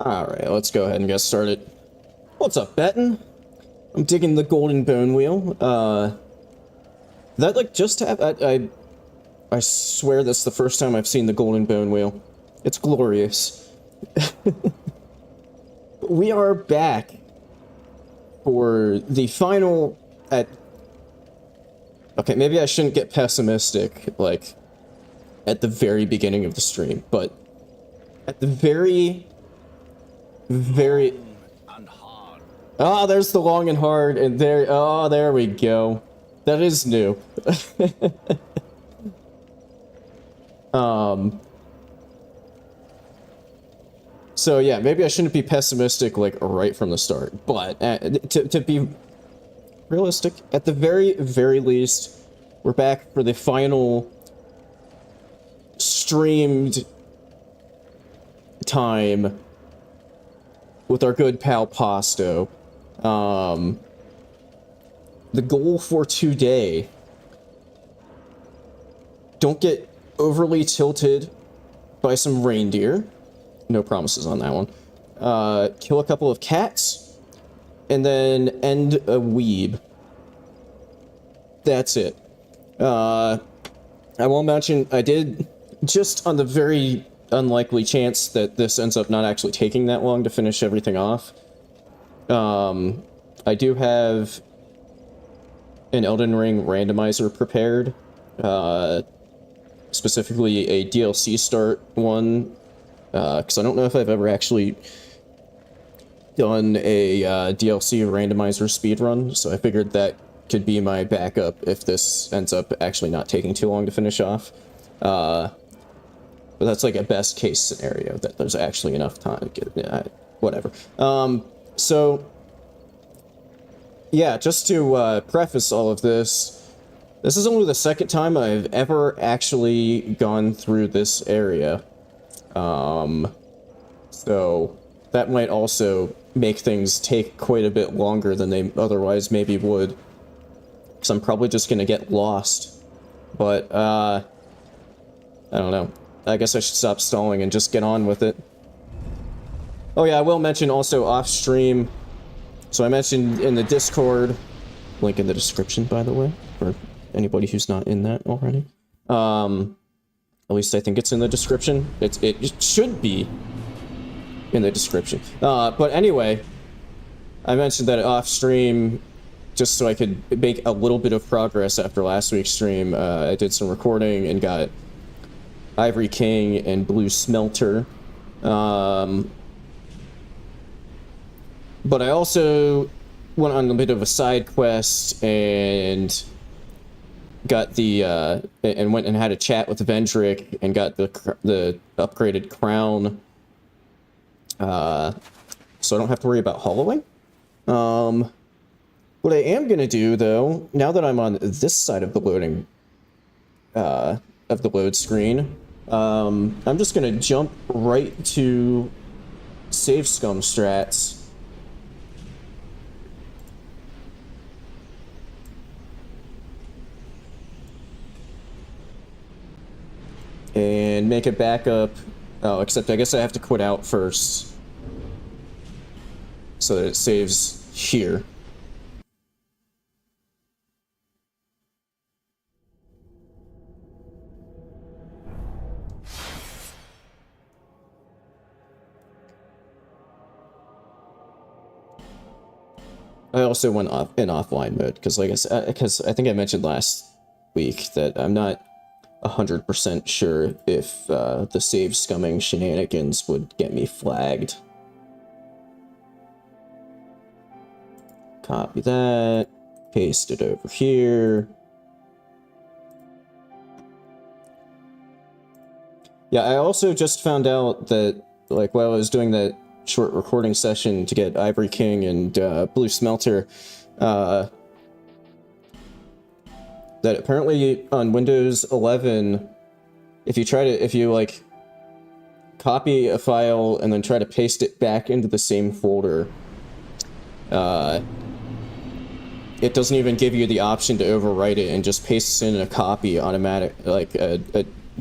Alright, let's go ahead and get started. What's up, Benton? I'm digging the golden bone wheel. That, like, just happened. I swear that's the first time I've seen the golden bone wheel. It's glorious. We are back for the final okay, maybe I shouldn't get pessimistic, like, at the very beginning of the stream, but at the very... Ah, there's the long and hard, and there... Oh, there we go. That is new. So yeah, maybe I shouldn't be pessimistic, like, right from the start, but to be realistic, at the very least, we're back for the final streamed time with our good pal Pasto. The goal for today, don't get overly tilted by some reindeer. No promises on that one. Kill a couple of cats, and then end a weeb. That's it. I won't mention, I did, just on the very unlikely chance that this ends up not actually taking that long to finish everything off. I do have an Elden Ring randomizer prepared, specifically a DLC start one, because I don't know if I've ever actually done a DLC randomizer speedrun, so I figured that could be my backup if this ends up actually not taking too long to finish off. But that's like a best case scenario, that there's actually enough time to get whatever. So yeah, just to preface all of this, this is only the second time I've ever actually gone through this area. So that might also make things take quite a bit longer than they otherwise maybe would, because I'm probably just gonna get lost. But I don't know. I guess I should stop stalling and just get on with it. Oh yeah, I will mention also off stream. So I mentioned in the Discord, link in the description, by the way, for anybody who's not in that already. At least I think it's in the description. It should be in the description. But anyway, I mentioned that off stream, just so I could make a little bit of progress after last week's stream. I did some recording and got Ivory King and Blue Smelter. But I also went on a bit of a side quest and got the and went and had a chat with Vendrick and got the upgraded crown. So I don't have to worry about hollowing. What I am gonna do though, now that I'm on this side of the loading of the load screen, I'm just gonna jump right to save scum strats. And make a backup. Oh, except I guess I have to quit out first, so that it saves here. I also went off in offline mode because, like I said, because I think I mentioned last week that I'm not 100% sure if the save scumming shenanigans would get me flagged. Copy that, paste it over here. Yeah, I also just found out that, like, while I was doing that short recording session to get Ivory King and Blue Smelter, that apparently on Windows 11, if you like copy a file and then try to paste it back into the same folder, it doesn't even give you the option to overwrite it and just pastes in a copy automatic, like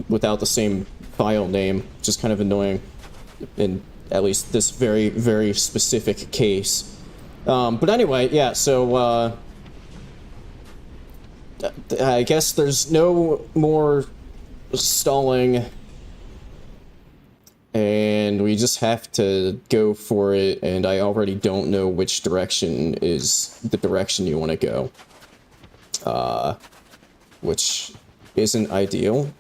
without the same file name, which is kind of annoying. And At least this very, very specific case. But anyway, yeah, so, I guess there's no more stalling, and we just have to go for it, and I already don't know which direction is the direction you want to go. Which isn't ideal.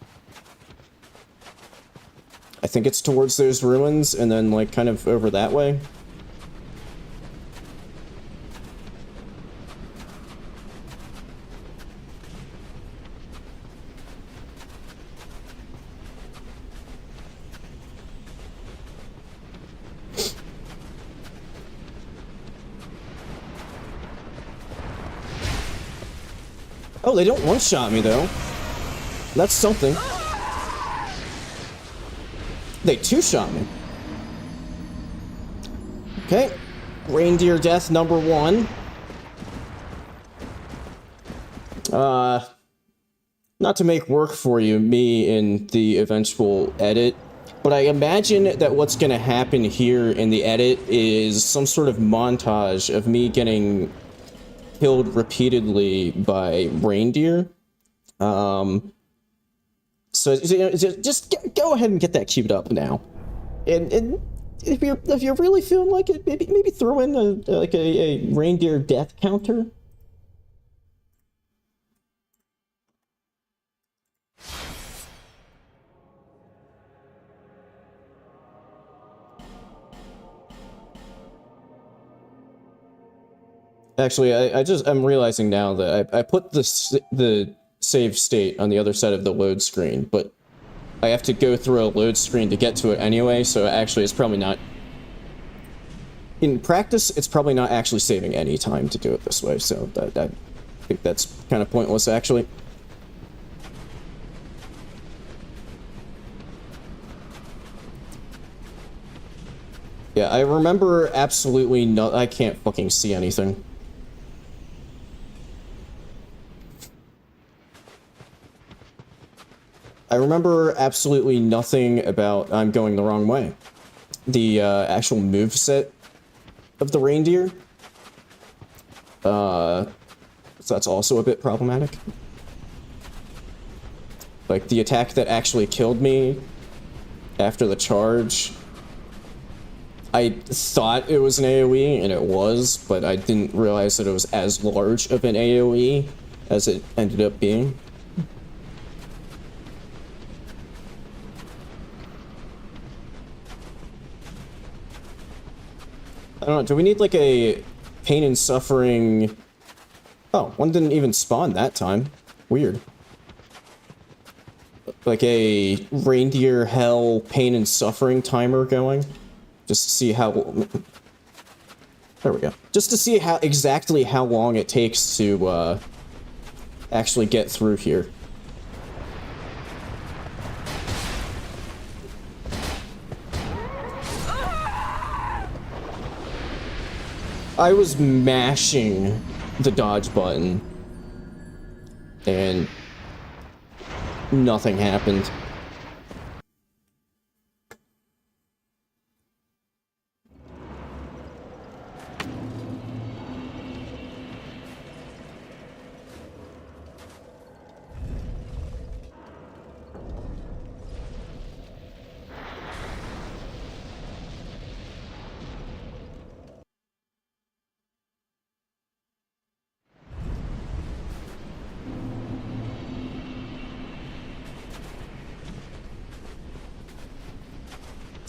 I think it's towards those ruins, and then, like, kind of over that way. Oh, they don't one-shot me, though. That's something. They two-shot me. Okay. Reindeer death number 1. Not to make work for you, me, in the eventual edit, but I imagine that what's gonna happen here in the edit is some sort of montage of me getting killed repeatedly by reindeer. So just go ahead and get that queued up now, and if you're really feeling like it, maybe throw in a reindeer death counter. Actually, I'm realizing now that I put the save state on the other side of the load screen, but I have to go through a load screen to get to it anyway, so actually it's probably not... In practice, it's probably not actually saving any time to do it this way, so I think that's kind of pointless, actually. Yeah, I remember absolutely no... I can't fucking see anything. I remember absolutely nothing about I'm going the wrong way. The actual moveset of the reindeer. So that's also a bit problematic. Like, the attack that actually killed me after the charge, I thought it was an AoE, and it was, but I didn't realize that it was as large of an AoE as it ended up being. I don't know, do we need like a pain and suffering... Oh, one didn't even spawn that time. Weird. Like a reindeer hell pain and suffering timer going. Just to see how... There we go. Just to see how exactly how long it takes to actually get through here. I was mashing the dodge button, and nothing happened.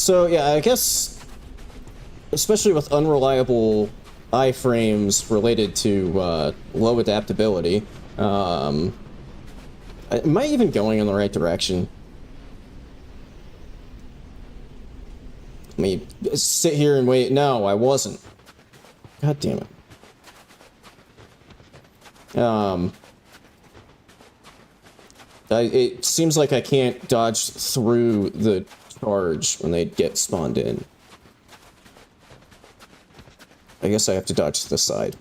So yeah, I guess, especially with unreliable iframes related to low adaptability, am I even going in the right direction? Let me sit here and wait. No, I wasn't. God damn it. It seems like I can't dodge through the charge when they get spawned in. I guess I have to dodge to the side.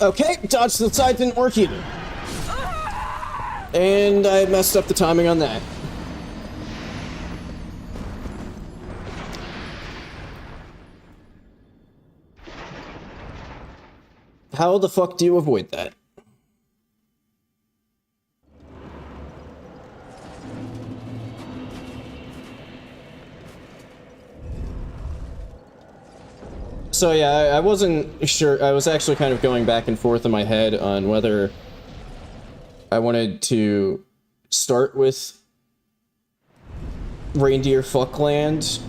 Okay, dodge to the side didn't work either. And I messed up the timing on that. How the fuck do you avoid that? So yeah, I wasn't sure. I was actually kind of going back and forth in my head on whether I wanted to start with Reindeer Fuckland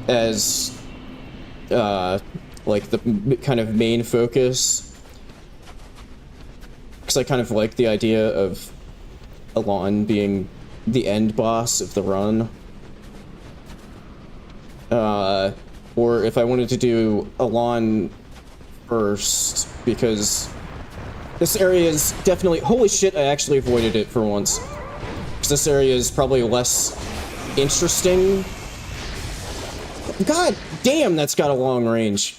as like the kind of main focus, because I kind of like the idea of Alon being the end boss of the run. Or if I wanted to do Alon first, because this area is definitely... Holy shit, I actually avoided it for once. Because this area is probably less interesting. God damn, that's got a long range.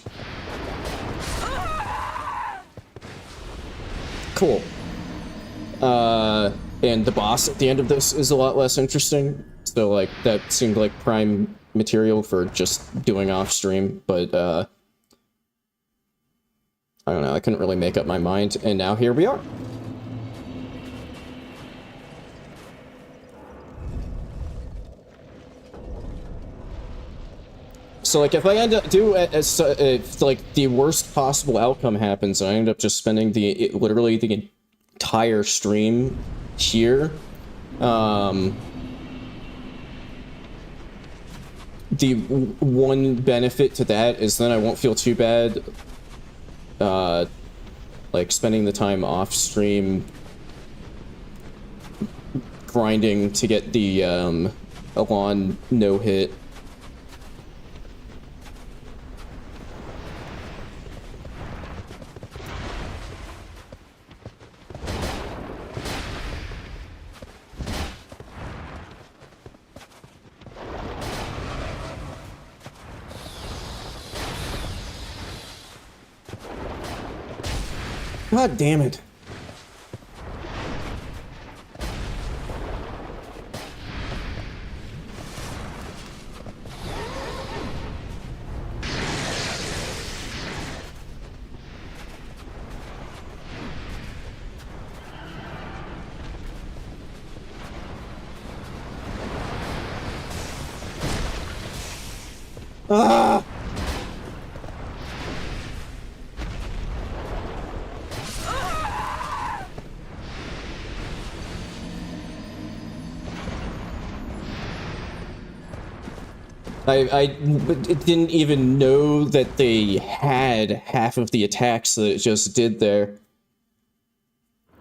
Cool. And the boss at the end of this is a lot less interesting. So, like, that seemed like prime material for just doing off stream, but I don't know, I couldn't really make up my mind, and now here we are. So like if I end up if like the worst possible outcome happens and I end up just spending literally the entire stream here, the one benefit to that is then I won't feel too bad, like spending the time off stream grinding to get the Alon no hit. God damn it. Ah! I didn't even know that they had half of the attacks that it just did there.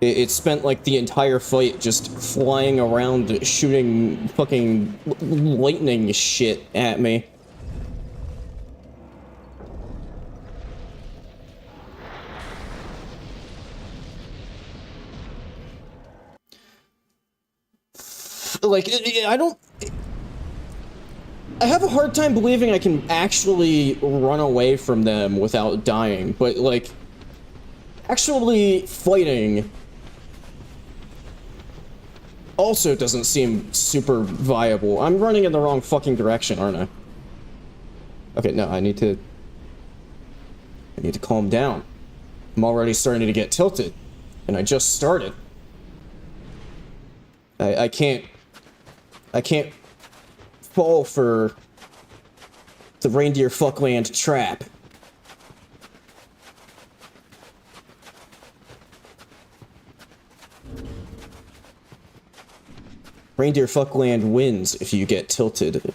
It spent like the entire fight just flying around shooting fucking lightning shit at me. Like, I have a hard time believing I can actually run away from them without dying, but, like, actually fighting also doesn't seem super viable. I'm running in the wrong fucking direction, aren't I? Okay, no, I need to calm down. I'm already starting to get tilted, and I just started. I can't fall for the Reindeer Fuckland trap. Reindeer Fuckland wins if you get tilted.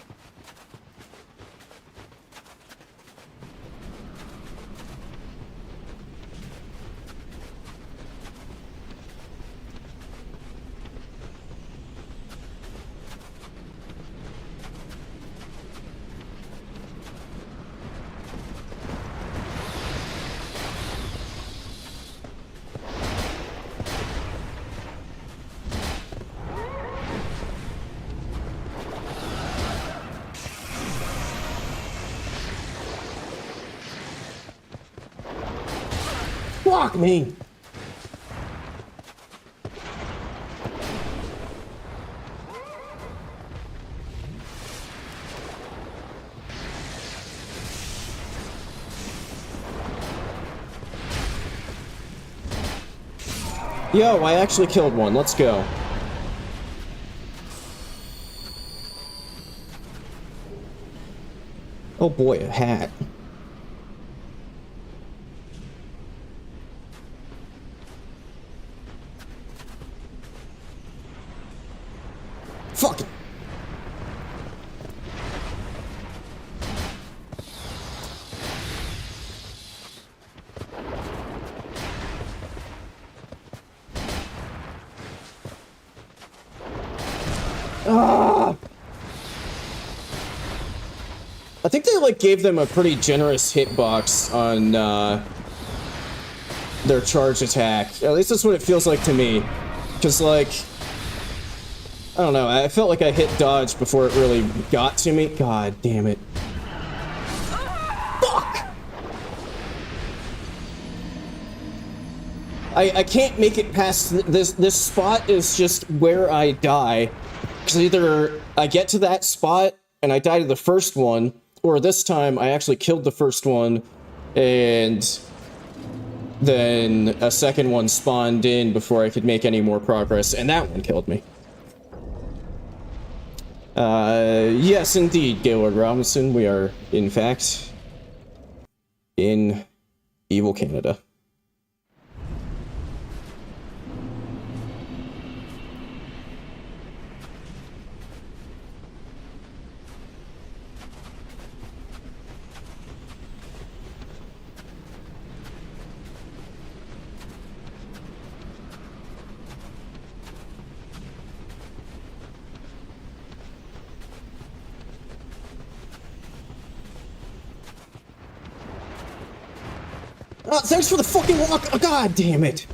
Fuck me! Yo, I actually killed one. Let's go. Oh boy, a hat. Fuck it. Ah! I think they, like, gave them a pretty generous hitbox on, their charge attack. At least that's what it feels like to me. Because, like, I don't know, I felt like I hit dodge before it really got to me. God damn it. Fuck! I can't make it past this spot is just where I die. Because either I get to that spot and I die to the first one, or this time I actually killed the first one and then a second one spawned in before I could make any more progress, and that one killed me. Yes indeed, Gaylord Robinson, we are, in fact, in evil Canada. Oh, thanks for the fucking walk. Oh, God damn it.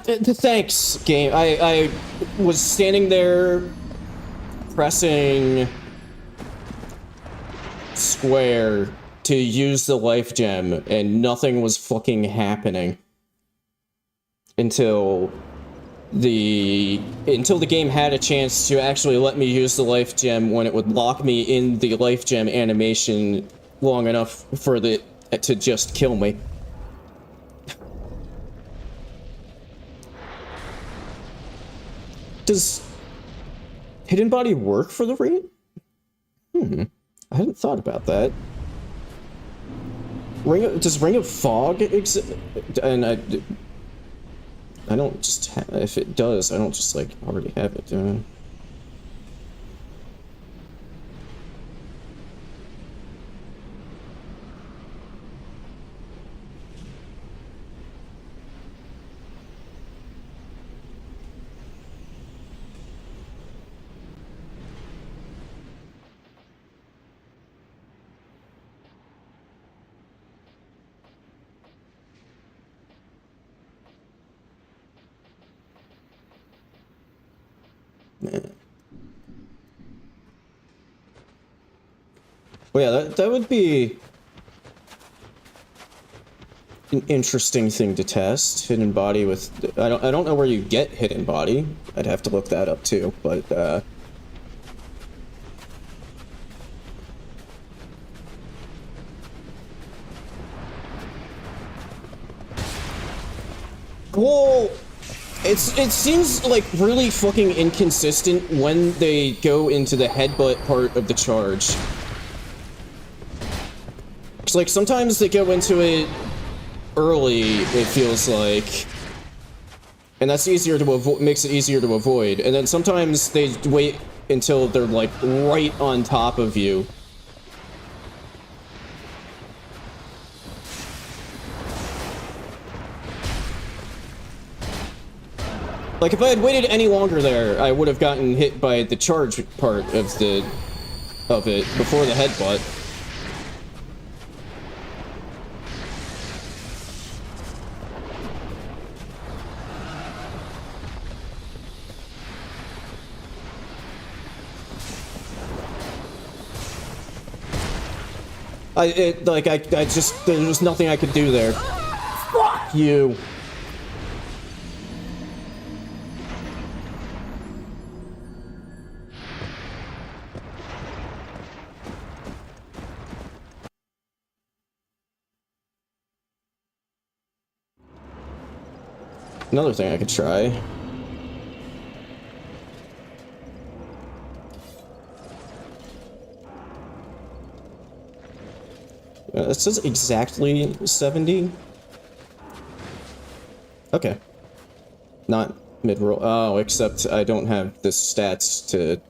Thanks, game. I was standing there pressing square to use the life gem and nothing was fucking happening until the game had a chance to actually let me use the life gem when it would lock me in the life gem animation long enough for it to just kill me. Does Hidden Body work for the raid? I hadn't thought about that. Does Ring of Fog exist? And I don't just if it does, I don't just like already have it, do I? Well, yeah, that would be an interesting thing to test. Hidden Body with I don't know where you get Hidden Body. I'd have to look that up too, but well, it seems like really fucking inconsistent when they go into the headbutt part of the charge. It's like sometimes they go into it early, it feels like, and that's easier to avoid, makes it easier to avoid. And then sometimes they wait until they're like right on top of you. Like if I had waited any longer there, I would have gotten hit by the charge part of it before the headbutt. I just, there was nothing I could do there. Fuck you. Another thing I could try. It says exactly 70. Okay. Not mid-roll. Oh, except I don't have the stats to...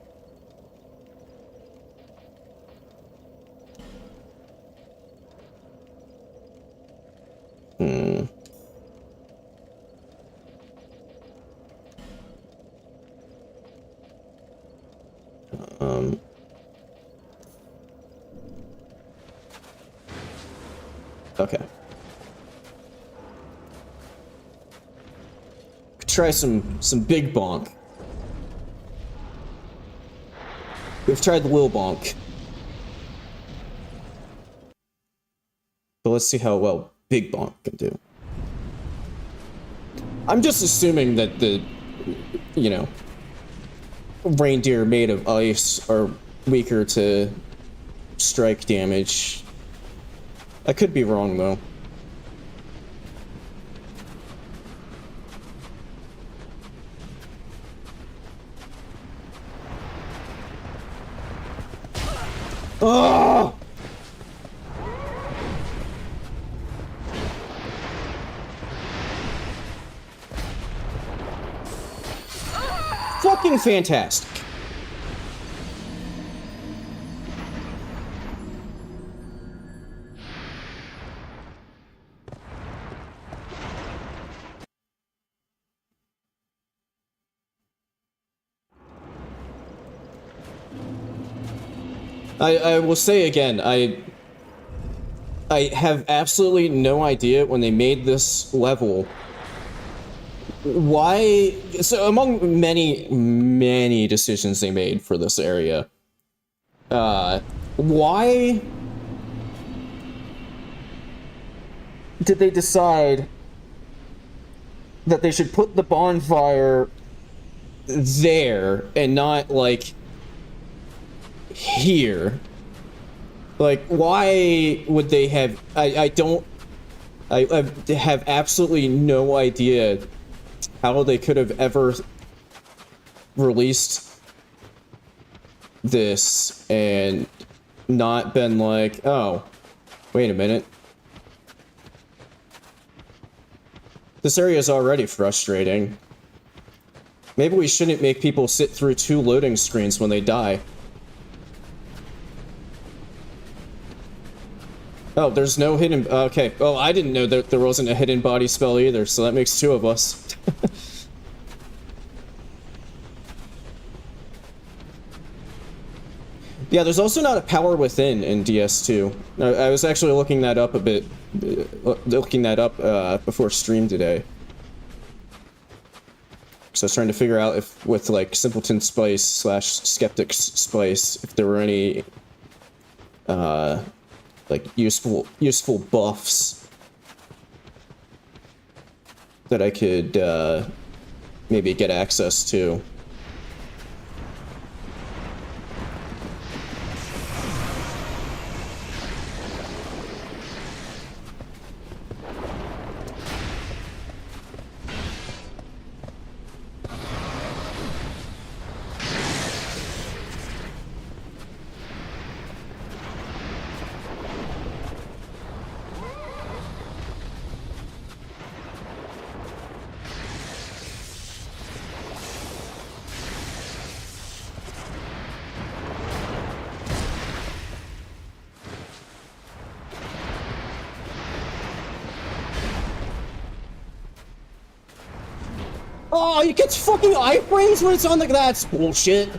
Okay. Could try some big bonk. We've tried the little bonk. But let's see how well big bonk can do. I'm just assuming that the, you know, reindeer made of ice are weaker to strike damage. I could be wrong, though. Oh! Fucking fantastic. I will say again, I have absolutely no idea when they made this level why. So among many decisions they made for this area, why did they decide that they should put the bonfire there and not like here? Like, why would they have... I have absolutely no idea how they could have ever released this and not been like, oh, wait a minute. This area is already frustrating. Maybe we shouldn't make people sit through 2 loading screens when they die. Oh, there's no hidden... Okay. Oh, I didn't know that there wasn't a hidden body spell either, so that makes 2 of us. Yeah, there's also not a power within in DS2. I was actually looking that up a bit... before stream today. So I was trying to figure out if, with, like, Simpleton Spice / Skeptic's Spice, if there were any... like useful buffs that I could maybe get access to. Oh, it gets fucking iframes when it's on the... That's bullshit.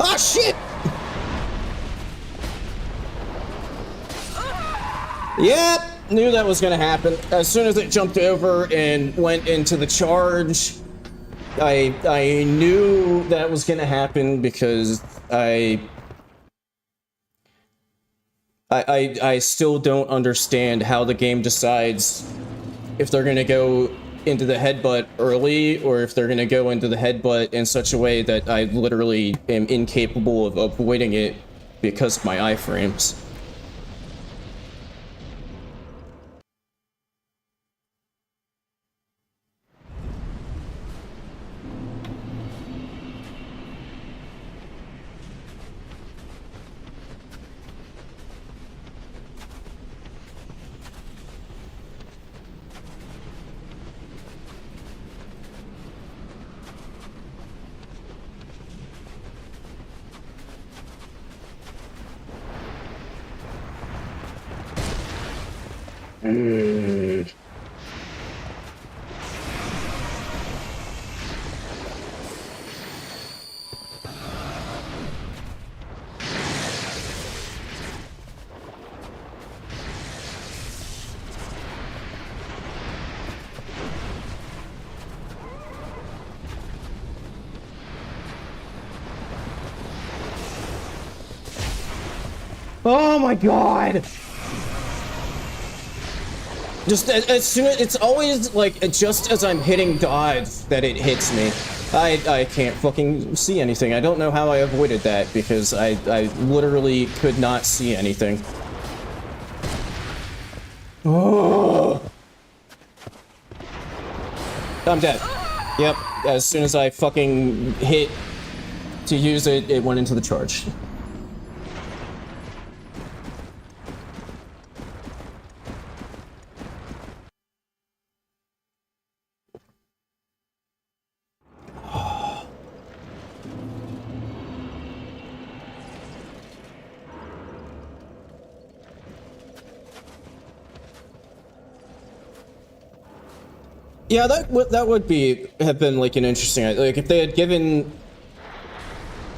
Ah, shit! Yep, knew that was gonna happen. As soon as it jumped over and went into the charge, I knew that was gonna happen because I still don't understand how the game decides if they're gonna go into the headbutt early, or if they're gonna go into the headbutt in such a way that I literally am incapable of avoiding it because of my iframes. Oh my god! Just as soon as it's always like just as I'm hitting dodge that it hits me. I can't fucking see anything. I don't know how I avoided that because I literally could not see anything. Oh. I'm dead. Yep, as soon as I fucking hit to use it, it went into the charge. Yeah, that would have been like an interesting, like if they had given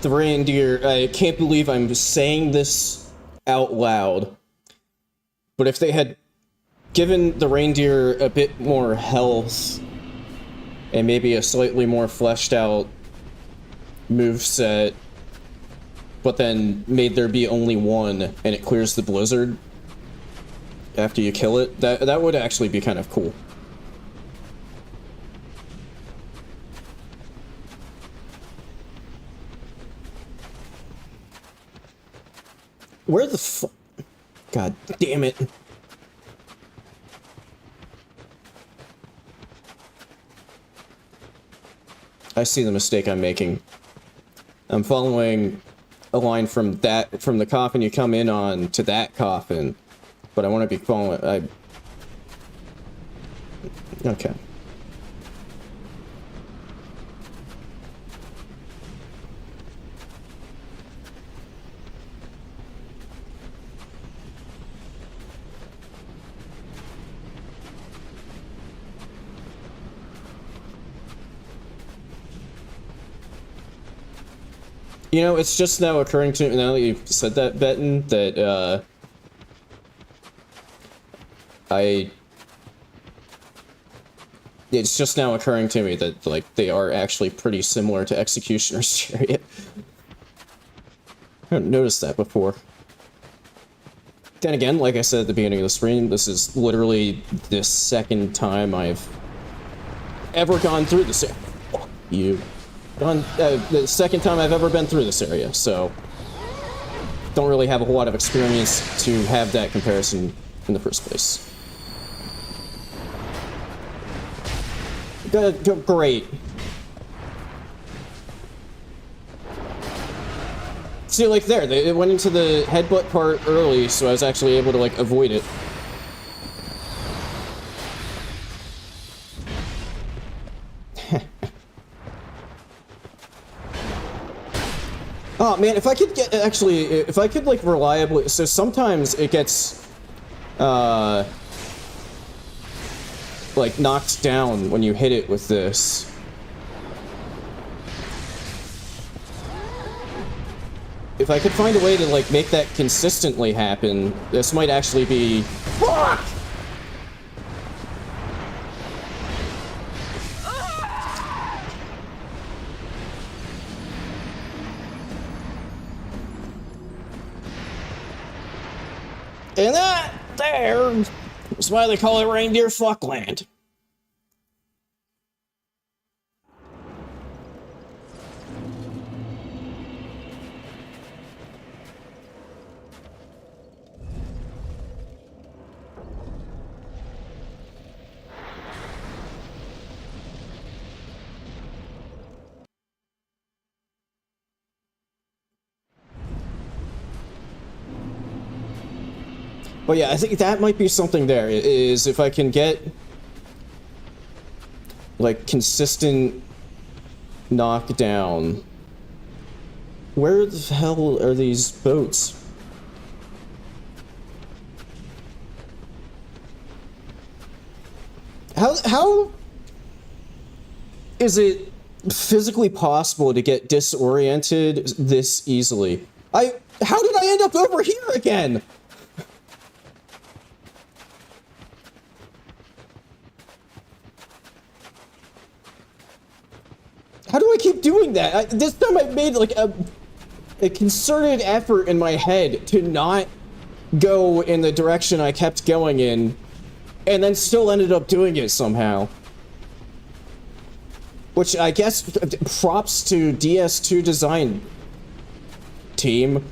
the reindeer. I can't believe I'm saying this out loud, but if they had given the reindeer a bit more health and maybe a slightly more fleshed out moveset, but then made there be only one and it clears the blizzard after you kill it, that would actually be kind of cool. Where the fuck? God damn it. I see the mistake I'm making. I'm following a line from the coffin you come in on to that coffin, but I want to be following. Okay. You know, it's just now occurring to me, now that you've said that, Benton, that, it's just now occurring to me that, like, they are actually pretty similar to Executioner's Chariot. I hadn't noticed that before. Then again, like I said at the beginning of the stream, this is literally the second time I've ever gone through this area. Fuck you. The second time I've ever been through this area, so don't really have a whole lot of experience to have that comparison in the first place. Great. See, like there, it went into the headbutt part early, so I was actually able to, like, avoid it. Oh man, if I could get, actually, if I could, like, reliably, so sometimes it gets, like, knocked down when you hit it with this. If I could find a way to, like, make that consistently happen, this might actually be... Fuck! And that there is why they call it Reindeer Fuckland. But yeah, I think that might be something there, is if I can get, like, consistent knockdown. Where the hell are these boats? How is it physically possible to get disoriented this easily? How did I end up over here again? How do I keep doing that? This time I made like a concerted effort in my head to not go in the direction I kept going in, and then still ended up doing it somehow. Which I guess props to DS2 design team.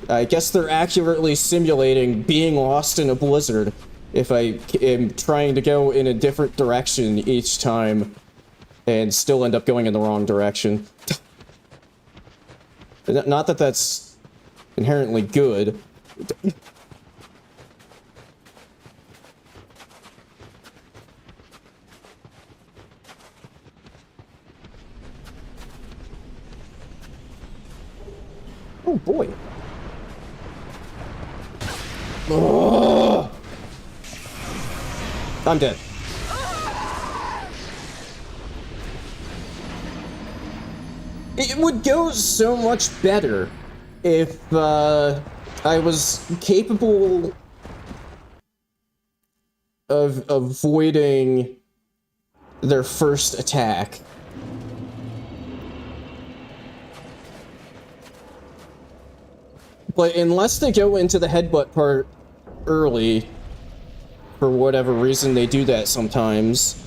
I guess they're accurately simulating being lost in a blizzard if I am trying to go in a different direction each time and still end up going in the wrong direction. Not that that's inherently good. Oh boy. Ugh. I'm dead. It would go so much better if I was capable of avoiding their first attack. But unless they go into the headbutt part early, for whatever reason they do that sometimes,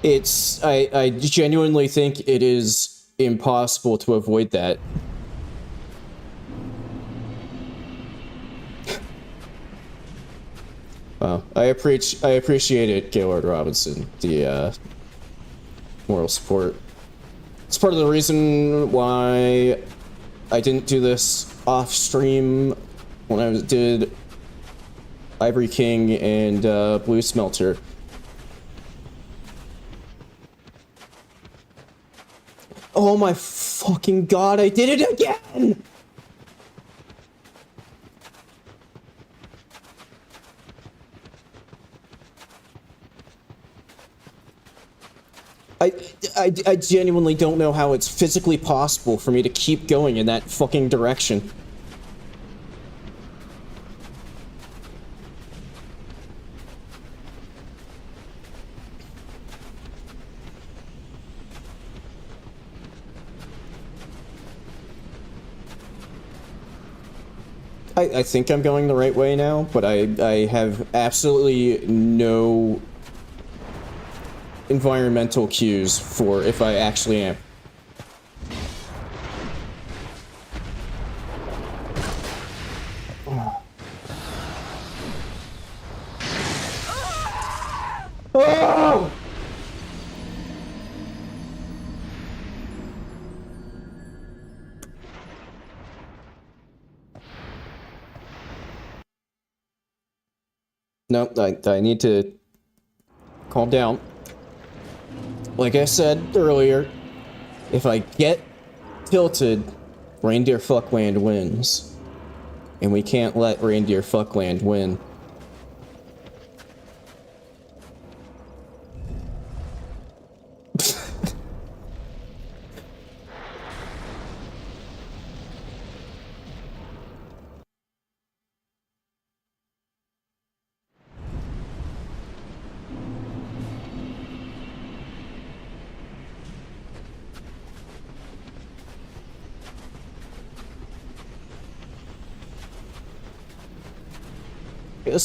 I genuinely think it is impossible to avoid that. Well, I appreciate it, Gaylord Robinson, the moral support. It's part of the reason why I didn't do this off stream when I did Ivory King and Blue Smelter. Oh my fucking god, I did it again! I genuinely don't know how it's physically possible for me to keep going in that fucking direction. I think I'm going the right way now, but I have absolutely no environmental cues for if I actually am. Oh! No, I need to calm down. Like I said earlier, if I get tilted, Reindeer Fuckland wins. And we can't let Reindeer Fuckland win.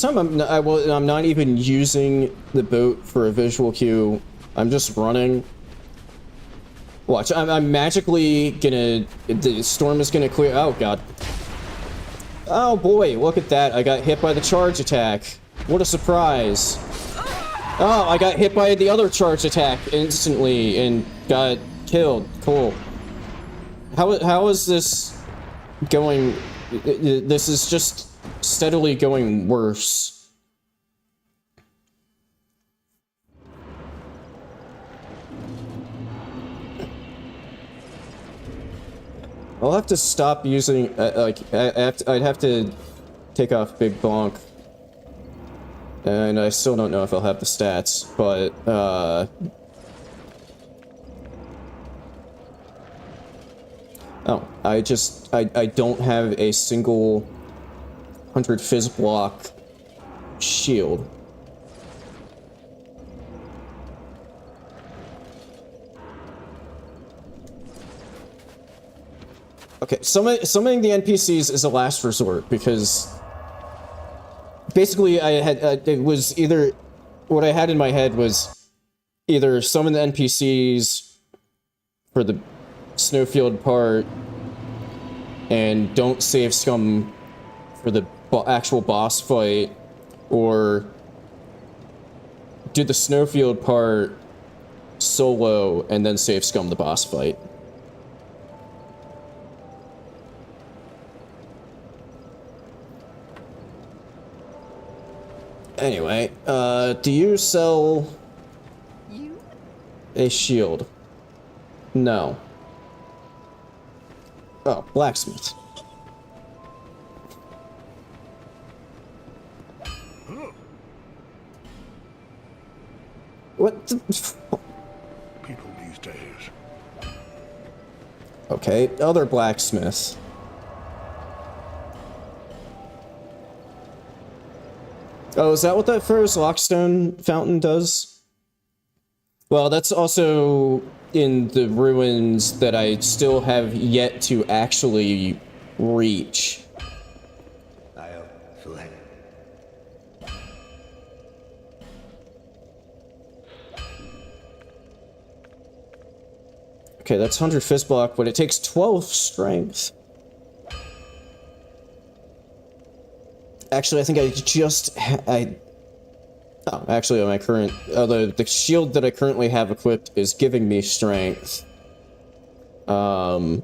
I'm not even using the boat for a visual cue. I'm just running. Watch, I'm magically gonna... The storm is gonna clear... Oh, God. Oh, boy, look at that. I got hit by the charge attack. What a surprise. Oh, I got hit by the other charge attack instantly and got killed. Cool. How is this going... This is just steadily going worse. I'll have to stop using, I'd have to take off Big Bonk. And I still don't know if I'll have the stats, but, oh, I don't have a single 100 fizz block shield. Okay, summoning the NPCs is a last resort, because basically it was either, what I had in my head was either summon the NPCs for the snowfield part and don't save scum for the actual boss fight, or do the snowfield part solo and then save scum the boss fight. Anyway, do you sell a shield? No. Oh, blacksmith. What the people these days. Okay, other blacksmith. Oh, is that what that Pharaoh's Lockstone fountain does? Well, that's also in the ruins that I still have yet to actually reach. Okay, that's 100 fist block, but it takes 12 strength. Actually, I think I just... Oh, actually, my current... the shield that I currently have equipped is giving me strength. But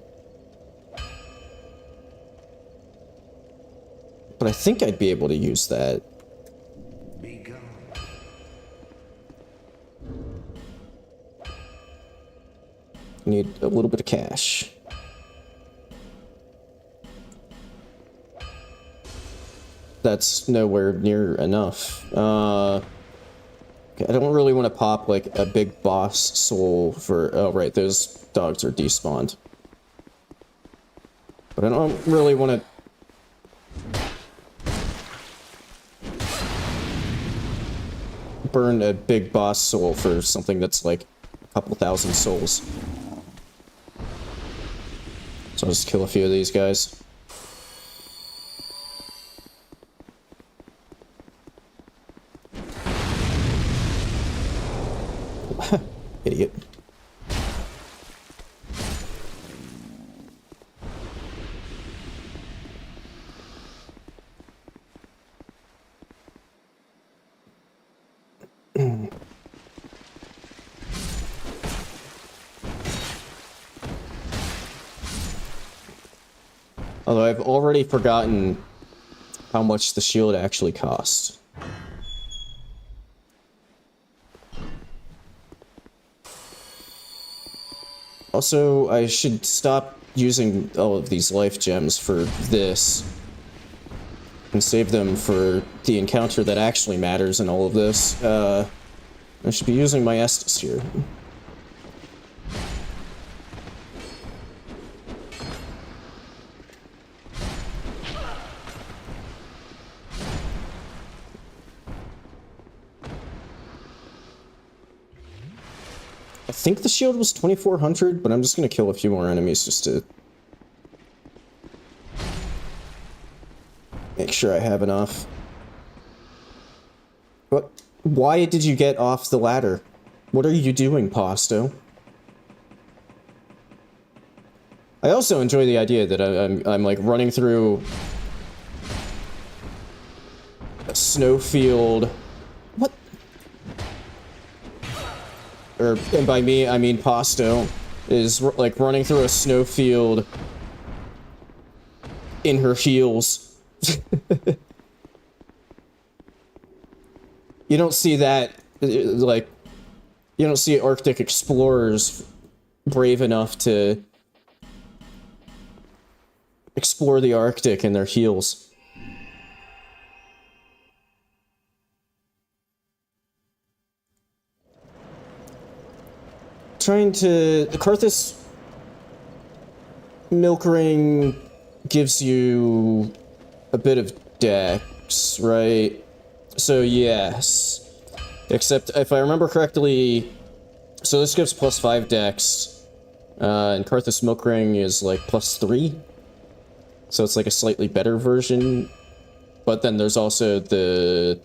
I think I'd be able to use that. Need a little bit of cash. That's nowhere near enough. Okay, I don't really want to pop, like, a big boss soul for... Oh, right, those dogs are despawned. But I don't really want to... burn a big boss soul for something that's, like, a couple thousand souls. So I'll just kill a few of these guys. Idiot. Although I've already forgotten how much the shield actually costs. Also, I should stop using all of these life gems for this and save them for the encounter that actually matters in all of this. I should be using my Estus here. I think the shield was 2400, but I'm just gonna kill a few more enemies just to make sure I have enough. What? Why did you get off the ladder? What are you doing, Pasto? I also enjoy the idea that I'm like running through a snowfield. What? And by me, I mean Pasto is like running through a snowfield in her heels. You don't see that, like, you don't see Arctic explorers brave enough to explore the Arctic in their heels. The Karthus milk ring gives you a bit of dex, right? So yes. Except, if I remember correctly, so this gives +5 dex, and Karthus milk ring is like +3. So it's like a slightly better version. But then there's also the...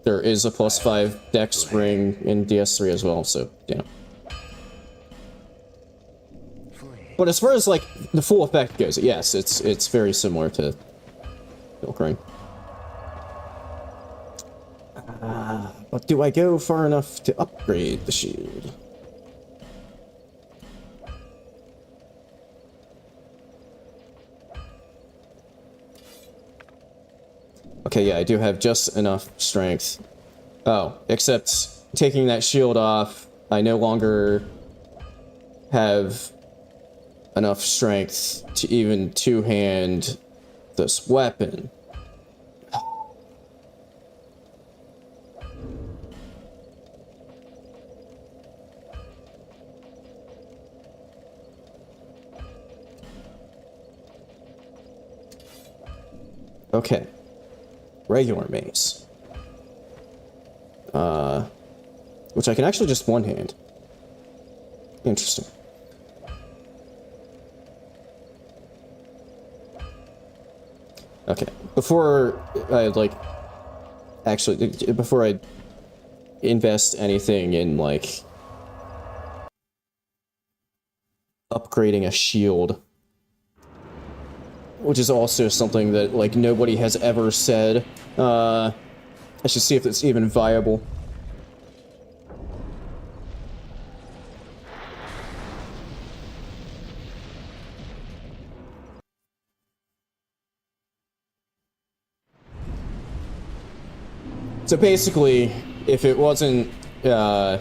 there is a +5 dex ring in DS3 as well, so, yeah. But as far as, like, the full effect goes, yes, it's very similar to milk ring. But do I go far enough to upgrade the shield? Okay, yeah, I do have just enough strength. Oh, except taking that shield off, I no longer have enough strength to even two-hand this weapon. Okay. Regular mace. Which I can actually just one-hand. Interesting. Okay, before I, like, actually, before I invest anything in, like, upgrading a shield, which is also something that, like, nobody has ever said, I should see if it's even viable. So basically, if it wasn't, you know,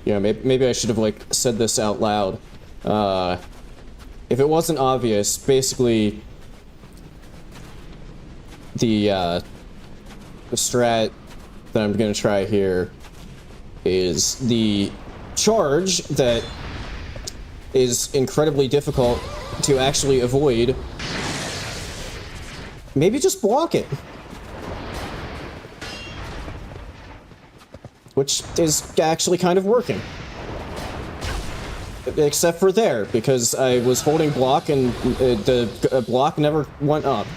maybe I should have, like, said this out loud. If it wasn't obvious, basically, the strat that I'm gonna try here is the charge that is incredibly difficult to actually avoid. Maybe just block it. Which is actually kind of working. Except for there, because I was holding block and the block never went up.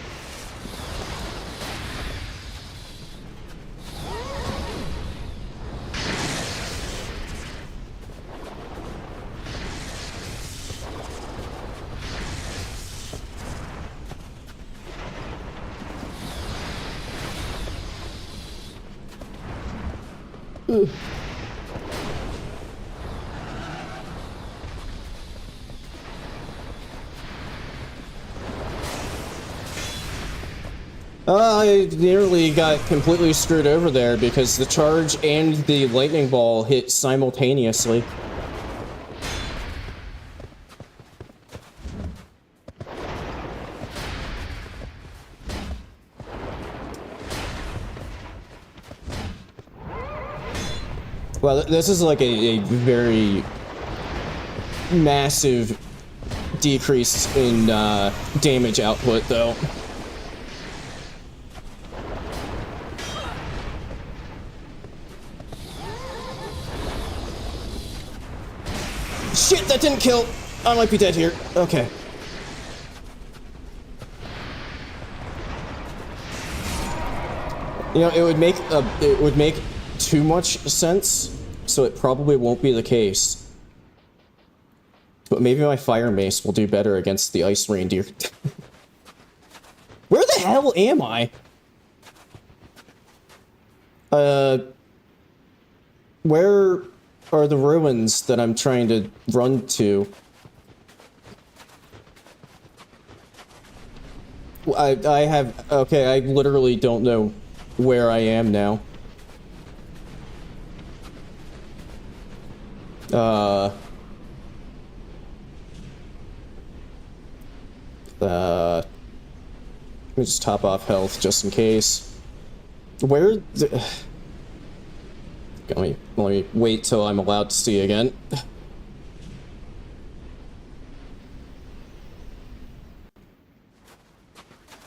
I nearly got completely screwed over there because the charge and the lightning ball hit simultaneously. Well, this is like a very massive decrease in damage output, though. Shit, that didn't kill! I might be dead here. Okay. You know, it would make too much sense, so it probably won't be the case. But maybe my fire mace will do better against the ice reindeer. Where the hell am I? Where are the ruins that I'm trying to run to? I have... Okay, I literally don't know where I am now. Let me just top off health just in case. Where... Let me wait till I'm allowed to see again.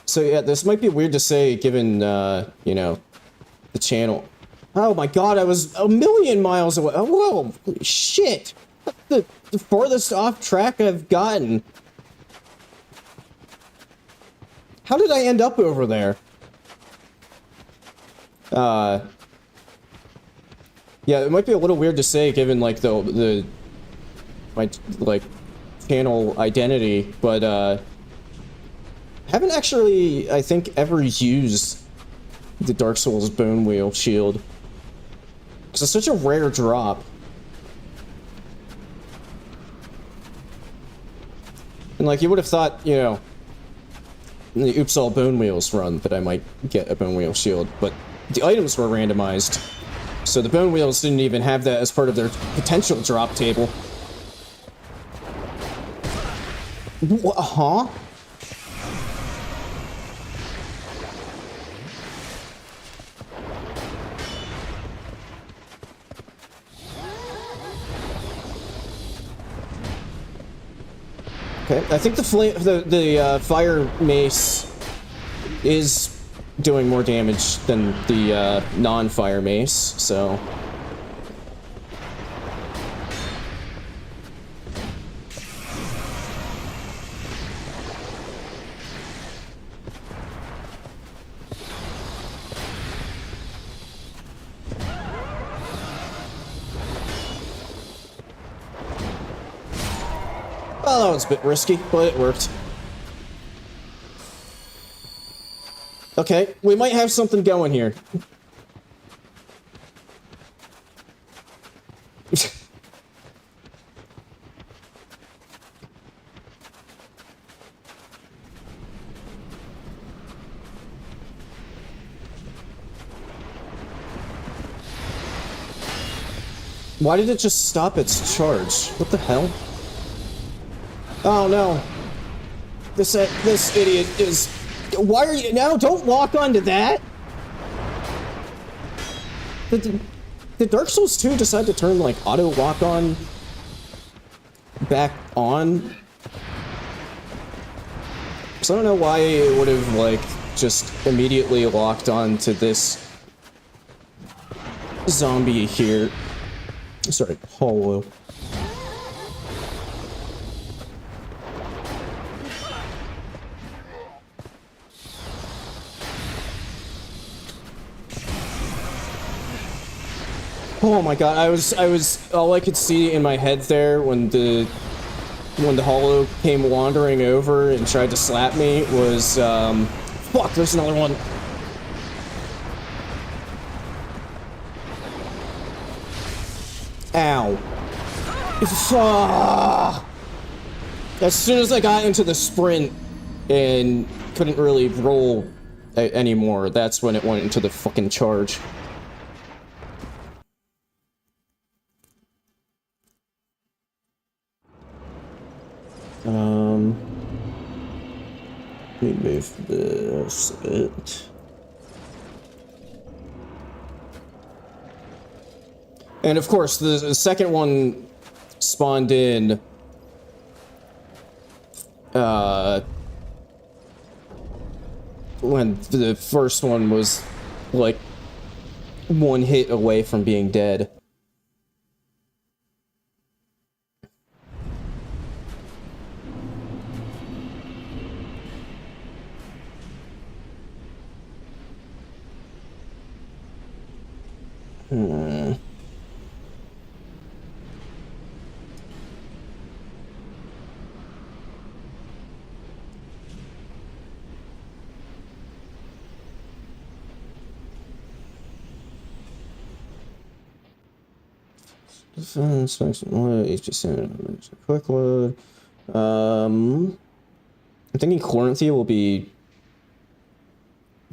So yeah, this might be weird to say given, you know, the channel. Oh my god, I was a million miles away. Oh, whoa, holy shit. The farthest off track I've gotten. How did I end up over there? Yeah, it might be a little weird to say given, like, my, like, channel identity, but, haven't actually, I think, ever used the Dark Souls Bone Wheel shield. Because it's such a rare drop. And, like, you would have thought, you know, in the Oops All Bone Wheels run that I might get a Bone Wheel shield, but the items were randomized. So the Bone Wheels didn't even have that as part of their potential drop table. Huh? Okay, I think the fire mace is doing more damage than the non-fire mace, so... Well, that was a bit risky, but it worked. Okay, we might have something going here. Why did it just stop its charge? What the hell? Oh no. This idiot is... Why are you... No, don't lock onto that! Did Dark Souls 2 decide to turn, like, auto lock on back on? Because I don't know why it would have, like, just immediately locked on to this zombie here. Sorry, hollow. Oh my god, I was all I could see in my head there when the hollow came wandering over and tried to slap me was fuck, there's another one. Ow. As soon as I got into the sprint and couldn't really roll anymore, that's when it went into the fucking charge. Let me move this a bit. And of course, the second one spawned in, when the first one was, like, one hit away from being dead. Defense, just quick load. I'm thinking Chloranthia will be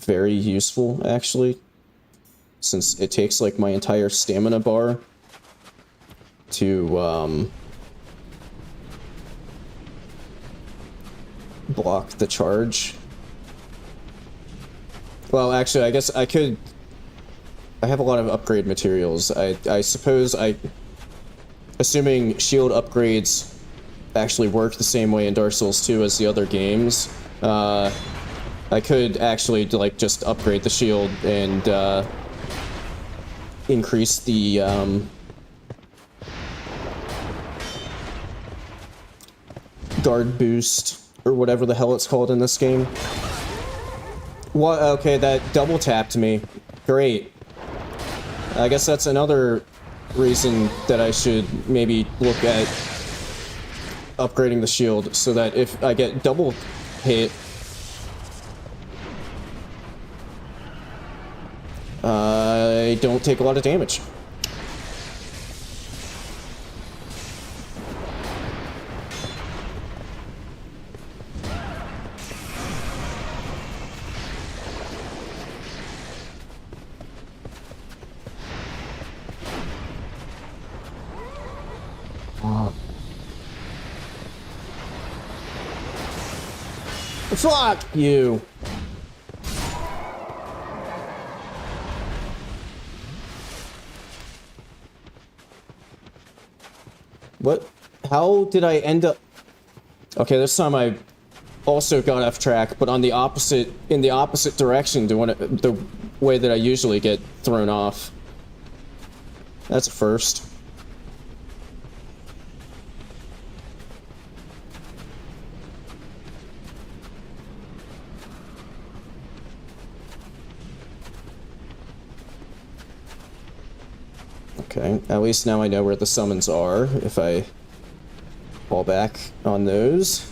very useful, actually. Since it takes, like, my entire stamina bar to, block the charge. Well, actually, I guess I could... I have a lot of upgrade materials. I suppose assuming shield upgrades actually work the same way in Dark Souls 2 as the other games, I could actually, like, just upgrade the shield and, increase the, guard boost, or whatever the hell it's called in this game. What? Okay, that double tapped me. Great. I guess that's another reason that I should maybe look at upgrading the shield, so that if I get double hit, I don't take a lot of damage. Fuck you! What? How did I end up... Okay, this time I also got off track, but on the opposite... in the opposite direction to the way that I usually get thrown off. That's a first. Okay, at least now I know where the summons are, if I fall back on those.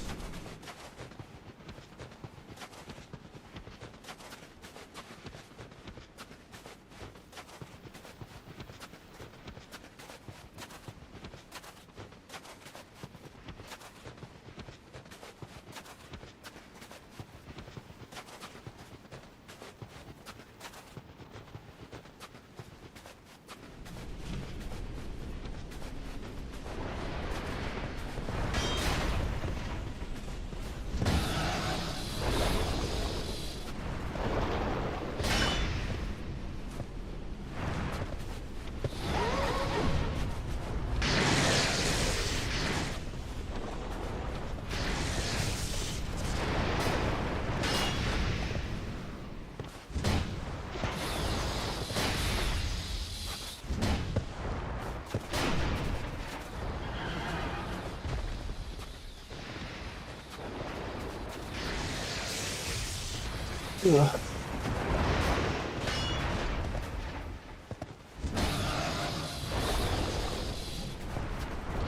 Ugh.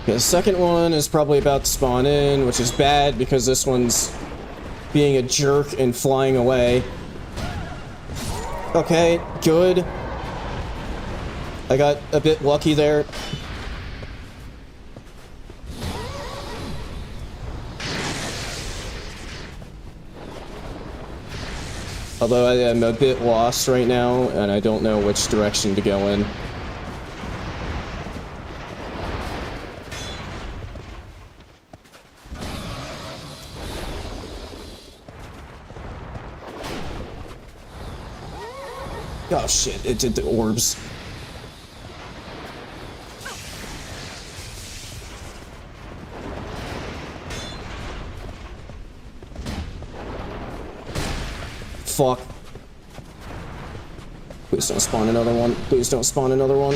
Okay, the second one is probably about to spawn in, which is bad because this one's being a jerk and flying away. Okay, good. I got a bit lucky there. Although I am a bit lost right now, and I don't know which direction to go in. Oh shit, it did the orbs. Fuck. Please don't spawn another one. Please don't spawn another one.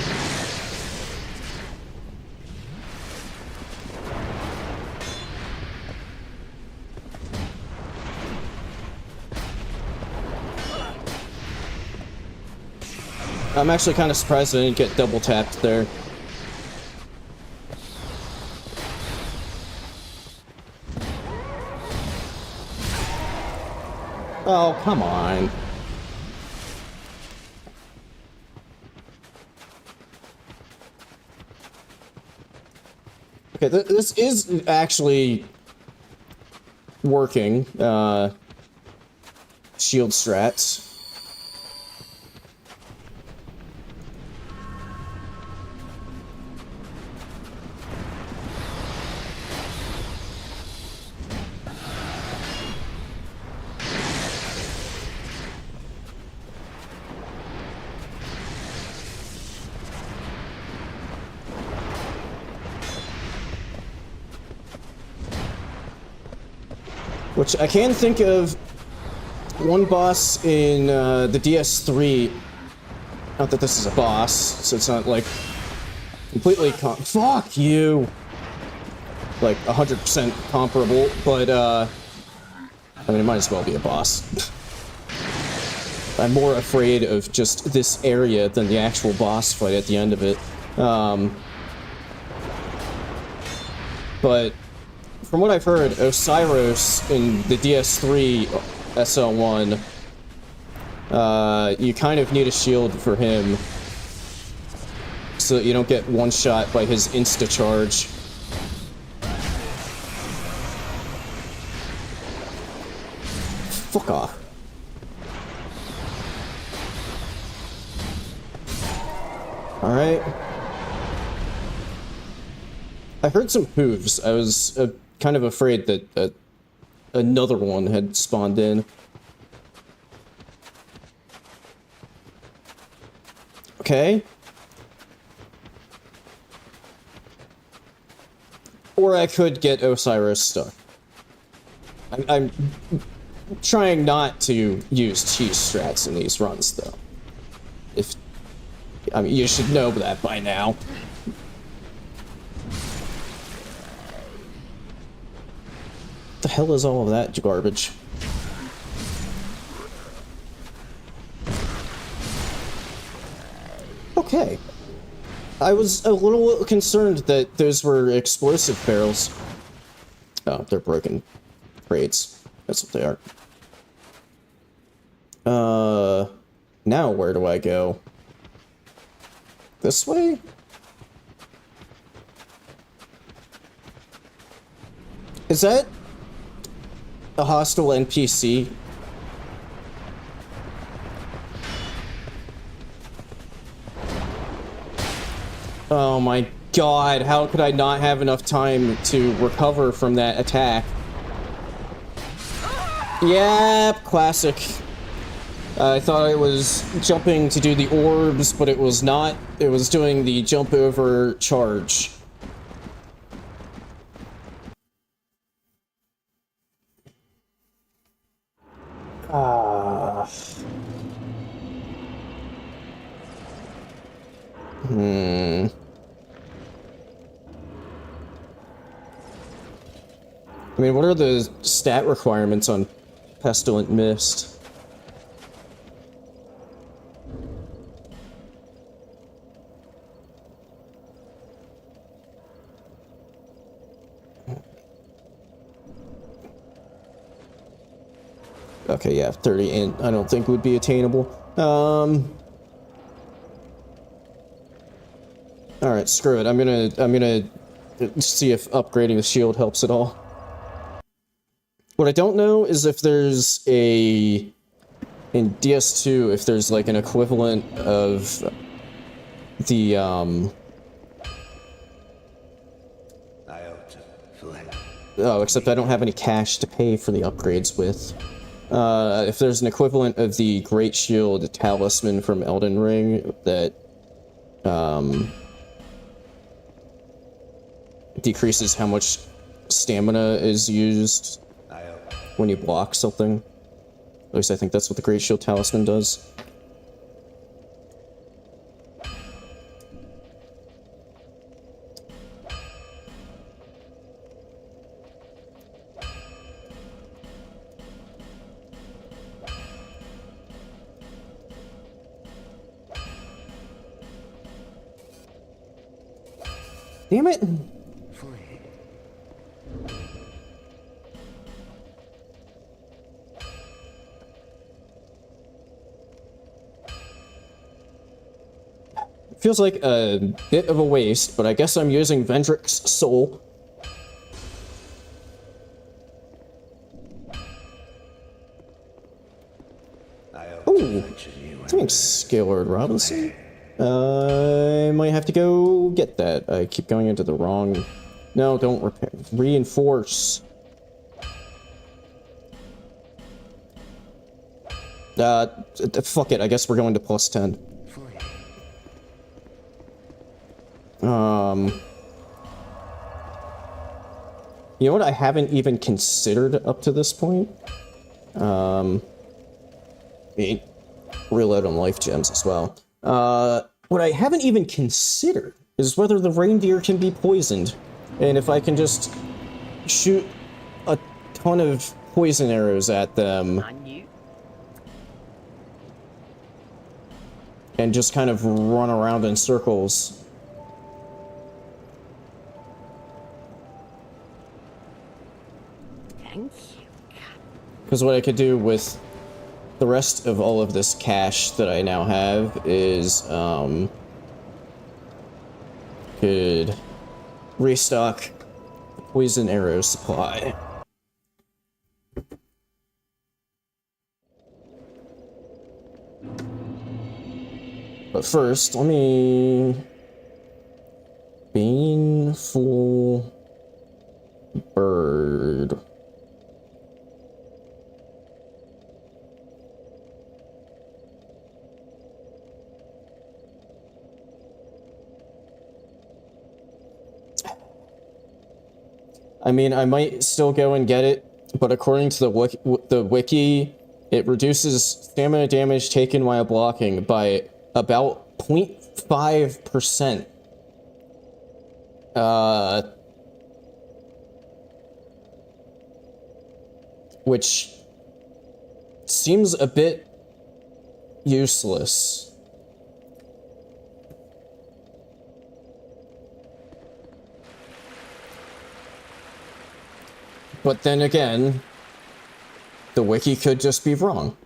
I'm actually kind of surprised I didn't get double tapped there. Oh, come on. Okay, this is actually working. Shield strats. Which I can think of one boss in the DS3. Not that this is a boss, so it's not like completely fuck you! Like 100% comparable, but I mean, it might as well be a boss. I'm more afraid of just this area than the actual boss fight at the end of it. But from what I've heard, Osiris in the DS3 SL1, you kind of need a shield for him so that you don't get one-shot by his insta-charge. Fuck off. Alright. I heard some hooves. I was kind of afraid that another one had spawned in. Okay. Or I could get Osiris stuck. I'm trying not to use cheese strats in these runs, though. I mean, you should know that by now. What the hell is all of that garbage? Okay. I was a little concerned that those were explosive barrels. Oh, they're broken crates. That's what they are. Now where do I go? This way? Is that a hostile NPC? Oh my god, how could I not have enough time to recover from that attack? Yep, classic. I thought I was jumping to do the orbs, but it was not. It was doing the jump over charge. I mean, what are the stat requirements on Pestilent Mist? Okay, yeah, 30 int I don't think would be attainable. Alright, screw it. I'm gonna see if upgrading the shield helps at all. What I don't know is if there's in DS2, if there's like an equivalent of the, oh, except I don't have any cash to pay for the upgrades with. If there's an equivalent of the Great Shield Talisman from Elden Ring that, decreases how much stamina is used when you block something. At least I think that's what the Great Shield Talisman does. Damn it! Feels like a bit of a waste, but I guess I'm using Vendrick's soul. Ooh, thanks, Scalar Robinson. I might have to go get that. I keep going into the wrong... No, don't repair. Reinforce. Fuck it, I guess we're going to +10. You know what I haven't even considered up to this point? Reload on life gems as well. What I haven't even considered is whether the reindeer can be poisoned. And if I can just shoot a ton of poison arrows at them. And just kind of run around in circles. Because what I could do with the rest of all of this cash that I now have is, could restock the poison arrow supply. But first, let me... Baneful bird. I mean, I might still go and get it, but according to the wiki, it reduces stamina damage taken while blocking by about 0.5%. Which seems a bit useless. But then again, the wiki could just be wrong.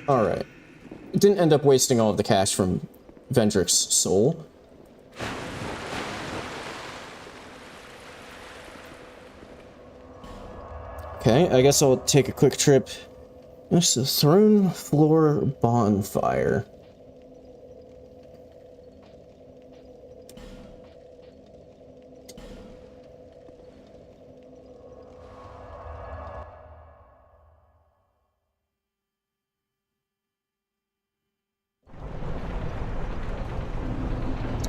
Alright. Didn't end up wasting all of the cash from Vendrick's soul. Okay, I guess I'll take a quick trip. There's the throne floor bonfire.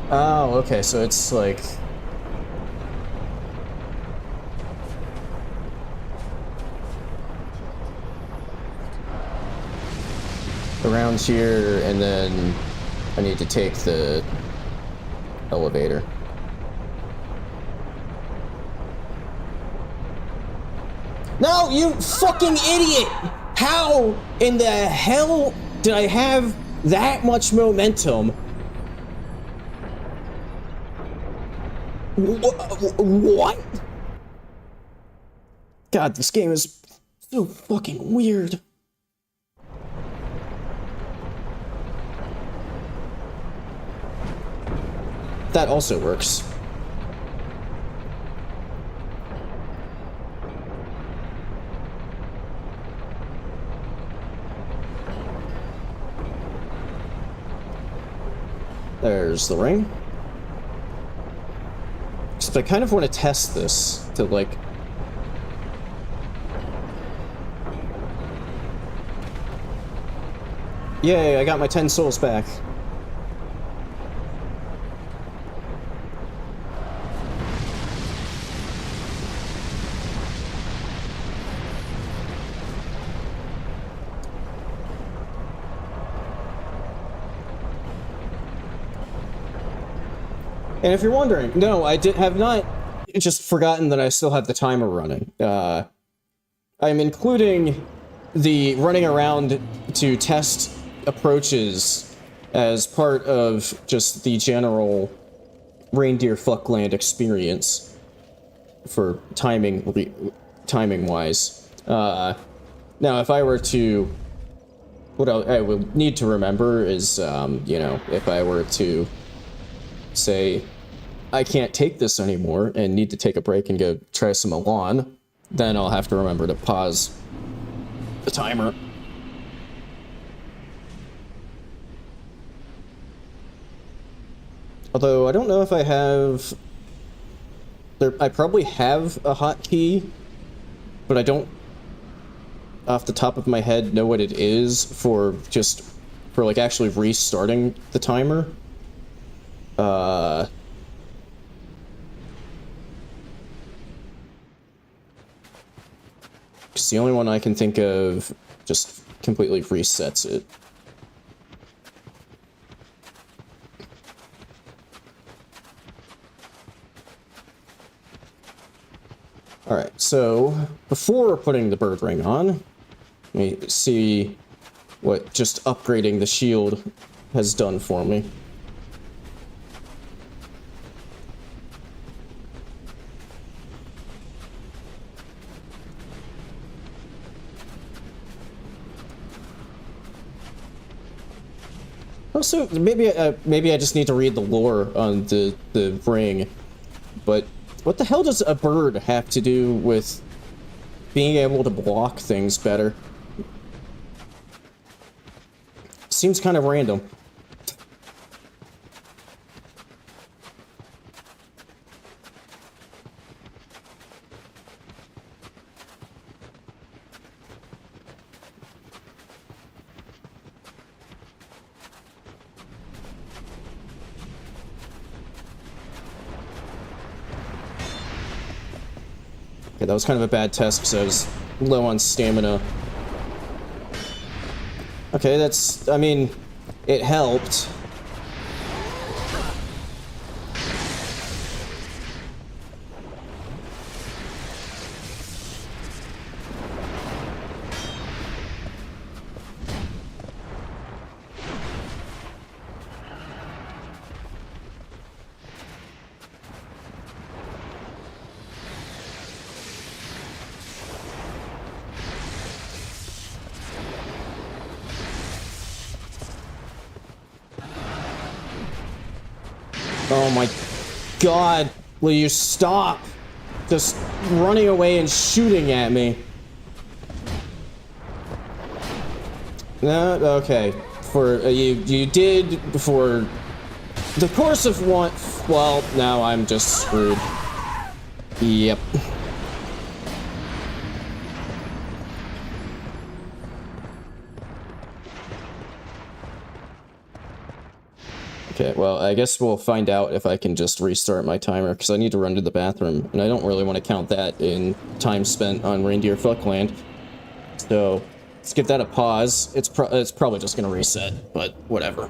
Oh, okay, so it's like... around here, and then I need to take the elevator. No, you fucking idiot! How in the hell did I have that much momentum? What? God, this game is so fucking weird. That also works. There's the ring. Except I kind of want to test this to, like... Yay, I got my 10 souls back. And if you're wondering, no, I have not just forgotten that I still have the timer running. I'm including the running around to test approaches as part of just the general reindeer fuckland experience for timing-wise. Now, if I were to... What I would need to remember is, you know, if I were to say, I can't take this anymore and need to take a break and go try some Elan, then I'll have to remember to pause the timer. Although, I don't know if I have I probably have a hotkey, but I don't, off the top of my head, know what it is for like actually restarting the timer. Because the only one I can think of just completely resets it. Alright, so before putting the bird ring on, let me see what just upgrading the shield has done for me. Also, maybe I just need to read the lore on the ring, but what the hell does a bird have to do with being able to block things better? Seems kind of random. Okay, that was kind of a bad test because I was low on stamina. Okay, that's, I mean, it helped. Oh my god, will you stop just running away and shooting at me? No, okay. For you did for the course of one. Well, now I'm just screwed. Yep. Okay, well, I guess we'll find out if I can just restart my timer, because I need to run to the bathroom, and I don't really want to count that in time spent on Reindeer Fuckland. So, let's give that a pause. It's probably just gonna reset, but whatever.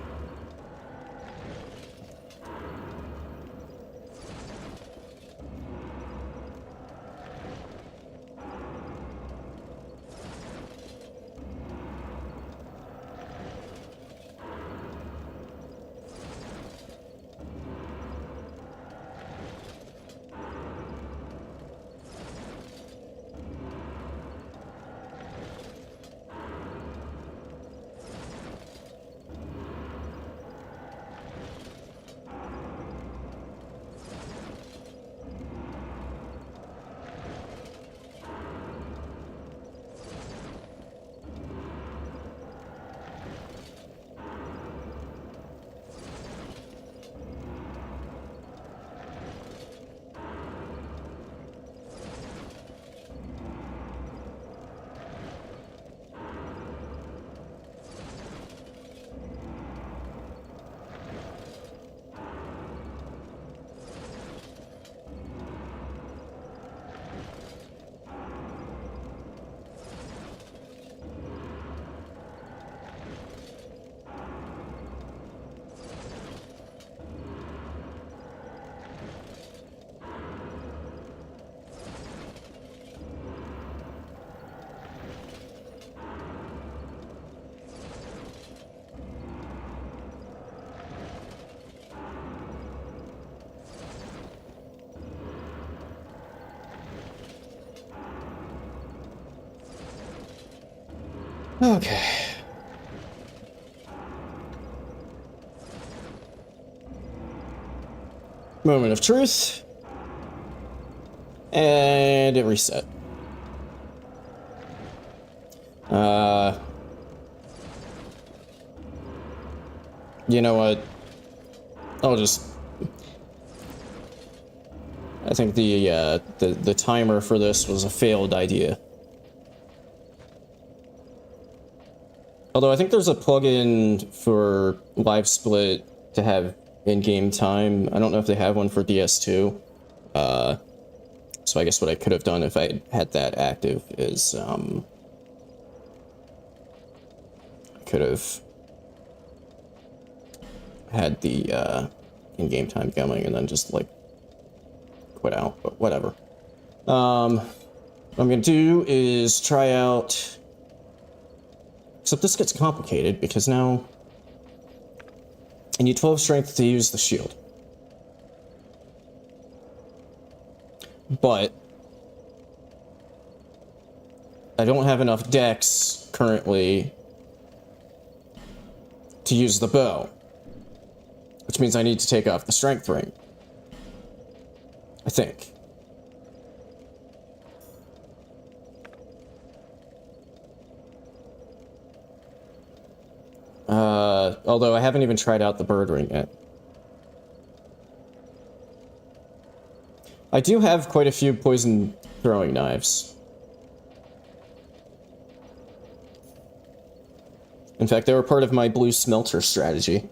Okay. Moment of truth. And it reset. You know what? I'll I think the timer for this was a failed idea. Although I think there's a plugin for Live Split to have in-game time. I don't know if they have one for DS2. So I guess what I could have done if I had that active is, I could have had the, in-game time going and then just, like, quit out, but whatever. What I'm gonna do is try out... Except this gets complicated, because now... I need 12 strength to use the shield. But... I don't have enough dex, currently, to use the bow. Which means I need to take off the strength ring. I think. Although I haven't even tried out the bird ring yet. I do have quite a few poison throwing knives. In fact, they were part of my blue smelter strategy.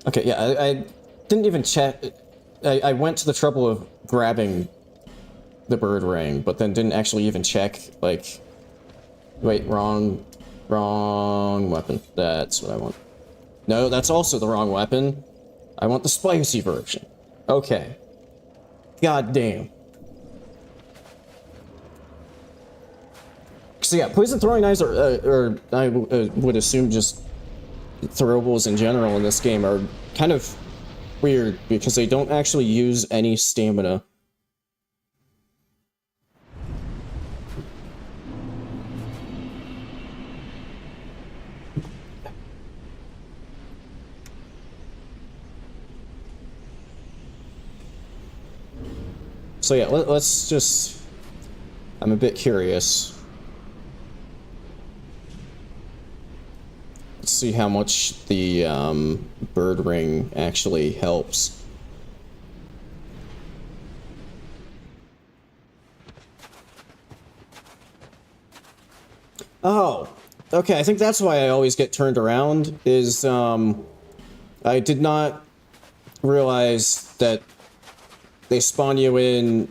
Okay, yeah, I didn't even check. I went to the trouble of grabbing the bird ring, but then didn't actually even check, like... Wait, wrong weapon. That's what I want. No, that's also the wrong weapon. I want the spicy version. Okay. God damn. So yeah, poison throwing knives are I would assume just throwables in general in this game are kind of weird because they don't actually use any stamina. So yeah, let's just... I'm a bit curious. Let's see how much the bird ring actually helps. Oh, okay, I think that's why I always get turned around, is I did not realize that they spawn you in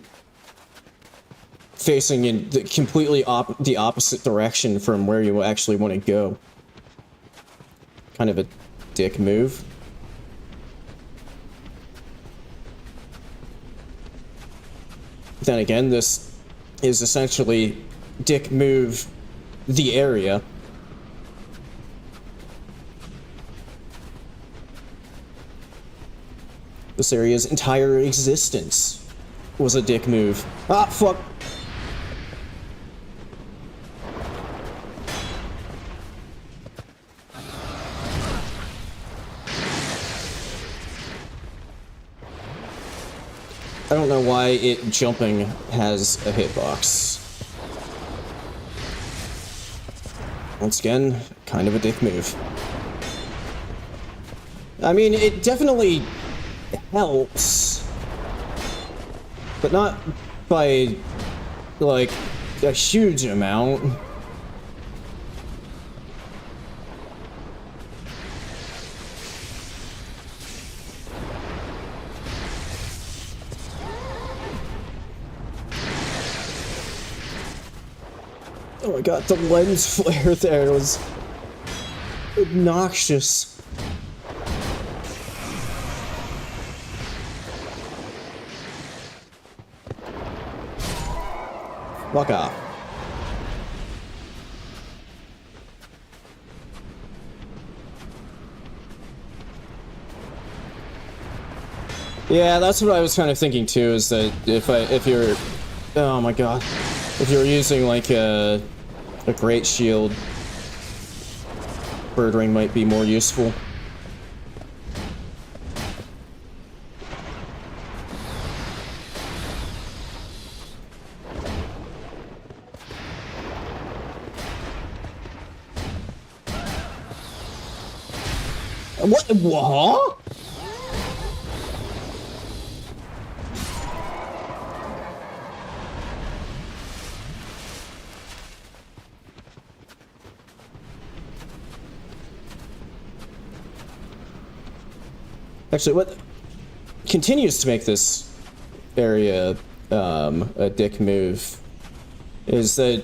facing in the completely the opposite direction from where you actually want to go. Kind of a dick move. Then again, this is essentially dick move the area. This area's entire existence was a dick move. Ah, fuck! I don't know why jumping has a hitbox. Once again, kind of a dick move. I mean, it definitely helps, but not by, like, a huge amount. Oh my god, the lens flare there was obnoxious. Fuck off. Yeah, that's what I was kind of thinking too, is that if you're, oh my god, if you're using like a great shield, bird ring might be more useful. What? Huh? Actually, what continues to make this area a dick move is that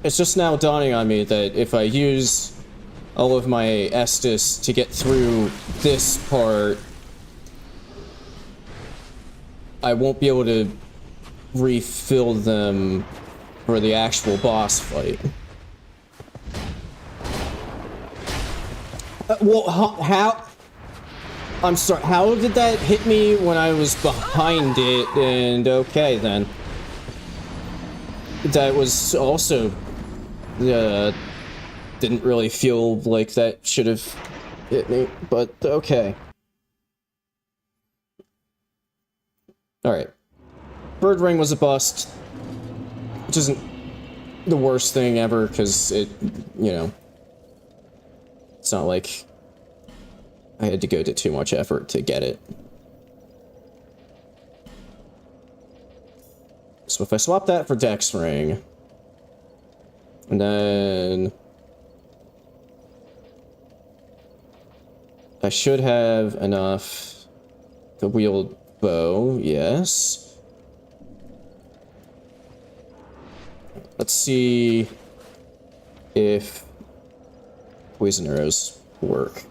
it's just now dawning on me that if I use all of my Estus to get through this part, I won't be able to refill them for the actual boss fight. Well, how? I'm sorry, how did that hit me when I was behind it? And okay, then. That was also... didn't really feel like that should have hit me, but okay. Alright. Bird Ring was a bust, which isn't the worst thing ever, because it, you know... It's not like I had to go to too much effort to get it. So if I swap that for Dex Ring, and then I should have enough to wield bow, yes. Let's see if poison arrows work.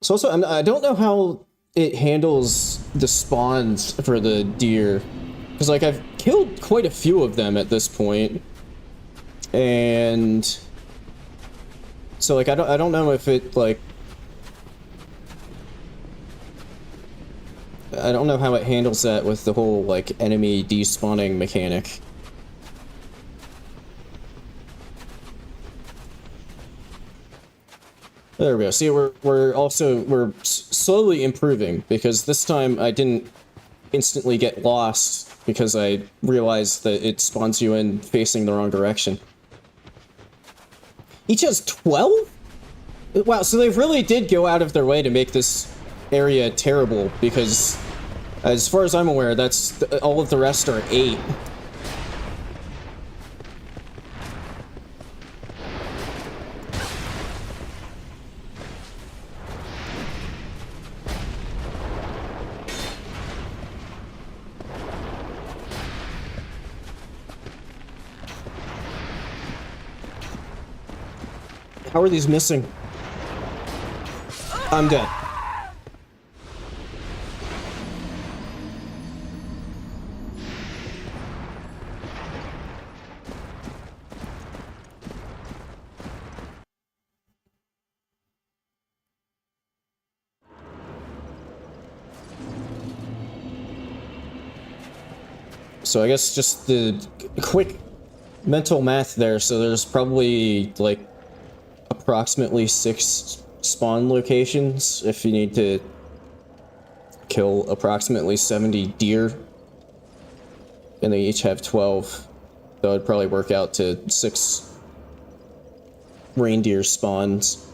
So also, I don't know how it handles the spawns for the deer, because like I've killed quite a few of them at this point, and so like I don't know if it like I don't know how it handles that with the whole like enemy despawning mechanic. There we go. See, we're slowly improving, because this time I didn't instantly get lost because I realized that it spawns you in facing the wrong direction. Each has 12? Wow, so they really did go out of their way to make this area terrible, because as far as I'm aware, that's all of the rest are 8. How are these missing? I'm dead. So I guess just the quick mental math there, so there's probably like approximately 6 spawn locations if you need to kill approximately 70 deer, and they each have 12. That would probably work out to 6 reindeer spawns.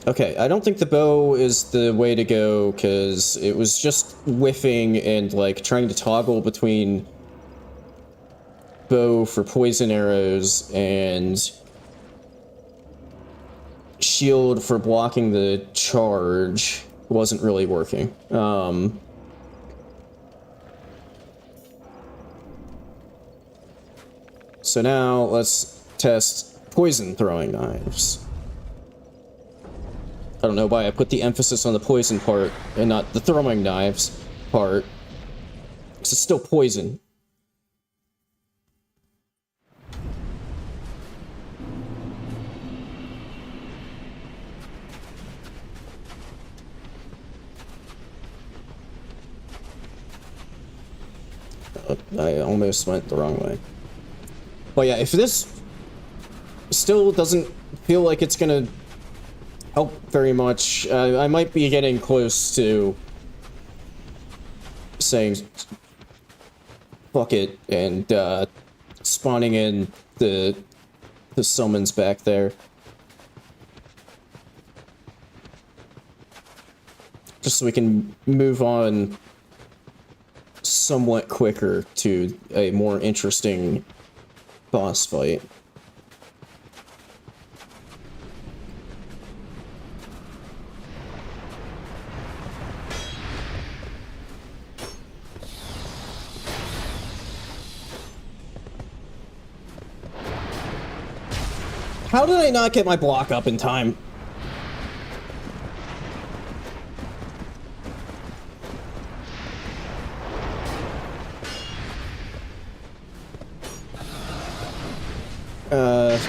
Okay, I don't think the bow is the way to go, because it was just whiffing and like trying to toggle between bow for poison arrows and shield for blocking the charge. Wasn't really working. So now let's test poison throwing knives. I don't know why I put the emphasis on the poison part and not the throwing knives part, because it's still poison. I almost went the wrong way. Well, yeah, if this still doesn't feel like it's gonna help very much. I might be getting close to saying fuck it and spawning in the summons back there. Just so we can move on somewhat quicker to a more interesting boss fight. How did I not get my block up in time?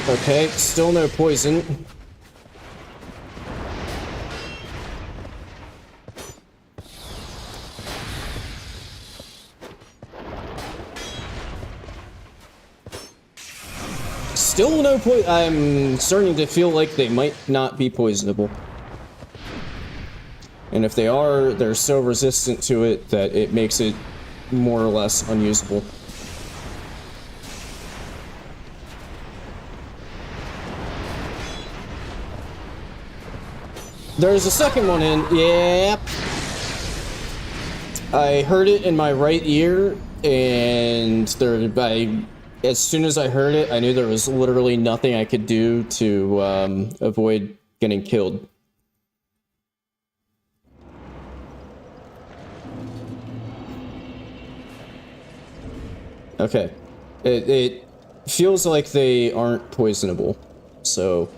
Okay, still no poison. Still no poison. I'm starting to feel like they might not be poisonable. And if they are, they're so resistant to it that it makes it more or less unusable. There's a second one in. Yep. I heard it in my right ear, and as soon as I heard it, I knew there was literally nothing I could do to avoid getting killed. Okay. It feels like they aren't poisonable, so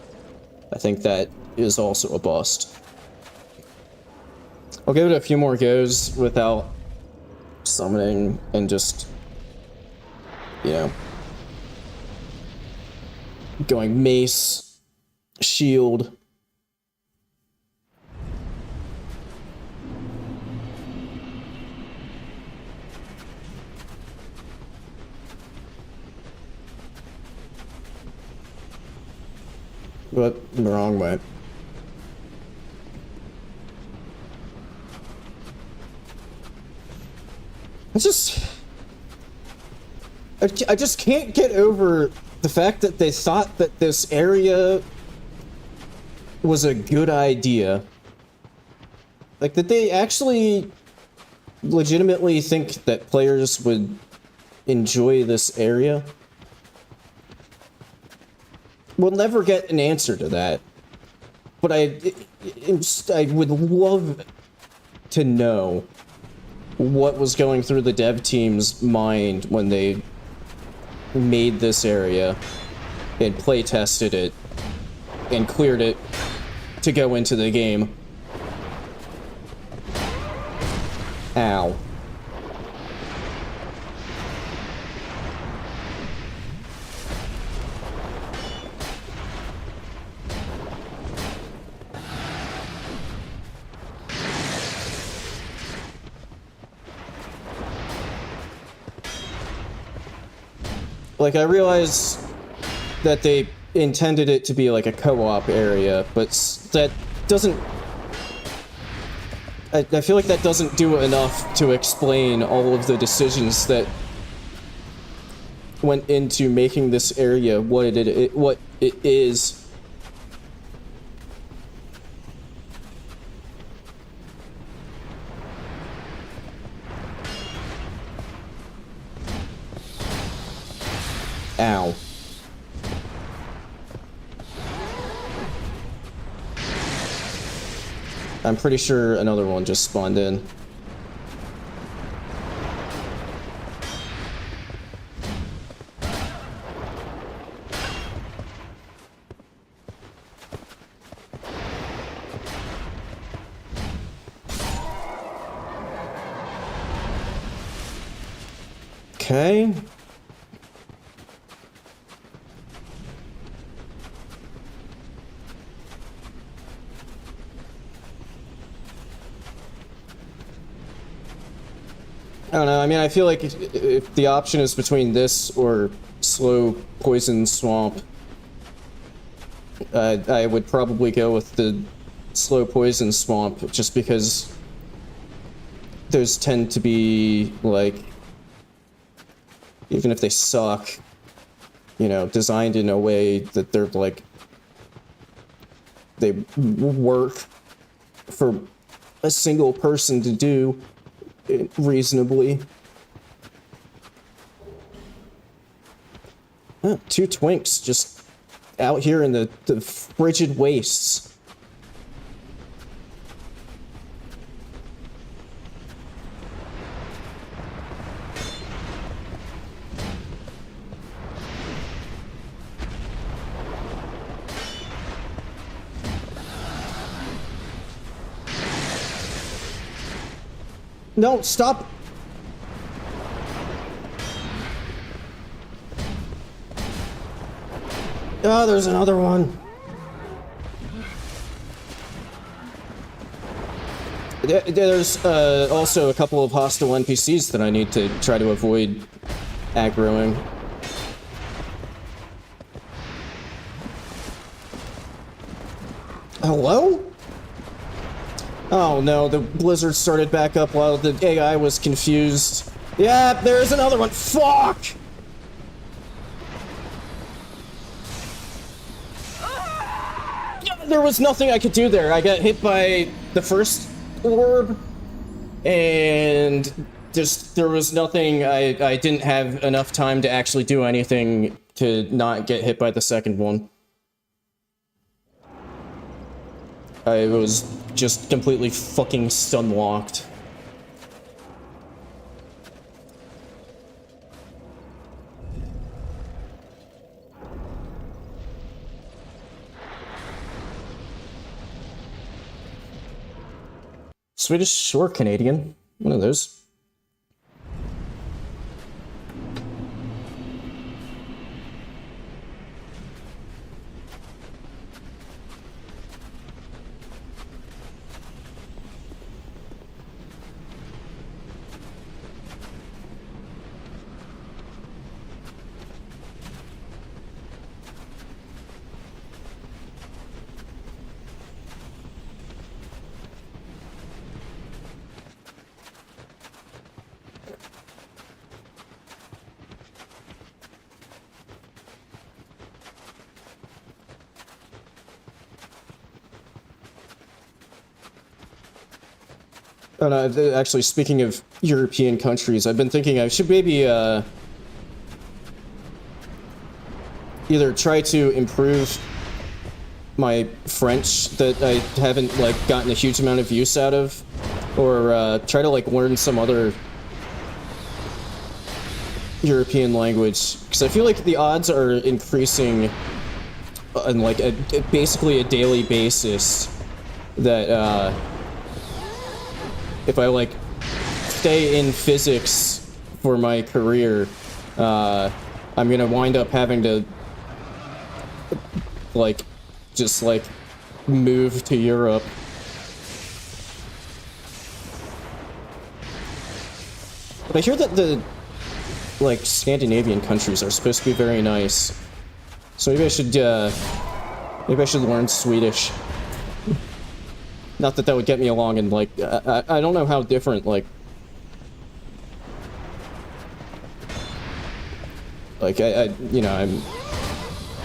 I think that is also a bust. I'll give it a few more goes without summoning and just, you know, going mace, shield. But the wrong way. I just can't get over the fact that they thought that this area was a good idea. Like, did they actually legitimately think that players would enjoy this area? We'll never get an answer to that. But I would love to know what was going through the dev team's mind when they made this area and play tested it and cleared it to go into the game. Ow. Like, I realize that they intended it to be like a co-op area, but that doesn't... I feel like that doesn't do enough to explain all of the decisions that went into making this area what it is. Ow. I'm pretty sure another one just spawned in. Okay. I don't know, I mean, I feel like if the option is between this or slow poison swamp, I would probably go with the slow poison swamp, just because those tend to be, like, even if they suck, you know, designed in a way that they're, like, they work for a single person to do reasonably. Oh, 2 twinks just out here in the frigid wastes. No, stop! Oh, there's another one. There's also a couple of hostile NPCs that I need to try to avoid aggroing. Hello? Oh no, the blizzard started back up while the AI was confused. Yeah, there's another one. Fuck! There was nothing I could do there. I got hit by the first orb, and just there was nothing. I didn't have enough time to actually do anything to not get hit by the second one. I was just completely fucking stun-locked. Swedish or Canadian? One of those. Actually, speaking of European countries, I've been thinking I should maybe, either try to improve my French that I haven't, like, gotten a huge amount of use out of, or, try to, like, learn some other European language, because I feel like the odds are increasing on, like, basically a daily basis that, if I, like, stay in physics for my career, I'm gonna wind up having to, like, just, like, move to Europe. But I hear that the, like, Scandinavian countries are supposed to be very nice. So maybe I should learn Swedish. Not that that would get me along, and, like, I don't know how different, like, you know, I'm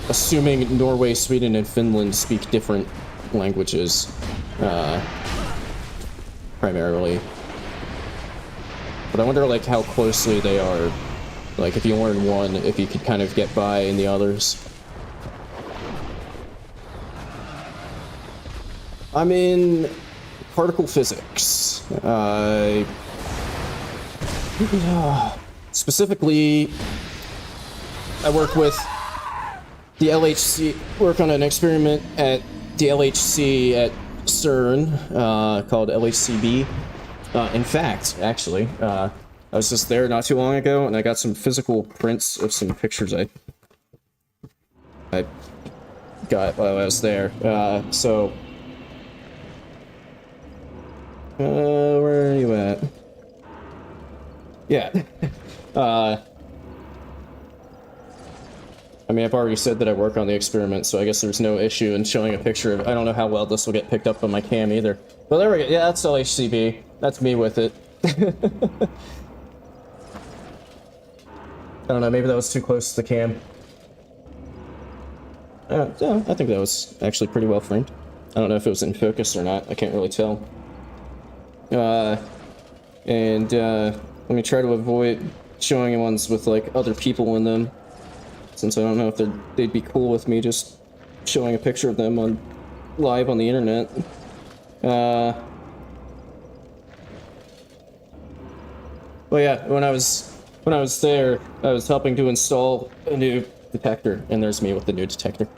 assuming Norway, Sweden, and Finland speak different languages, primarily. But I wonder, like, how closely they are, like, if you learn one, if you could kind of get by in the others. I'm in particle physics. Specifically, I work with the LHC, work on an experiment at the LHC at CERN, called LHCb. In fact, actually, I was just there not too long ago, and I got some physical prints of some pictures I got while I was there. Where are you at? Yeah. I'm mean, I've already said that I work on the experiment, so I guess there's no issue in showing a picture of... I don't know how well this will get picked up on my cam either. But there we go. Yeah, that's LHCb. That's me with it. I don't know, maybe that was too close to the cam. Yeah, I think that was actually pretty well framed. I don't know if it was in focus or not. I can't really tell. Let me try to avoid showing ones with, like, other people in them. Since I don't know if they'd be cool with me just showing a picture of them on live on the internet. Well, yeah, when I was there, I was helping to install a new detector, and there's me with the new detector.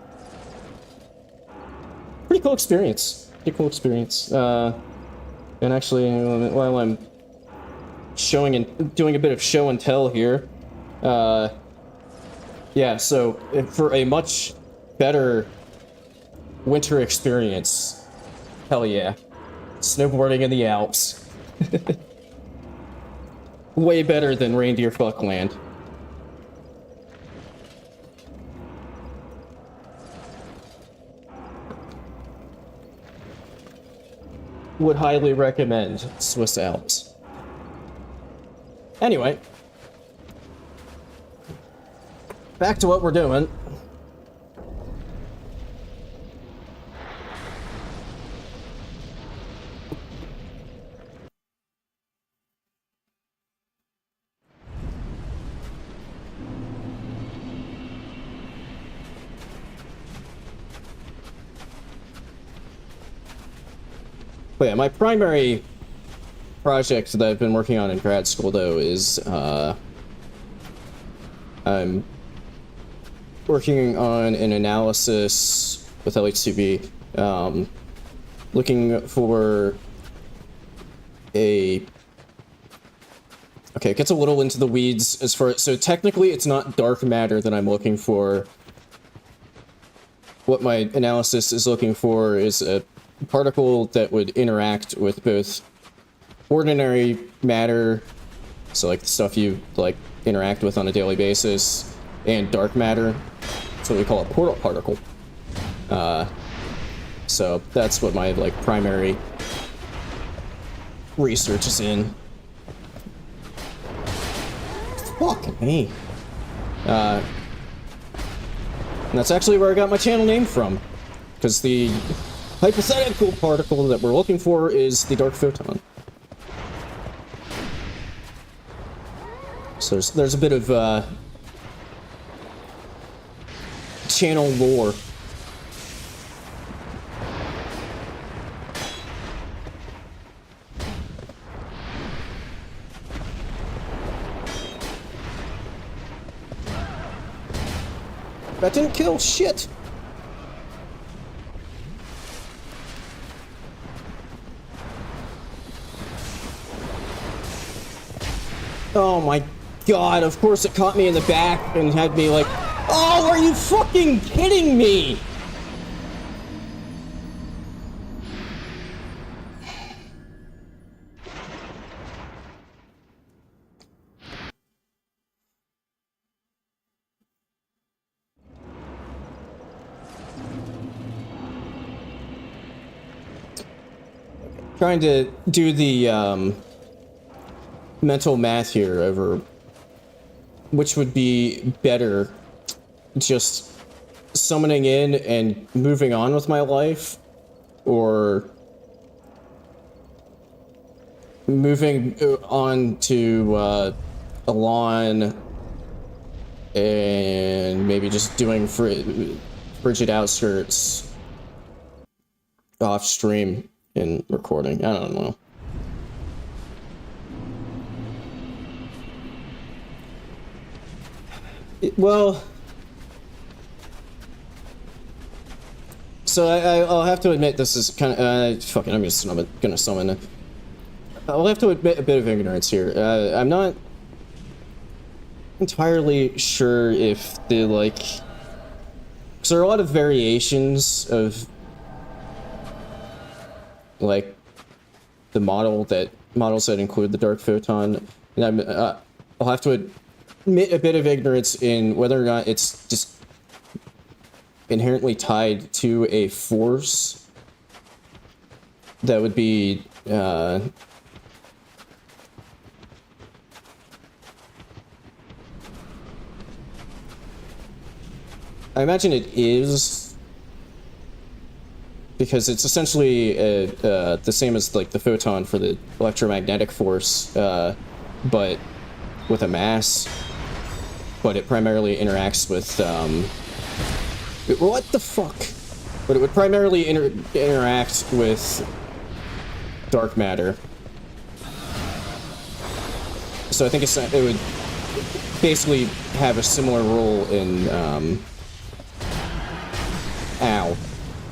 Pretty cool experience. Pretty cool experience. And actually, while I'm showing and doing a bit of show and tell here, yeah, so for a much better winter experience, hell yeah, snowboarding in the Alps. Way better than reindeer fuckland. Would highly recommend Swiss Alps. Anyway, back to what we're doing. But yeah, my primary project that I've been working on in grad school, though, is I'm working on an analysis with LHCb, looking for a... Okay, it gets a little into the weeds as far as... So technically, it's not dark matter that I'm looking for. What my analysis is looking for is a particle that would interact with both ordinary matter, so like the stuff you like interact with on a daily basis, and dark matter. That's what we call a portal particle. So that's what my like primary research is in. Fuck me. And that's actually where I got my channel name from, because the hypothetical particle that we're looking for is the dark photon. So there's a bit of channel lore. That didn't kill shit. Oh my god, of course it caught me in the back and had me like, oh, are you fucking kidding me? Trying to do the mental math here over which would be better, just summoning in and moving on with my life, or moving on to a lawn and maybe just doing frigid outskirts off stream in recording. I don't know. Well, so I'll have to admit this is kind of fucking. I'm gonna summon it. I'll have to admit a bit of ignorance here. I'm not entirely sure if the like, because there are a lot of variations of like the models that include the dark photon, and I'll have to admit a bit of ignorance in whether or not it's just inherently tied to a force that would be, I imagine it is, because it's essentially the same as like the photon for the electromagnetic force, but with a mass. But it primarily interacts with what the fuck? But it would primarily interact with dark matter. So I think it would basically have a similar role in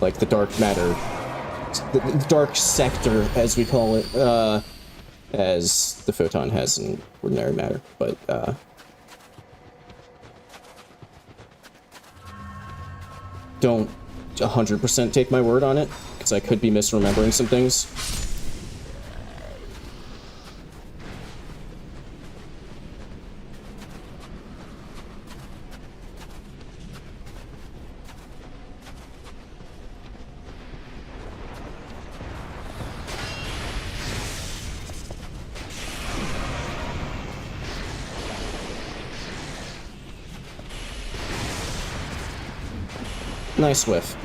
like the dark matter, the dark sector, as we call it, as the photon has in ordinary matter. But don't 100% take my word on it, because I could be misremembering some things. Nice whiff.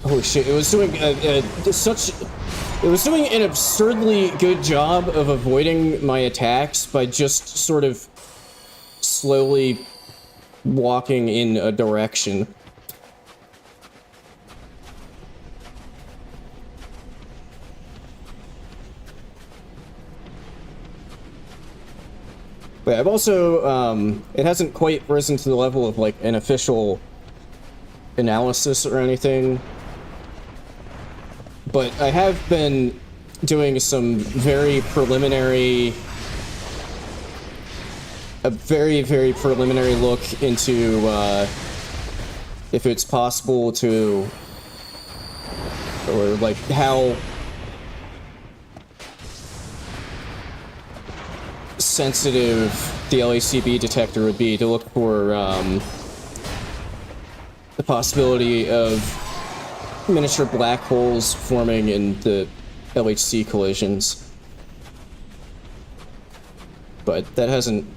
Holy shit, it was doing it was doing an absurdly good job of avoiding my attacks by just sort of slowly walking in a direction. But I've also, it hasn't quite risen to the level of, like, an official analysis or anything. But I have been doing some very preliminary... a very, very preliminary look into, if it's possible to... or, like, how... sensitive the LACB detector would be to look for the possibility of miniature black holes forming in the LHC collisions. But that hasn't...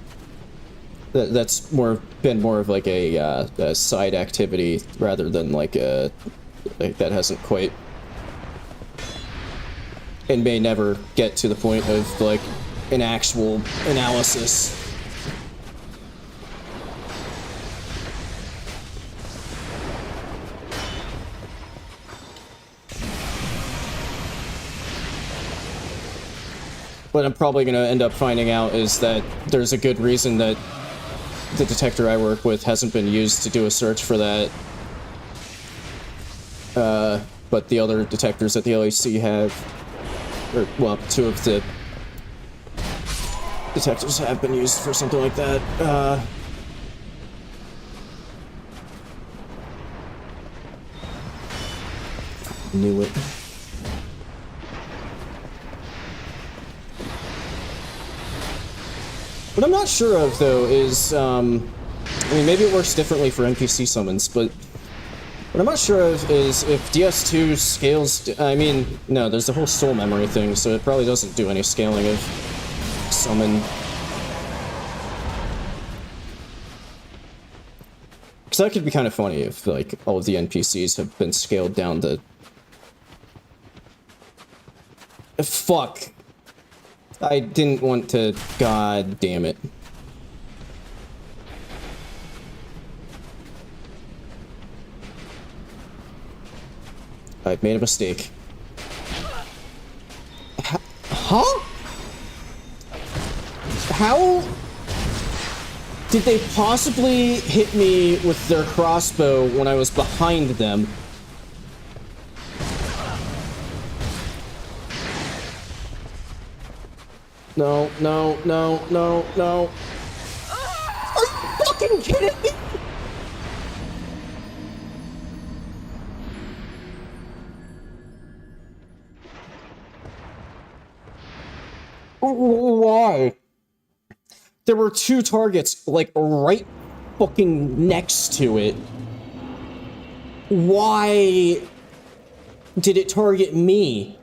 that's been more of like a side activity rather than like a... like that hasn't quite... and may never get to the point of like an actual analysis. What I'm probably going to end up finding out is that there's a good reason that the detector I work with hasn't been used to do a search for that. But the other detectors at the LHC have, or, well, two of the detectors have been used for something like that. Knew it. What I'm not sure of, though, is, I mean, maybe it works differently for NPC summons, but what I'm not sure of is if DS2 scales... I mean, no, there's the whole soul memory thing, so it probably doesn't do any scaling of summon. Because that could be kind of funny if, like, all of the NPCs have been scaled down to... Fuck. I didn't want to... God damn it. I've made a mistake. Huh? How did they possibly hit me with their crossbow when I was behind them? No, no, no, no, no. Are you fucking kidding me? Why? There were two targets, like, right fucking next to it, why did it target me?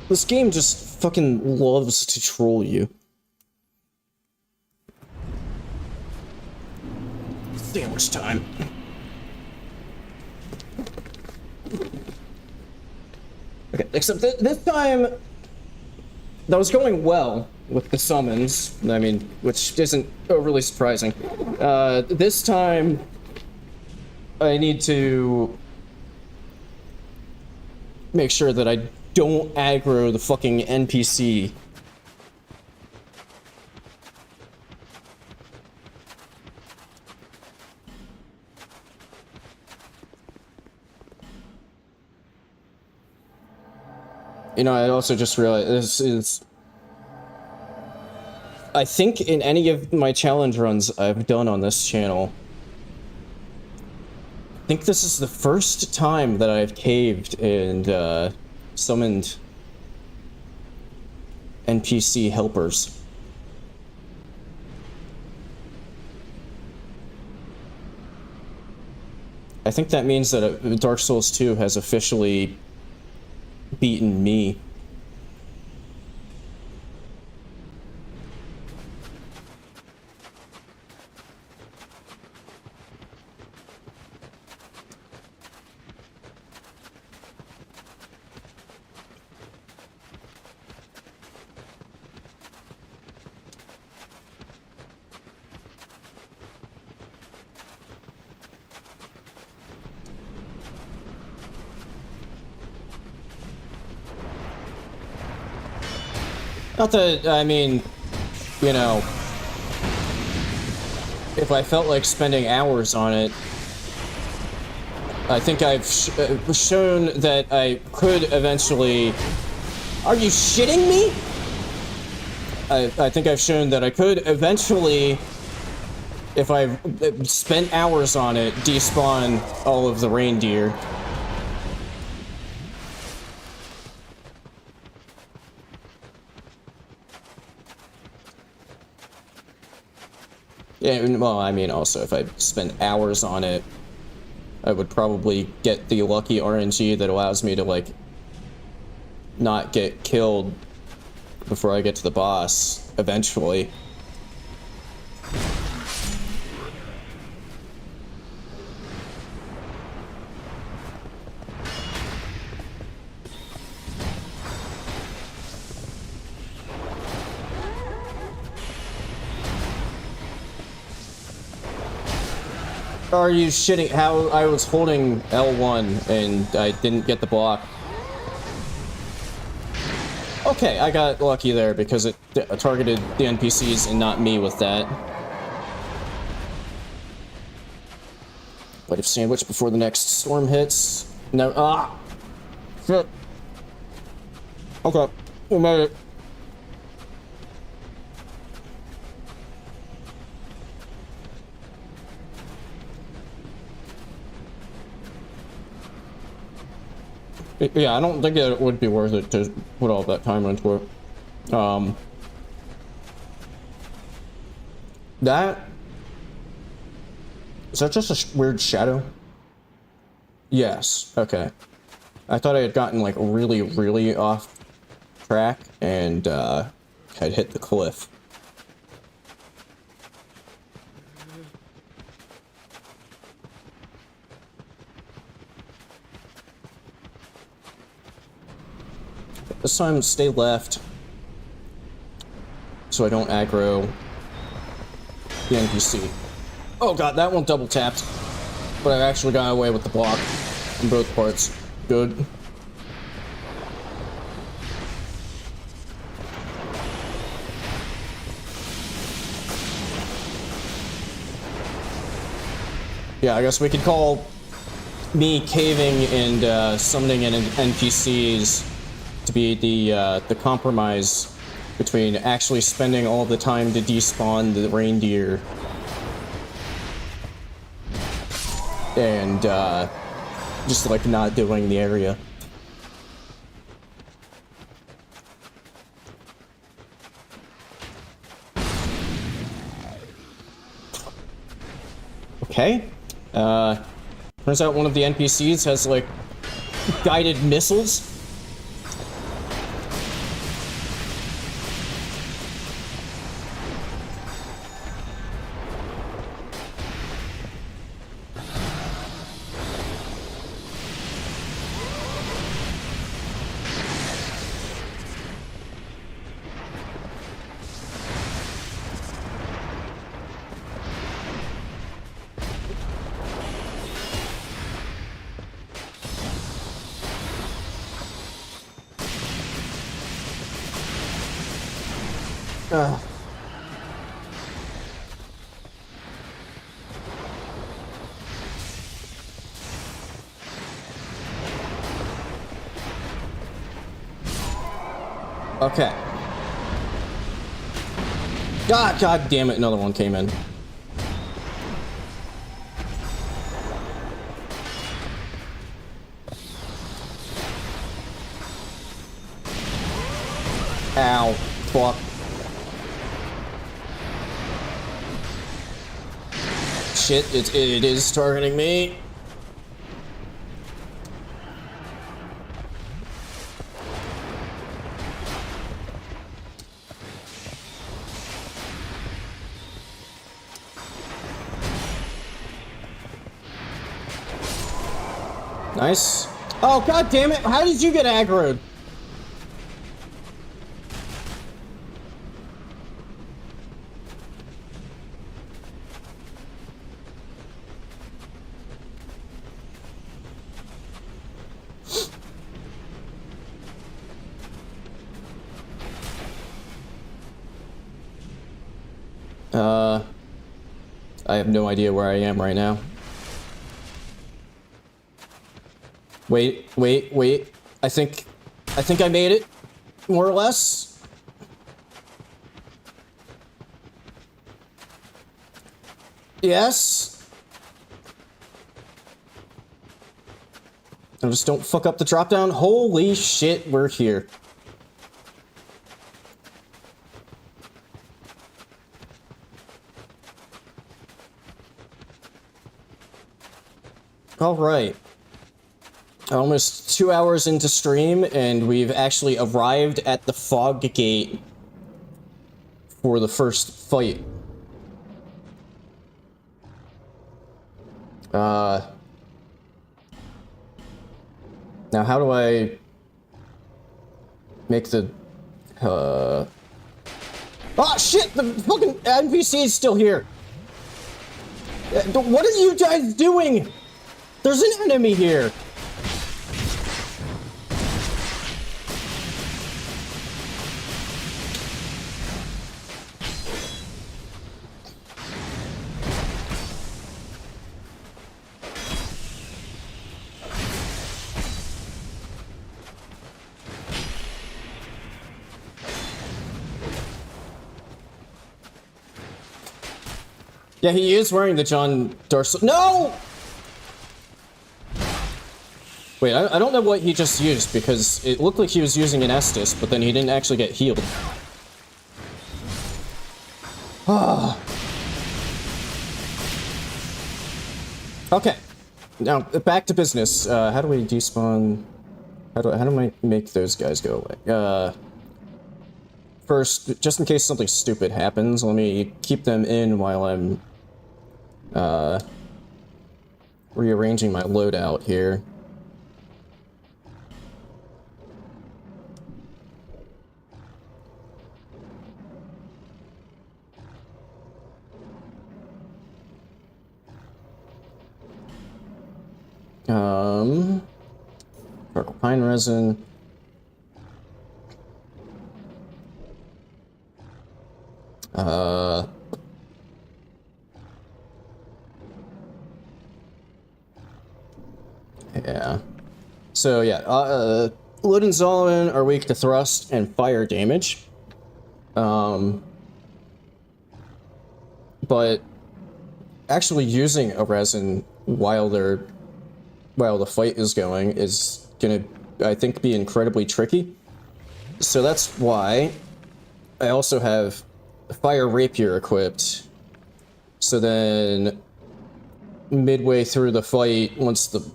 This game just fucking loves to troll you. Sandwich time. Okay, except this time, that was going well with the summons, I mean, which isn't overly surprising. This time, I need to make sure that I don't aggro the fucking NPC. You know, I also just realized this is... I think in any of my challenge runs I've done on this channel, I think this is the first time that I've caved and summoned NPC helpers. I think that means that Dark Souls 2 has officially beaten me. Not that, I mean, you know, if I felt like spending hours on it, I think I've shown that I could eventually... Are you shitting me? I think I've shown that I could eventually, if I spent hours on it, despawn all of the reindeer. Yeah, well, I mean, also, if I spend hours on it, I would probably get the lucky RNG that allows me to, like, not get killed before I get to the boss, eventually. Are you shitting? How I was holding L1 and I didn't get the block. Okay, I got lucky there because it targeted the NPCs and not me with that. Bite of sandwich before the next storm hits. No, shit. Okay, we made it. Yeah, I don't think it would be worth it to put all that time into it. Is that just a weird shadow? Yes, okay. I thought I had gotten, like, really, really off track and, had hit the cliff. This time, stay left, so I don't aggro the NPC. Oh god, that one double tapped, but I actually got away with the block in both parts. Good. Yeah, I guess we could call me caving and summoning NPCs to be the compromise between actually spending all the time to despawn the reindeer and just like not doing the area. Okay. Turns out one of the NPCs has, like, guided missiles. Okay. God damn it, another one came in. Ow. Fuck. Shit, it is targeting me. Nice. Oh, god damn it! How did you get aggroed? I have no idea where I am right now. Wait. I think I made it, more or less. Yes. I just don't fuck up the drop down. Holy shit, we're here. All right. Almost 2 hours into stream, and we've actually arrived at the fog gate for the first fight. Now how do I make the, Oh shit, the fucking NPC is still here! What are you guys doing? There's an enemy here! Yeah, he is wearing the John Darcy. No! Wait, I don't know what he just used, because it looked like he was using an Estus, but then he didn't actually get healed. Ah. Okay. Now, back to business. How do we despawn? How do I make those guys go away? First, just in case something stupid happens, let me keep them in while I'm rearranging my loadout here. Charcoal pine resin. Yeah. So yeah, Lud and Zolomon are weak to thrust and fire damage. But actually using a resin while the fight is going is gonna, I think, be incredibly tricky. So that's why I also have Fire Rapier equipped. So then midway through the fight, once the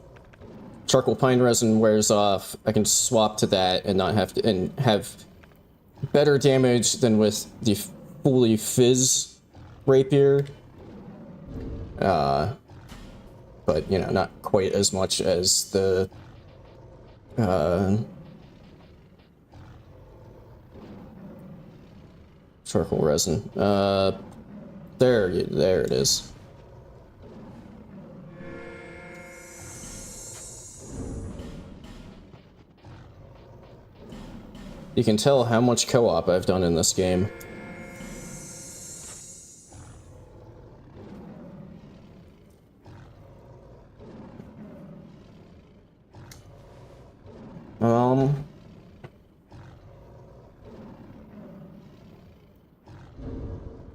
charcoal pine resin wears off, I can swap to that and not have to, and have better damage than with the fully fizz rapier. But, you know, not quite as much as the, charcoal resin. There it is. You can tell how much co-op I've done in this game.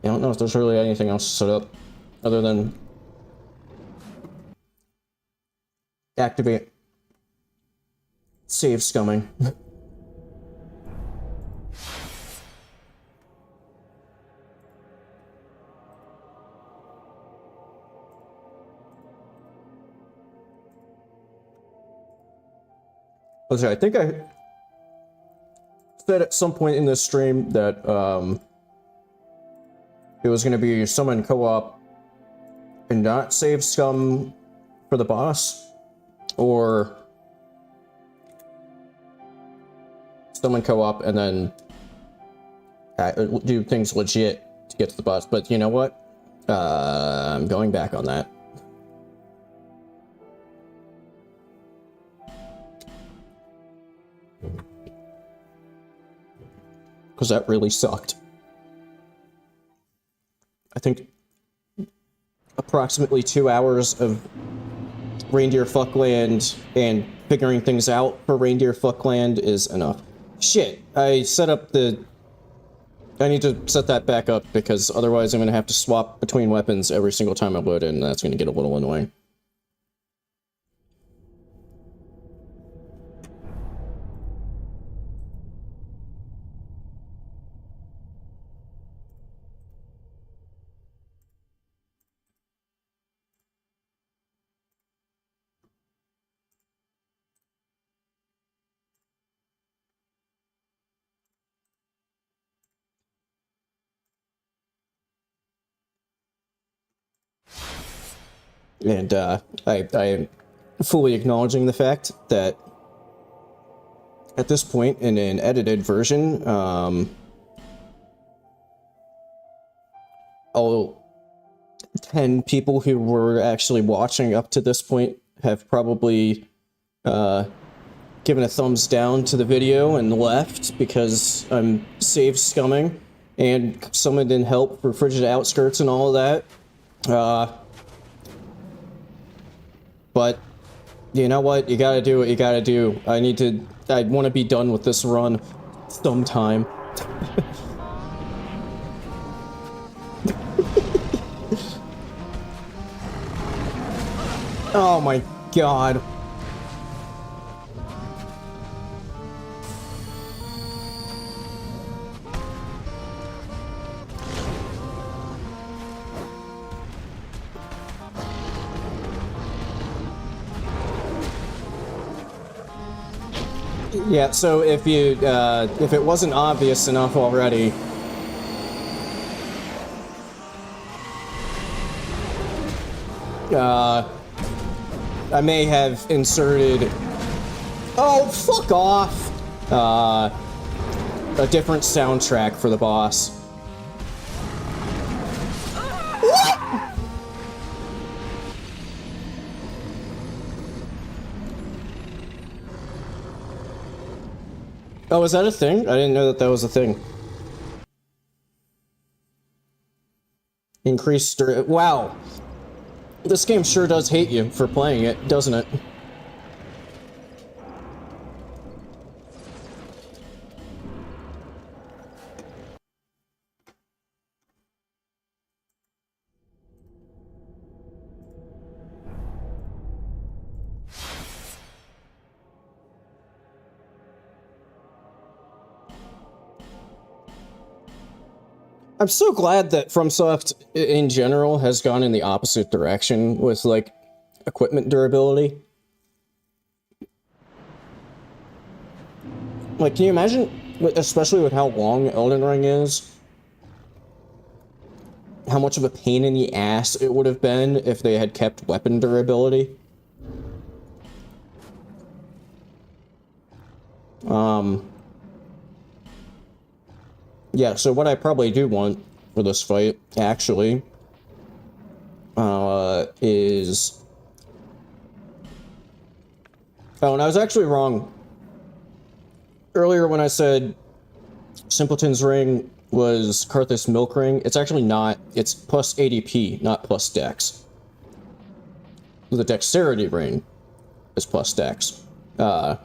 I don't know if there's really anything else set up other than activate save scumming. Okay, I think I said at some point in this stream that it was going to be summon co-op and not save scum for the boss, or summon co-op and then do things legit to get to the boss. But you know what? I'm going back on that. Because that really sucked. I think approximately 2 hours of reindeer fuckland and figuring things out for reindeer fuckland is enough. Shit, I set up the... I need to set that back up because otherwise I'm going to have to swap between weapons every single time I load in, and that's going to get a little annoying. And I am fully acknowledging the fact that at this point in an edited version, all 10 people who were actually watching up to this point have probably given a thumbs down to the video and left because I'm save scumming and someone didn't help for Frigid Outskirts and all of that. But you know what? You gotta do what you gotta do. I want to be done with this run sometime. Oh my god. Yeah, so if it wasn't obvious enough already, I may have inserted, oh, fuck off, a different soundtrack for the boss. What? Oh, is that a thing? I didn't know that that was a thing. Increased... Wow. This game sure does hate you for playing it, doesn't it? I'm so glad that FromSoft in general has gone in the opposite direction with, like, equipment durability. Like, can you imagine, especially with how long Elden Ring is, how much of a pain in the ass it would have been if they had kept weapon durability? Yeah, so what I probably do want for this fight, actually, is... Oh, and I was actually wrong. Earlier when I said Simpleton's Ring was Karthus Milk Ring, it's actually not. It's plus ADP, not plus Dex. The Dexterity Ring is plus Dex. So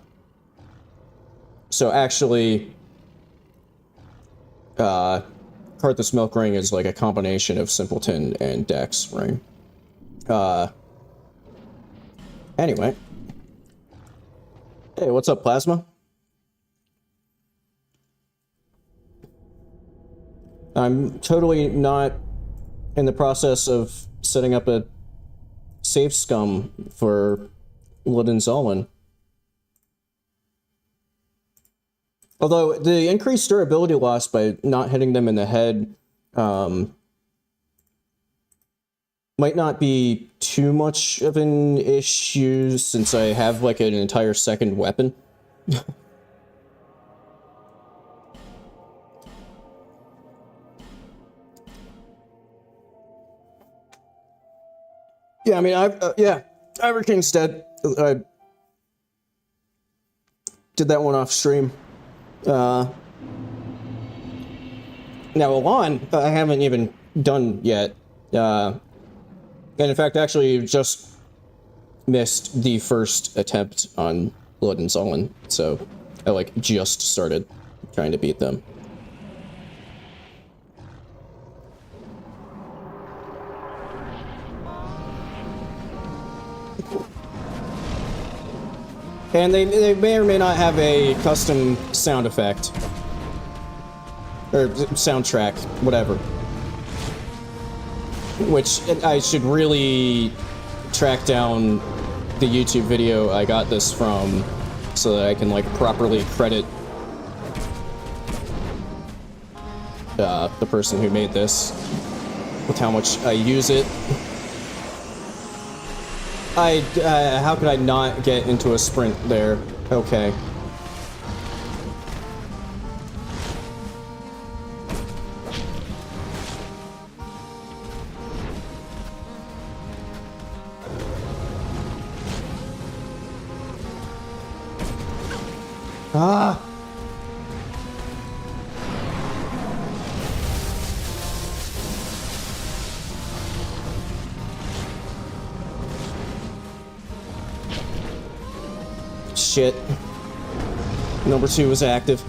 actually, Karthus Milk Ring is like a combination of Simpleton and Dex Ring. Anyway. Hey, what's up, Plasma? I'm totally not in the process of setting up a save scum for Ludden. Although the increased durability loss by not hitting them in the head might not be too much of an issue since I have like an entire second weapon. Yeah, I mean, Ivory King's dead. I did that one off stream. Now, Alon, I haven't even done yet. And in fact, actually, just missed the first attempt on Ludden, so I, like, just started trying to beat them. And they may or may not have a custom sound effect. Or soundtrack, whatever. Which I should really track down the YouTube video I got this from so that I can, like, properly credit the person who made this with how much I use it. How could I not get into a sprint there? Okay. Ah! Shit. Number 2 was active.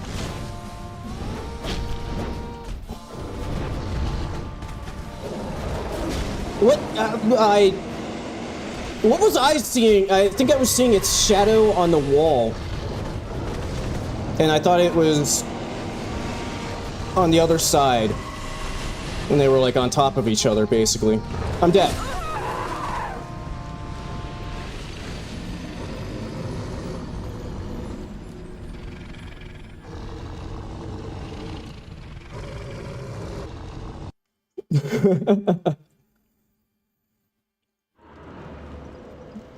What? What was I seeing? I think I was seeing its shadow on the wall. And I thought it was on the other side. When they were, like, on top of each other, basically. I'm dead.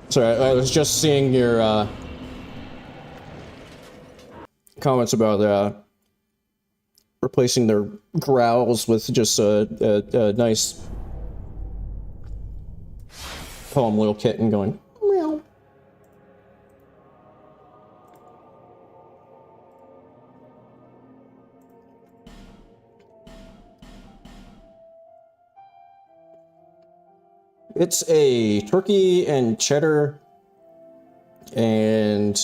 Sorry, I was just seeing your comments about replacing their growls with just a nice calm little kitten going meow. It's a turkey and cheddar and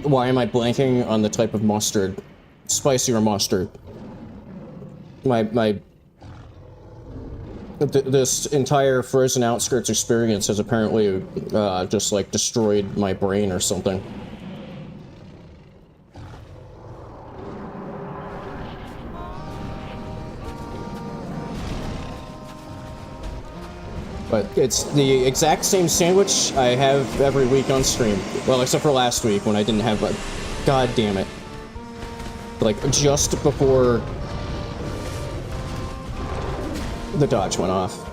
why am I blanking on the type of mustard? Spicier mustard. This entire Frozen Outskirts experience has apparently just like destroyed my brain or something. But it's the exact same sandwich I have every week on stream. Well, except for last week when I didn't have a... God damn it. Like, just before the dodge went off.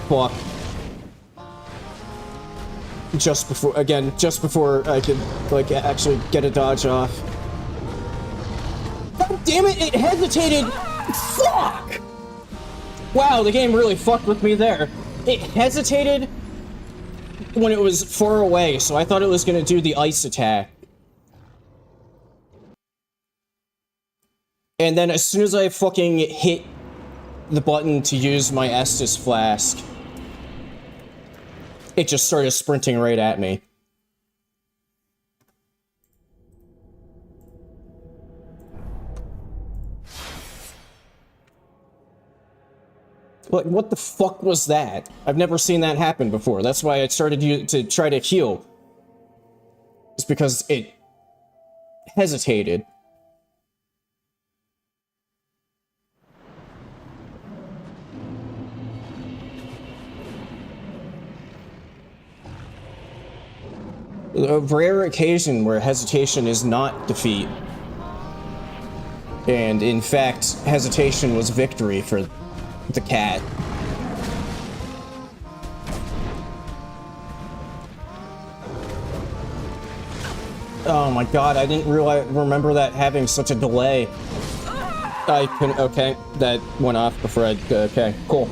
Fuck. Just before I could, like, actually get a dodge off. God damn it, it hesitated! Fuck! Wow, the game really fucked with me there. It hesitated when it was far away, so I thought it was gonna do the ice attack. And then as soon as I fucking hit the button to use my Estus flask, it just started sprinting right at me. Like, what the fuck was that? I've never seen that happen before. That's why I started to try to heal. It's because it hesitated. A rare occasion where hesitation is not defeat. And in fact, hesitation was victory for the cat. Oh my god, I didn't remember that having such a delay. I couldn't, okay, that went off before I, okay, cool.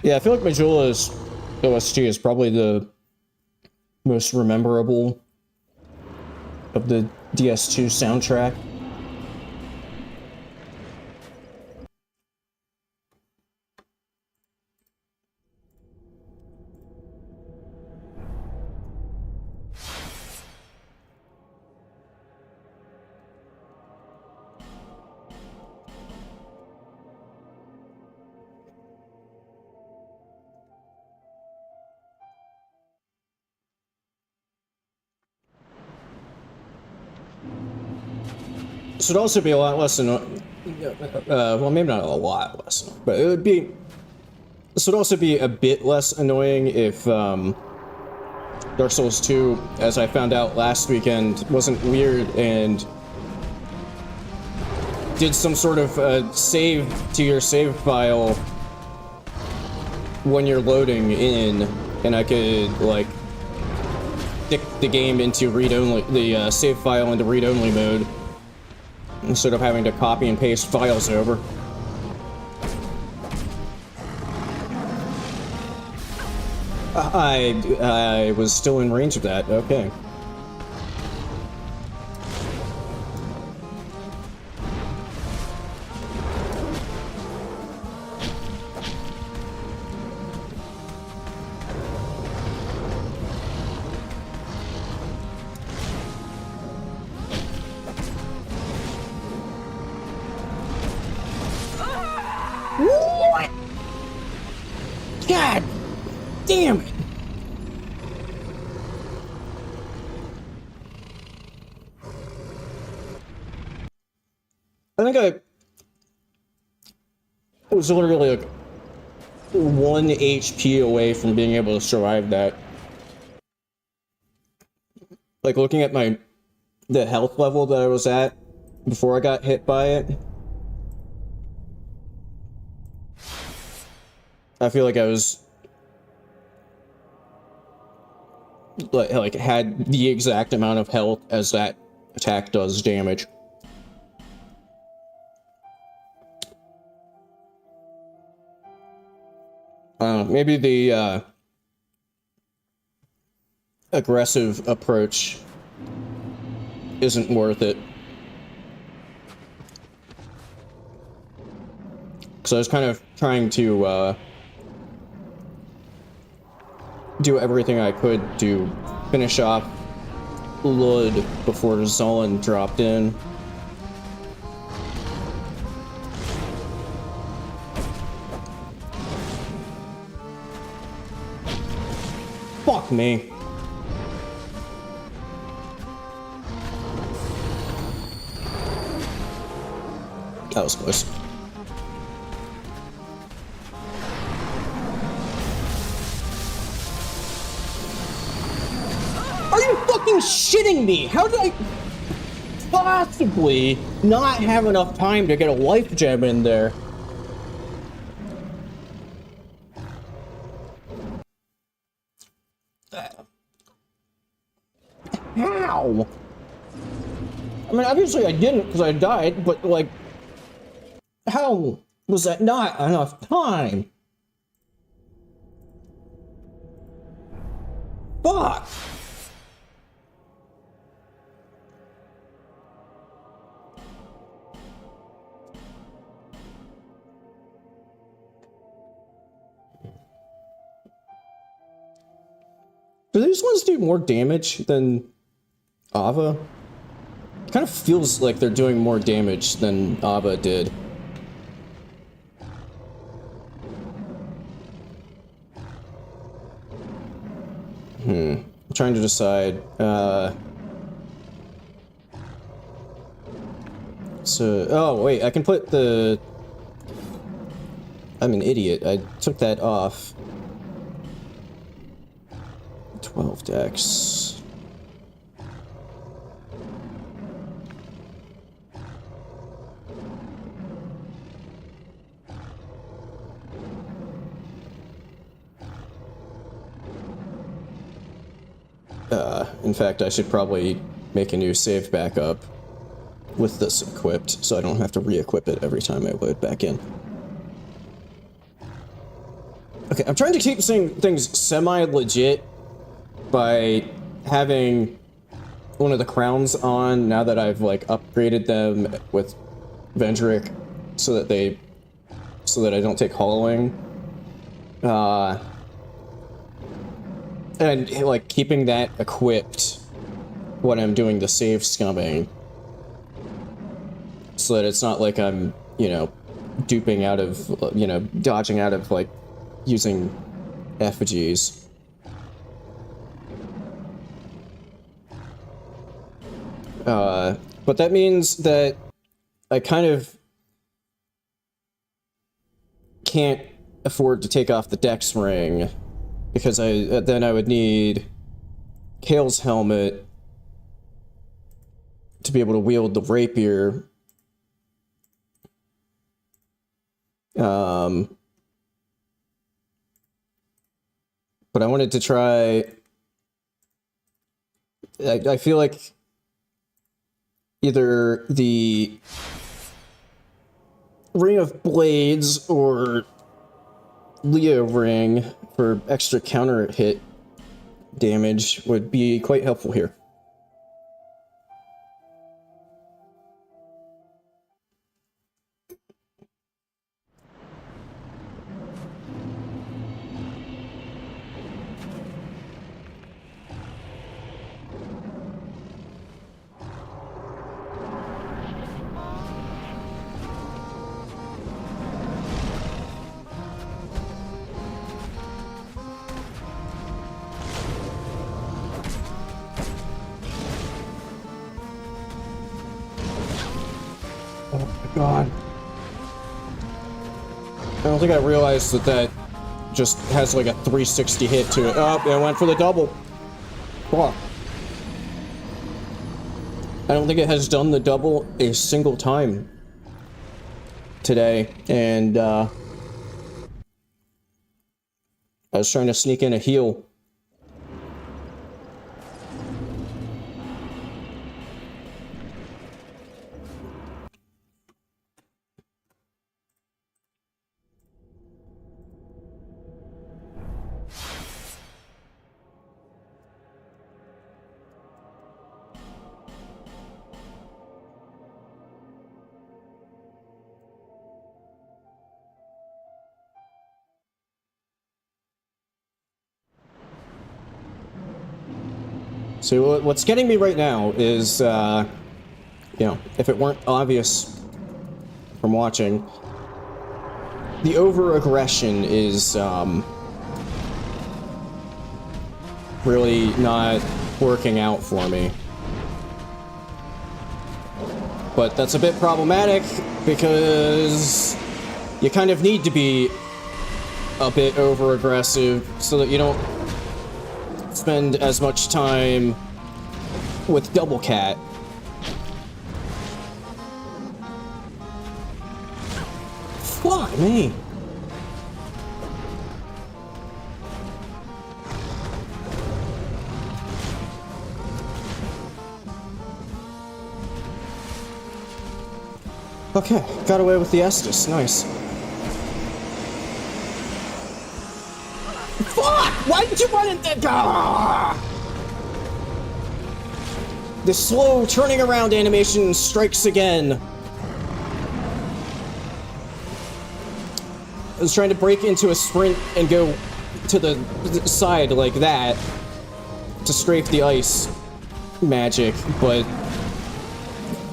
Yeah, I feel like Majula's OST is probably the most memorable of the DS2 soundtrack. This would also be a lot less annoying. Well, maybe not a lot less, but it would be. This would also be a bit less annoying if Dark Souls 2, as I found out last weekend, wasn't weird and did some sort of save to your save file when you're loading in, and I could like stick the game into read-only, the save file into read-only mode, instead of having to copy and paste files over. I was still in range of that, okay. What? God damn it! I think I was literally like 1 HP away from being able to survive that. Like looking at the health level that I was at before I got hit by it, I feel like I was like had the exact amount of health as that attack does damage. Maybe the aggressive approach isn't worth it. Because I was kind of trying to do everything I could to finish off Lud before Zullen dropped in. Fuck me. That was close. Are you fucking shitting me? How did I possibly not have enough time to get a life gem in there? How? I mean, obviously I didn't because I died, but like, how was that not enough time? Fuck! Do these ones do more damage than Ava? It kind of feels like they're doing more damage than Ava did. I'm trying to decide. Oh wait, I can put the... I'm an idiot. I took that off. 12 dex. In fact, I should probably make a new save backup with this equipped, so I don't have to re-equip it every time I load back in. Okay, I'm trying to keep things semi-legit by having one of the crowns on now that I've like upgraded them with Vendrick so that I don't take hollowing. And like keeping that equipped when I'm doing the save scumming so that it's not like I'm, you know, duping out of, you know, dodging out of like using effigies. But that means that I kind of can't afford to take off the Dex ring because then I would need Kale's helmet to be able to wield the rapier. But I wanted to try... I feel like either the Ring of Blades or Leo Ring for extra counter hit damage would be quite helpful here. God. I don't think I realized that just has like a 360 hit to it. Oh, I went for the double. Fuck. I don't think it has done the double a single time today, and I was trying to sneak in a heal. So what's getting me right now is, you know, if it weren't obvious from watching, the over-aggression is, really not working out for me. But that's a bit problematic because you kind of need to be a bit over-aggressive so that you don't spend as much time with Double Cat. Fuck me. Okay, got away with the Estus. Nice. Fuck! Why did you run into that? The slow turning around animation strikes again. I was trying to break into a sprint and go to the side like that to strafe the ice magic, but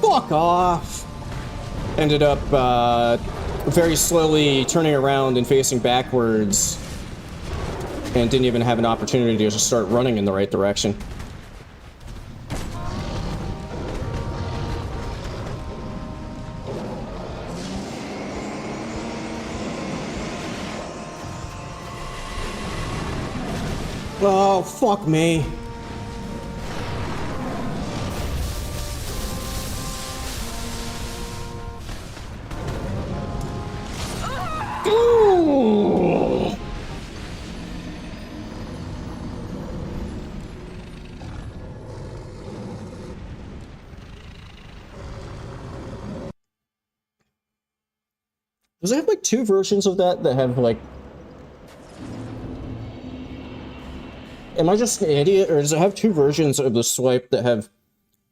fuck off. Ended up very slowly turning around and facing backwards and didn't even have an opportunity to just start running in the right direction. Oh, fuck me. Ooh. Does it have like two versions of that have like... Am I just an idiot, or does it have two versions of the swipe that have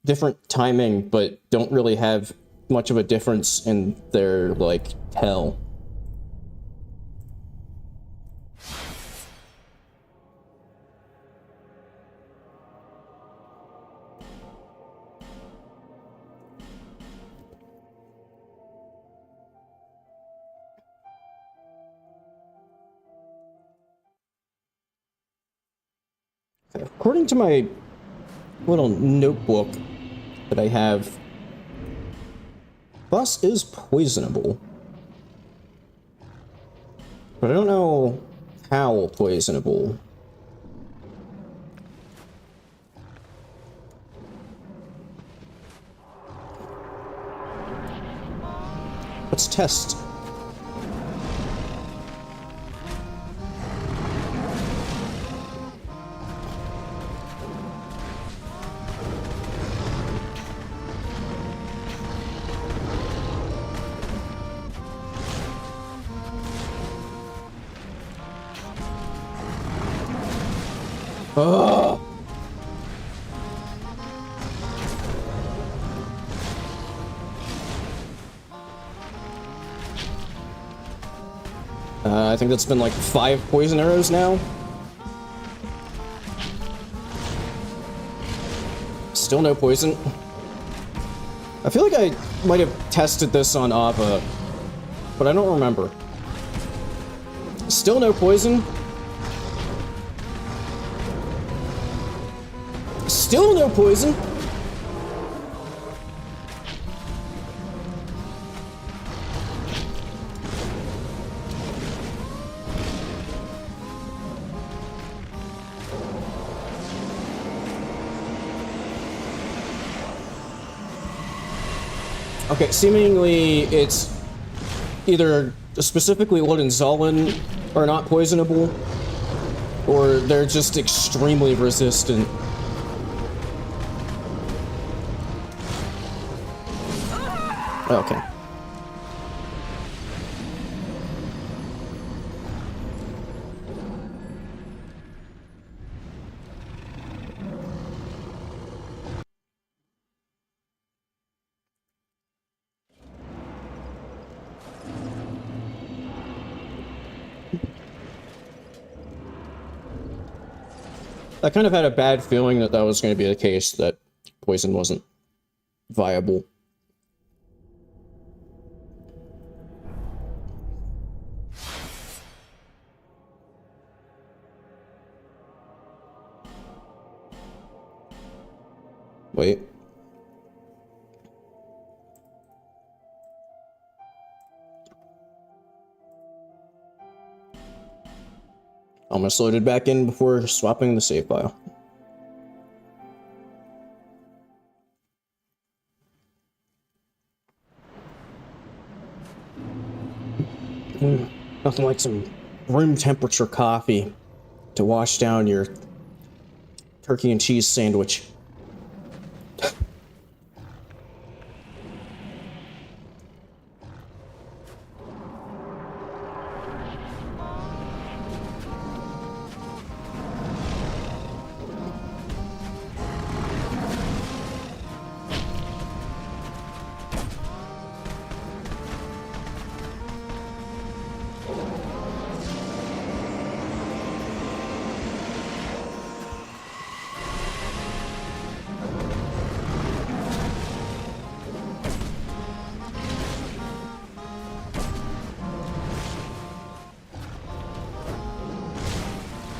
different timing but don't really have much of a difference in their like tell? According to my little notebook that I have, Bus is poisonable. But I don't know how poisonable. Let's test. Oh. I think that's been like 5 poison arrows now. Still no poison. I feel like I might have tested this on Ava, but I don't remember. Still no poison. Still no poison. Okay, seemingly it's either specifically Lud and Zolin are not poisonable, or they're just extremely resistant. Okay. I kind of had a bad feeling that that was going to be the case, that poison wasn't viable. Almost loaded back in before swapping the save file. Nothing like some room temperature coffee to wash down your turkey and cheese sandwich.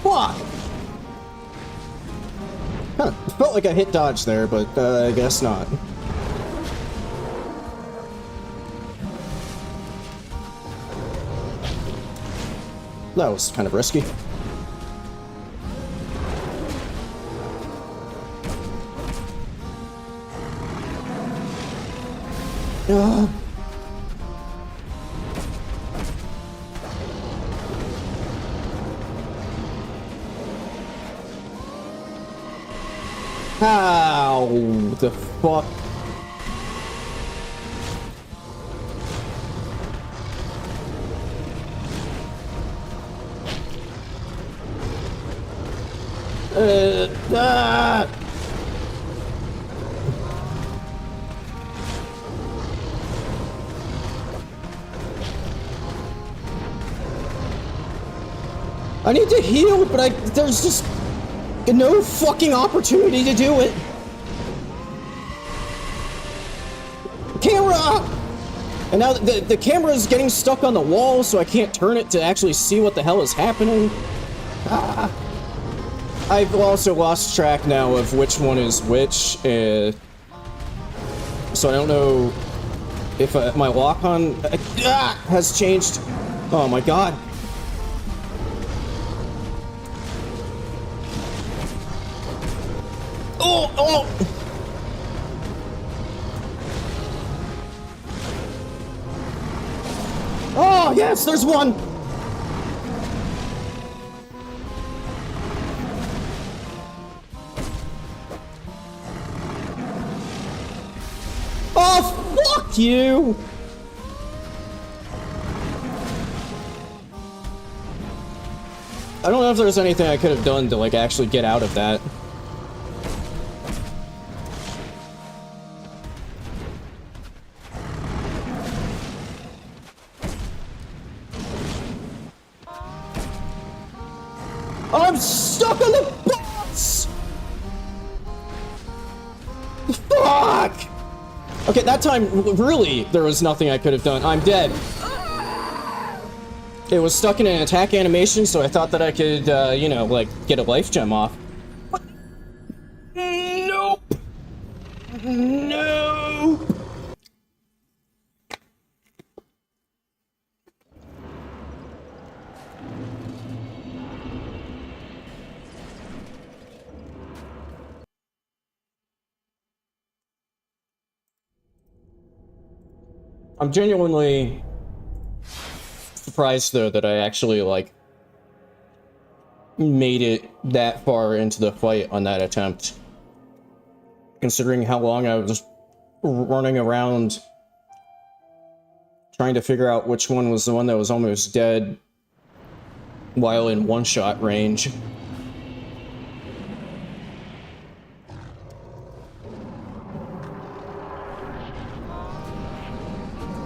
Fuck! Huh, felt like I hit dodge there, but I guess not. That was kind of risky. How the fuck? I need to heal, but there's just no fucking opportunity to do it. Camera! And now the camera is getting stuck on the wall, so I can't turn it to actually see what the hell is happening. I've also lost track now of which one is which, so I don't know if my lock-on has changed. Oh my god. Oh, oh! Oh, yes, there's one! Oh, fuck you! I don't know if there's anything I could have done to, like, actually get out of that. I'm stuck on the boss! Fuck! Okay, that time, really, there was nothing I could have done. I'm dead. It was stuck in an attack animation, so I thought that I could, you know, like, get a life gem off. Nope! Nope! I'm genuinely surprised, though, that I actually, like, made it that far into the fight on that attempt. Considering how long I was running around trying to figure out which one was the one that was almost dead while in one-shot range.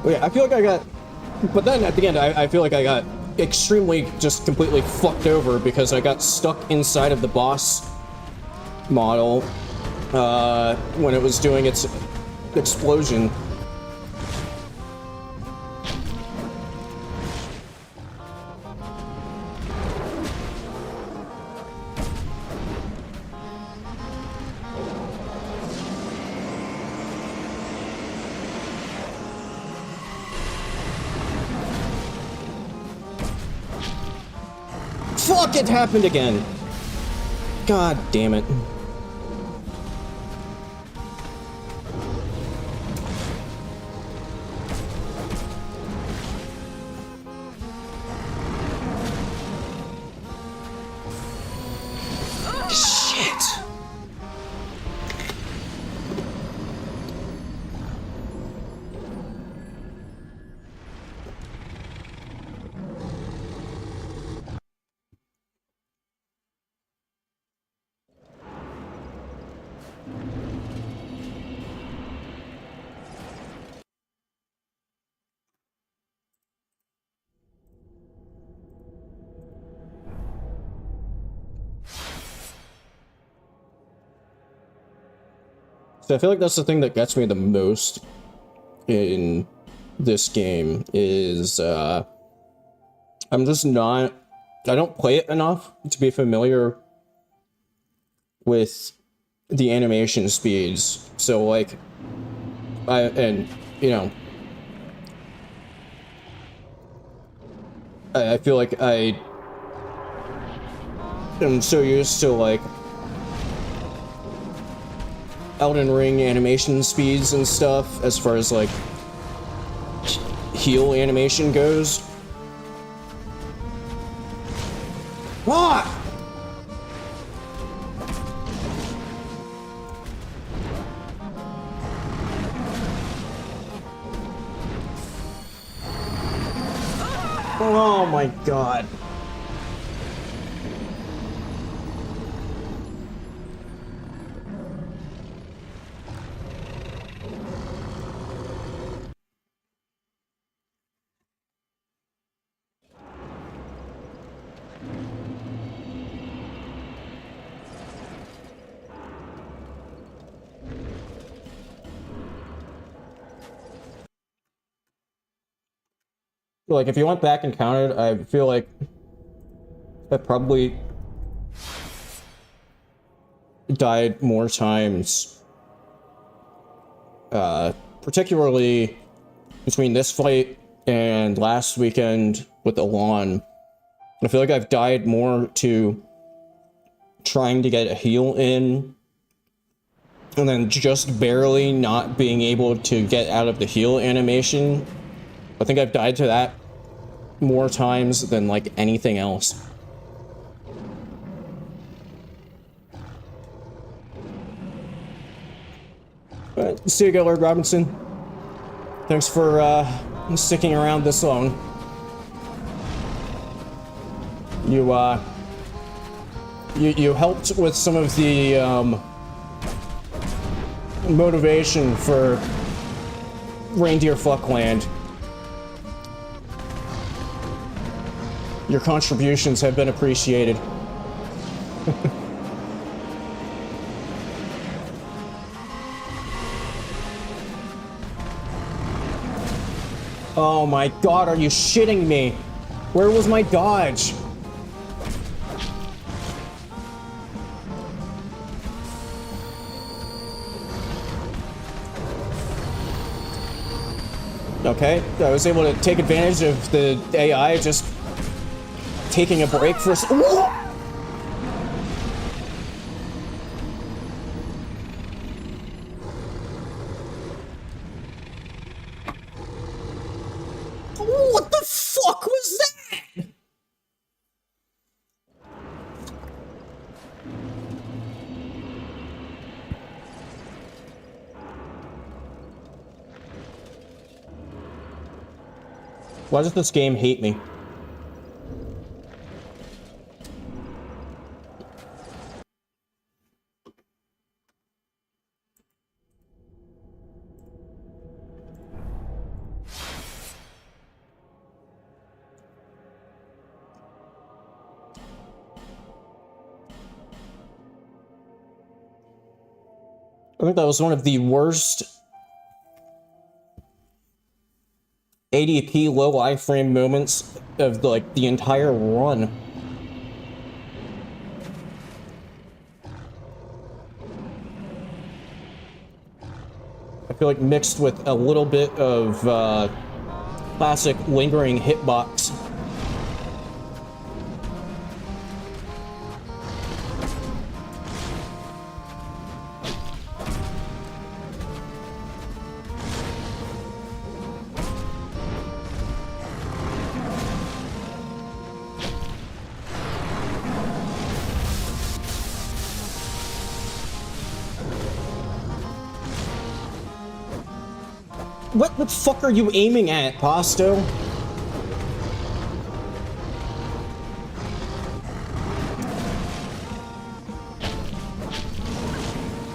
But yeah, I feel like I got... But then at the end, I feel like I got extremely just completely fucked over because I got stuck inside of the boss model when it was doing its explosion. Fuck! Fuck, it happened again. God damn it. Shit. So I feel like that's the thing that gets me the most in this game is I'm just not, I don't play it enough to be familiar with the animation speeds. So like you know, I feel like I am so used to like Elden Ring animation speeds and stuff as far as like heal animation goes. What? Oh my god. Like, if you went back and counted, I feel like I probably died more times, particularly between this fight and last weekend with Alon. I feel like I've died more to trying to get a heal in, and then just barely not being able to get out of the heal animation. I think I've died to that more times than like anything else. But see you again, Lord Robinson. Thanks for sticking around this long. You helped with some of the motivation for Reindeer Fuckland. Your contributions have been appreciated. Oh my god, are you shitting me? Where was my dodge? Okay, I was able to take advantage of the AI just taking a break for us. What the fuck was that? Why does this game hate me? I think that was one of the worst ADP low iframe moments of like the entire run. I feel like mixed with a little bit of classic lingering hitbox. What the fuck are you aiming at, Pasto?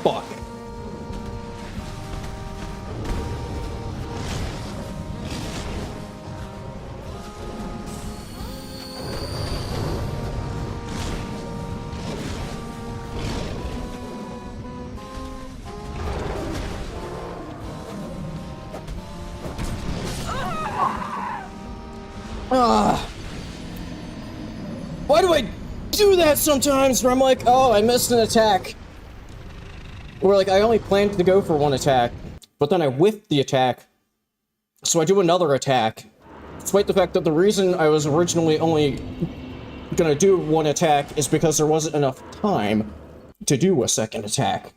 Fuck. Why do I do that sometimes where I'm like, oh, I missed an attack? Or like, I only planned to go for one attack, but then I whiffed the attack, so I do another attack, despite the fact that the reason I was originally only gonna do one attack is because there wasn't enough time to do a second attack.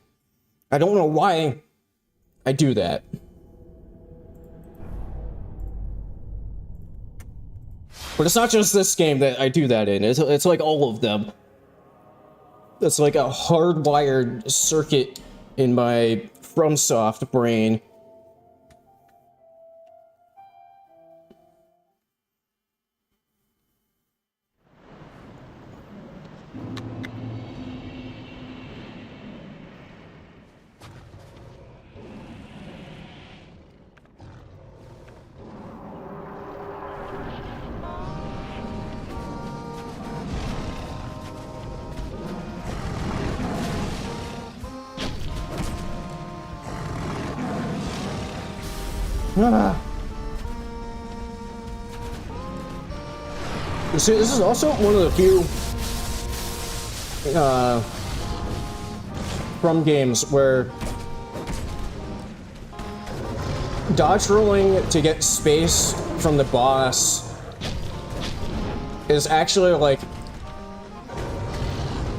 I don't know why I do that. But it's not just this game that I do that in, it's like all of them. It's like a hardwired circuit in my FromSoft brain. You see, this is also one of the few From games where dodge rolling to get space from the boss is actually, like,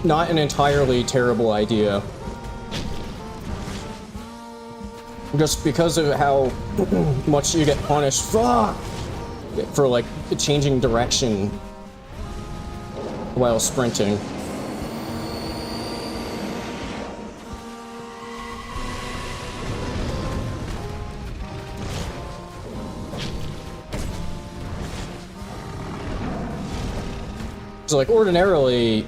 not an entirely terrible idea. Just because of how much you get punished for, like, changing direction while sprinting. So, like, ordinarily,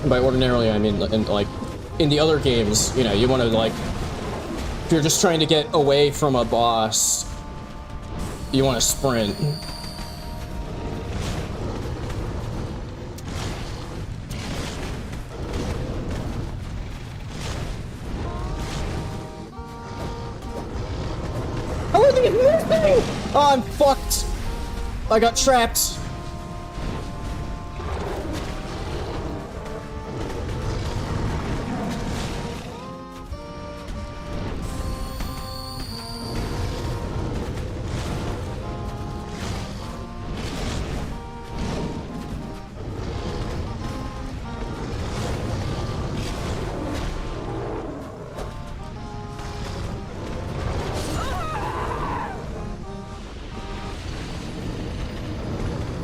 by ordinarily I mean, like, in the other games, you know, you want to, like, if you're just trying to get away from a boss, you want to sprint. How are they moving? Oh, I'm fucked. I got trapped.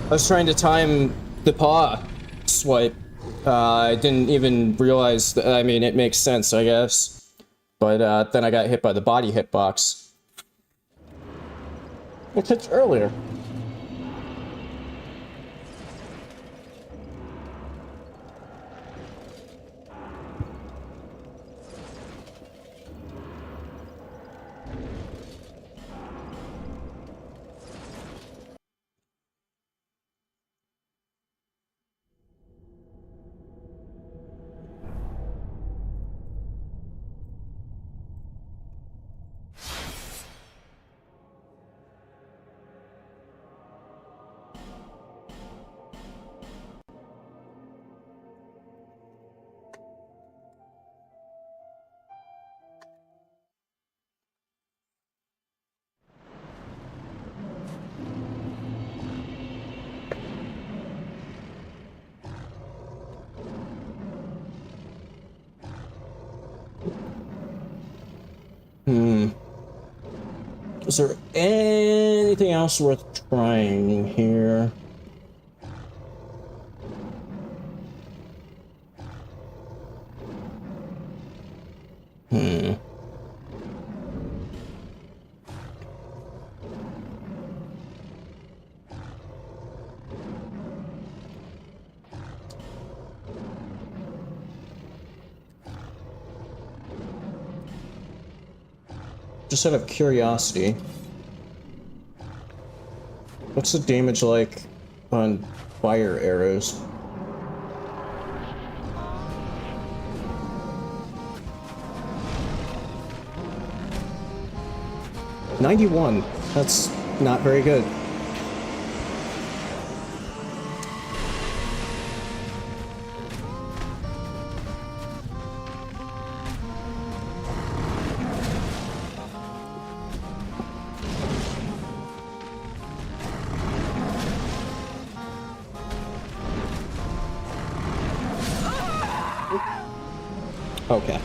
I was trying to time the paw swipe. I didn't even realize that, I mean, it makes sense, I guess. But then I got hit by the body hitbox. Which hit earlier. Is there anything else worth trying here? Just out of curiosity, what's the damage like on fire arrows? $91. That's not very good. Okay.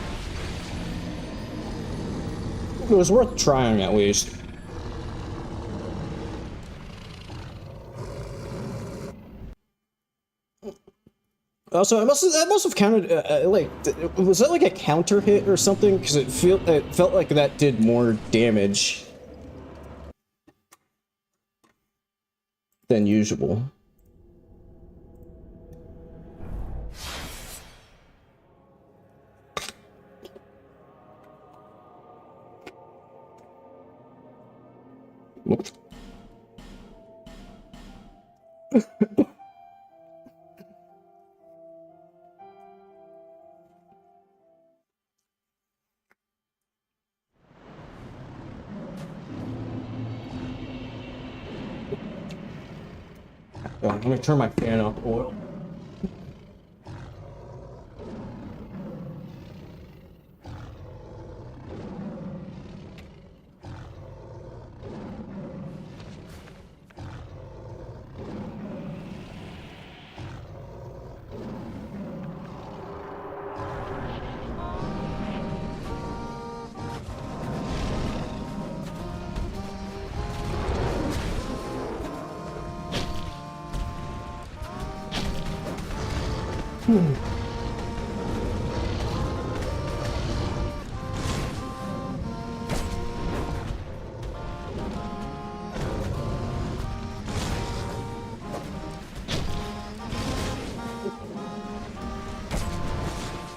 It was worth trying at least. Also, that must have counted. Like, was that like a counter hit or something? Because it felt like that did more damage than usual. Let me turn my fan up. Oil.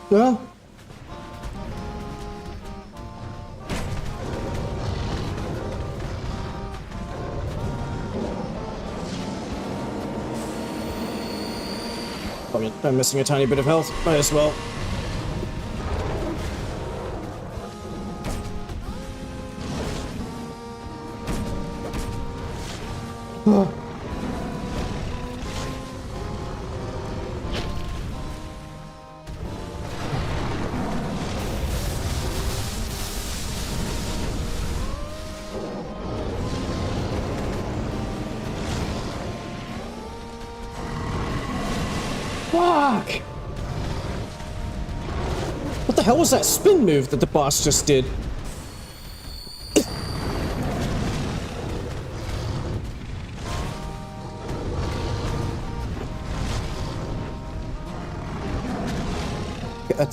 Well, I'm missing a tiny bit of health. Might as well. Fuck! What the hell was that spin move that the boss just did? I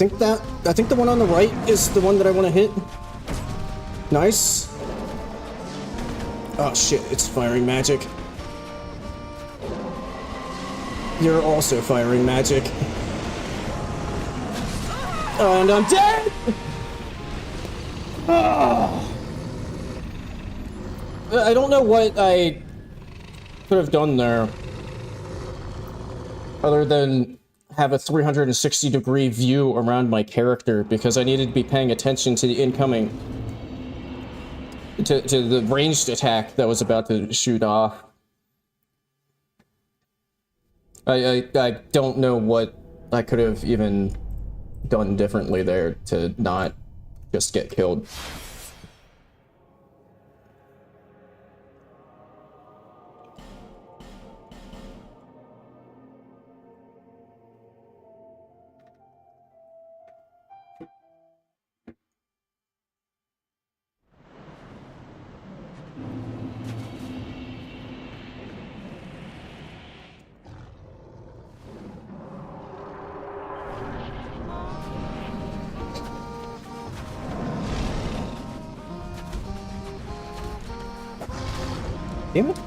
think the one on the right is the one that I want to hit. Nice. Oh shit, it's firing magic. You're also firing magic. And I'm dead! Oh. I don't know what I could have done there, other than have a 360-degree view around my character, because I needed to be paying attention to the incoming... to the ranged attack that was about to shoot off. I don't know what I could have even done differently there to not just get killed. Damn it.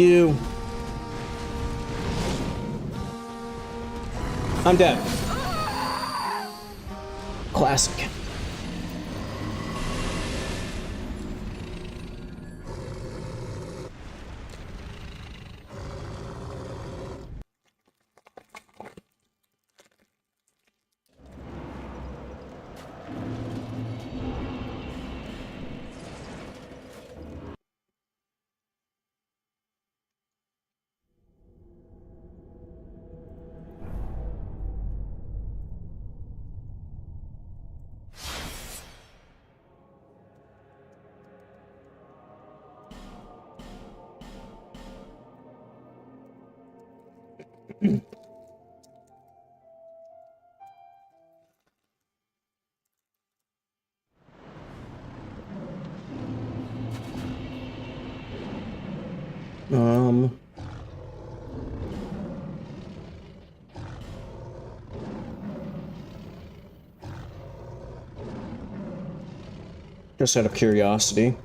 You. I'm dead. Classic. Just out of curiosity.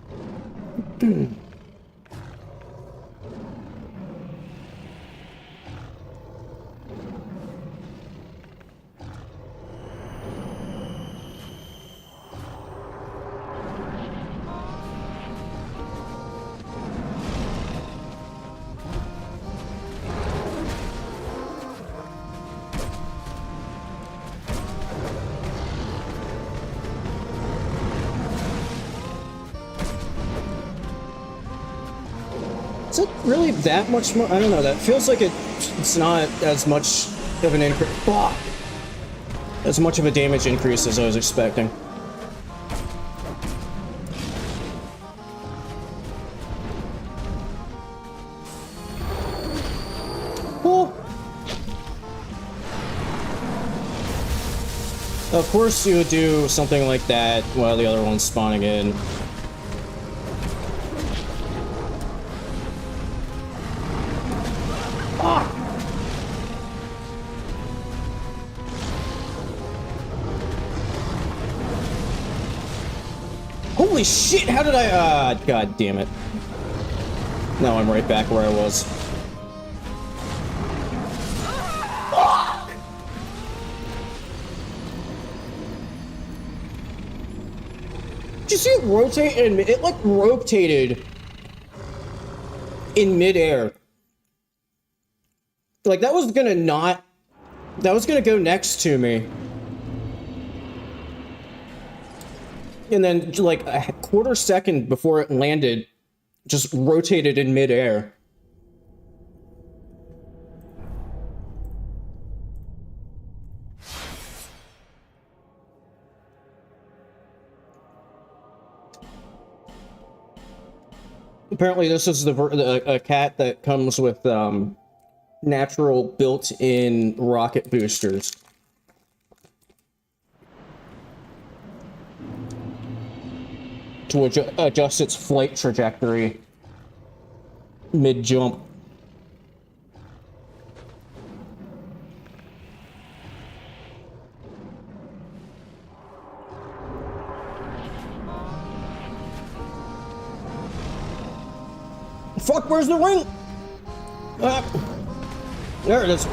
Is it really that much more? I don't know. That feels like it's not as much of an increase. As much of a damage increase as I was expecting. Oh. Of course you would do something like that while the other one's spawning in. Holy shit, how did I, god damn it. Now I'm right back where I was. Fuck! Did you see it rotate in it like rotated in midair? Like that was gonna go next to me. And then, like, a quarter second before it landed, just rotated in midair. Apparently, this is a cat that comes with natural built-in rocket boosters. To adjust its flight trajectory mid-jump. Fuck, where's the ring? There it is.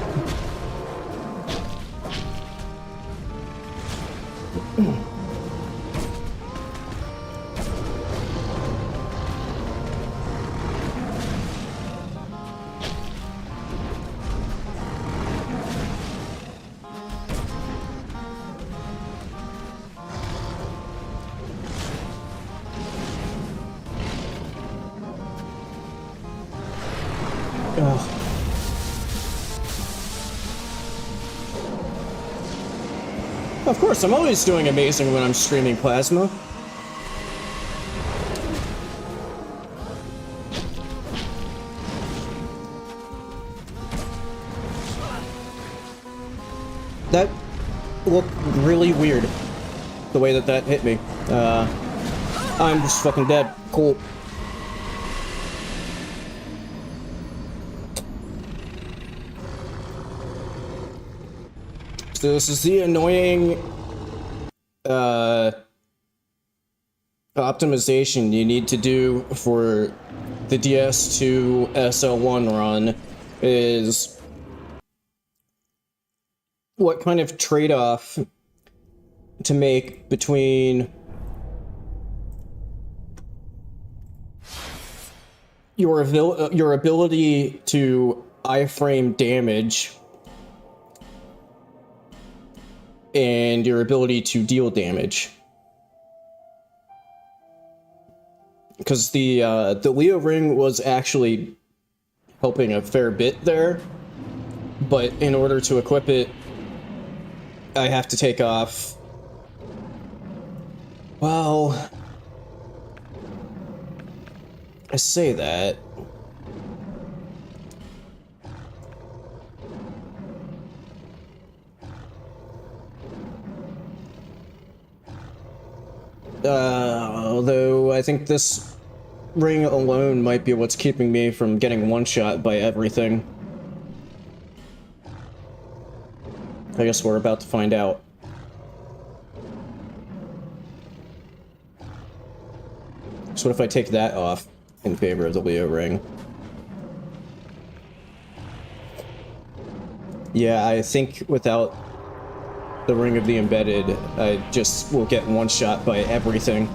Of course, I'm always doing amazing when I'm streaming Plasma. That looked really weird, the way that hit me. I'm just fucking dead. Cool. So this is the annoying, optimization you need to do for the DS2 SL1 run is what kind of trade-off to make between your ability to iframe damage and your ability to deal damage. Because the Leo ring was actually helping a fair bit there, but in order to equip it, I have to take off. Well, I say that. Although I think this ring alone might be what's keeping me from getting one-shot by everything. I guess we're about to find out. So what if I take that off in favor of the Leo ring? Yeah, I think without the Ring of the Embedded, I just will get one-shot by everything.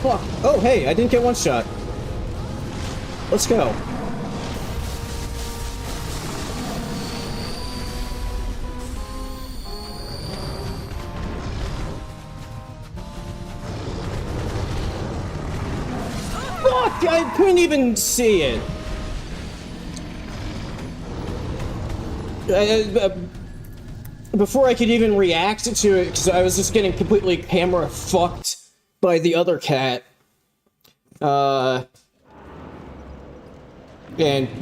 Fuck. Oh, hey, I didn't get one shot. Let's go. Fuck! I couldn't even see it. Before I could even react to it, because I was just getting completely camera fucked by the other cat. And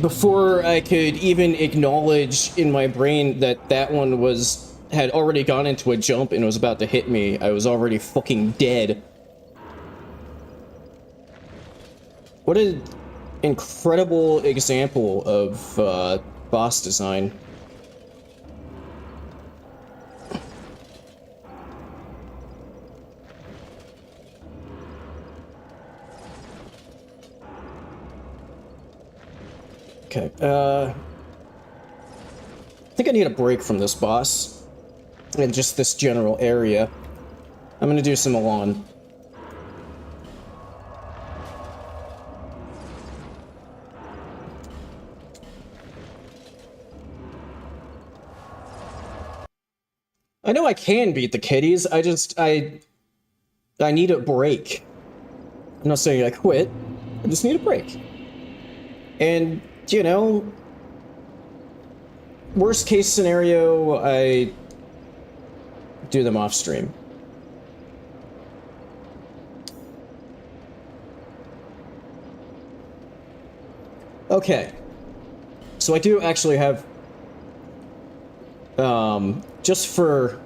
before I could even acknowledge in my brain that that one had already gone into a jump and was about to hit me, I was already fucking dead. What an incredible example of boss design. Okay, I think I need a break from this boss and just this general area. I'm gonna do some Milan. I know I can beat the kitties, I need a break. I'm not saying I quit, I just need a break. And, you know, worst case scenario, I do them off stream. Okay. So I do actually have, just for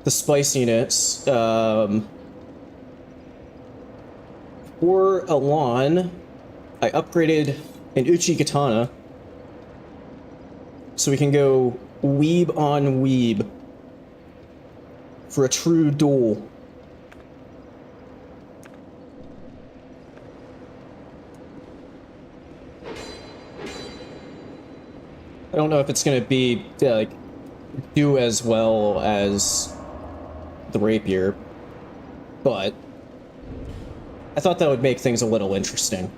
the spiciness, for Alon, I upgraded an Uchi Katana, so we can go weeb on weeb for a true duel. I don't know if it's gonna be, like, do as well as the rapier, but I thought that would make things a little interesting.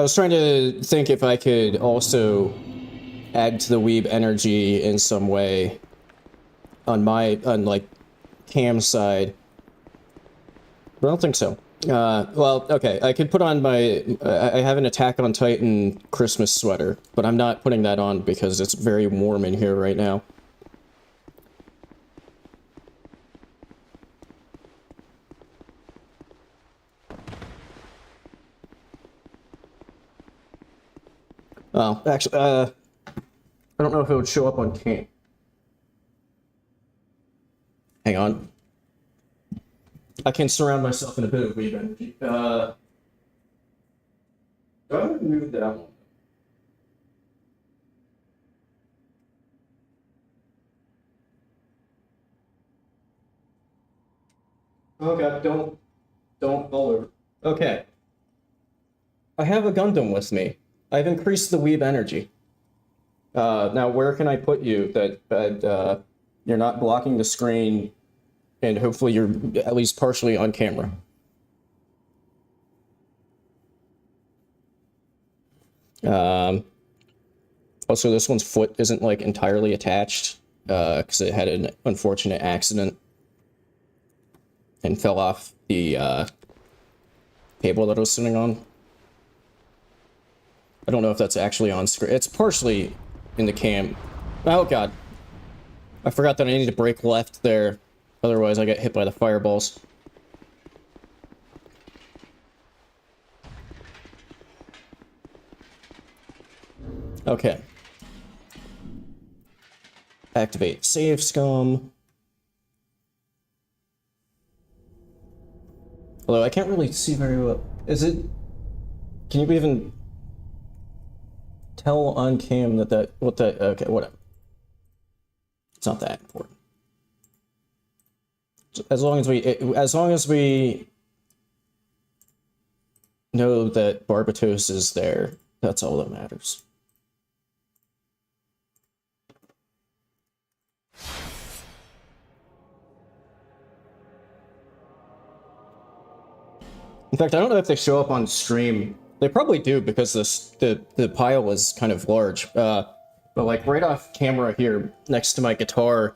I was trying to think if I could also add to the weeb energy in some way on like Cam's side, but I don't think so. Well, okay, I could put on my, I have an Attack on Titan Christmas sweater, but I'm not putting that on because it's very warm in here right now. Oh, actually, I don't know if it would show up on Cam. Hang on. I can surround myself in a bit of weeb energy. Do I move that one? Oh god, don't fall over. Okay. I have a Gundam with me. I've increased the weeb energy. Now where can I put you that you're not blocking the screen and hopefully you're at least partially on camera? Also, this one's foot isn't like entirely attached because it had an unfortunate accident and fell off the table that I was sitting on. I don't know if that's actually on screen. It's partially in the cam. Oh god. I forgot that I need to brake left there. Otherwise I get hit by the fireballs. Okay. Activate save scum. Although I can't really see very well. Is it... Can you even tell on cam that what that... Okay, whatever. It's not that important. As long as we know that Barbatos is there, that's all that matters. In fact, I don't know if they show up on stream. They probably do because the pile is kind of large. But like right off camera here, next to my guitar,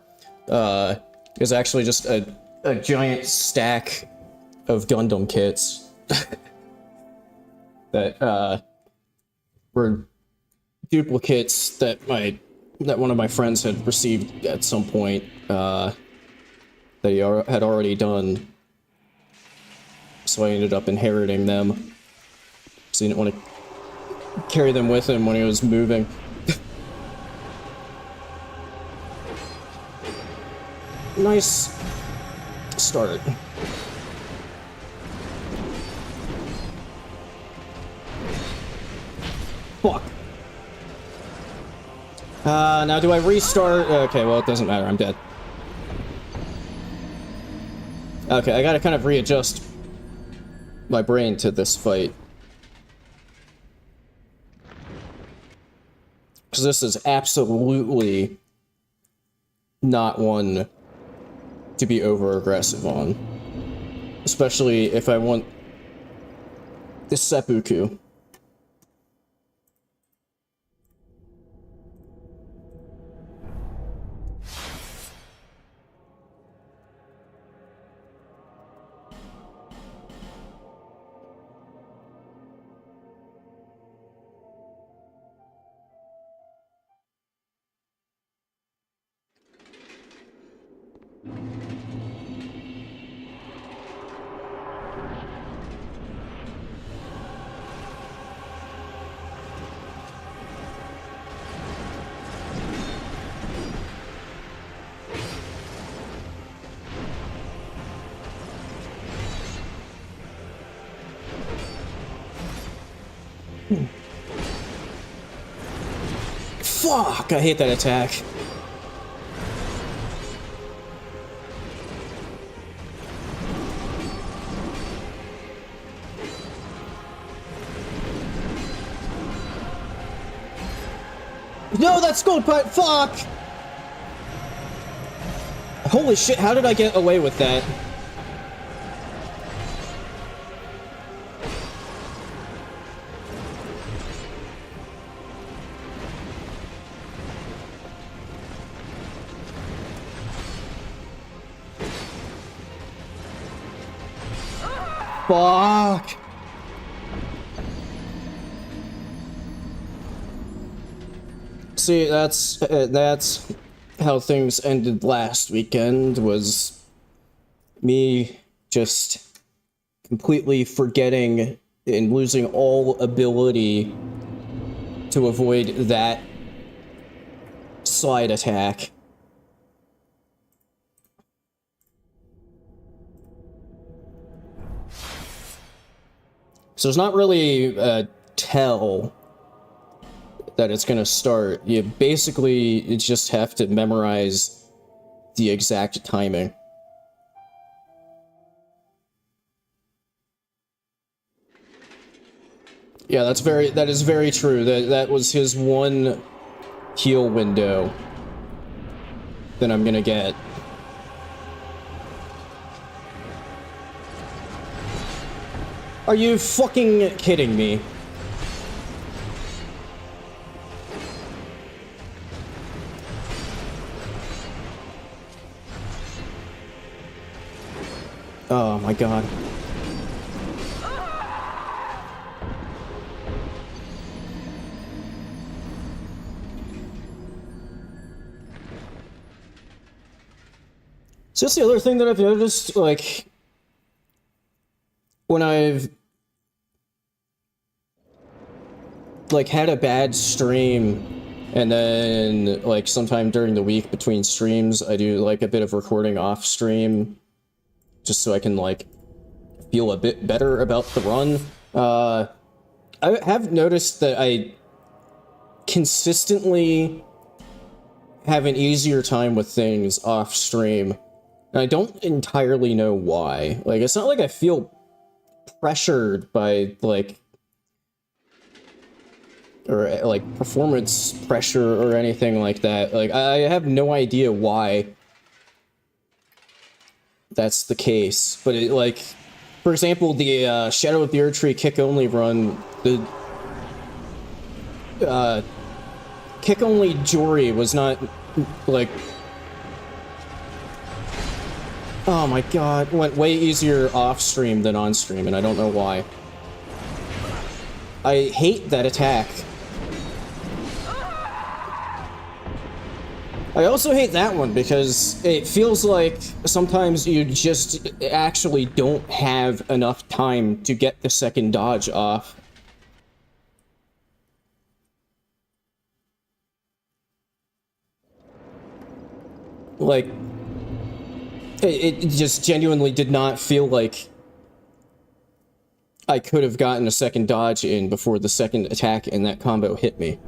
is actually just a giant stack of Gundam kits that were duplicates that one of my friends had received at some point that he had already done. So I ended up inheriting them. So he didn't want to carry them with him when he was moving. Nice start. Fuck. Now do I restart? Okay, well it doesn't matter, I'm dead. Okay, I gotta kind of readjust my brain to this fight. Because this is absolutely not one to be over-aggressive on. Especially if I want the seppuku. Fuck, I hate that attack. No, that's gold pipe. Fuck. Holy shit, how did I get away with that? Fuck! See, that's how things ended last weekend, was me just completely forgetting and losing all ability to avoid that slide attack. So it's not really a tell that it's gonna start. You just have to memorize the exact timing. Yeah, that is very true. That was his one heal window that I'm gonna get. Are you fucking kidding me? Oh my god. So that's the other thing that I've noticed, like, when I've, like, had a bad stream, and then, like, sometime during the week between streams, I do, like, a bit of recording off stream, just so I can, like, feel a bit better about the run. I have noticed that I consistently have an easier time with things off stream. And I don't entirely know why. Like, it's not like I feel pressured by, like, or, like, performance pressure or anything like that. Like, I have no idea why that's the case. But, it, like, for example, the Shadow of the Erdtree kick-only run, the kick-only Jory was not, like... Oh my god, went way easier off-stream than on-stream, and I don't know why. I hate that attack. I also hate that one because it feels like sometimes you just actually don't have enough time to get the second dodge off. Like, it just genuinely did not feel like I could have gotten a second dodge in before the second attack in that combo hit me.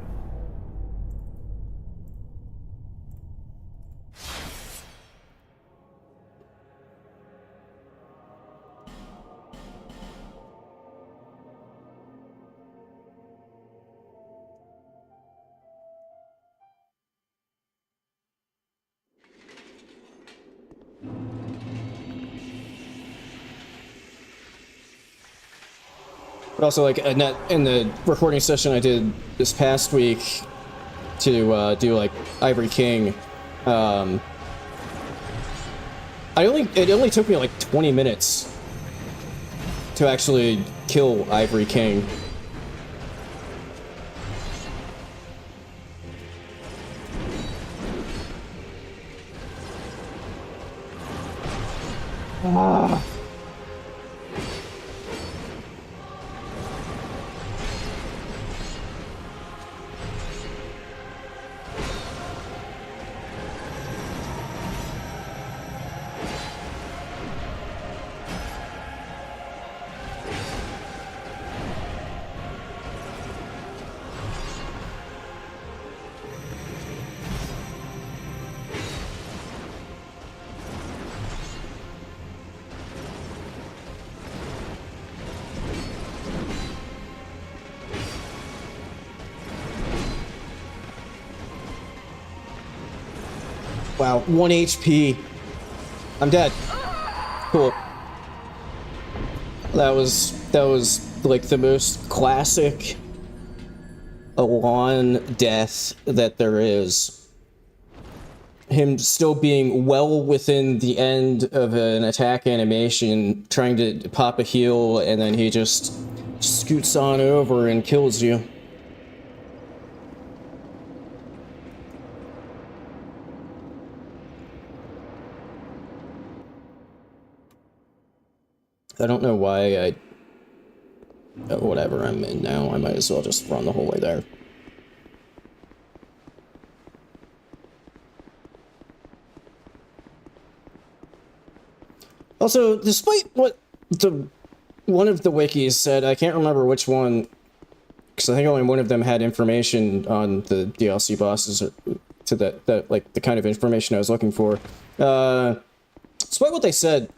But also, like, in the recording session I did this past week to do, like, Ivory King, it only took me, like, 20 minutes to actually kill Ivory King. Ah. Wow, 1 HP. I'm dead. Cool. That was like the most classic Alon death that there is. him still being well within the end of an attack animation, trying to pop a heal, and then he just scoots on over and kills you. I don't know why I... whatever I'm in now, I might as well just run the whole way there. Also, despite what one of the wikis said, I can't remember which one, because I think only one of them had information on the DLC bosses, or to that like the kind of information I was looking for. Despite what they said,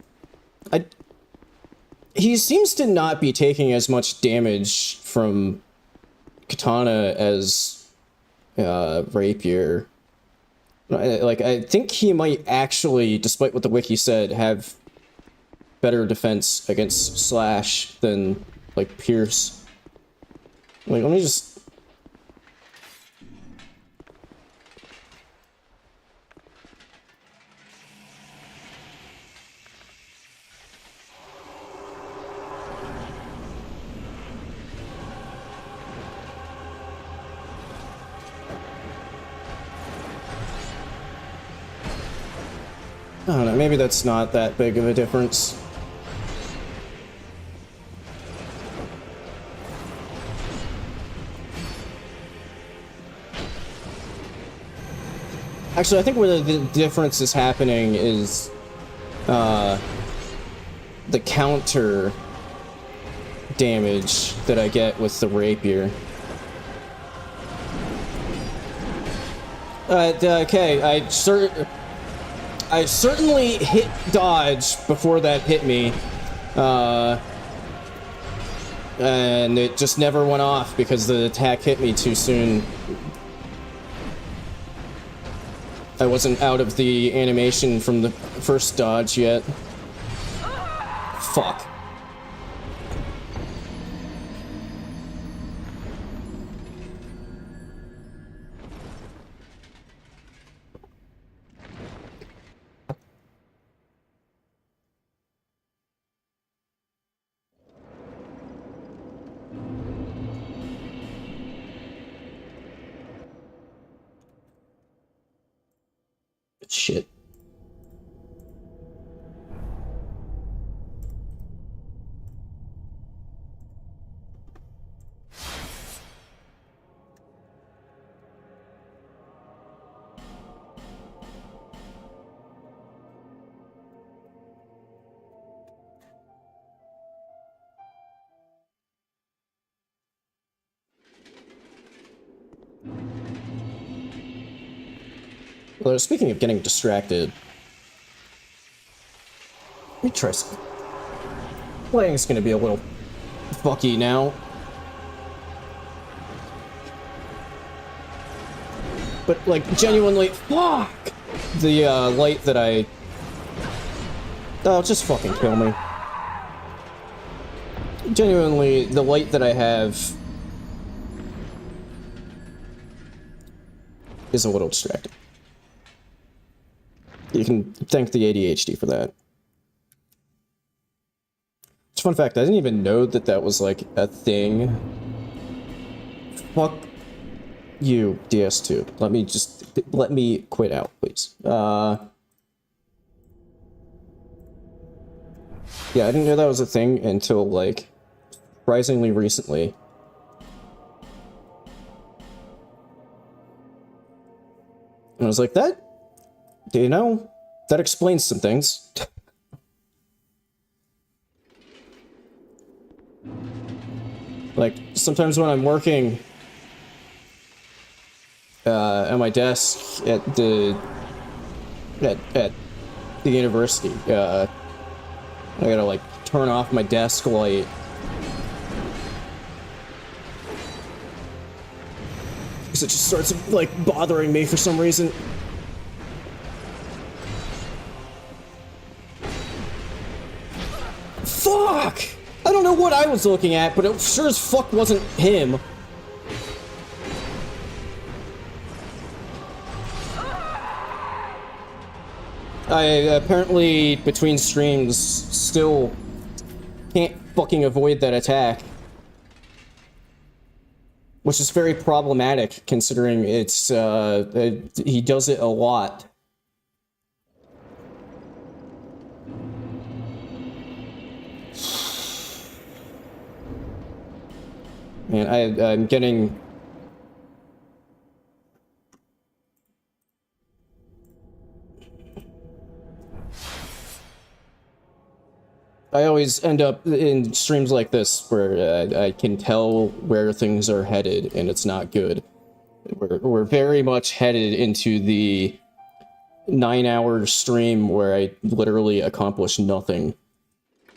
he seems to not be taking as much damage from Katana as Rapier. Like, I think he might actually, despite what the wiki said, have better defense against Slash than, like, Pierce. Like, let me just... I don't know, maybe that's not that big of a difference. Actually, I think where the difference is happening is the counter damage that I get with the Rapier. Okay, I certainly hit dodge before that hit me, and it just never went off because the attack hit me too soon. I wasn't out of the animation from the first dodge yet. Fuck. Shit. Well, speaking of getting distracted, let me try some. Playing's gonna be a little fucky now. But, like, genuinely, fuck! The, light that I... Oh, just fucking kill me. Genuinely, the light that I have is a little distracting. You can thank the ADHD for that. It's a fun fact, I didn't even know that that was, like, a thing. Fuck you, DS2. Let me quit out, please. Yeah, I didn't know that was a thing until, like, surprisingly recently. And I was like, that... You know, that explains some things. Like, sometimes when I'm working at my desk at the university, I gotta, like, turn off my desk light. Because it just starts, like, bothering me for some reason. Fuck! I don't know what I was looking at, but it sure as fuck wasn't him. I apparently, between streams, still can't fucking avoid that attack. Which is very problematic, considering it's, he does it a lot. Man, I'm getting... I always end up in streams like this where I can tell where things are headed, and it's not good. We're very much headed into the 9-hour stream where I literally accomplish nothing.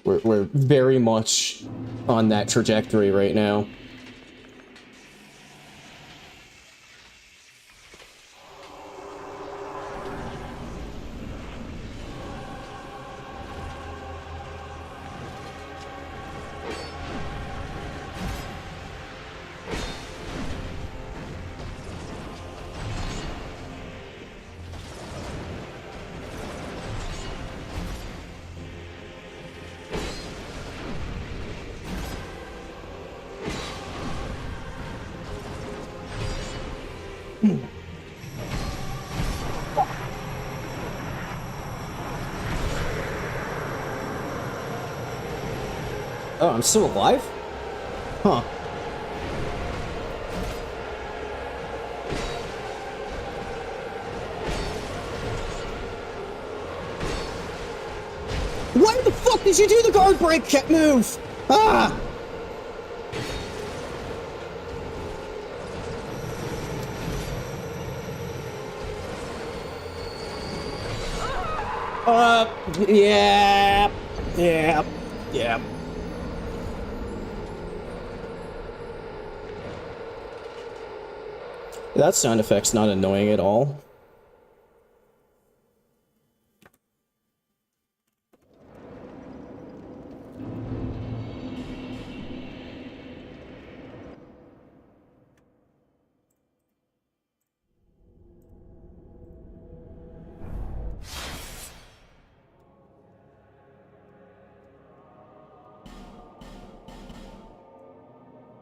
We're very much on that trajectory right now. Oh, I'm still alive? Huh. Why the fuck did you do the guard break move? Ah! Yeah. Yeah. Yeah. That sound effect's not annoying at all.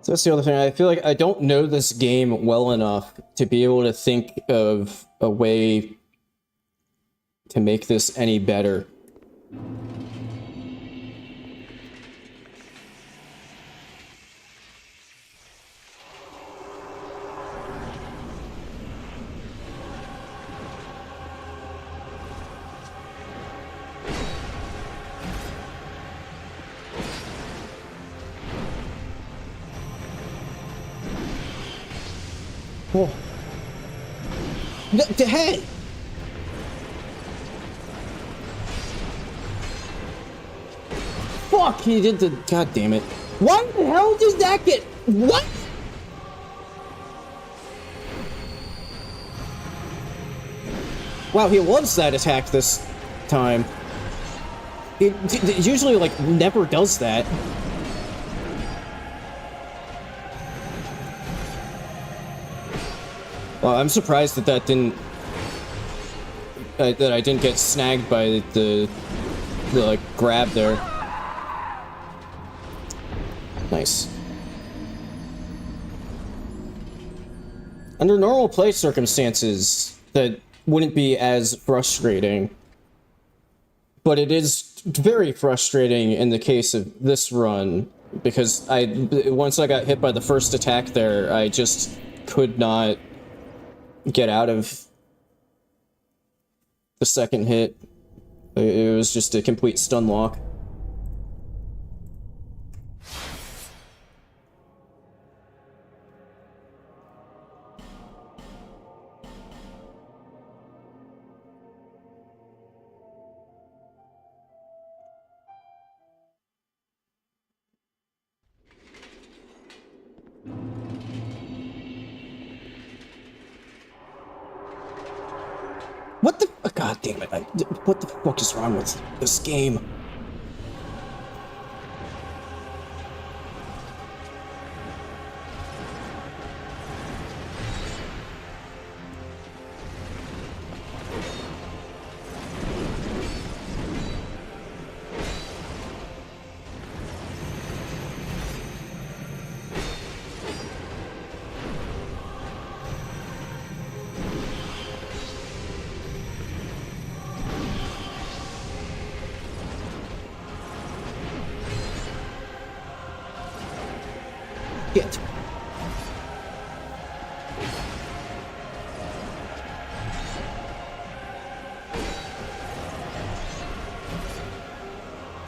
So that's the other thing. I feel like I don't know this game well enough to be able to think of a way to make this any better. Oh. Hey! Fuck, he did the... God damn it. Why the hell does that get... What? Wow, he loves that attack this time. It usually, like, never does that. Well, I'm surprised that that didn't... that I didn't get snagged by the like, grab there. Nice. Under normal play circumstances, that wouldn't be as frustrating. But it is very frustrating in the case of this run, because once I got hit by the first attack there, I just could not get out of the second hit. It was just a complete stun lock. What the... God damn it. What the fuck is wrong with this game? Shit.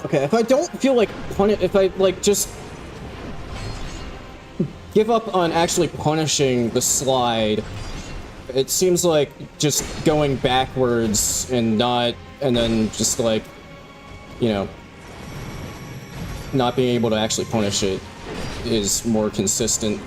Okay, if I don't feel like if I like just give up on actually punishing the slide, it seems like just going backwards and then just like, you know, not being able to actually punish it is more consistent.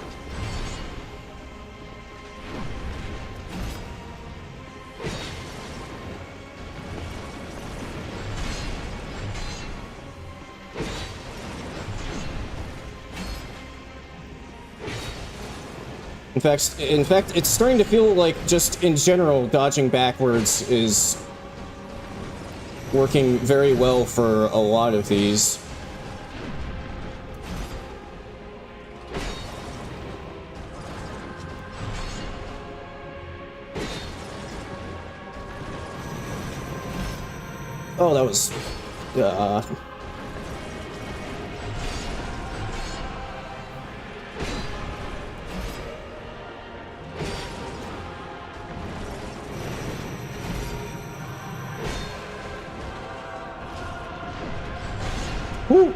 In fact, it's starting to feel like just in general, dodging backwards is working very well for a lot of these. Oh, that was... Woo!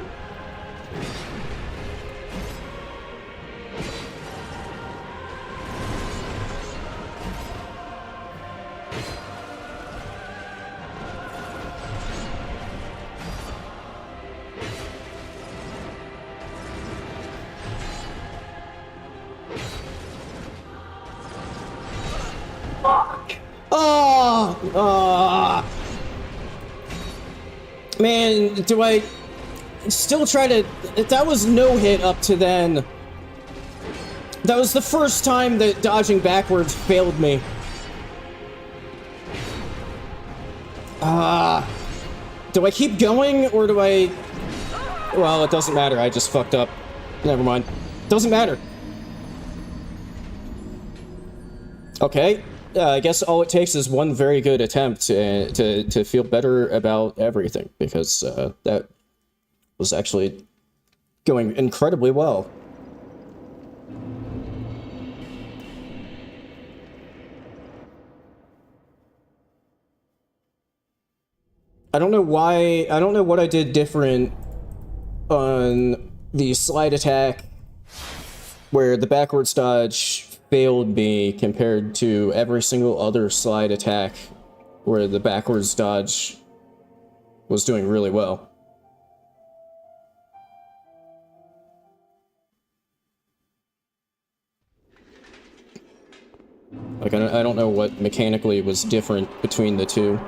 Man, do I still try to... That was no hit up to then. That was the first time that dodging backwards failed me. Do I keep going, or do I... Well, it doesn't matter, I just fucked up. Never mind. Doesn't matter. Okay. I guess all it takes is one very good attempt to feel better about everything, because that was actually going incredibly well. I don't know why, I don't know what I did different on the slide attack where the backwards dodge failed me compared to every single other slide attack where the backwards dodge was doing really well. Like, I don't know what mechanically was different between the two.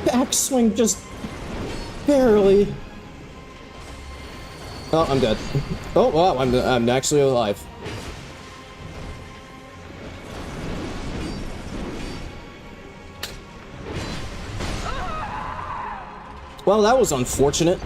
Backswing just barely. Oh, I'm dead. Oh wow, I'm actually alive. Well, that was unfortunate.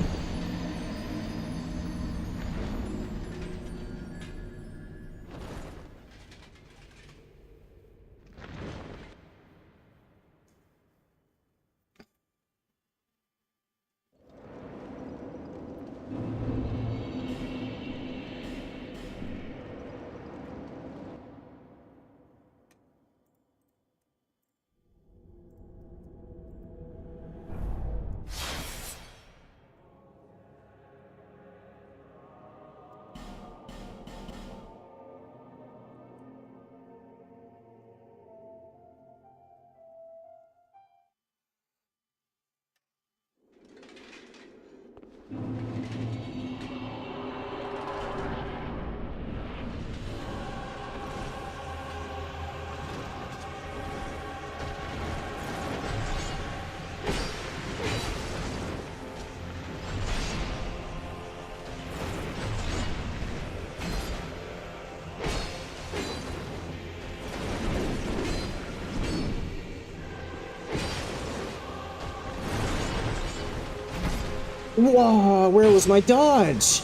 Whoa, where was my dodge?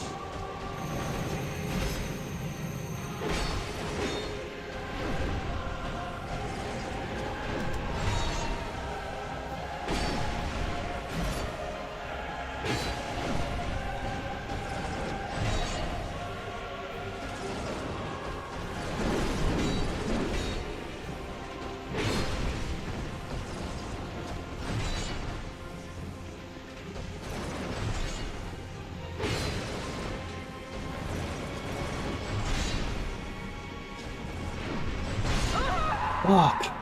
Fuck.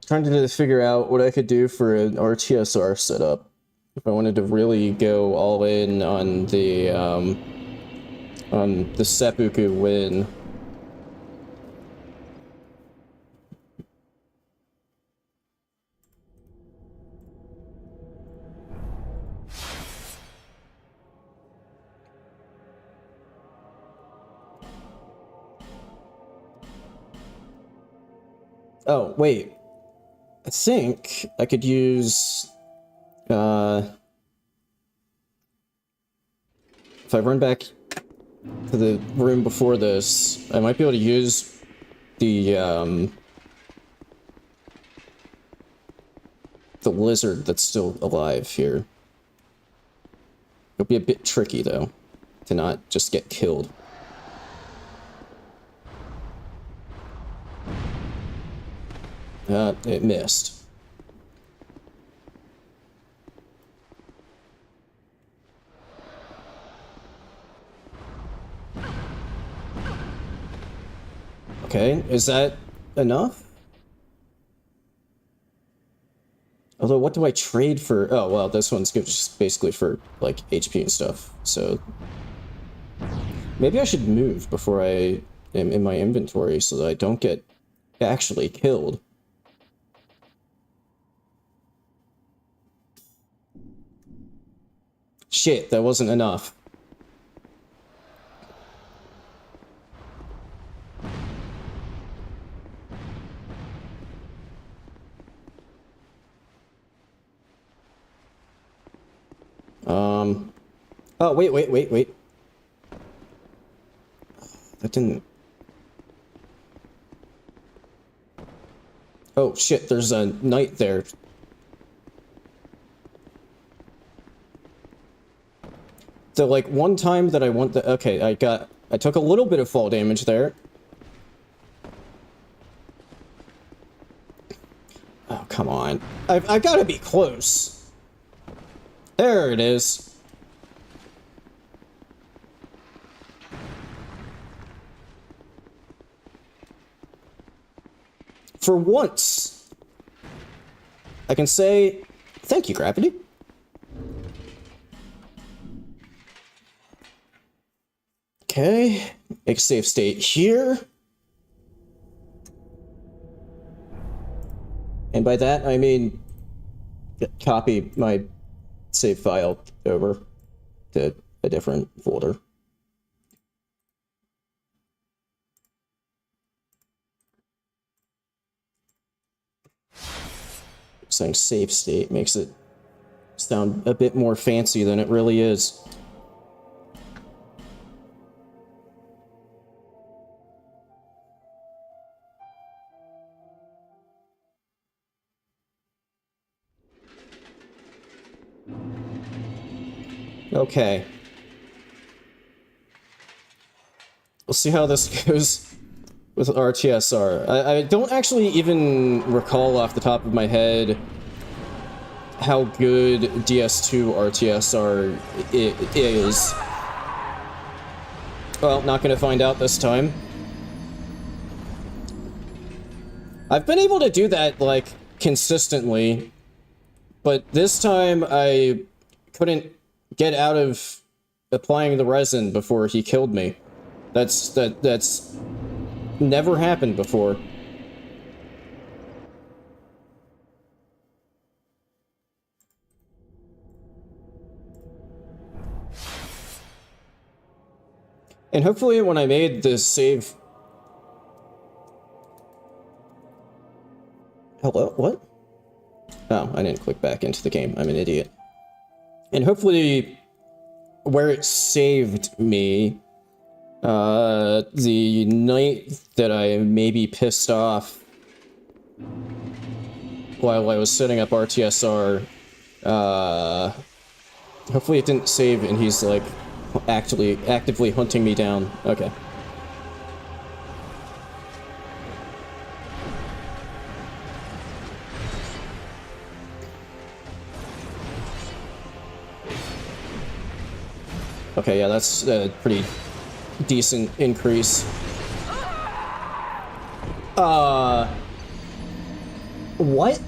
Trying to figure out what I could do for an RTSR setup if I wanted to really go all in on the seppuku win. Oh, wait. I think I could use, if I run back to the room before this, I might be able to use the lizard that's still alive here. It'll be a bit tricky, though, to not just get killed. It missed. Okay, is that enough? Although, what do I trade for? Oh, well, this one's good just basically for, like, HP and stuff, so... Maybe I should move before I am in my inventory so that I don't get actually killed. Shit, that wasn't enough. Oh, wait. That didn't... Oh, shit, there's a knight there. So, like, one time that I want the... Okay, I took a little bit of fall damage there. Oh, come on. I've gotta be close. There it is. For once, I can say, thank you, Gravity. Okay, make a save state here. And by that, I mean, copy my save file over to a different folder. Saying save state makes it sound a bit more fancy than it really is. Okay. We'll see how this goes with RTSR. I don't actually even recall off the top of my head how good DS2 RTSR is. Well, not gonna find out this time. I've been able to do that, like, consistently, but this time I couldn't get out of applying the resin before he killed me. That's never happened before. And hopefully when I made the save... Hello? What? Oh, I didn't click back into the game. I'm an idiot. And hopefully where it saved me, the night that I maybe pissed off while I was setting up RTSR, hopefully it didn't save and he's like actively hunting me down. Okay. Okay, yeah, that's a pretty decent increase. What?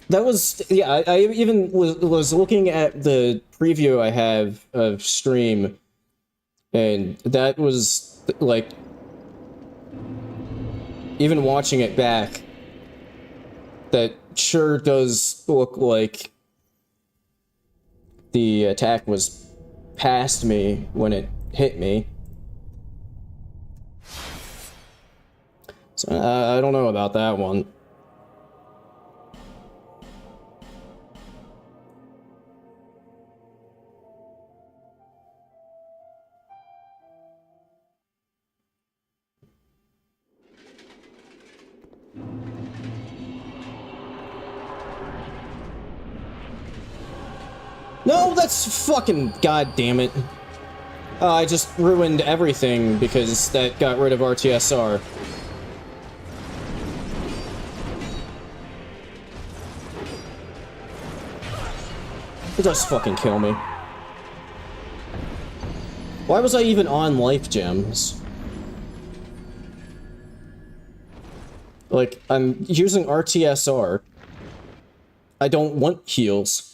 That was, yeah, I even was looking at the preview I have of stream, and that was, like, even watching it back, that sure does look like the attack was past me when it hit me. So, I don't know about that one. No, that's fucking goddamn it. I just ruined everything because that got rid of RTSR. Just fucking kill me. Why was I even on life gems? Like, I'm using RTSR. I don't want heals.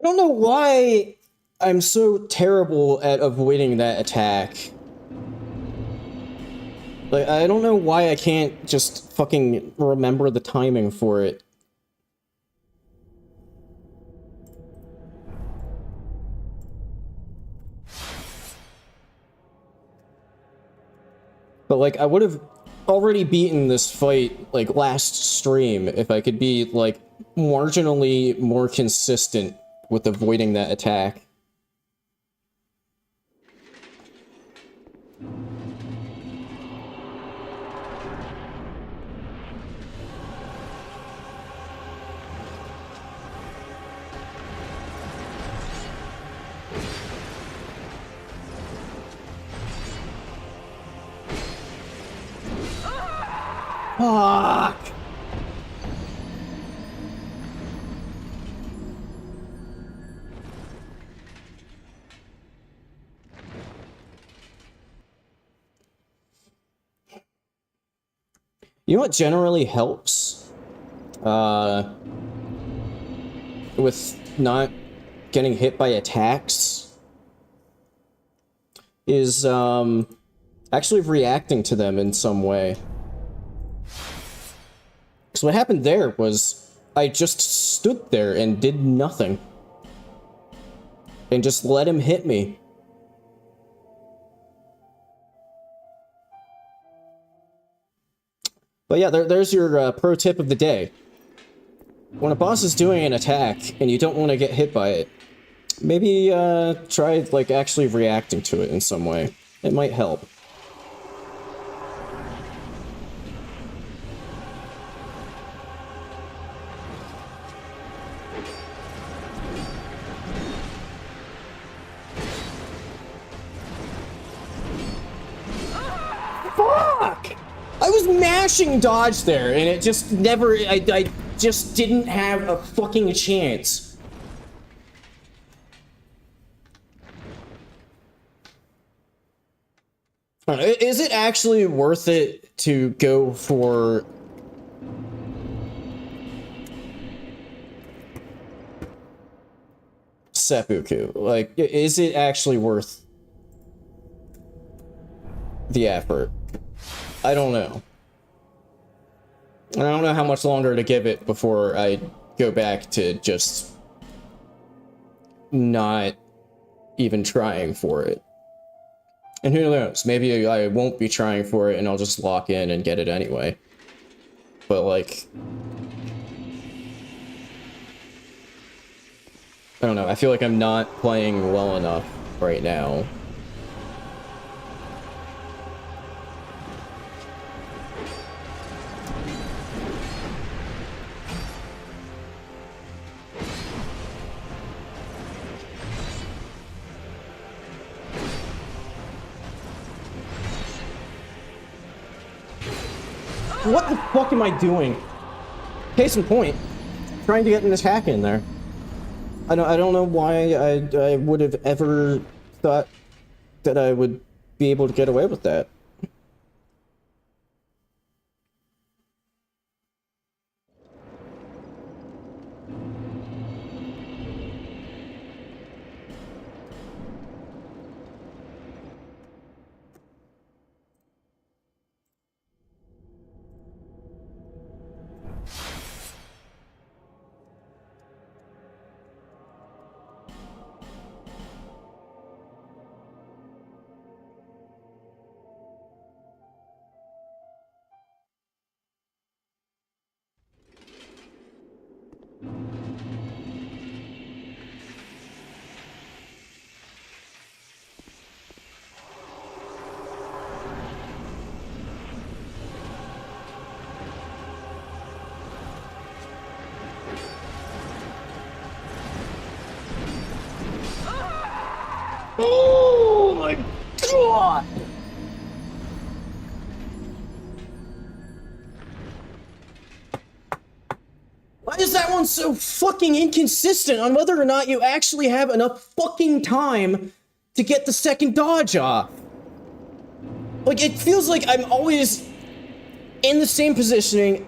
I don't know why I'm so terrible at avoiding that attack. Like, I don't know why I can't just fucking remember the timing for it. But, like, I would have already beaten this fight, like, last stream if I could be, like, marginally more consistent with avoiding that attack. Fuck! You know what generally helps? With not getting hit by attacks? Is, actually reacting to them in some way. Because what happened there was, I just stood there and did nothing. and just let him hit me. But yeah, there's your pro tip of the day. When a boss is doing an attack and you don't want to get hit by it, maybe try like actually reacting to it in some way. It might help. Fuck! I was mashing dodge there, and it just never... I just didn't have a fucking chance. I don't know, is it actually worth it to go for... seppuku? Like, is it actually worth the effort? I don't know. I don't know how much longer to give it before I go back to just not even trying for it. And who knows, maybe I won't be trying for it and I'll just lock in and get it anyway. But like... I don't know, I feel like I'm not playing well enough right now. What the fuck am I doing? Case in point, trying to get an attack in there. I don't know why I would have ever thought that I would be able to get away with that. Oh my god! Why is that one so fucking inconsistent on whether or not you actually have enough fucking time to get the second dodge off? Like, it feels like I'm always in the same positioning,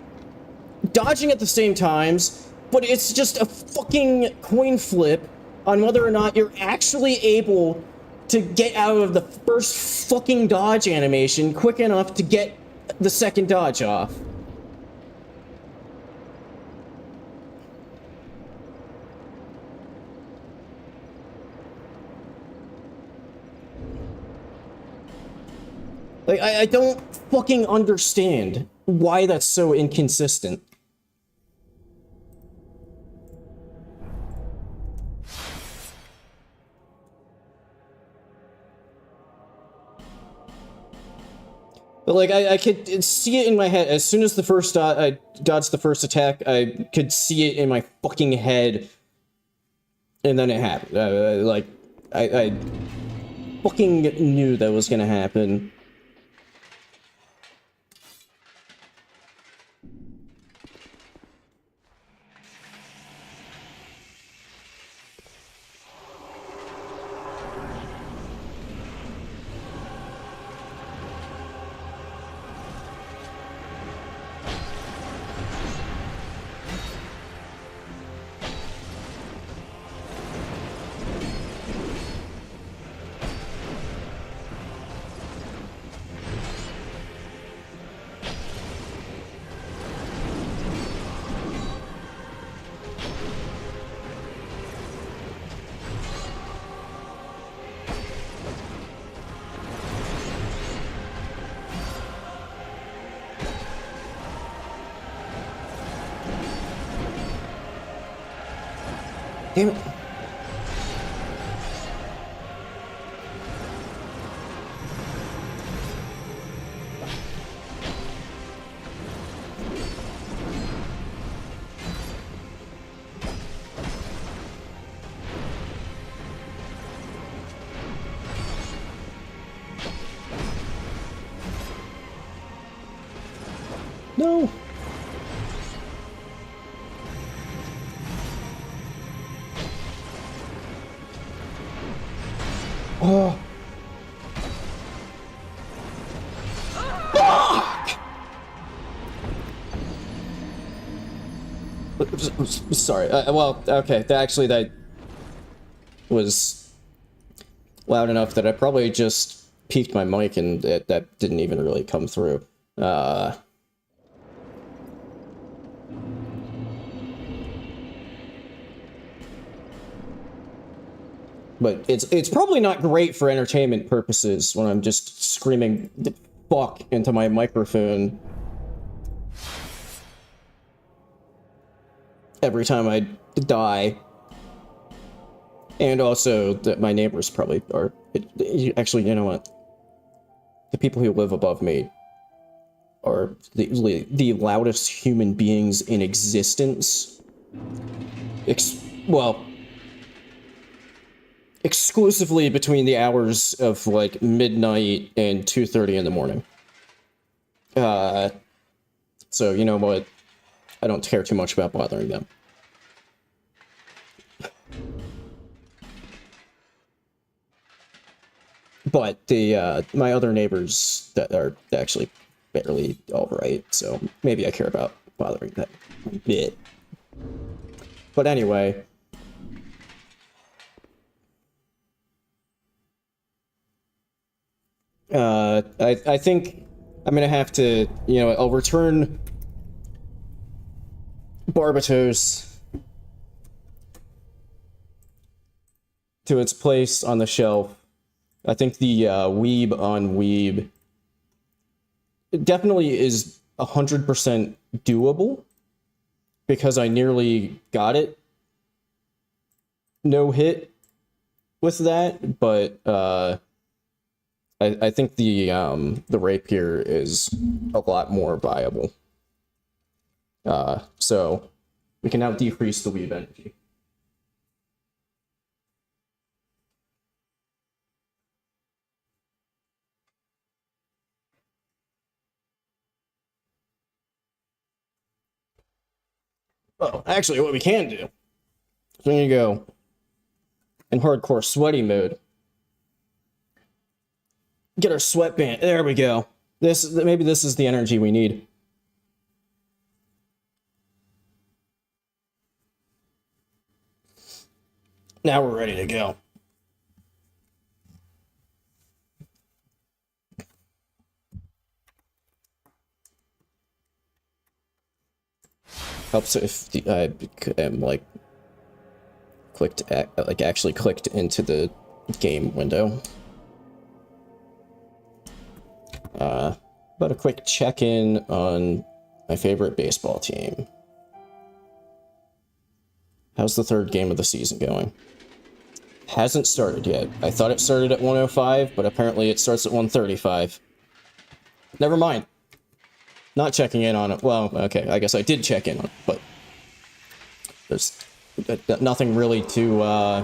dodging at the same times, but it's just a fucking coin flip on whether or not you're actually able to get out of the first fucking dodge animation quick enough to get the second dodge off. Like, I don't fucking understand why that's so inconsistent. But like, I could see it in my head. As soon as the first I dodged the first attack, I could see it in my fucking head. And then it happened. Like, I fucking knew that was gonna happen. Damn it. No. Oh. Fuck! Sorry. Well, okay. Actually, that was loud enough that I probably just peaked my mic and that didn't even really come through. But it's probably not great for entertainment purposes when I'm just screaming fuck into my microphone every time I die. And also that my neighbors probably are... Actually, you know what? The people who live above me are the loudest human beings in existence. Well, exclusively between the hours of, like, midnight and 2:30 in the morning. So, you know what? I don't care too much about bothering them. But the, my other neighbors that are actually barely alright, so maybe I care about bothering them a bit. But anyway... I think I'm gonna have to, you know, I'll return Barbatos to its place on the shelf. I think the weeb on weeb definitely is 100% doable because I nearly got it. No hit with that, but I think the rapier is a lot more viable. So we can now decrease the weave energy. Well, actually, what we can do is we can go in hardcore sweaty mode. Get our sweatband. There we go. Maybe this is the energy we need. Now we're ready to go. Helps if I am like actually clicked into the game window. But a quick check-in on my favorite baseball team. How's the third game of the season going? Hasn't started yet. I thought it started at 1:05, but apparently it starts at 1:35. Never mind. Not checking in on it. Well, okay, I guess I did check in on it, but there's nothing really to,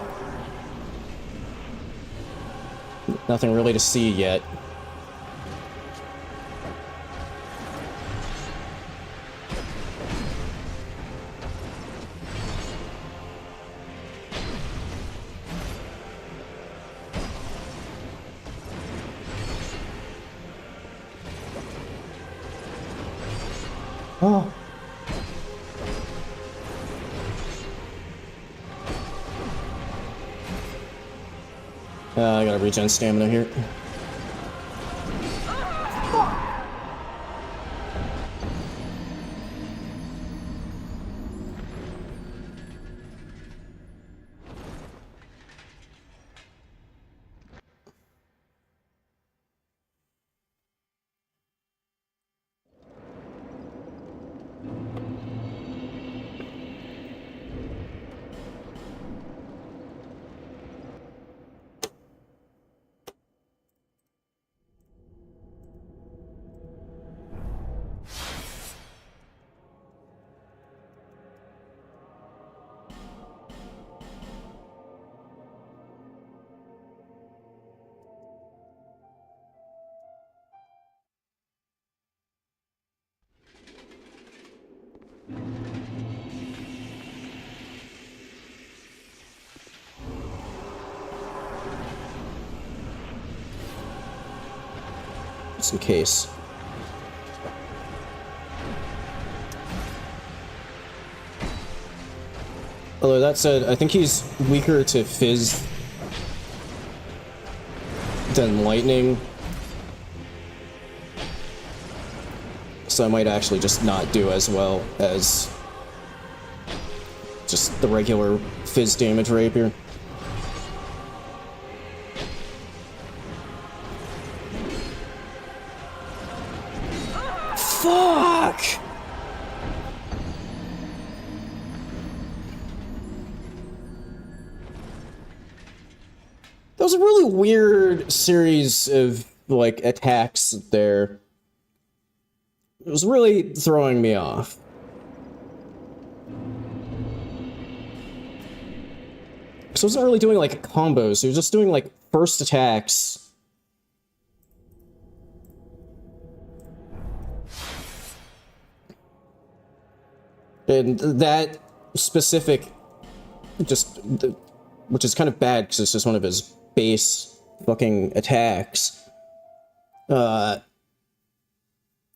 nothing really to see yet. Oh. I gotta regen stamina here. just in case. Although that said, I think he's weaker to fizz than lightning. So I might actually just not do as well as just the regular fizz damage rapier. Fuck! That was a really weird series of, like, attacks there. It was really throwing me off. Because I wasn't really doing, like, combos. He was just doing, like, first attacks. And that specific, which is kind of bad because it's just one of his base fucking attacks. That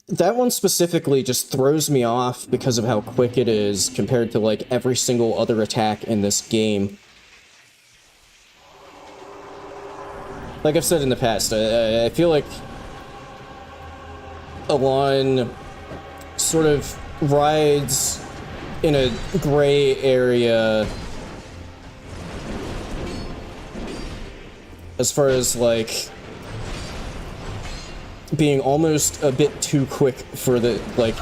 one specifically just throws me off because of how quick it is compared to, like, every single other attack in this game. Like I've said in the past, I feel like Alon sort of rides in a gray area as far as, like, being almost a bit too quick for the, like,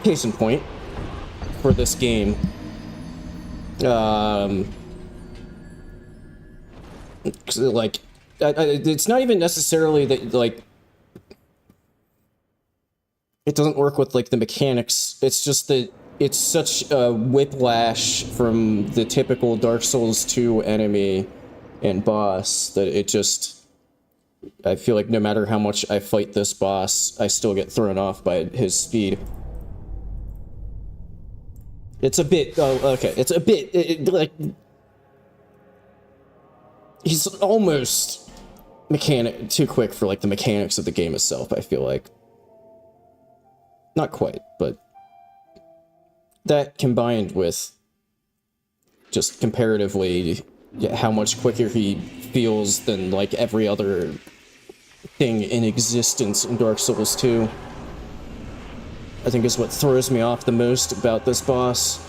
case in point for this game. Like, it's not even necessarily that, like, it doesn't work with, like, the mechanics. It's just that it's such a whiplash from the typical Dark Souls 2 enemy and boss that it just... I feel like no matter how much I fight this boss, I still get thrown off by his speed. It's a bit... Oh, okay. It's a bit... like... He's almost too quick for, like, the mechanics of the game itself, I feel like. Not quite, but... that combined with just comparatively how much quicker he feels than, like, every other thing in existence in Dark Souls 2, I think is what throws me off the most about this boss.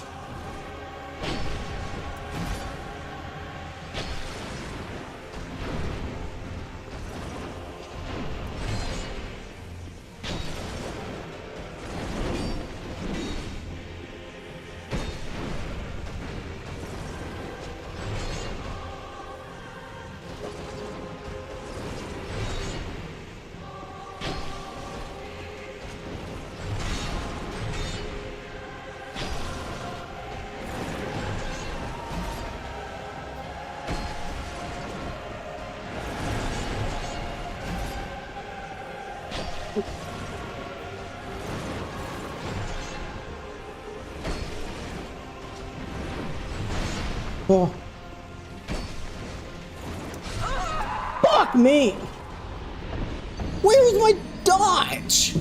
Oh. Fuck me! Where's my dodge?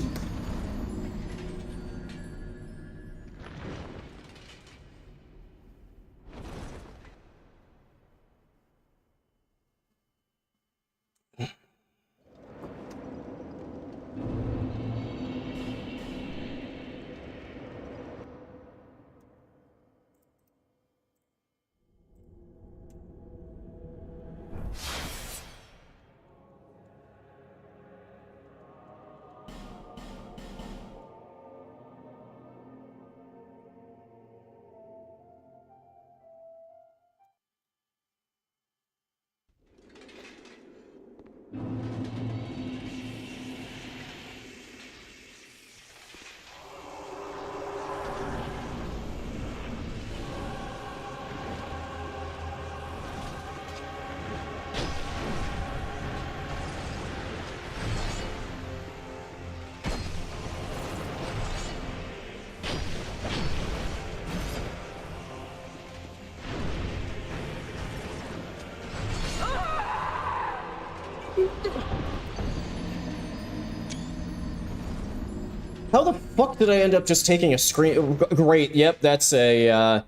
How the fuck did I end up just taking a screen? Great, yep, that's a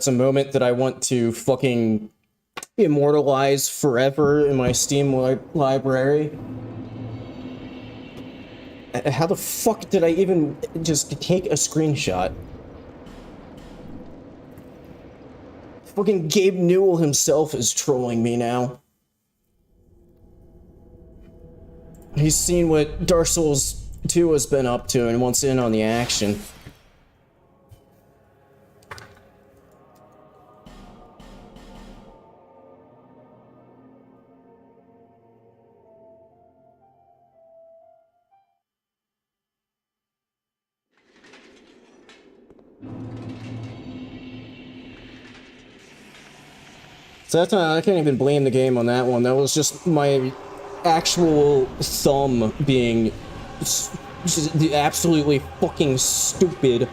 moment that I want to fucking immortalize forever in my Steam library. How the fuck did I even just take a screenshot? Fucking Gabe Newell himself is trolling me now. He's seen what Dark Souls 2 has been up to and wants in on the action. So that's not, I can't even blame the game on that one. That was just my actual thumb being just absolutely fucking stupid.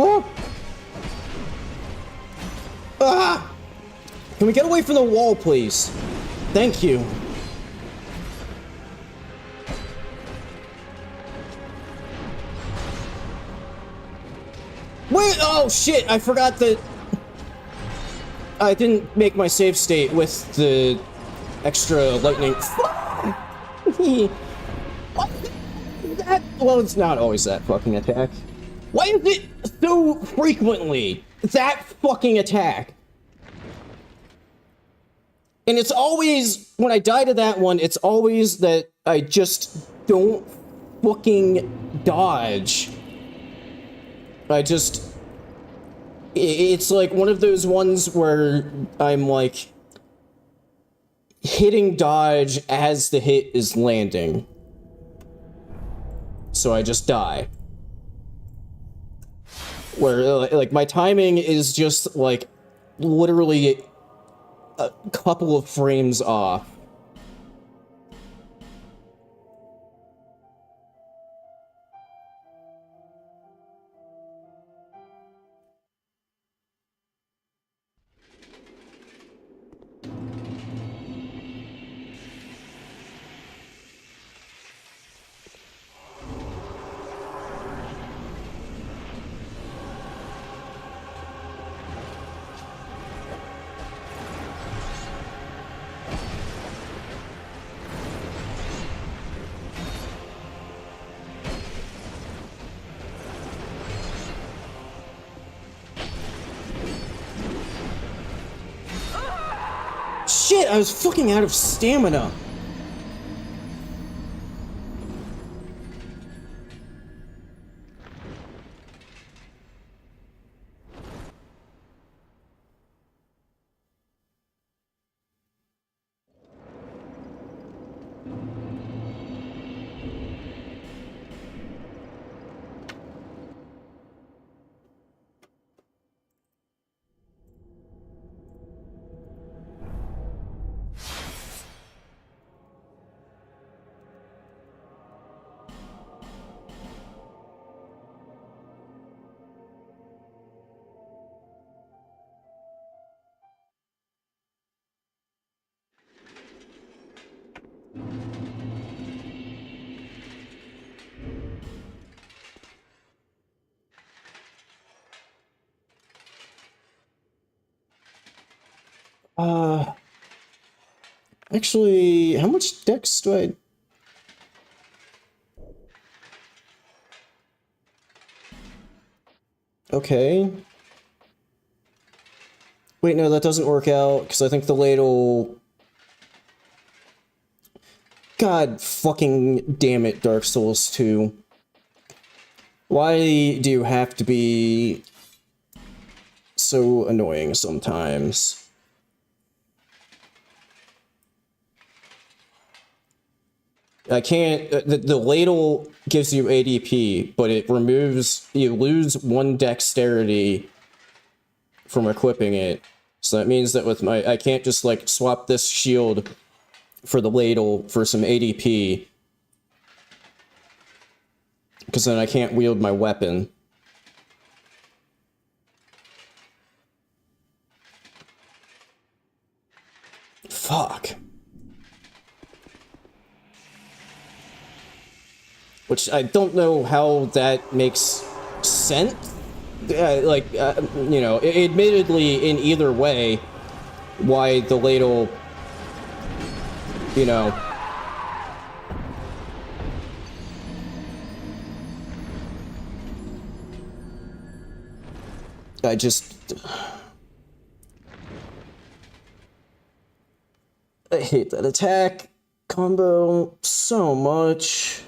Oh. Ah! Can we get away from the wall, please? Thank you. Wait! Oh shit! I forgot that I didn't make my save state with the extra lightning. What? That? Well, it's not always that fucking attack. Why is it so frequently that fucking attack? And it's always, when I die to that one, it's always that I just don't fucking dodge. It's like one of those ones where I'm like hitting dodge as the hit is landing. So I just die. Where, like, my timing is just, like, literally a couple of frames off. Shit, I was fucking out of stamina. Actually, how much dex do I... Okay. Wait, no, that doesn't work out, because I think the ladle... God fucking damn it, Dark Souls 2. Why do you have to be so annoying sometimes? I can't... The ladle gives you ADP, but it removes... You lose 1 dexterity from equipping it. So that means that with my... I can't just, like, swap this shield for the ladle for some ADP. Because then I can't wield my weapon. Fuck. Which I don't know how that makes sense. You know, admittedly, in either way, why the ladle, you know... I just... I hate that attack combo so much.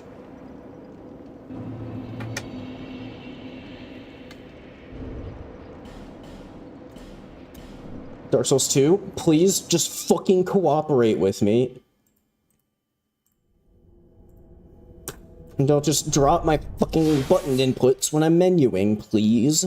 Dark Souls 2, please just fucking cooperate with me. And don't just drop my fucking button inputs when I'm menuing, please.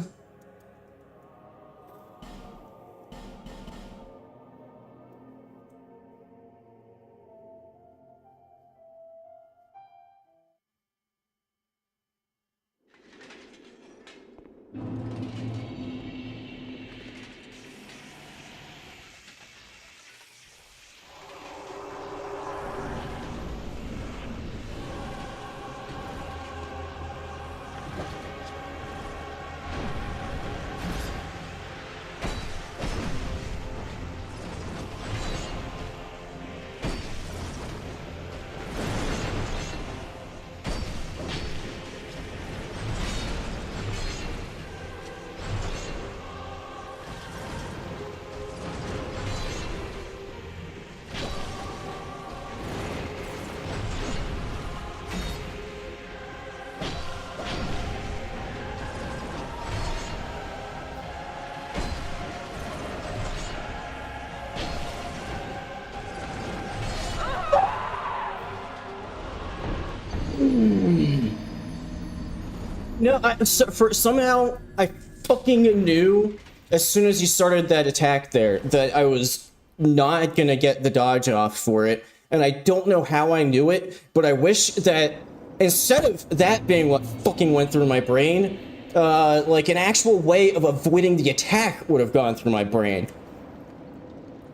No, somehow I fucking knew as soon as you started that attack there that I was not gonna get the dodge off for it, and I don't know how I knew it, but I wish that instead of that being what fucking went through my brain, like an actual way of avoiding the attack would have gone through my brain.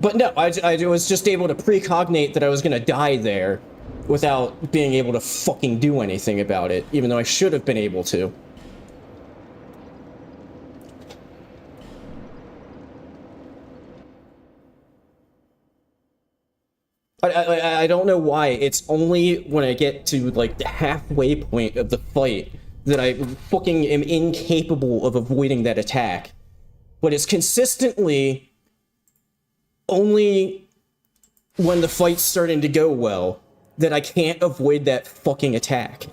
But no, I was just able to precognate that I was gonna die there without being able to fucking do anything about it, even though I should have been able to. I don't know why. It's only when I get to, like, the halfway point of the fight that I fucking am incapable of avoiding that attack. But it's consistently only when the fight's starting to go well that I can't avoid that fucking attack.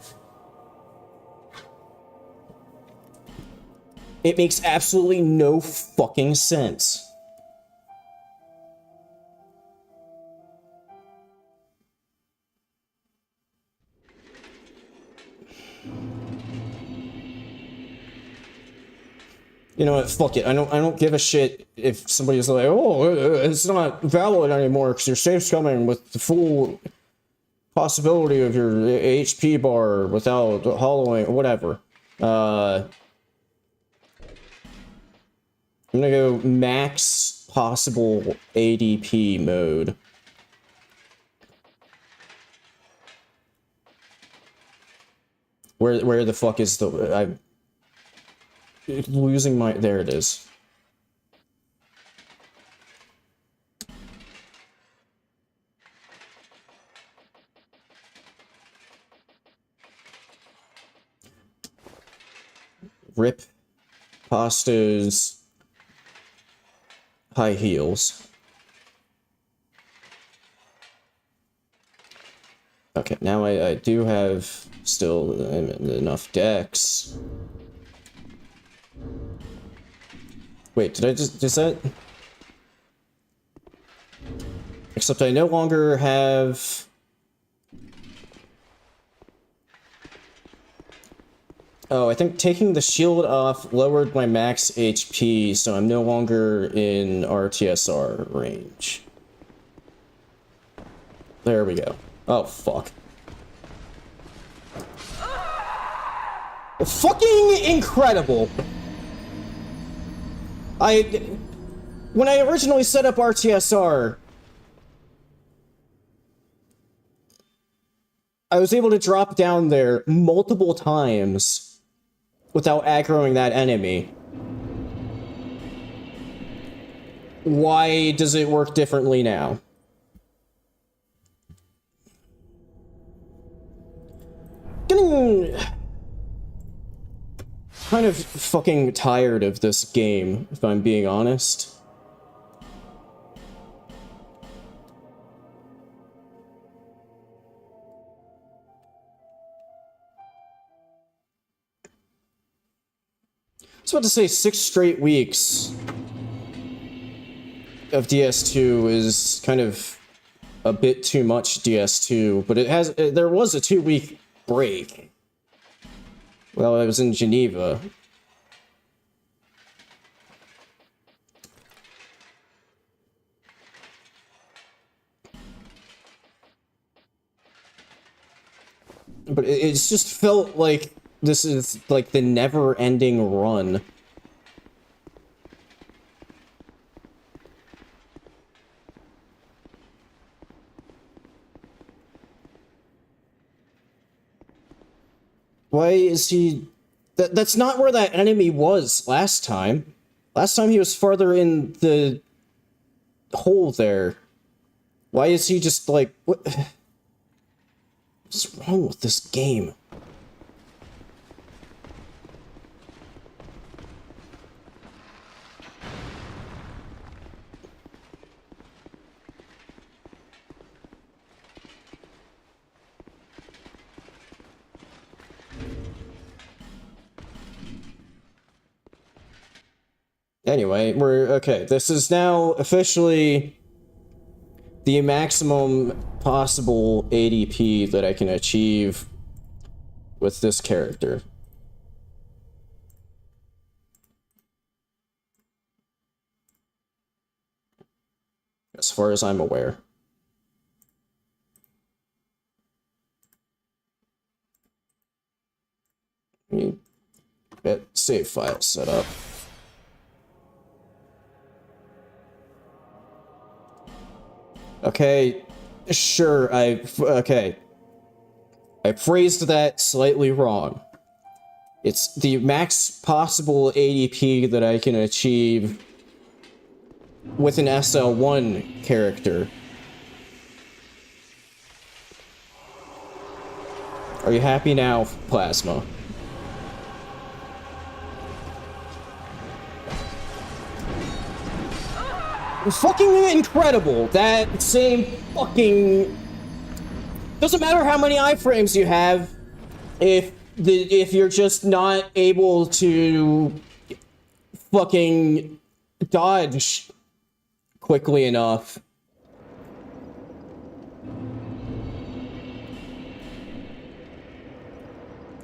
It makes absolutely no fucking sense. You know what, fuck it. I don't give a shit if somebody's like, oh, it's not valid anymore because your safe's coming with the full possibility of your HP bar without hollowing, whatever. I'm gonna go max possible ADP mode. Where the fuck is the... losing my... There it is. rip Pasta's high heels. Okay, now I do have still enough dex. Wait, did I just... Is that... Except I no longer have... Oh, I think taking the shield off lowered my max HP, so I'm no longer in RTSR range. There we go. Oh, fuck. Fucking incredible! When I originally set up RTSR, I was able to drop down there multiple times without aggroing that enemy. Why does it work differently now? Getting kind of fucking tired of this game, if I'm being honest. I was about to say 6 straight weeks of DS2 is kind of a bit too much DS2, but there was a 2-week break while I was in Geneva. But it's just felt like this is like the never-ending run. Why is he... That's not where that enemy was last time. Last time he was farther in the hole there. Why is he just like... What's wrong with this game? Anyway, okay. This is now officially the maximum possible ADP that I can achieve with this character. As far as I'm aware. Get save file set up. Okay, sure, okay. I phrased that slightly wrong. It's the max possible ADP that I can achieve with an SL1 character. Are you happy now, Plasma? Fucking incredible! That same fucking... Doesn't matter how many iframes you have, if you're just not able to fucking dodge quickly enough.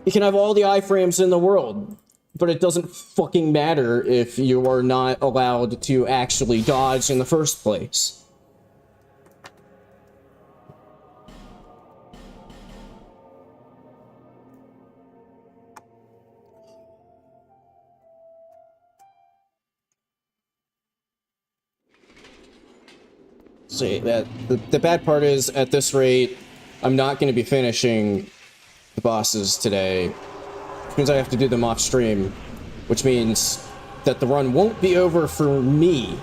You can have all the iframes in the world, but it doesn't fucking matter if you are not allowed to actually dodge in the first place. See, the bad part is, at this rate, I'm not going to be finishing the bosses today, which means I have to do them off stream, which means that the run won't be over for me.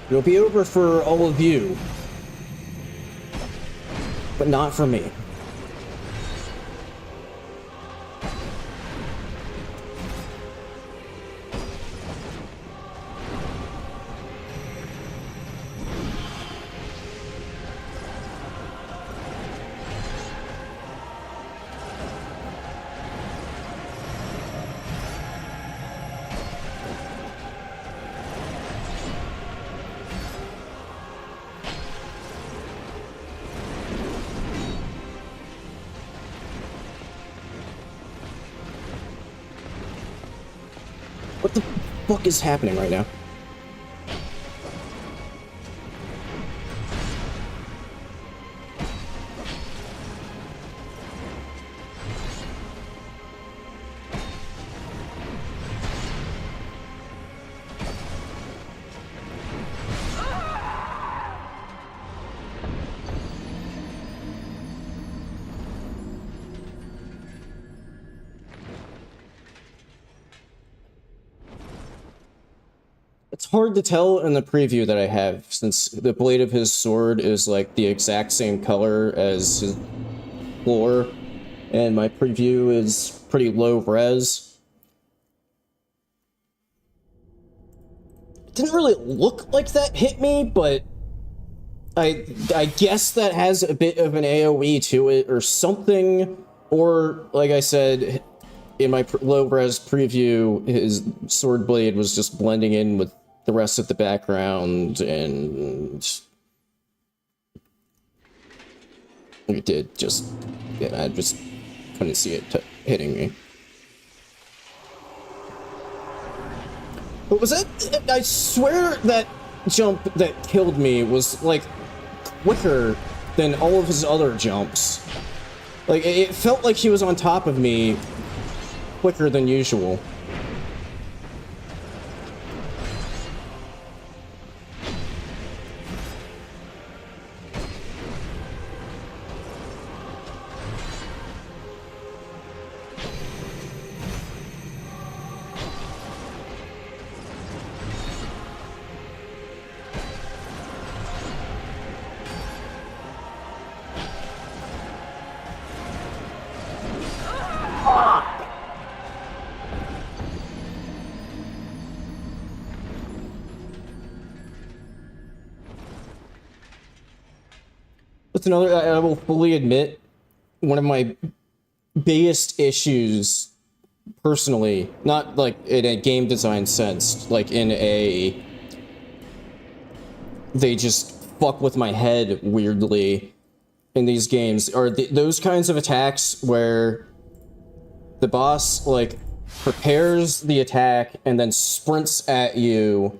It'll be over for all of you, but not for me. What the fuck is happening right now? It's hard to tell in the preview that I have, since the blade of his sword is like the exact same color as his floor, and my preview is pretty low res. It didn't really look like that hit me, but I guess that has a bit of an AoE to it or something, or like I said in my low res preview, his sword blade was just blending in with the rest of the background, and it did just, yeah, I just couldn't see it hitting me. What was that? I swear that jump that killed me was like quicker than all of his other jumps. Like, it felt like he was on top of me quicker than usual. That's another, I will fully admit, one of my biggest issues personally, not like in a game design sense, like in a, they just fuck with my head weirdly in these games, are those kinds of attacks where the boss like prepares the attack and then sprints at you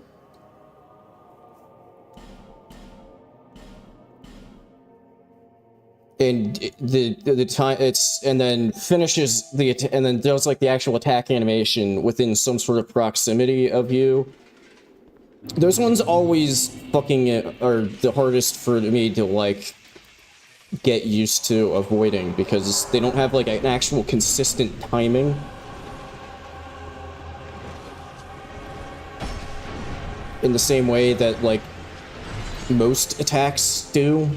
and the time it's, and then finishes and then does like the actual attack animation within some sort of proximity of you. Those ones always fucking are the hardest for me to like get used to avoiding, because they don't have like an actual consistent timing. In the same way that like most attacks do.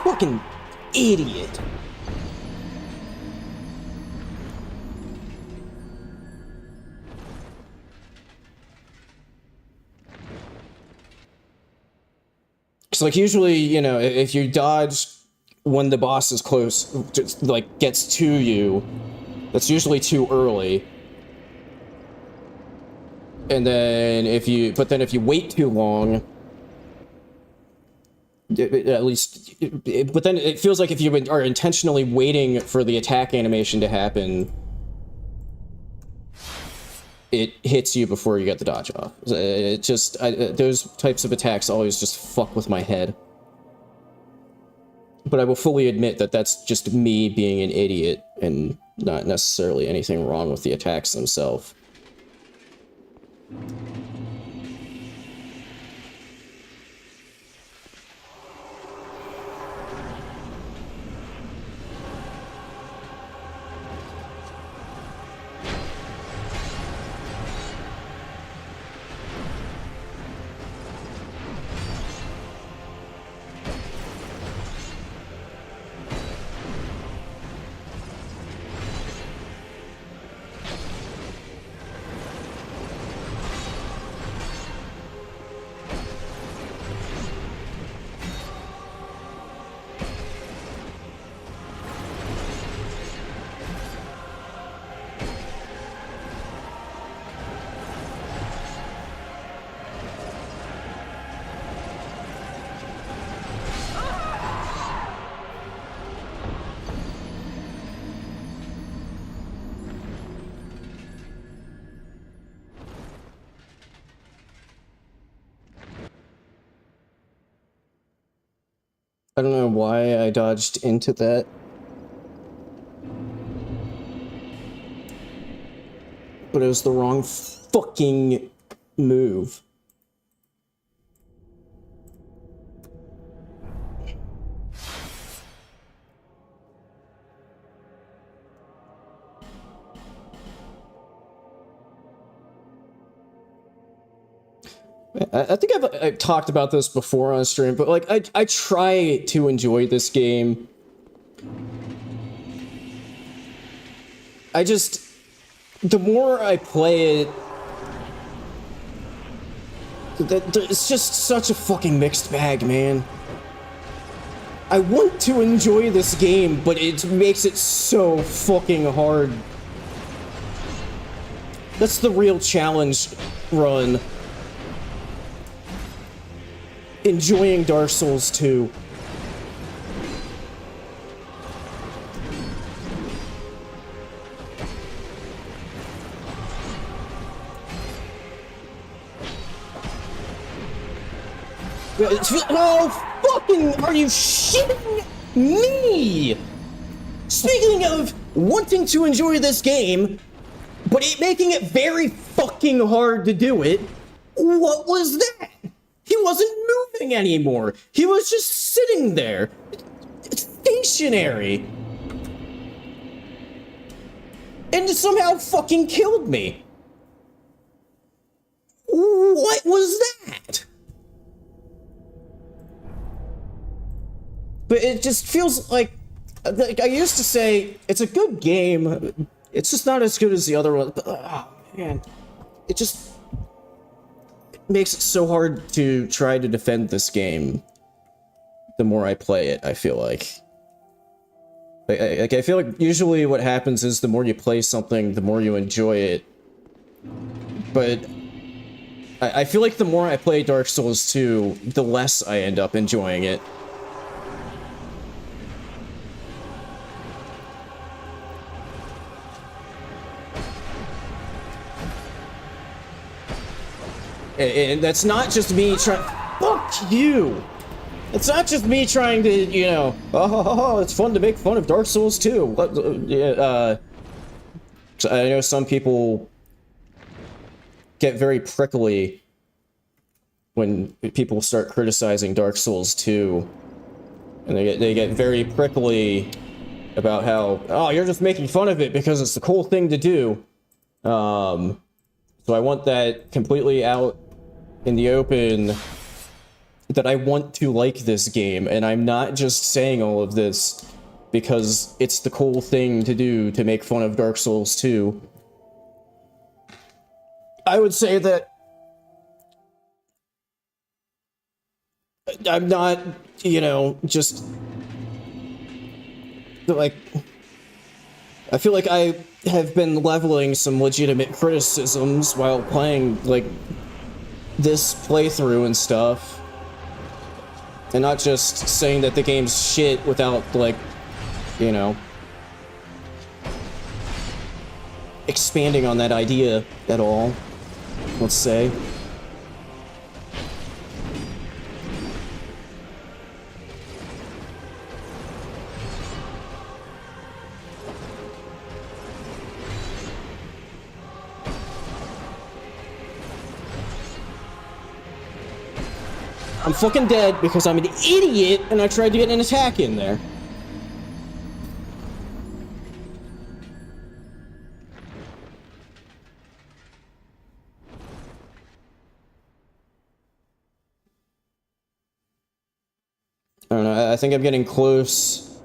Fucking idiot. Because like usually, you know, if you dodge when the boss is close, just like gets to you, that's usually too early. And then if you wait too long, at least, but then it feels like if you are intentionally waiting for the attack animation to happen, it hits you before you get the dodge off. It just, those types of attacks always just fuck with my head. But I will fully admit that that's just me being an idiot and not necessarily anything wrong with the attacks themselves. I don't know why I dodged into that. But it was the wrong fucking move. I think I've talked about this before on stream, but like I try to enjoy this game. I just, the more I play it, it's just such a fucking mixed bag, man. I want to enjoy this game, but it makes it so fucking hard. That's the real challenge run. Enjoying Dark Souls 2. Oh, fucking, are you shitting me? Speaking of wanting to enjoy this game, but making it very fucking hard to do it, what was that? He wasn't moving anymore. He was just sitting there. Stationary. And somehow fucking killed me. What was that? But it just feels like I used to say, it's a good game. It's just not as good as the other one. But, oh, man. It just makes it so hard to try to defend this game the more I play it, I feel like. I feel like usually what happens is the more you play something, the more you enjoy it. But I feel like the more I play Dark Souls 2, the less I end up enjoying it. And that's not just me trying. Fuck you! It's not just me trying to, you know, oh, it's fun to make fun of Dark Souls 2. I know some people get very prickly when people start criticizing Dark Souls 2. And they get very prickly about how, oh, you're just making fun of it because it's the cool thing to do. So I want that completely out in the open, that I want to like this game, and I'm not just saying all of this because it's the cool thing to do to make fun of Dark Souls 2. I would say that I'm not, you know, just like, I feel like I have been leveling some legitimate criticisms while playing, like, this playthrough and stuff, and not just saying that the game's shit without, like, you know, expanding on that idea at all, let's say. I'm fucking dead because I'm an idiot and I tried to get an attack in there. I don't know, I think I'm getting close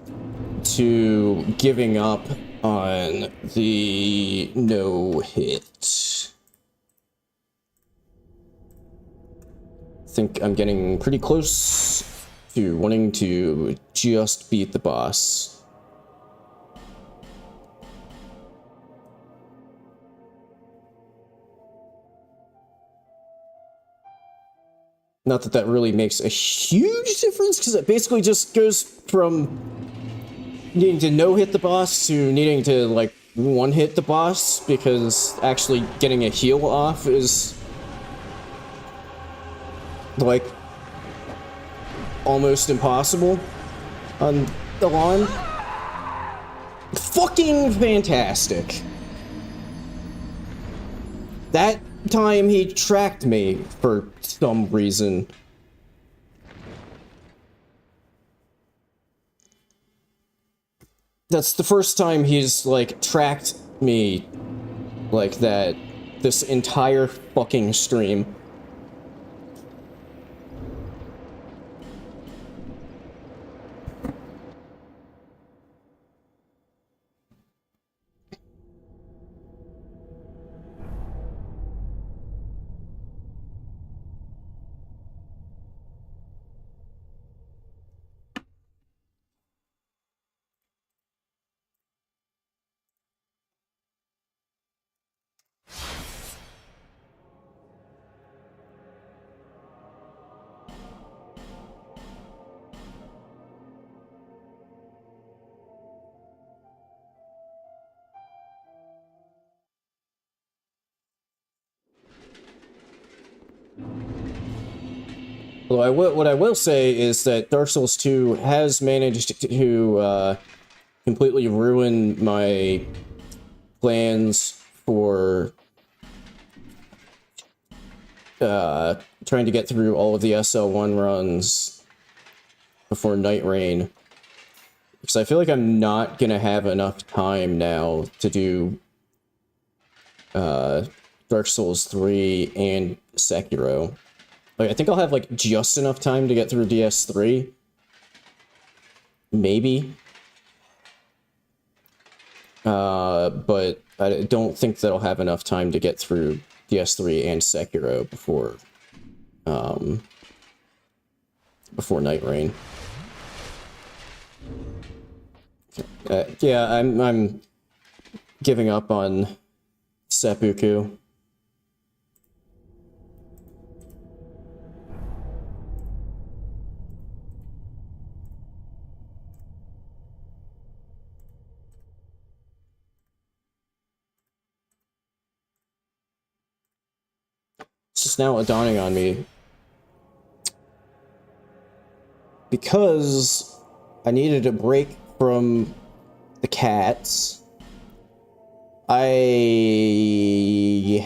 to giving up on the no-hit. I think I'm getting pretty close to wanting to just beat the boss. Not that that really makes a huge difference, because it basically just goes from needing to no-hit the boss to needing to, like, one-hit the boss, because actually getting a heal off is, like, almost impossible. on the lawn. Fucking fantastic. That time he tracked me for some reason. That's the first time he's, like, tracked me like that this entire fucking stream. Although what I will say is that Dark Souls 2 has managed to completely ruin my plans for trying to get through all of the SL1 runs before Night Rain. Because I feel like I'm not gonna have enough time now to do Dark Souls 3 and Sekiro. Like, I think I'll have, like, just enough time to get through DS3. Maybe. But I don't think that I'll have enough time to get through DS3 and Sekiro before Night Rain. Yeah, I'm giving up on seppuku. It's just now dawning on me. Because I needed a break from the cats, I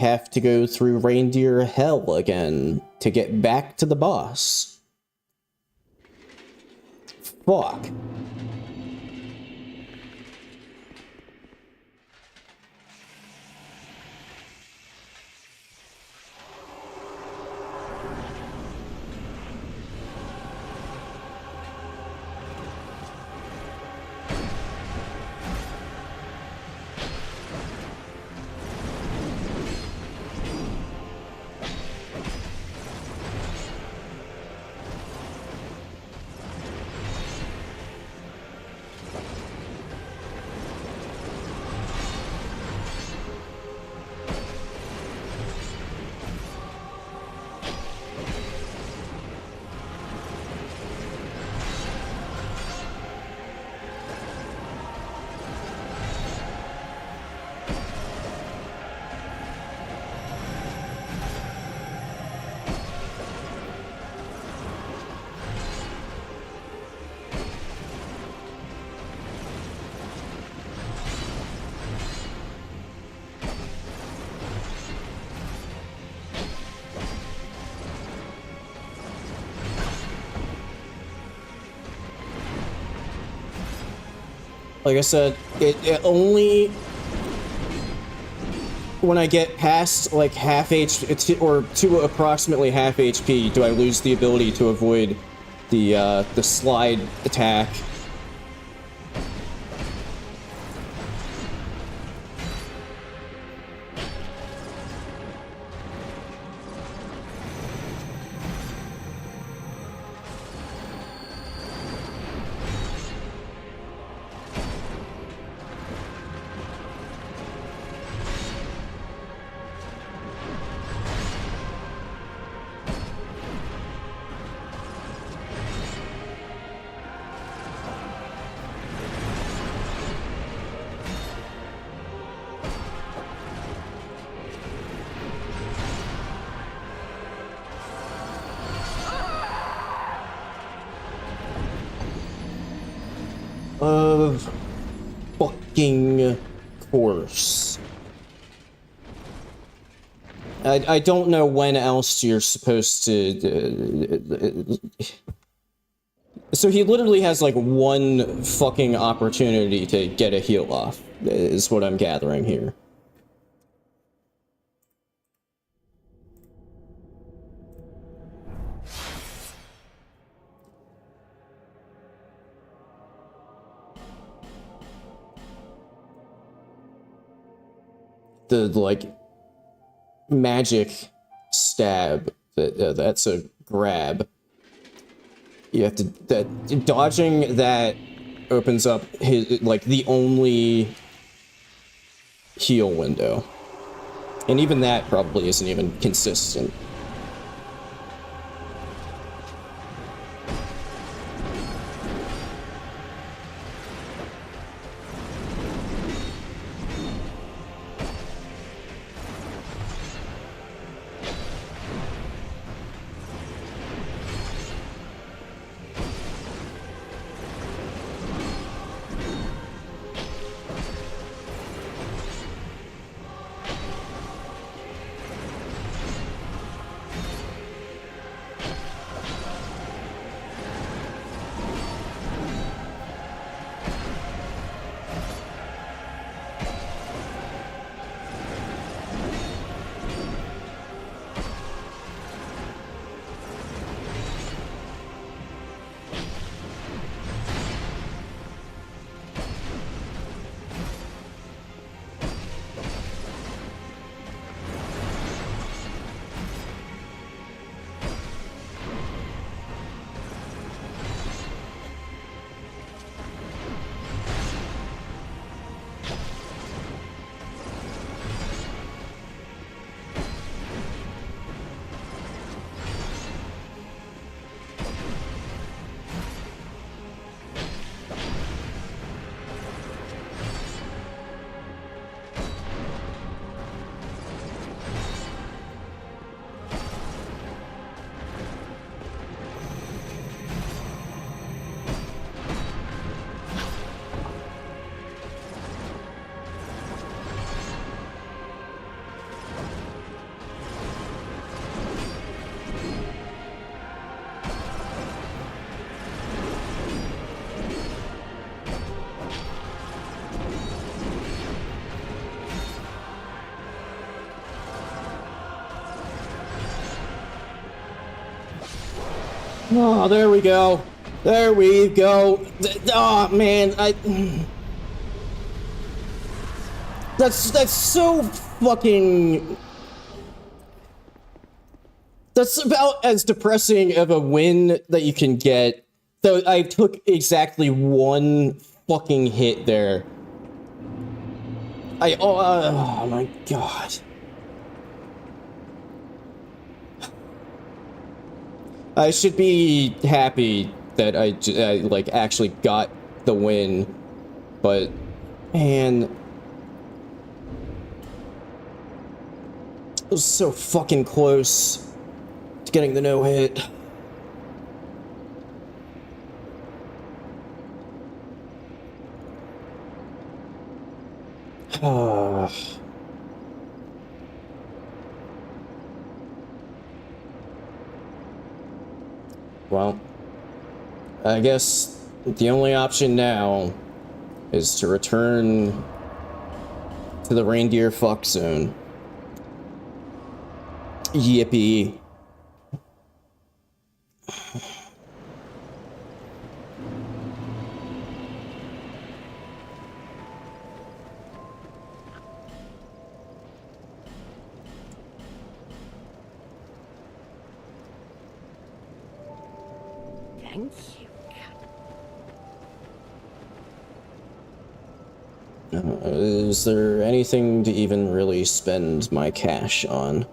have to go through reindeer hell again to get back to the boss. Fuck. Like I said, it only when I get past like half HP or to approximately half HP do I lose the ability to avoid the slide attack. Of fucking course. I don't know when else you're supposed to... So he literally has like one fucking opportunity to get a heal off, is what I'm gathering here. The, like, magic stab, that's a grab. You have to, dodging that opens up his, like, the only heal window. And even that probably isn't even consistent. Oh, there we go. There we go. Oh, man, That's so fucking... That's about as depressing of a win that you can get. So I took exactly one fucking hit there. Oh my god. I should be happy that I like actually got the win, but man, it was so fucking close to getting the no hit. Well, I guess the only option now is to return to the reindeer fuck zone. Yippee. Thank you. Is there anything to even really spend my cash on?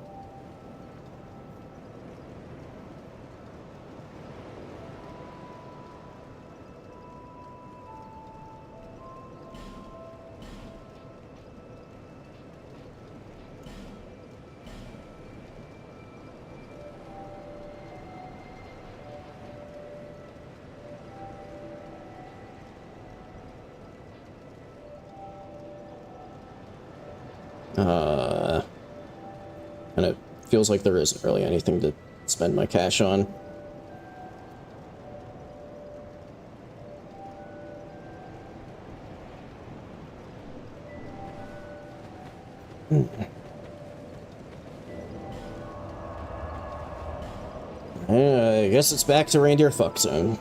And it feels like there isn't really anything to spend my cash on. I guess it's back to reindeer fuck zone.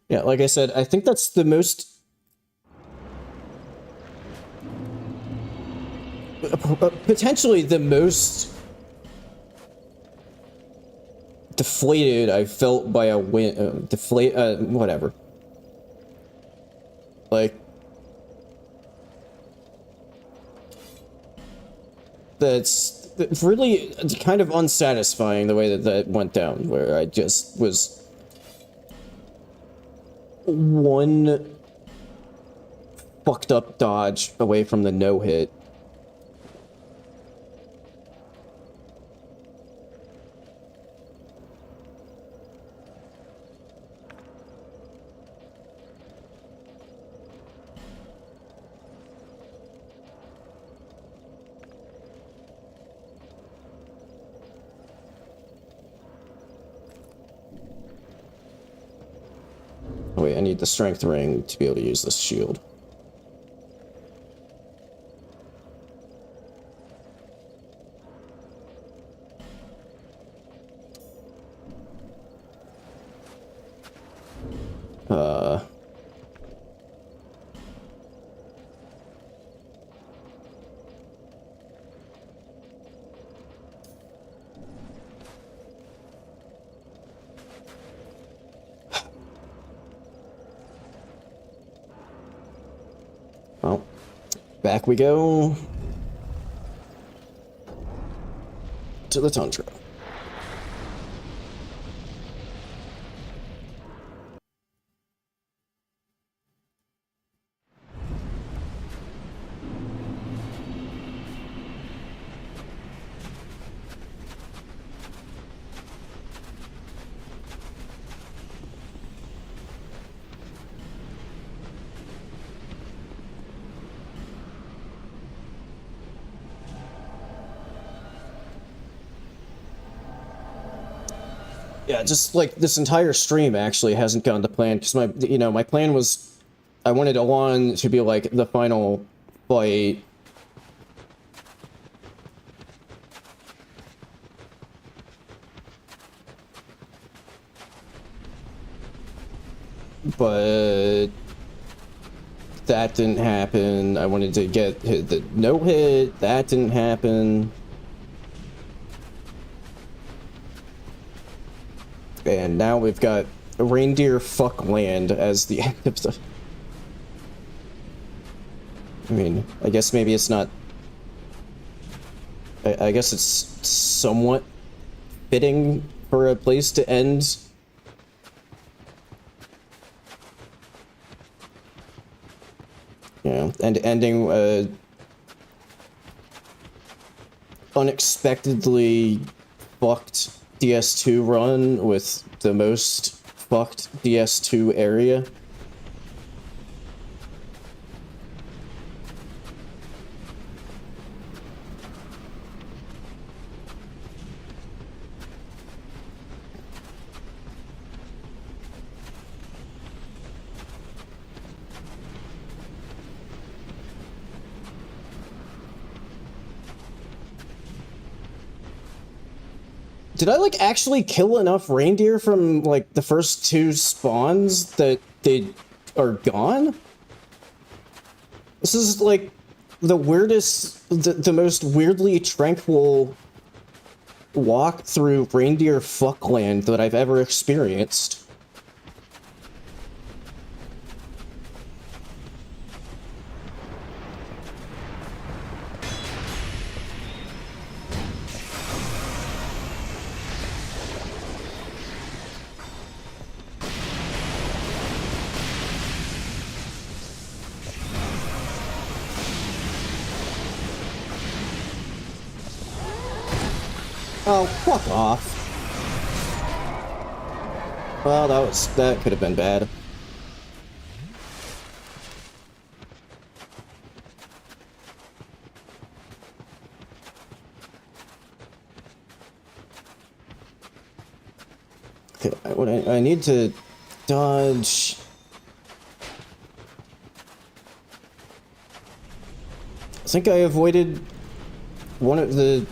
Yeah, like I said, I think that's the most... potentially the most deflated I felt by a win. Whatever. Like, that's really kind of unsatisfying the way that that went down, where I just was one fucked up dodge away from the no hit. Oh wait, I need the strength ring to be able to use this shield. Well, back we go to the tundra. Yeah, just like this entire stream actually hasn't gone to plan because my plan was I wanted Alon to be like the final fight. But that didn't happen. I wanted to get the no hit. That didn't happen. And now we've got reindeer fuck land as the end of the... I mean, I guess maybe it's not... I guess it's somewhat fitting for a place to end. Yeah, and ending unexpectedly fucked DS2 run with the most fucked DS2 area. Did I, like, actually kill enough reindeer from, like, the first two spawns that they are gone? This is, like, the weirdest, the most weirdly tranquil walk through reindeer fuckland that I've ever experienced. Oh, fuck off. Well, that could have been bad. Okay, what I need to dodge. I think I avoided one of the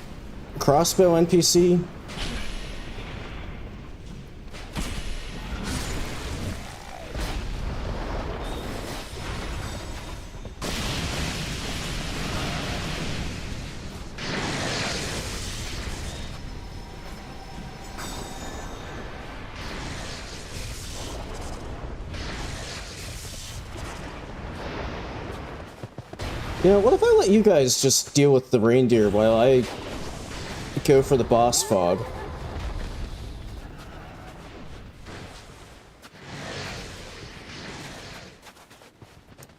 crossbow NPC. You know, what if I let you guys just deal with the reindeer while I go for the boss fog?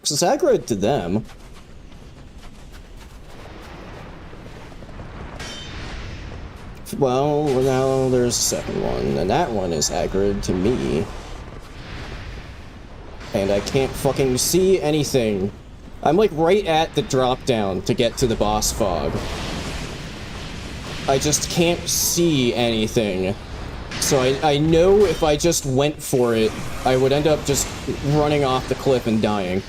Because it's aggroed to them. Well, now there's a second one, and that one is aggroed to me. And I can't fucking see anything. I'm like right at the drop down to get to the boss fog. I just can't see anything. So I know if I just went for it, I would end up just running off the cliff and dying.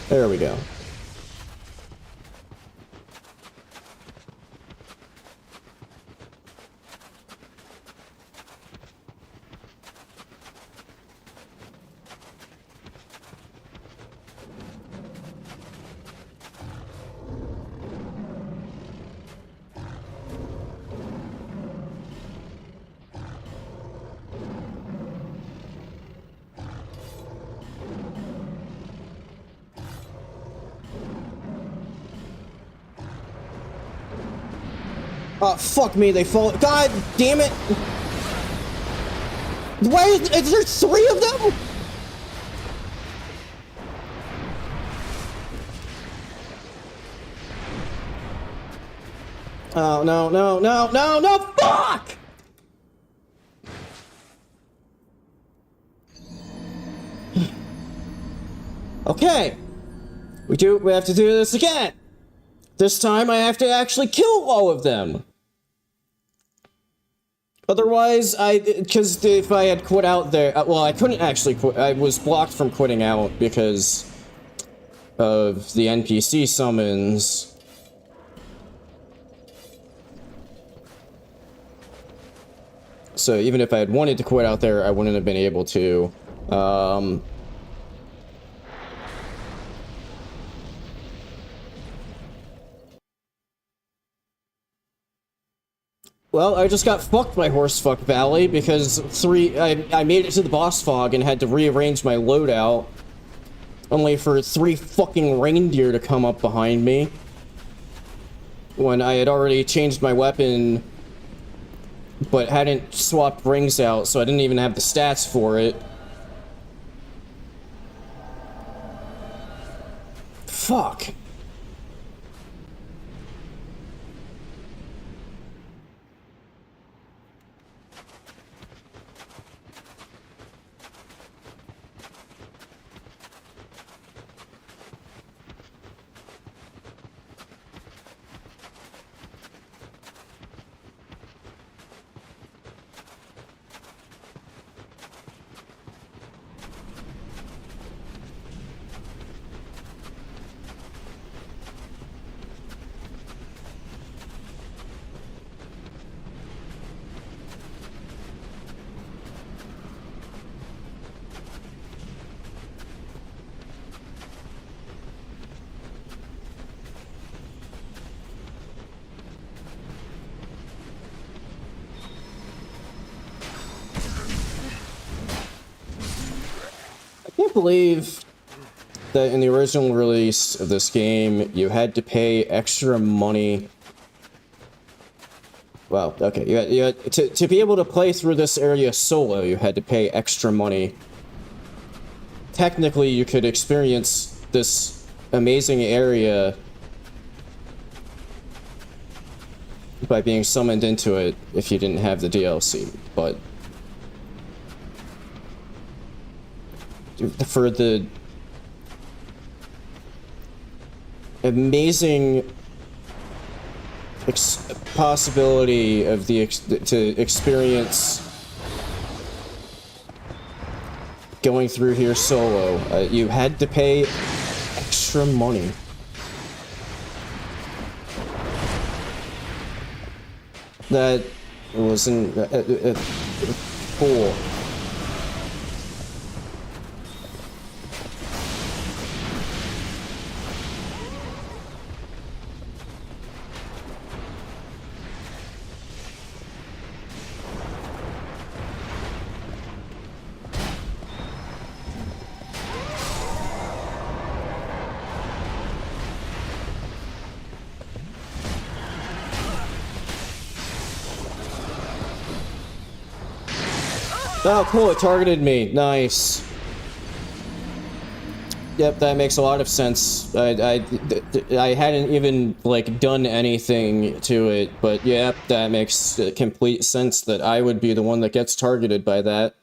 There we go. Oh, fuck me, they fall. God damn it! Why is there 3 of them? Oh, no, no, no, no, no, fuck! Okay. We have to do this again. This time I have to actually kill all of them. Otherwise, because if I had quit out there, well, I couldn't actually quit. I was blocked from quitting out because of the NPC summons. So even if I had wanted to quit out there, I wouldn't have been able to. Well, I just got fucked by Horsefuck Valley because I made it to the boss fog and had to rearrange my loadout. Only for 3 fucking reindeer to come up behind me. When I had already changed my weapon, but hadn't swapped rings out, so I didn't even have the stats for it. Fuck. I can't believe that in the original release of this game, you had to pay extra money. Well, okay, you had to be able to play through this area solo, you had to pay extra money. Technically, you could experience this amazing area by being summoned into it if you didn't have the DLC, but for the possibility of to experience going through here solo, you had to pay extra money. That wasn't cool. Oh, cool, it targeted me. Nice. Yep, that makes a lot of sense. I hadn't even, like, done anything to it, but yep, that makes complete sense that I would be the one that gets targeted by that.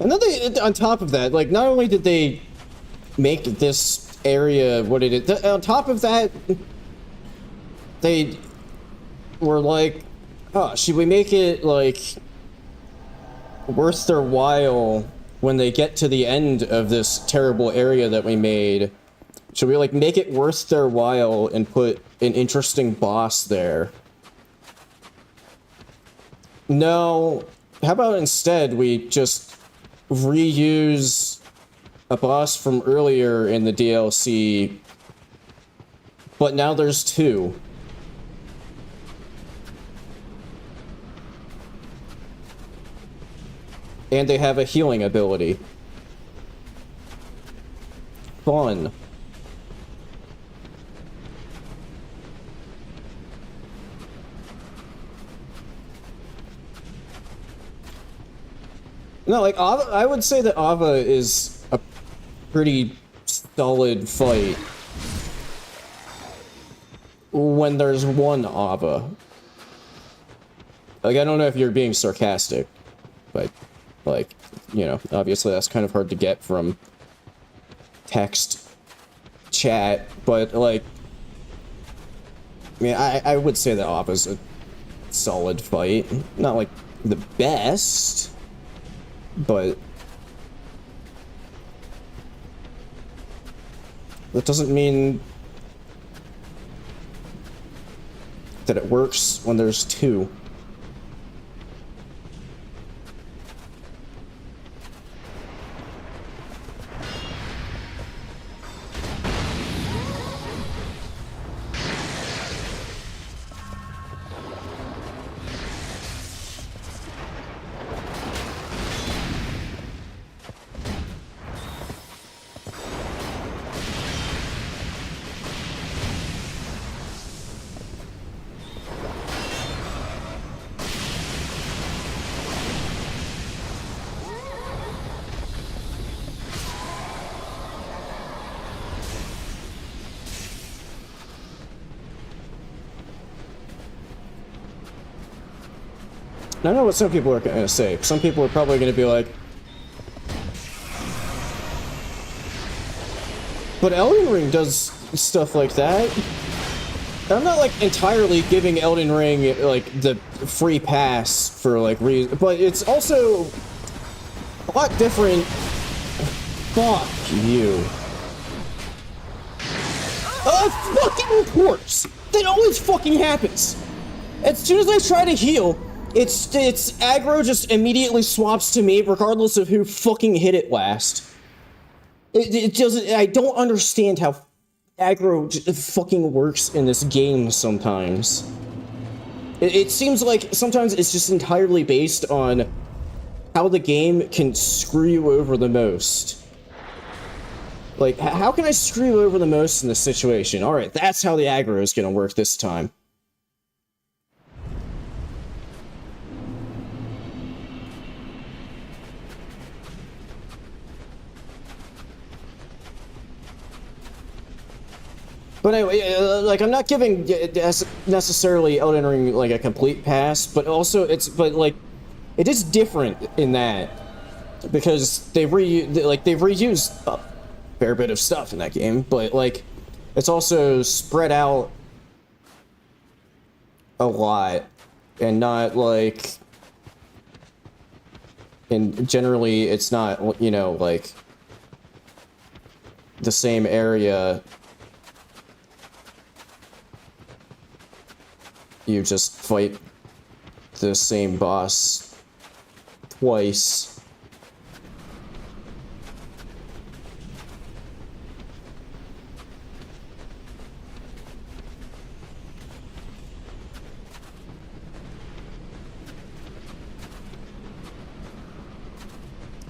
And then they, on top of that, like, not only did they make this area what it is, on top of that, they were like, oh, should we make it, like, worth their while when they get to the end of this terrible area that we made? Should we, like, make it worth their while and put an interesting boss there? No. How about instead we just reuse a boss from earlier in the DLC, but now there's two. And they have a healing ability. Fun. No, like, I would say that Ava is a pretty solid fight when there's one Ava. Like, I don't know if you're being sarcastic, but, like, you know, obviously that's kind of hard to get from text chat, but, like, I mean, I would say that Ava's a solid fight. Not, like, the best, but that doesn't mean that it works when there's two. I know what some people are going to say. Some people are probably going to be like, but Elden Ring does stuff like that. I'm not, like, entirely giving Elden Ring, like, the free pass for, like, reason, but it's also a lot different. Fuck you. Fucking course! That always fucking happens! As soon as I try to heal, it's aggro just immediately swaps to me, regardless of who fucking hit it last. It doesn't. I don't understand how aggro fucking works in this game sometimes. It seems like sometimes it's just entirely based on how the game can screw you over the most. Like, how can I screw you over the most in this situation? Alright, that's how the aggro is gonna work this time. But anyway, like, I'm not giving necessarily Elden Ring like a complete pass, but also but like, it is different in that because they've reused a fair bit of stuff in that game, but like, it's also spread out a lot and not like, and generally it's not, you know, like the same area. You just fight the same boss twice.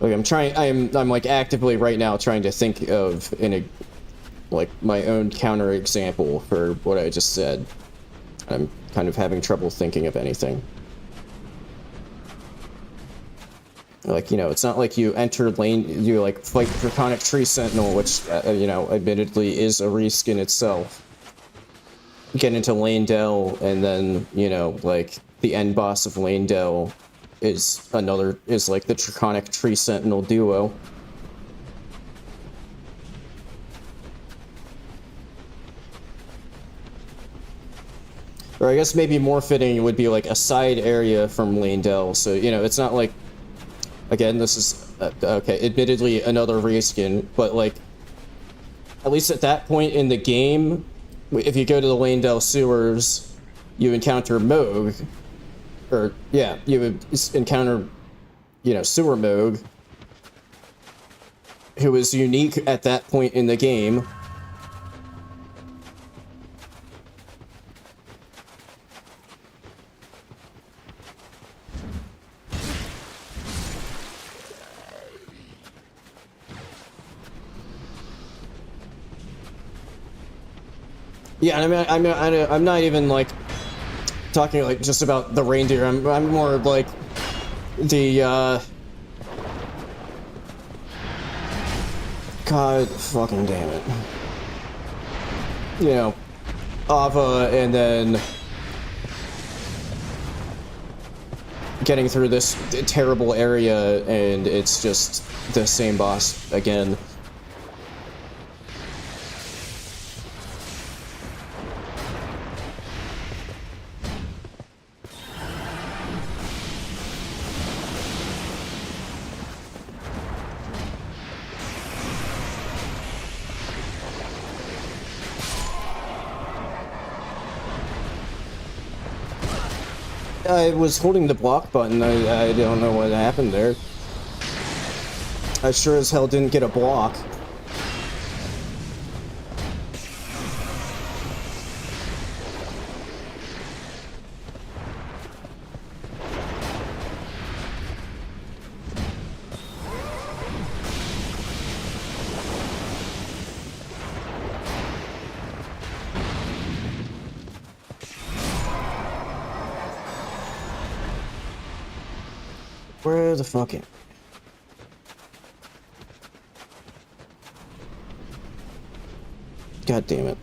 Like, I'm like actively right now trying to think of like my own counter example for what I just said. I'm kind of having trouble thinking of anything. Like, you know, it's not like you enter lane, you like fight Draconic Tree Sentinel, which, you know, admittedly is a risk in itself. Get into Lanedell, and then, you know, like, the end boss of Lanedell is like the Draconic Tree Sentinel duo. Or I guess maybe more fitting it would be like a side area from Lanedell, so, you know, it's not like, again, this is, okay, admittedly another reskin, but like, at least at that point in the game, if you go to the Lanedell sewers, you encounter Moog, or, yeah, you would encounter, you know, Sewer Moog, who is unique at that point in the game. Yeah, I mean, I'm not even like talking like just about the reindeer. I'm more like the God fucking damn it. You know, Ava, and then getting through this terrible area, and it's just the same boss again. I was holding the block button. I don't know what happened there. I sure as hell didn't get a block. Where the fucking... God damn it.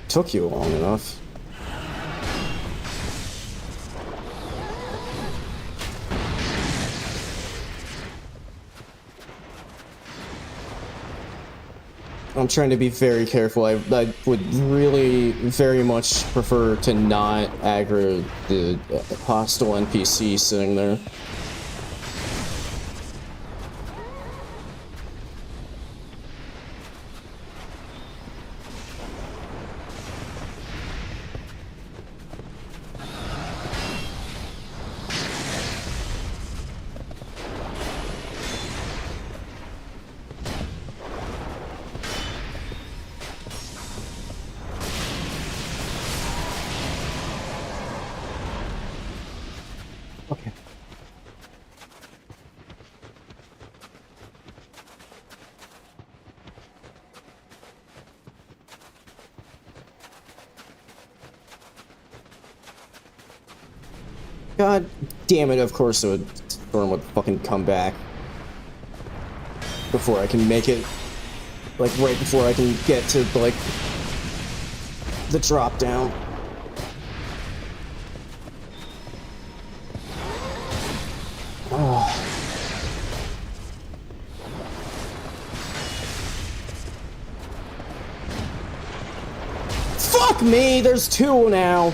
Took you long enough. I'm trying to be very careful. I would really very much prefer to not aggro the hostile NPC sitting there. Okay. God damn it, of course the storm would fucking come back. Before I can make it, like, right before I can get to, like, the drop down. Oh. Fuck me, there's two now.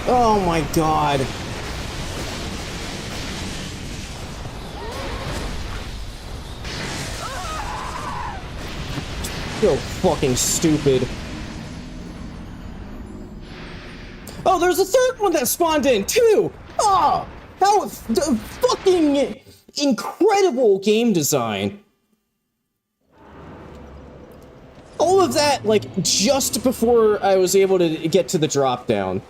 Oh my god. So fucking stupid. Oh, there's a third one that spawned in too! Oh! How fucking incredible game design. All of that, like, just before I was able to get to the drop down.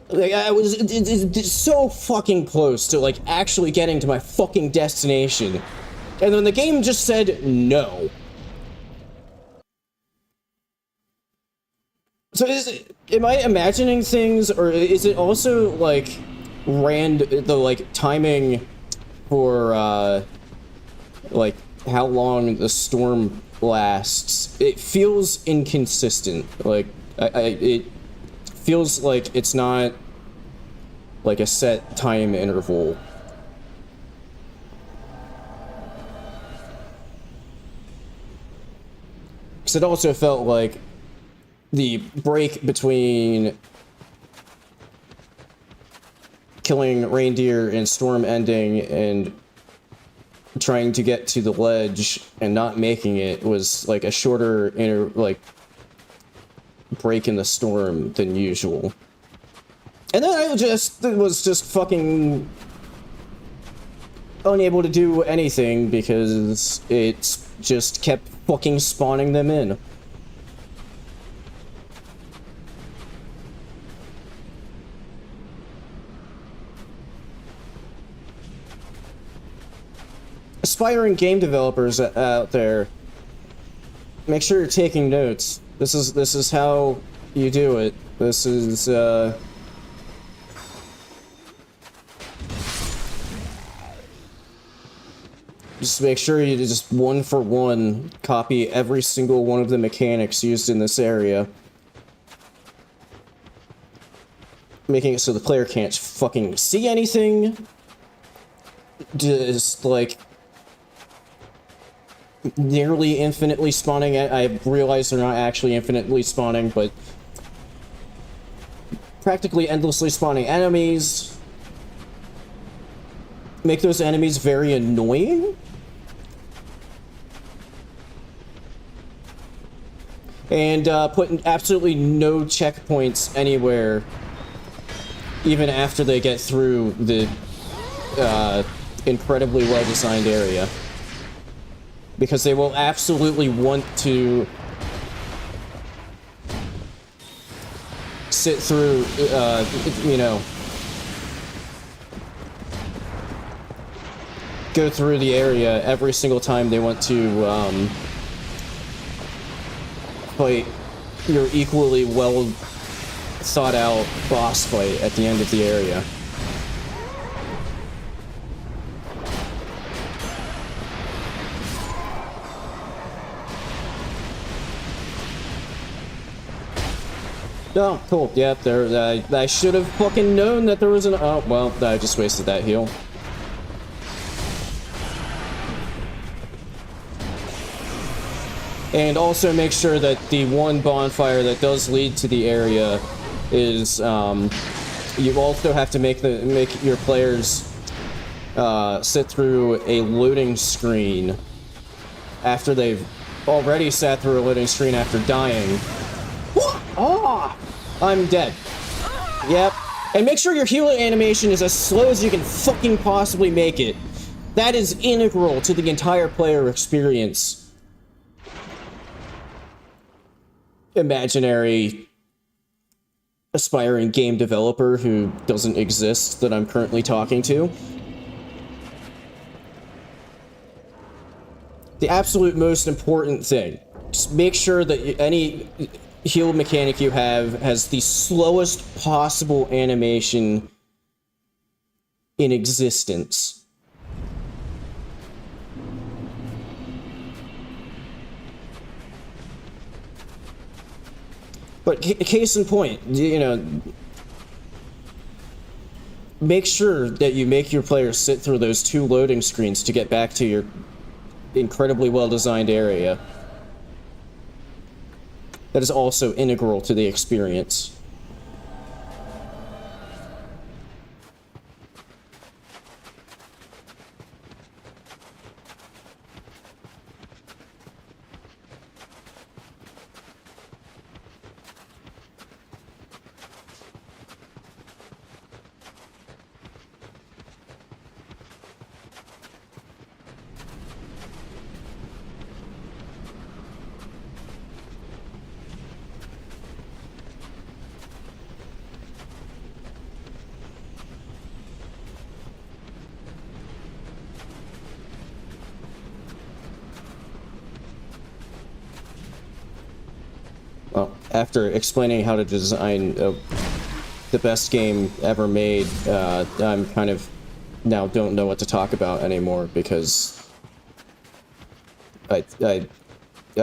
Like, I was so fucking close to, like, actually getting to my fucking destination. And then the game just said no. So am I imagining things, or is it also, like, the, like, timing for, like, how long the storm lasts? It feels inconsistent. Like, it feels like it's not like a set time interval. Because it also felt like the break between killing reindeer and storm ending and trying to get to the ledge and not making it was like a shorter break in the storm than usual. And then I was just fucking unable to do anything because it just kept fucking spawning them in. Aspiring game developers out there, make sure you're taking notes. This is how you do it. This is just make sure you just one for one copy every single one of the mechanics used in this area, making it so the player can't fucking see anything. Just like nearly infinitely spawning. I realize they're not actually infinitely spawning, but practically endlessly spawning enemies. Make those enemies very annoying. And put absolutely no checkpoints anywhere, even after they get through the incredibly well-designed area. Because they will absolutely want to sit through, you know, go through the area every single time they want to fight your equally well thought out boss fight at the end of the area. Oh, cool. Yep, there. I should have fucking known that there was an. Oh, well, I just wasted that heal. And also make sure that the one bonfire that does lead to the area is. You also have to make your players sit through a loading screen after they've already sat through a loading screen after dying. What? Oh! I'm dead. Yep. And make sure your healing animation is as slow as you can fucking possibly make it. That is integral to the entire player experience. Imaginary aspiring game developer who doesn't exist that I'm currently talking to. The absolute most important thing, just make sure that any heal mechanic you have has the slowest possible animation in existence. But case in point, you know, make sure that you make your players sit through those 2 loading screens to get back to your incredibly well-designed area. That is also integral to the experience. Well, after explaining how to design the best game ever made, I'm kind of now don't know what to talk about anymore because I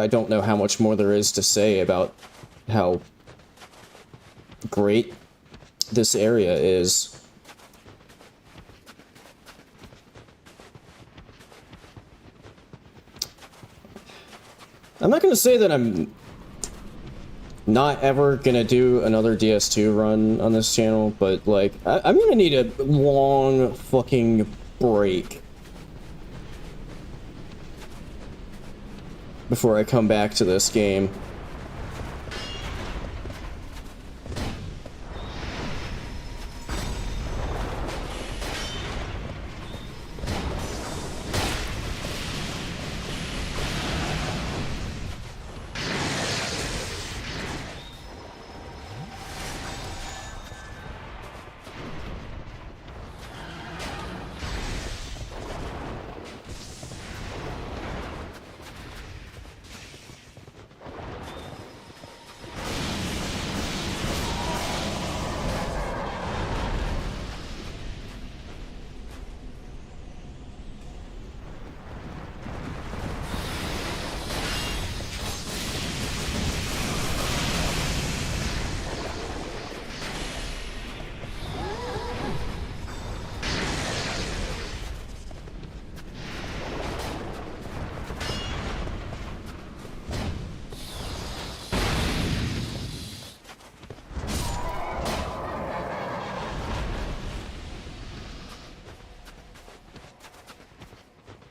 don't know how much more there is to say about how great this area is. I'm not going to say that I'm not ever gonna do another DS2 run on this channel, but like, I'm gonna need a long fucking break before I come back to this game.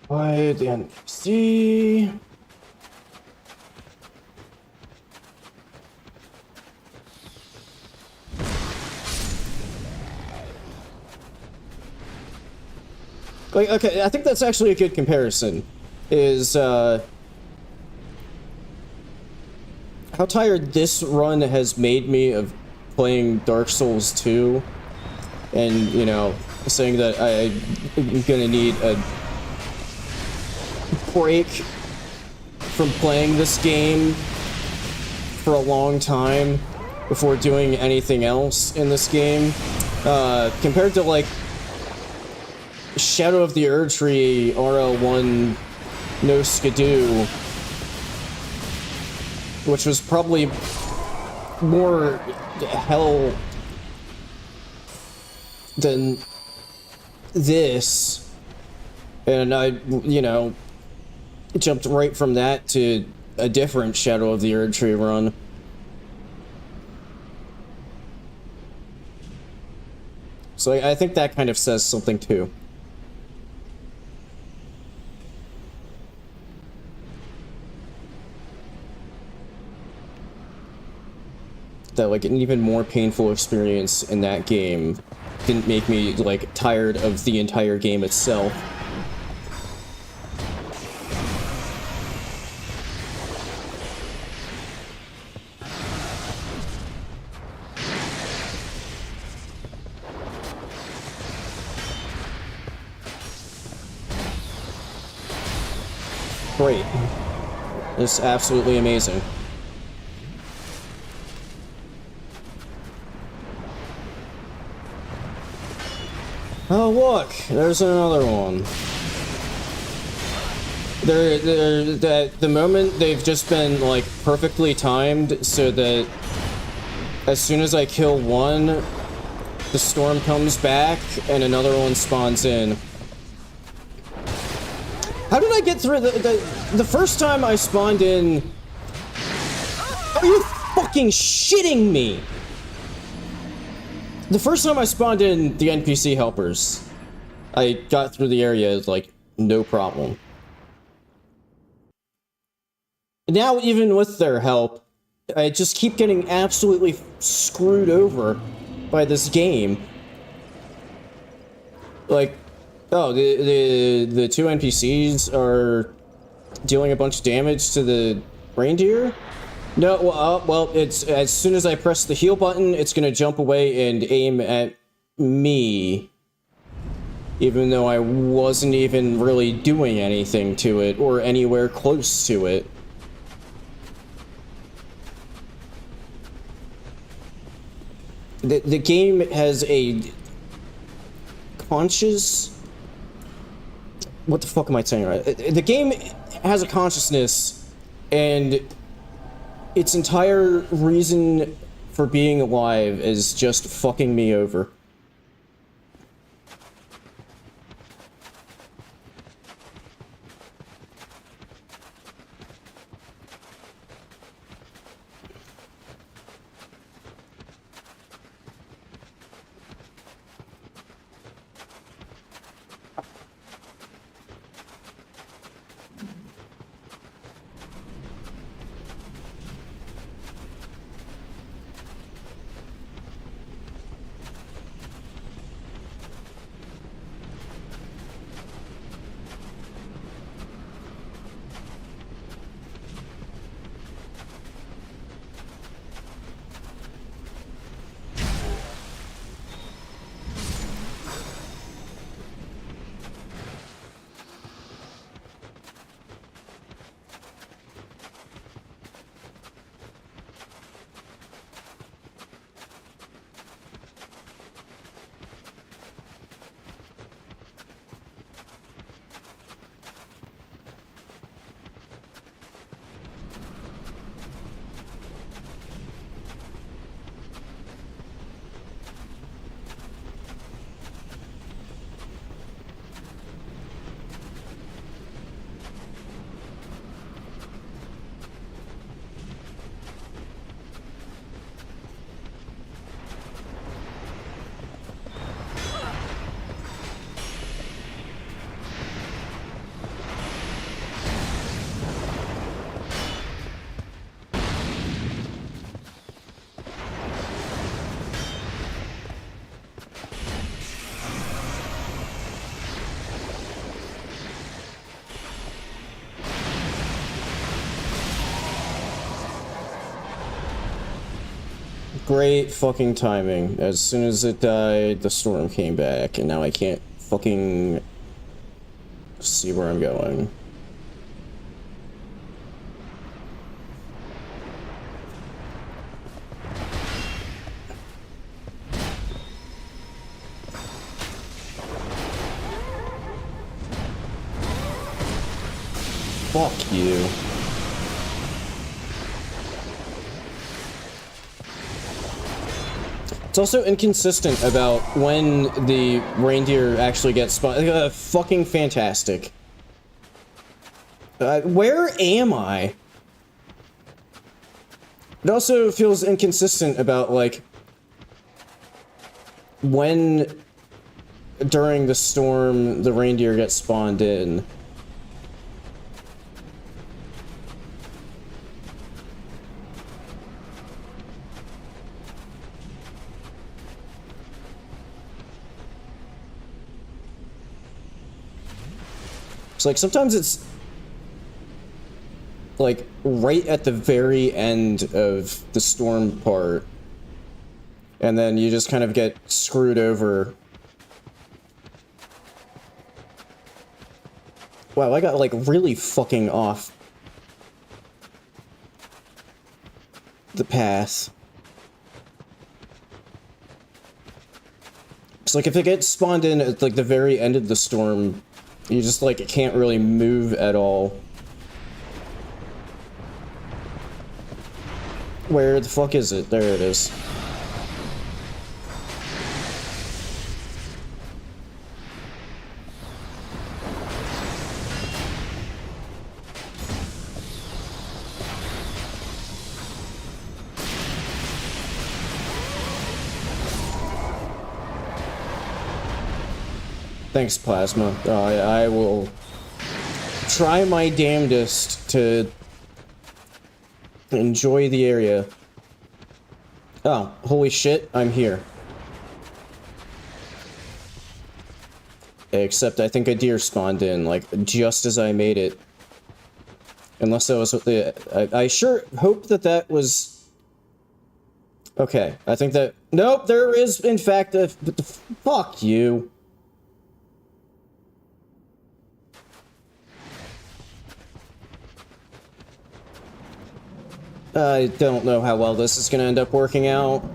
By the NPC. Like, okay, I think that's actually a good comparison. Is how tired this run has made me of playing Dark Souls 2, and you know, saying that I'm gonna need a break from playing this game for a long time before doing anything else in this game, compared to like Shadow of the Erdtree RL1 No Skidoo, which was probably more hell than this, and I, you know, jumped right from that to a different Shadow of the Erdtree run. So I think that kind of says something too. that like an even more painful experience in that game didn't make me like tired of the entire game itself. Great. It's absolutely amazing. Oh look, there's another one. At the moment they've just been like perfectly timed so that as soon as I kill one, the storm comes back and another one spawns in. How did I get through the first time I spawned in? Are you fucking shitting me? The first time I spawned in the NPC helpers, I got through the area like no problem. Now even with their help, I just keep getting absolutely screwed over by this game. Like, oh, the two NPCs are dealing a bunch of damage to the reindeer? No, well, it's as soon as I press the heal button, it's gonna jump away and aim at me. Even though I wasn't even really doing anything to it or anywhere close to it. The game has a conscious... What the fuck am I saying right? The game has a consciousness, and its entire reason for being alive is just fucking me over. Great fucking timing. As soon as it died, the storm came back, and now I can't fucking see where I'm going. Fuck you. It's also inconsistent about when the reindeer actually gets spawned. Fucking fantastic. Where am I? It also feels inconsistent about, like, when during the storm the reindeer gets spawned in. So like sometimes it's like right at the very end of the storm part, and then you just kind of get screwed over. Wow, I got like really fucking off the path. It's like if it gets spawned in at like the very end of the storm, you just like can't really move at all. Where the fuck is it? There it is. Thanks, Plasma. I will try my damnedest to enjoy the area. Oh, holy shit, I'm here. Except I think a deer spawned in, like, just as I made it. Unless that was what I sure hope that that was... Okay, I think that... Nope, there is, in fact, a... Fuck you. I don't know how well this is gonna end up working out.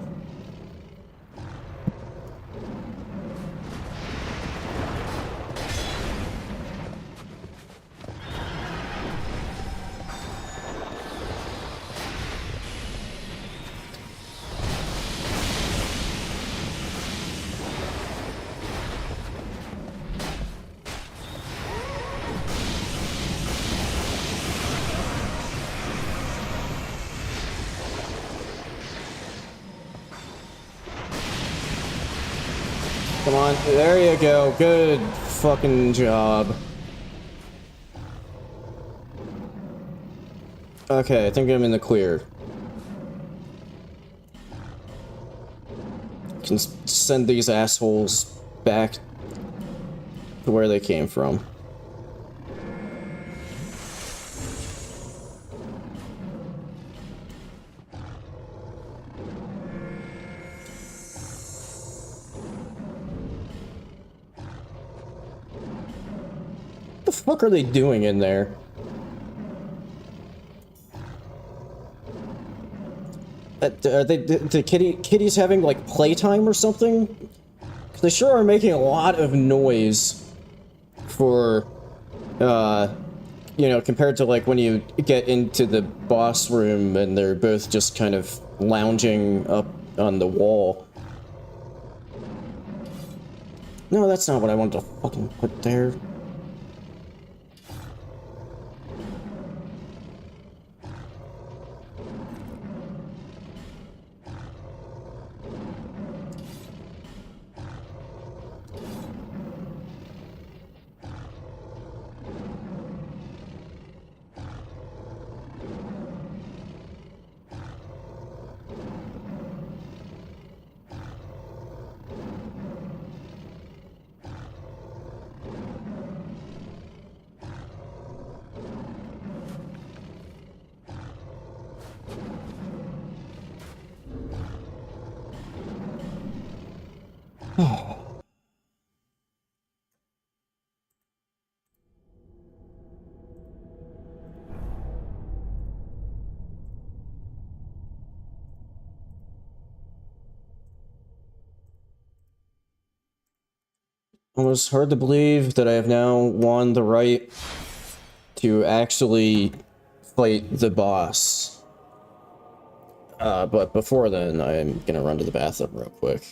Come on, there you go. Good fucking job. Okay, I think I'm in the clear. Can send these assholes back to where they came from. What the fuck are they doing in there? Are the kitties having like playtime or something? 'Cause they sure are making a lot of noise for, you know, compared to like when you get into the boss room and they're both just kind of lounging up on the wall. No, that's not what I wanted to fucking put there. Almost hard to believe that I have now won the right to actually fight the boss. But before then, I'm gonna run to the bathroom real quick.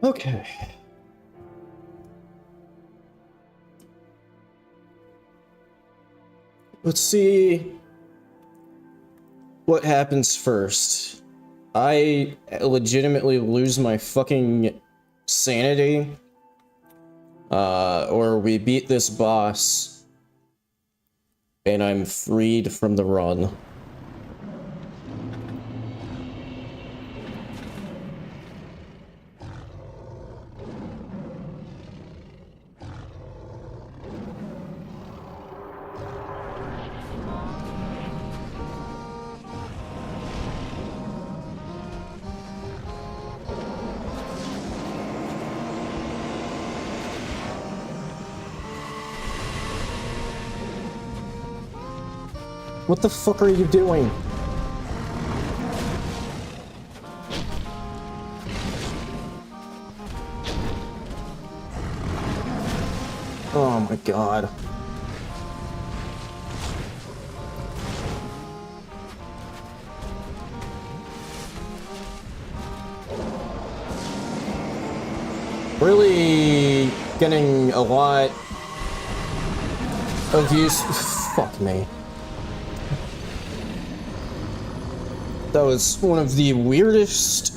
Okay. Let's see what happens first. I legitimately lose my fucking sanity, or we beat this boss, and I'm freed from the run. What the fuck are you doing? Oh my god. Really getting a lot of use. Fuck me. That was one of the weirdest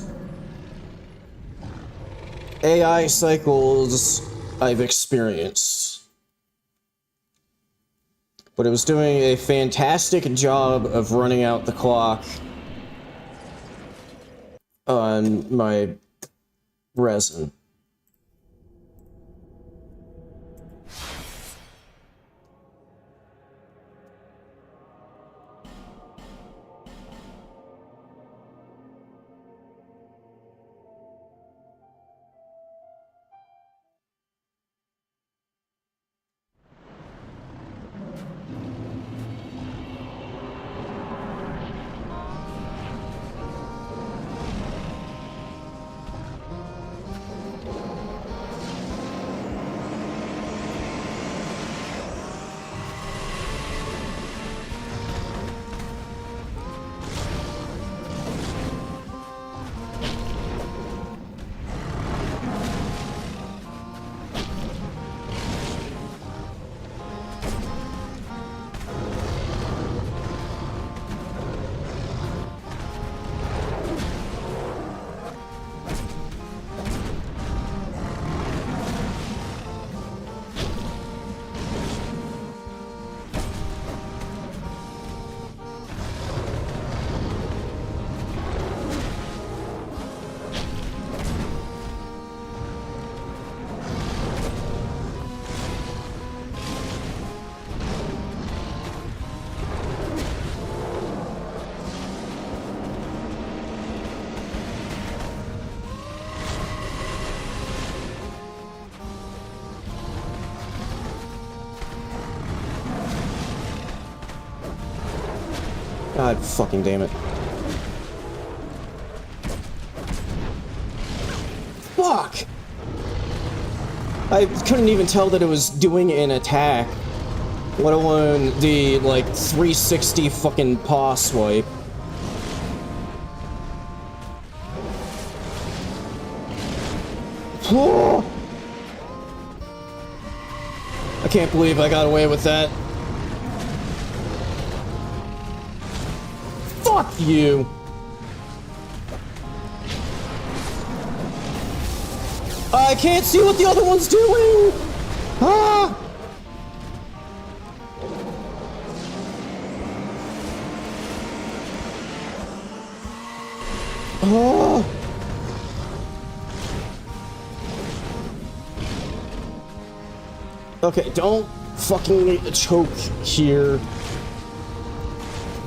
AI cycles I've experienced. But it was doing a fantastic job of running out the clock on my resin. God fucking damn it. Fuck! I couldn't even tell that it was doing an attack, let alone the, like, 360 fucking paw swipe. I can't believe I got away with that. Fuck you! I can't see what the other one's doing! Ah! Oh! Okay, don't fucking choke here.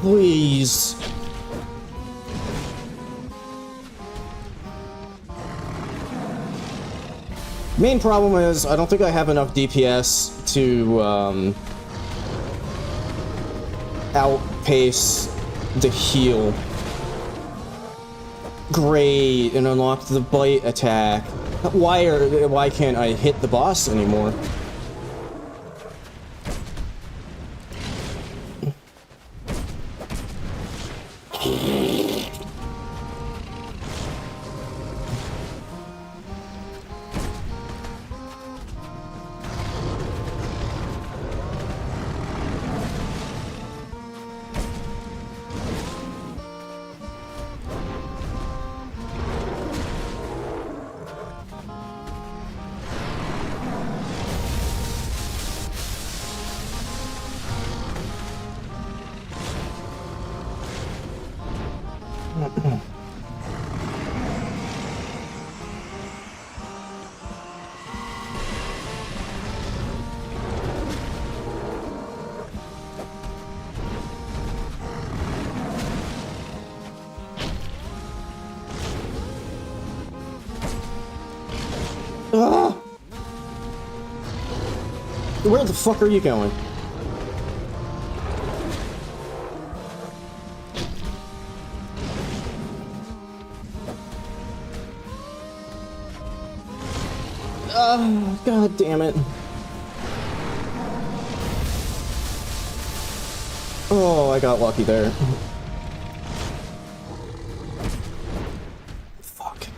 Please. Main problem is, I don't think I have enough DPS to, outpace the heal. Great, and unlock the bite attack. Why can't I hit the boss anymore? Where the fuck are you going? God damn it. Oh, I got lucky there. Fuck.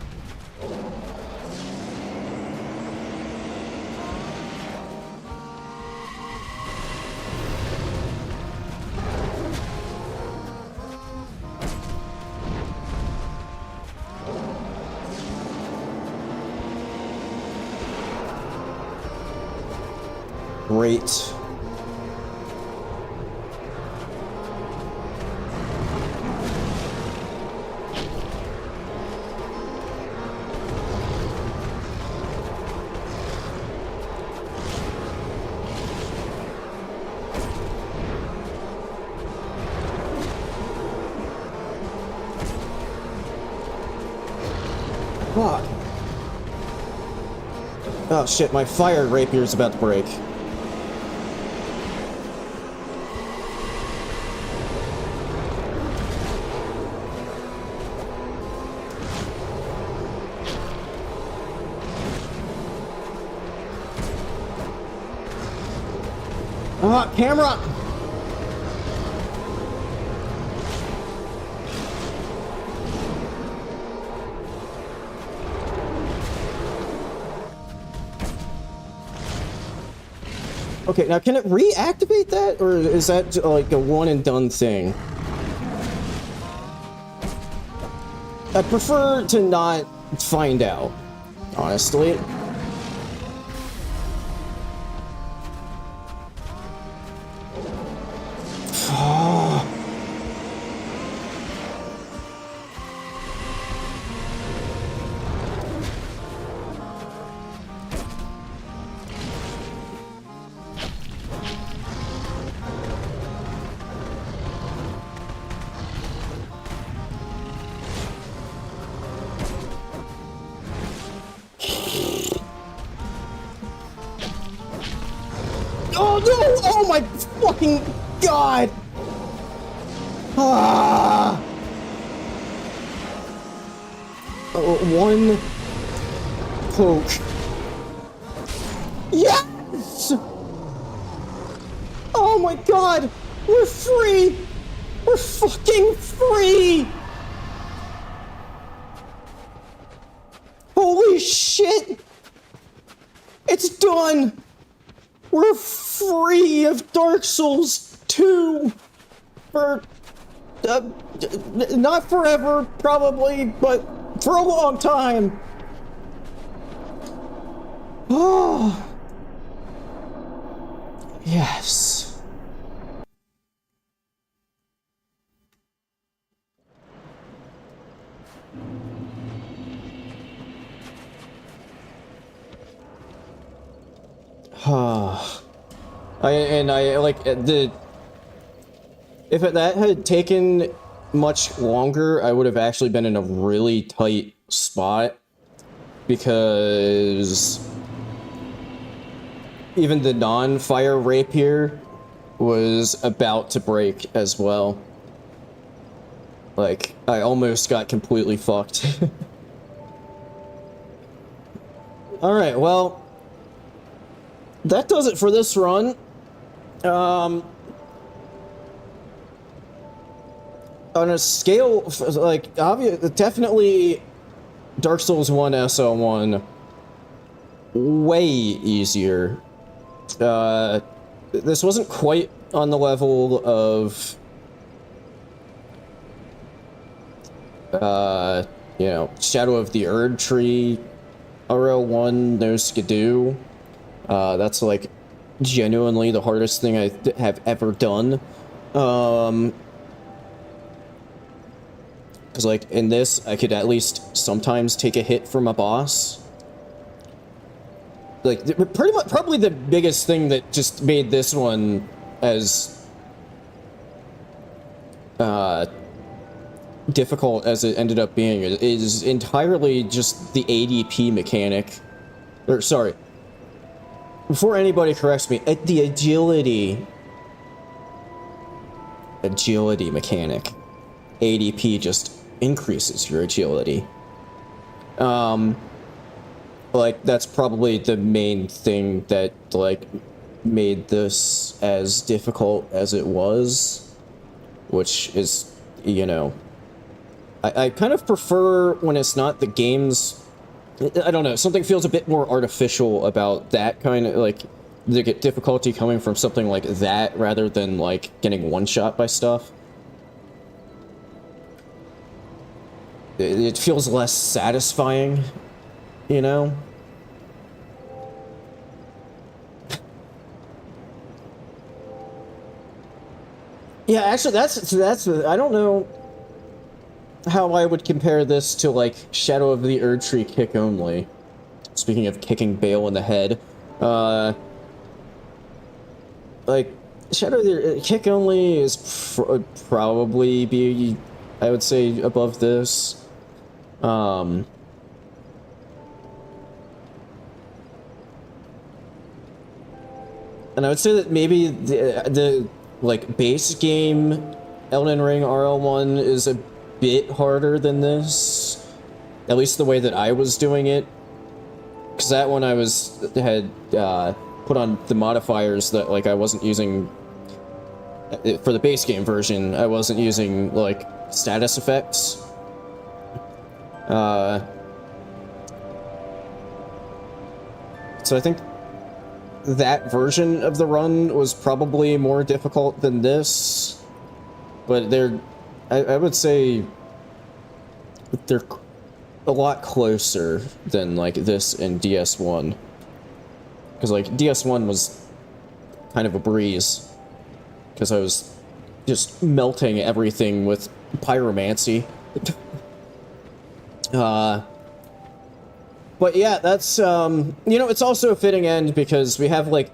Great. Fuck. Oh shit, my fire rapier's about to break. Camera! Okay, now can it reactivate that, or is that like a one and done thing? I'd prefer to not find out, honestly. Oh no! Oh my fucking god! Ah! One poke. Yes! Oh my god! We're free! We're fucking free! Holy shit! It's done! We're free of Dark Souls 2 for, not forever, probably, but for a long time. Oh. Yes. If that had taken much longer, I would have actually been in a really tight spot, because even the non-fire rapier was about to break as well. Like, I almost got completely fucked. Alright, well, that does it for this run. On a scale, like, definitely Dark Souls 1 SL1 way easier. This wasn't quite on the level of, you know, Shadow of the Erd Tree, RL1, no Skidoo. That's, like, genuinely the hardest thing I have ever done. Because, like, in this, I could at least sometimes take a hit from a boss. Like, pretty much, probably the biggest thing that just made this one as difficult as it ended up being is entirely just the ADP mechanic. Or, sorry. before anybody corrects me, the agility mechanic, ADP just increases your agility. Like, that's probably the main thing that, like, made this as difficult as it was, which is, you know, I kind of prefer when it's not the game's, I don't know, something feels a bit more artificial about that kind of, like, the difficulty coming from something like that rather than, like, getting one-shot by stuff. It feels less satisfying, you know? Yeah, actually, that's I don't know how I would compare this to, like, Shadow of the Erdtree kick only. Speaking of kicking Bale in the head, like, Shadow of the kick only is probably be, I would say, above this. And I would say that maybe the like base game Elden Ring RL1 is a bit harder than this, at least the way that I was doing it, because that one I had put on the modifiers that, like, I wasn't using for the base game version. I wasn't using, like, status effects. So I think that version of the run was probably more difficult than this, but I would say they're a lot closer than, like, this and DS1. Because, like, DS1 was kind of a breeze, because I was just melting everything with pyromancy. But yeah, that's, you know, it's also a fitting end because we have, like,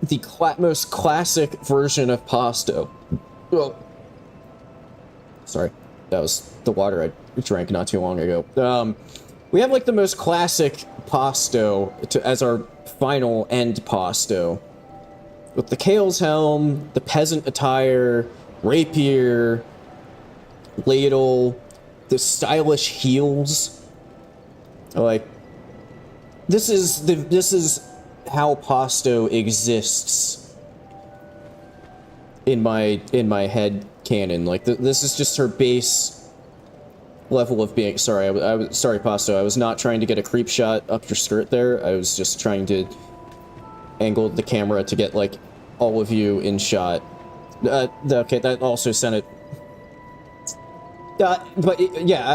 the most classic version of Pasto. Well, sorry, that was the water I drank not too long ago. We have, like, the most classic Pasto as our final end Pasto. With the Kale's helm, the peasant attire, rapier, ladle, the stylish heels. Like, this is how Pasto exists in my head canon. Like, this is just her base level of being. Sorry, I was sorry, Pasto. I was not trying to get a creep shot up your skirt there. I was just trying to angle the camera to get, like, all of you in shot. Okay, that also sent it. But yeah,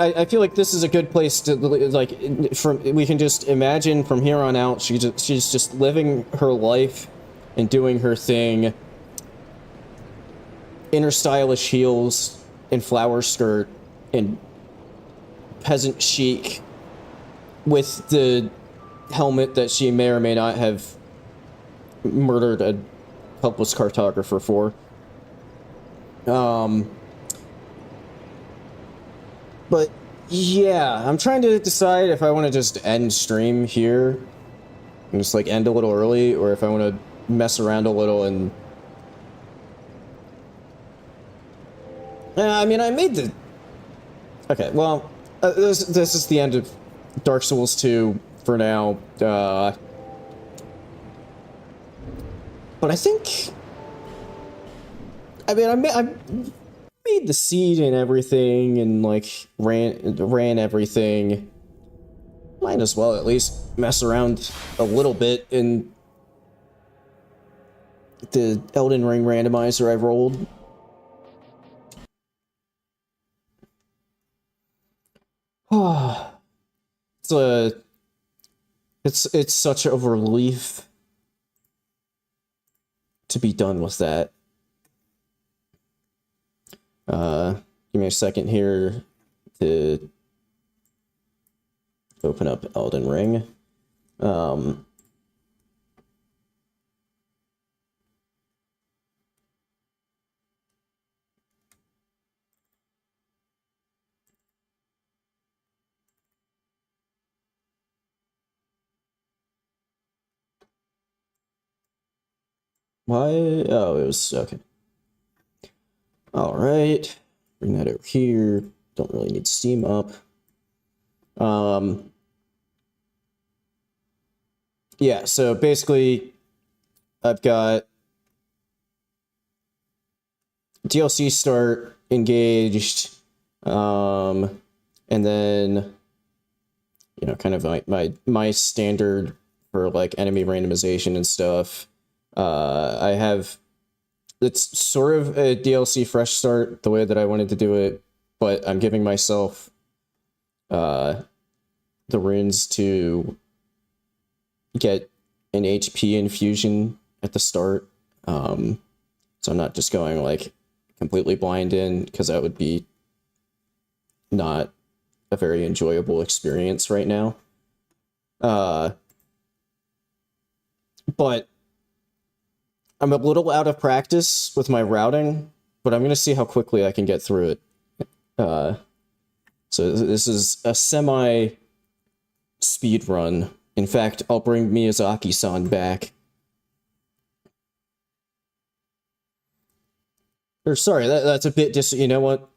I feel like this is a good place to, like, we can just imagine from here on out, she's just living her life and doing her thing in her stylish heels and flower skirt and peasant chic with the helmet that she may or may not have murdered a helpless cartographer for. But yeah, I'm trying to decide if I want to just end stream here and just, like, end a little early, or if I want to mess around a little and... I mean, I made the... Okay, well, this is the end of Dark Souls 2 for now. But I think... I mean, I made the seed and everything, and, like, ran everything. Might as well at least mess around a little bit in the Elden Ring randomizer I rolled. It's such a relief to be done with that. Give me a second here to open up Elden Ring. Why? Oh, it was okay. All right, bring that over here. Don't really need Steam up. Yeah, so basically, I've got DLC start engaged, and then, you know, kind of like my standard for like enemy randomization and stuff. I have, it's sort of a DLC fresh start the way that I wanted to do it, but I'm giving myself the runes to get an HP infusion at the start. So I'm not just going like completely blind in, because that would be not a very enjoyable experience right now. But I'm a little out of practice with my routing, but I'm going to see how quickly I can get through it. So this is a semi speed run. In fact, I'll bring Miyazaki-san back. Or sorry, that's a bit you know what?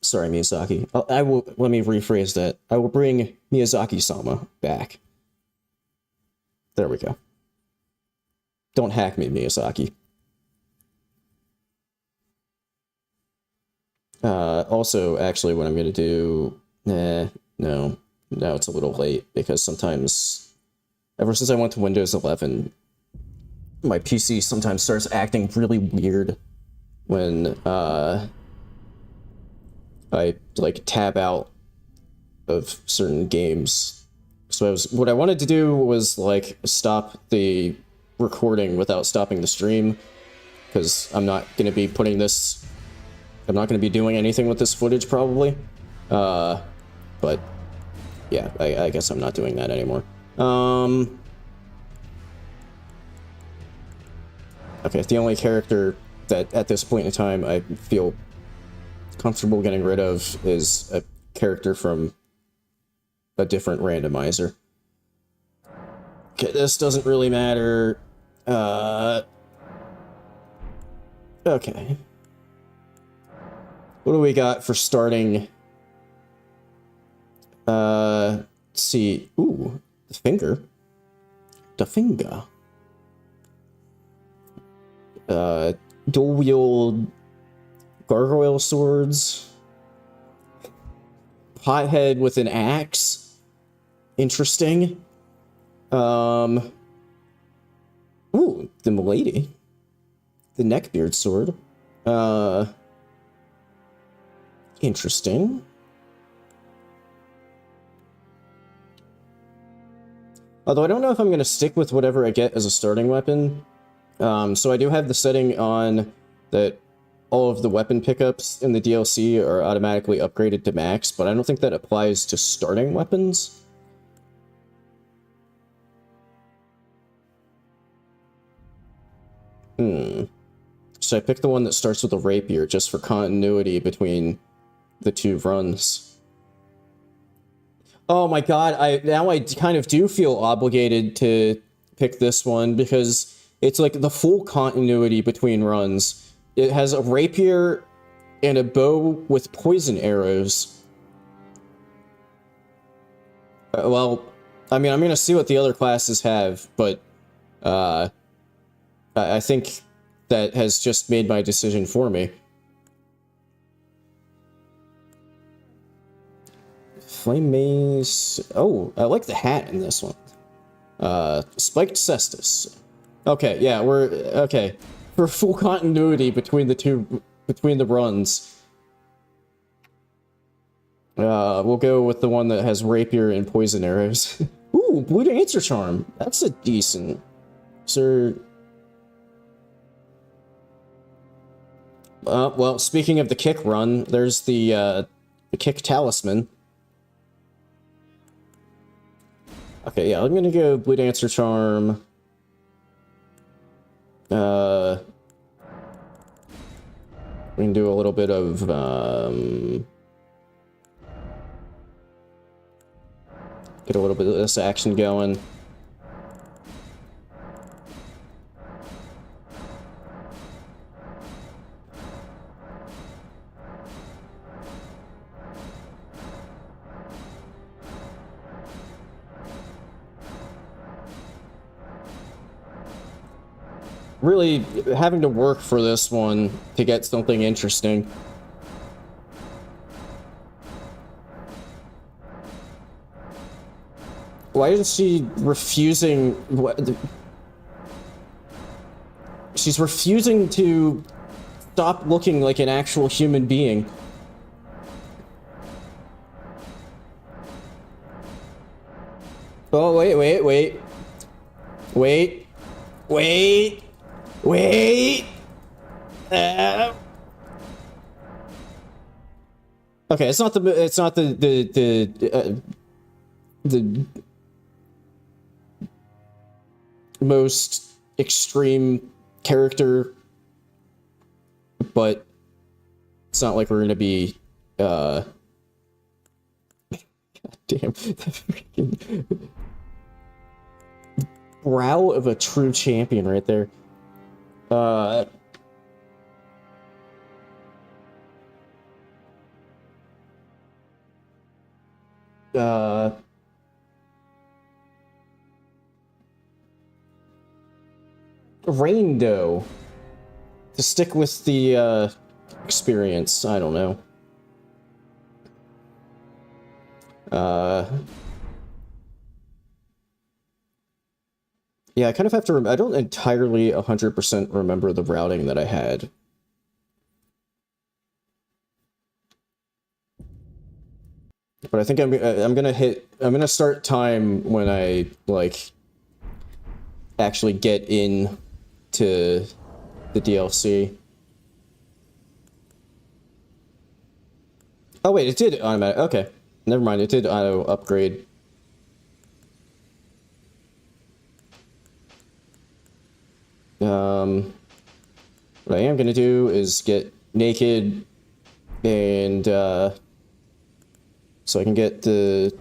Sorry, Miyazaki. I will, let me rephrase that. I will bring Miyazaki-sama back. There we go. Don't hack me, Miyazaki. Also, actually, what I'm going to do... no. Now it's a little late, because sometimes... Ever since I went to Windows 11, my PC sometimes starts acting really weird when, I, like, tab out of certain games. So what I wanted to do was, like, stop the recording without stopping the stream, because I'm not going to be putting this... I'm not going to be doing anything with this footage, probably. But, yeah, I guess I'm not doing that anymore. Okay, the only character that, at this point in time, I feel comfortable getting rid of is a character from a different randomizer. Okay, this doesn't really matter. Okay. What do we got for starting? Let's see. Ooh, the finger. The finger. Dual-wield gargoyle swords. Pothead with an axe. Interesting. Ooh, the milady. The neckbeard sword. Interesting. Although I don't know if I'm going to stick with whatever I get as a starting weapon. So I do have the setting on that all of the weapon pickups in the DLC are automatically upgraded to max, but I don't think that applies to starting weapons. Should I pick the one that starts with a rapier just for continuity between the two runs? Oh my god, now I kind of do feel obligated to pick this one, because it's like the full continuity between runs. It has a rapier and a bow with poison arrows. Well, I mean, I'm gonna see what the other classes have, but I think that has just made my decision for me. Flame mace. Oh, I like the hat in this one. Spiked cestus. Okay, yeah, we're okay. For full continuity between the runs. We'll go with the one that has rapier and poison arrows. Ooh, blue dancer charm. That's a decent. Sir. Well, speaking of the kick run, there's the kick talisman. Okay, yeah, I'm gonna go Blue Dancer Charm. We can do a little bit of, get a little bit of this action going. really having to work for this one to get something interesting. Why is she refusing? She's refusing to stop looking like an actual human being. Oh, wait. Okay, it's not the most extreme character, but it's not like we're gonna be God damn, the freaking brow of a true champion right there. Raindo. To stick with the experience, I don't know. Yeah, I kind of have to I don't entirely 100% remember the routing that I had. But I think I'm gonna start time when I, like, actually get in to the DLC. Oh wait, it did automatic. Okay, never mind. It did auto upgrade. What I am gonna do is get naked and so I can get the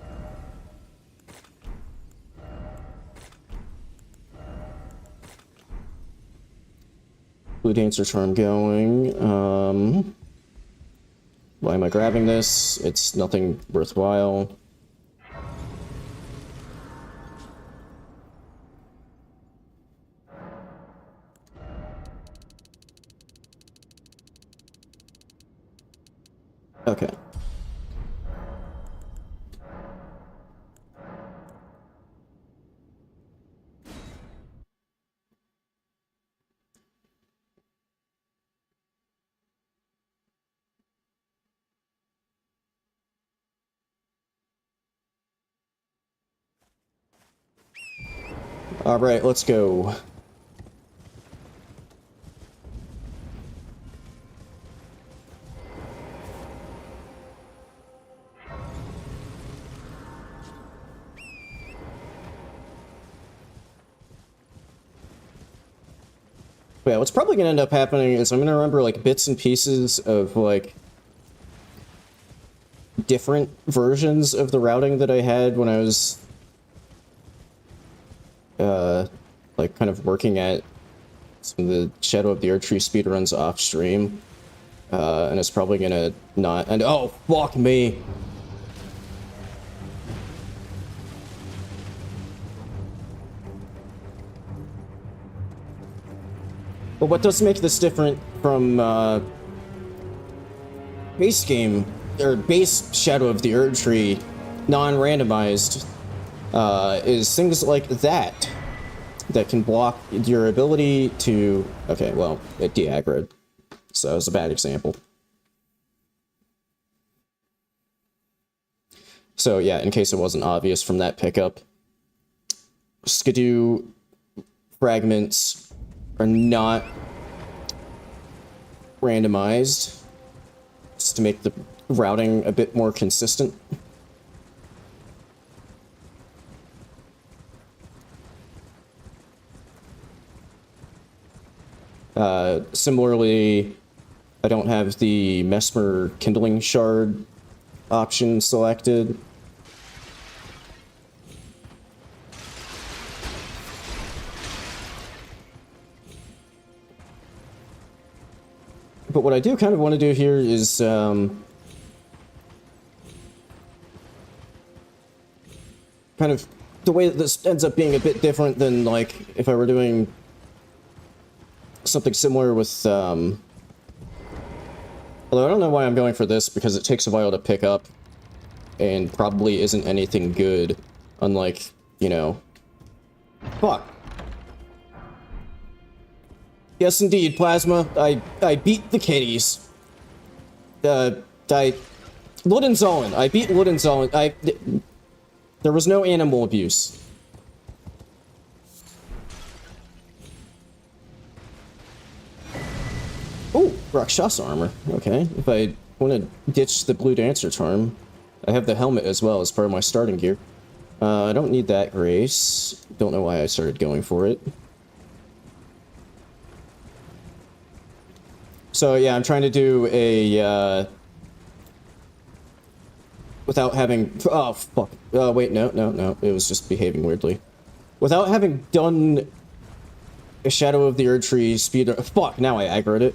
Blue Dancer charm going. Why am I grabbing this? It's nothing worthwhile. Okay. All right, let's go. Yeah, what's probably gonna end up happening is I'm gonna remember, like, bits and pieces of, like, different versions of the routing that I had when I was like, kind of working at some of the Shadow of the Erdtree speedruns off stream. And it's probably gonna not, and oh, fuck me. But what does make this different from base game, or base Shadow of the Erdtree, non-randomized, is things like that can block your ability to... Okay, well, it de-aggroed, so it's a bad example. So yeah, in case it wasn't obvious from that pickup, Skidoo fragments are not randomized, just to make the routing a bit more consistent. Similarly, I don't have the Mesmer Kindling Shard option selected. But what I do kind of want to do here is kind of the way that this ends up being a bit different than, like, if I were doing something similar with, although I don't know why I'm going for this, because it takes a while to pick up, and probably isn't anything good, unlike, you know... Fuck. Yes, indeed, Plasma. I beat the kitties. Luddenzolen. I beat Luddenzolen. There was no animal abuse. Ooh, Rakshasa armor. Okay, if I want to ditch the blue dancer charm, I have the helmet as well as part of my starting gear. I don't need that grace. Don't know why I started going for it. So yeah, I'm trying to do a, without having... Oh, fuck. Wait, no. It was just behaving weirdly. Without having done a Shadow of the Erdtree speedrun... Fuck, now I aggroed it.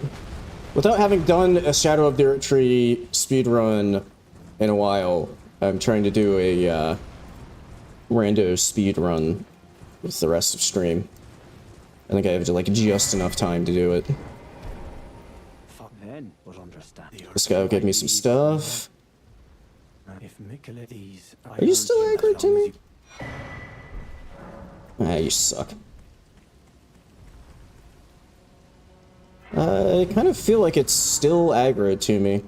Without having done a Shadow of the Erdtree speedrun in a while, I'm trying to do a, rando speedrun with the rest of stream. I think I have, like, just enough time to do it. This guy will give me some stuff. Are you still aggroed to me? Ah, you suck. I kind of feel like it's still aggroed to me.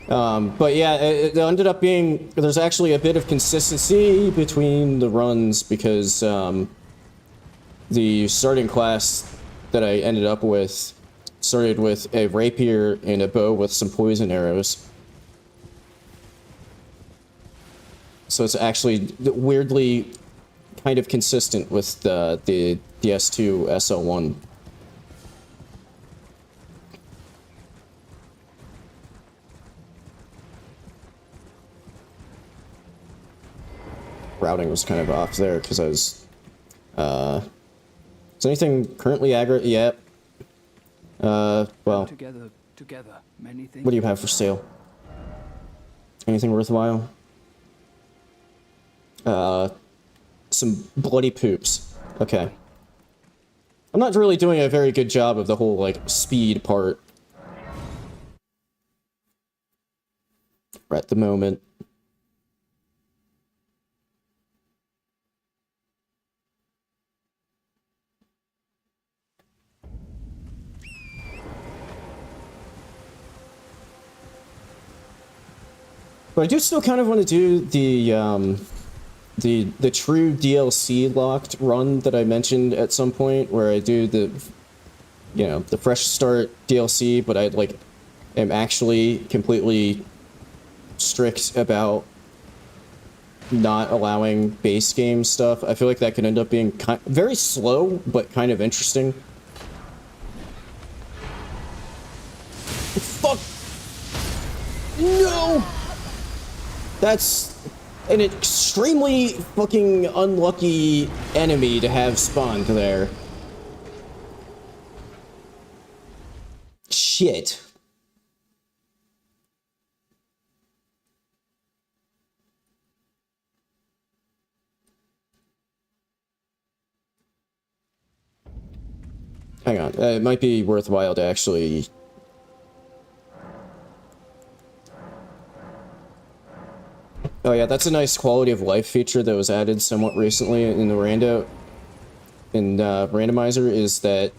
But yeah, it ended up being... There's actually a bit of consistency between the runs because, the starting class that I ended up with started with a rapier and a bow with some poison arrows. So it's actually weirdly kind of consistent with the DS2 SL1. Routing was kind of off there because I was... Is anything currently aggro? Yep. Well... What do you have for sale? Anything worthwhile? Some bloody poops. Okay. I'm not really doing a very good job of the whole, like, speed part. At the moment. But I do still kind of want to do the true DLC locked run that I mentioned at some point, where I do the, you know, the fresh start DLC, but I, like, am actually completely strict about not allowing base game stuff. I feel like that could end up being very slow, but kind of interesting. Fuck! No! That's an extremely fucking unlucky enemy to have spawned there. Shit. Hang on, it might be worthwhile to actually... Oh yeah, that's a nice quality of life feature that was added somewhat recently in the randomizer, is that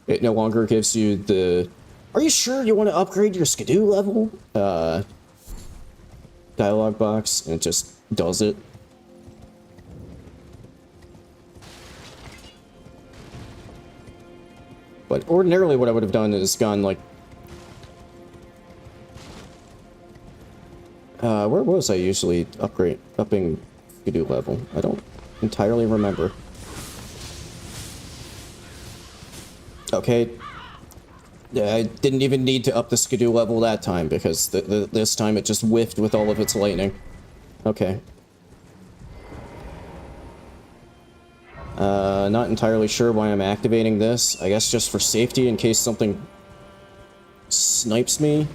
it no longer gives you the... Are you sure you want to upgrade your skidoo level? Dialogue box, and it just does it. But ordinarily what I would have done is gone, like... where was I usually upping skidoo level? I don't entirely remember. Okay. Yeah, I didn't even need to up the skidoo level that time, because this time it just whiffed with all of its lightning. Okay. Not entirely sure why I'm activating this. I guess just for safety in case something snipes me.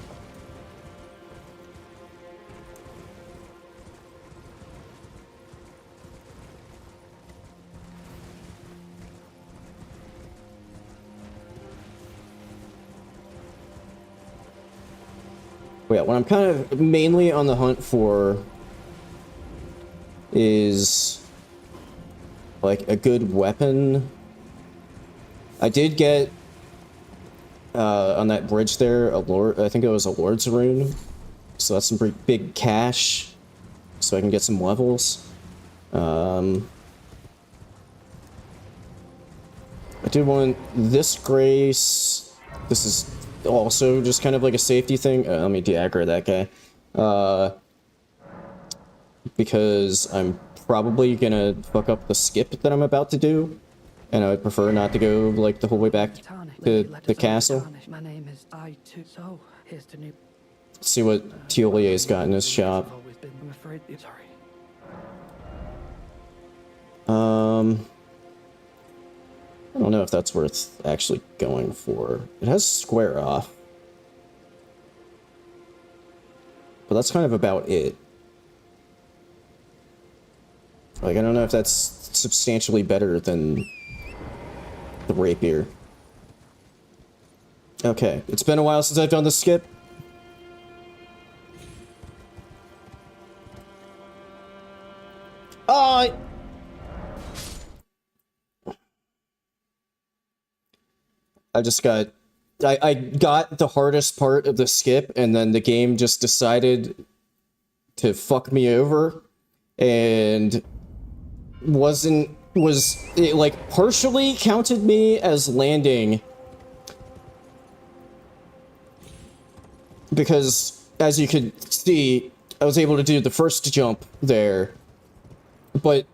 But yeah, what I'm kind of mainly on the hunt for is like a good weapon. I did get on that bridge there a lord, I think it was a Lord's Rune, so that's some pretty big cash, so I can get some levels. I do want this Grace. This is also just kind of like a safety thing. Let me de-aggro that guy. Because I'm probably gonna fuck up the skip that I'm about to do, and I would prefer not to go like the whole way back to the castle. My name is I2. So here's the new. See what Tiolier's got in his shop. I'm afraid. Sorry. I don't know if that's worth actually going for. It has square off, but that's kind of about it. Like, I don't know if that's substantially better than the rapier. Okay, it's been a while since I've done the skip. I just got... I got the hardest part of the skip, and then the game just decided to fuck me over, and it like partially counted me as landing, because as you could see, I was able to do the first jump there, but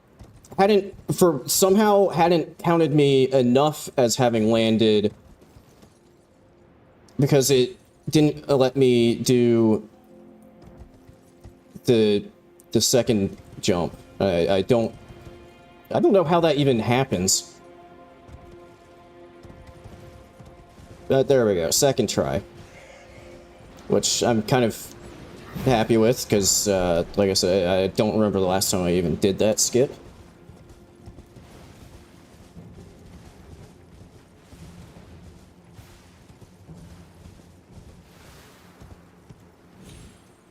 somehow hadn't counted me enough as having landed, because it didn't let me do the second jump. I don't know how that even happens. But there we go, second try. Which I'm kind of happy with, because, like I said, I don't remember the last time I even did that skip.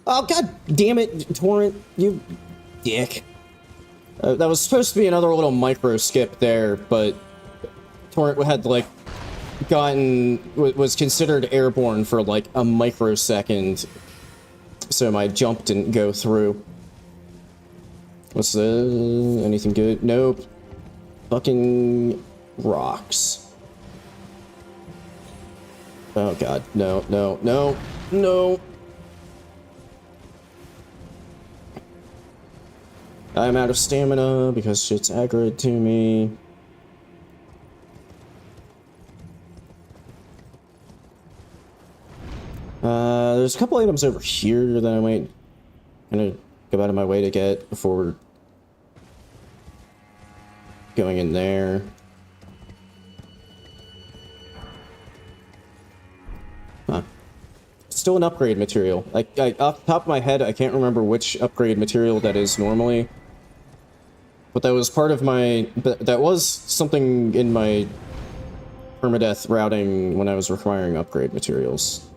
Oh, god damn it, Torrent, you dick. That was supposed to be another little micro skip there, but Torrent had, like, was considered airborne for, like, a microsecond, so my jump didn't go through. What's the... anything good? Nope. Fucking rocks. Oh god, no, no, no, no! I'm out of stamina because shit's aggroed to me. There's a couple items over here that I might kind of go out of my way to get before going in there. Huh. Still an upgrade material. Off the top of my head, I can't remember which upgrade material that is normally. But that was part of my... that was something in my permadeath routing when I was requiring upgrade materials.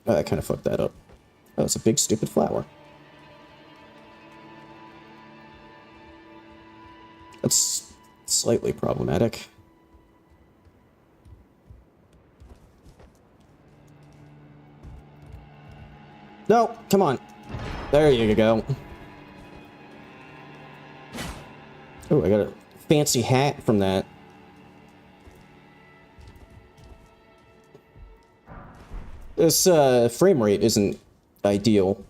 Oh, I kind of fucked that up. Oh, it's a big stupid flower. That's slightly problematic. No, come on. There you go. Oh, I got a fancy hat from that. This frame rate isn't ideal.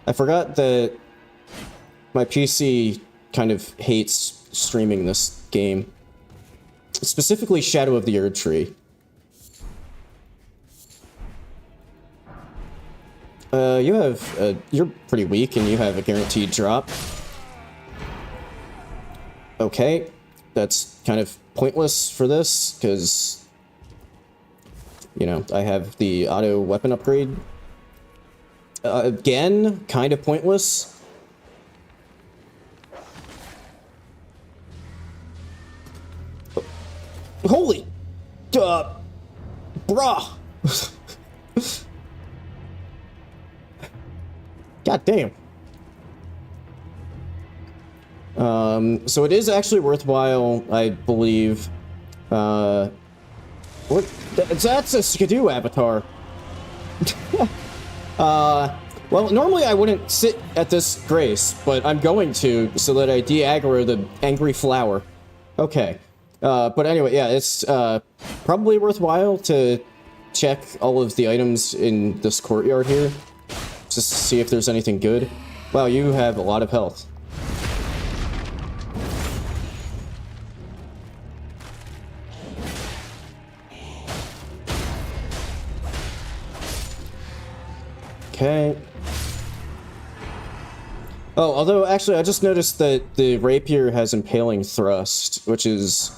I forgot that my PC kind of hates streaming this game. Specifically Shadow of the Erdtree. You're pretty weak and you have a guaranteed drop. Okay, that's kind of pointless for this, because, you know, I have the auto weapon upgrade. Again, kind of pointless. Bruh! God damn. So it is actually worthwhile, I believe. What? That's a Skidoo avatar. Well, normally I wouldn't sit at this grace, but I'm going to, so that I de-aggro the angry flower. Okay. But anyway, yeah, it's, probably worthwhile to check all of the items in this courtyard here, just to see if there's anything good. Wow, you have a lot of health. Okay. Oh, although, actually, I just noticed that the rapier has impaling thrust, which is,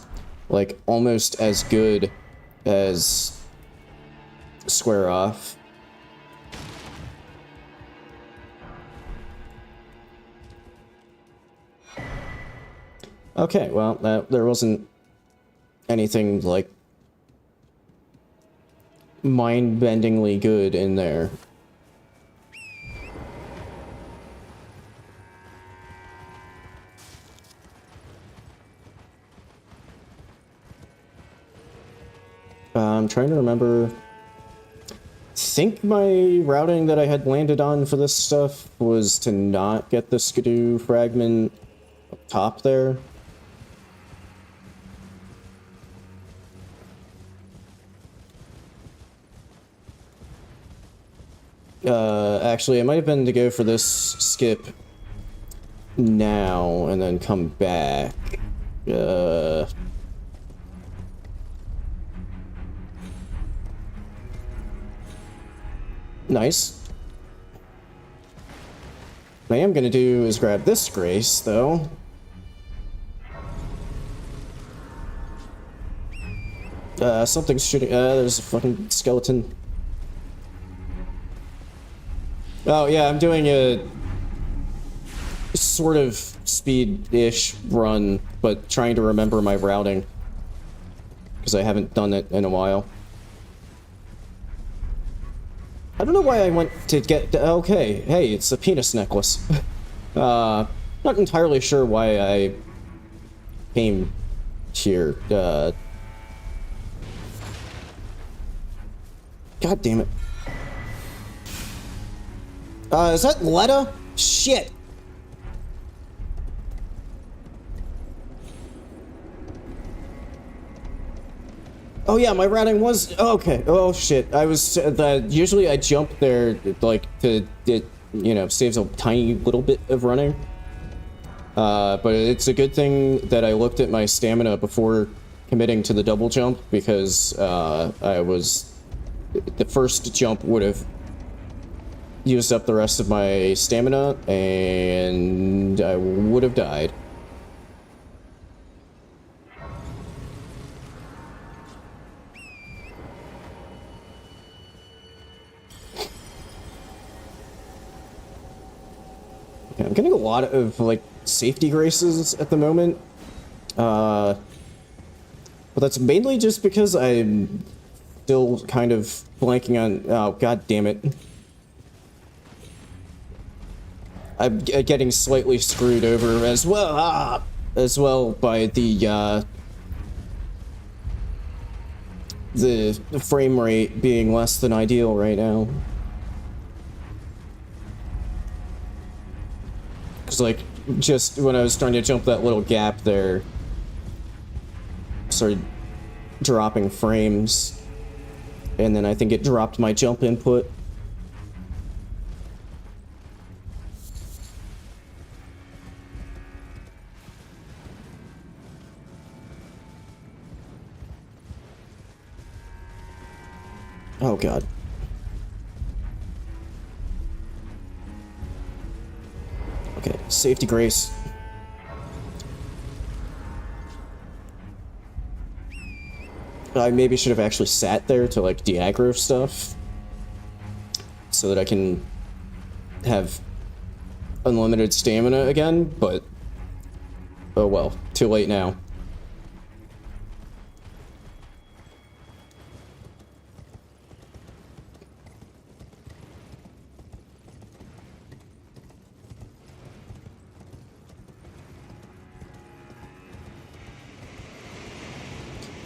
like, almost as good as square off. Okay, well, there wasn't anything, like, mind-bendingly good in there. I'm trying to remember. I think my routing that I had landed on for this stuff was to not get the Skidoo fragment up top there. Actually, it might have been to go for this skip now and then come back. Nice. What I am gonna do is grab this grace, though. Something's shooting. There's a fucking skeleton. Oh, yeah, I'm doing a sort of speed-ish run, but trying to remember my routing. Because I haven't done it in a while. I don't know why I went to get... Okay, hey, it's a penis necklace. Not entirely sure why I came here. God damn it. Is that Letta? Shit. Oh yeah, my routing was... Oh, okay. Oh shit. I was... usually I jump there, like, to... It, you know, saves a tiny little bit of running. But it's a good thing that I looked at my stamina before committing to the double jump, because, I was... The first jump would have used up the rest of my stamina, and I would have died. Okay, I'm getting a lot of, like, safety graces at the moment. But that's mainly just because I'm still kind of blanking on... Oh, god damn it. I'm getting slightly screwed over as well, by the frame rate being less than ideal right now. Cause like, just when I was starting to jump that little gap there, started dropping frames, and then I think it dropped my jump input. Oh god. Okay, safety grace. I maybe should have actually sat there to like de-aggro stuff, so that I can have unlimited stamina again, but oh well, too late now.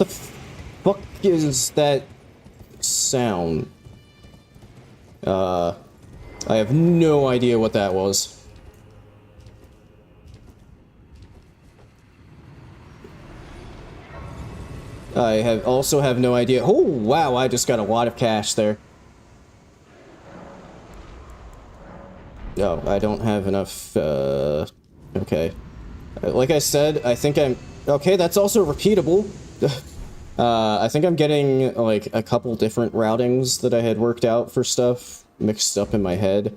the fuck is that sound? I have no idea what that was. I also have no idea. Oh, wow, I just got a lot of cash there. Oh, I don't have enough, okay. Like I said, I think I'm... Okay, that's also repeatable. I think I'm getting, like, a couple different routings that I had worked out for stuff mixed up in my head.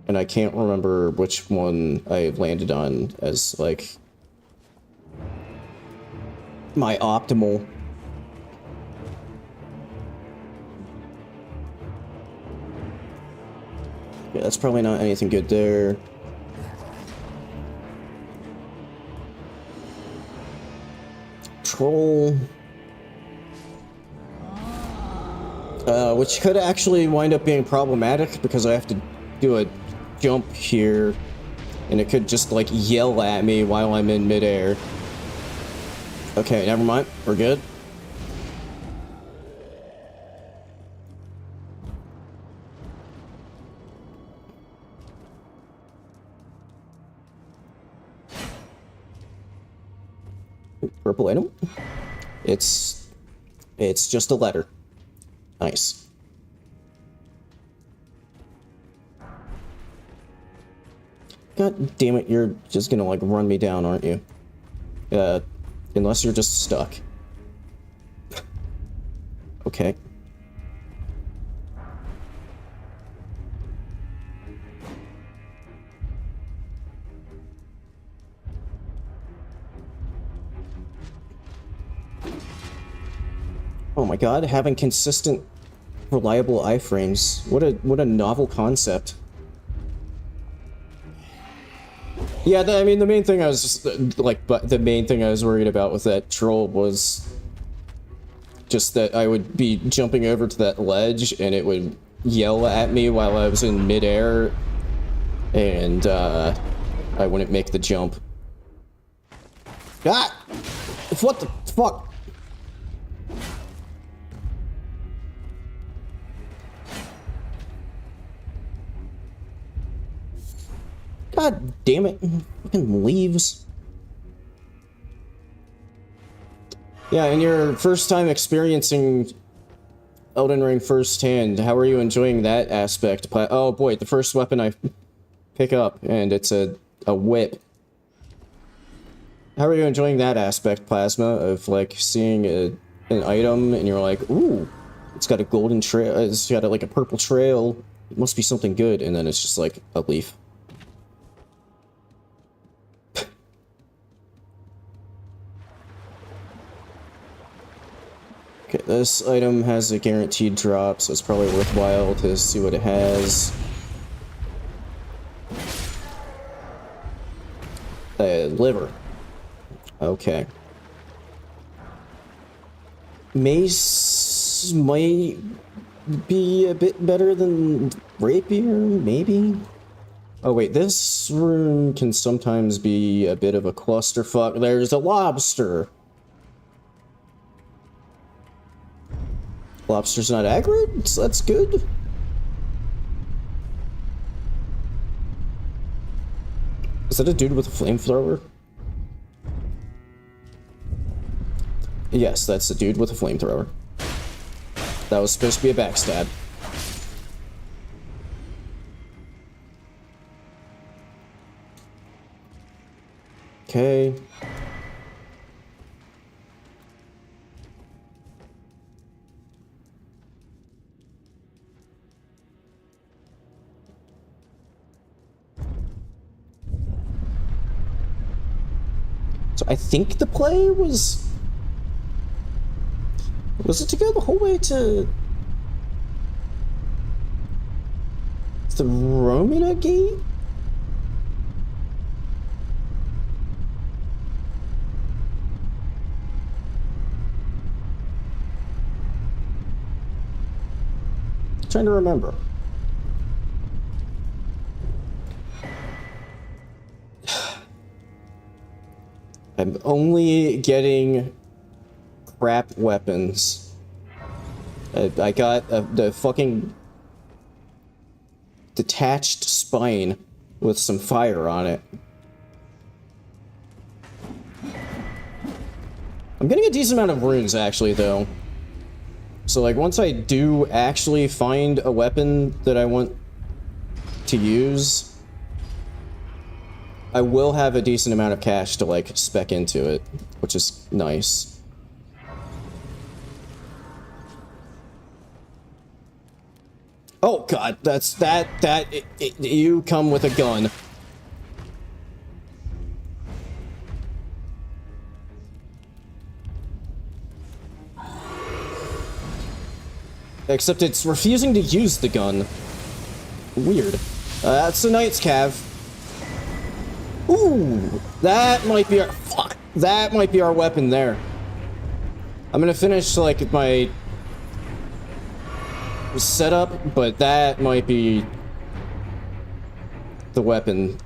And I can't remember which one I landed on as, like, my optimal. Yeah, that's probably not anything good there. Troll. Which could actually wind up being problematic because I have to do a jump here. And it could just, like, yell at me while I'm in midair. Okay, never mind. We're good. Purple item? It's just a letter. Nice. God damn it, you're just gonna, like, run me down, aren't you? Unless you're just stuck. Okay. Oh my god, having consistent, reliable iframes. What a novel concept. Yeah, I mean, the main thing I was just, like, but the main thing I was worried about with that troll was just that I would be jumping over to that ledge and it would yell at me while I was in midair, and I wouldn't make the jump. Ah! What the fuck? God damn it. Fucking leaves. Yeah, and your first time experiencing Elden Ring firsthand, how are you enjoying that aspect? Oh boy, the first weapon I pick up, and it's a whip. How are you enjoying that aspect, Plasma, of, like, seeing an item and you're like, ooh, it's got a golden trail, it's got like a purple trail, it must be something good, and then it's just like a leaf. Okay, this item has a guaranteed drop, so it's probably worthwhile to see what it has. Liver. Okay. Mace might be a bit better than rapier, maybe? Oh wait, this room can sometimes be a bit of a clusterfuck. There's a lobster! Lobster's not aggro, so that's good. Is that a dude with a flamethrower? Yes, that's a dude with a flamethrower. That was supposed to be a backstab. Okay. So I think the play was it to go the whole way to the Romana gate? Trying to remember. I'm only getting crap weapons. I got the fucking detached spine with some fire on it. I'm getting a decent amount of runes, actually, though. So, like, once I do actually find a weapon that I want to use, I will have a decent amount of cash to, like, spec into it, which is nice. Oh, God, you come with a gun. Except it's refusing to use the gun. Weird. That's a Knight's Cav. Ooh! That might be our... Fuck! That might be our weapon there. I'm gonna finish, like, my... setup, but that might be... the weapon.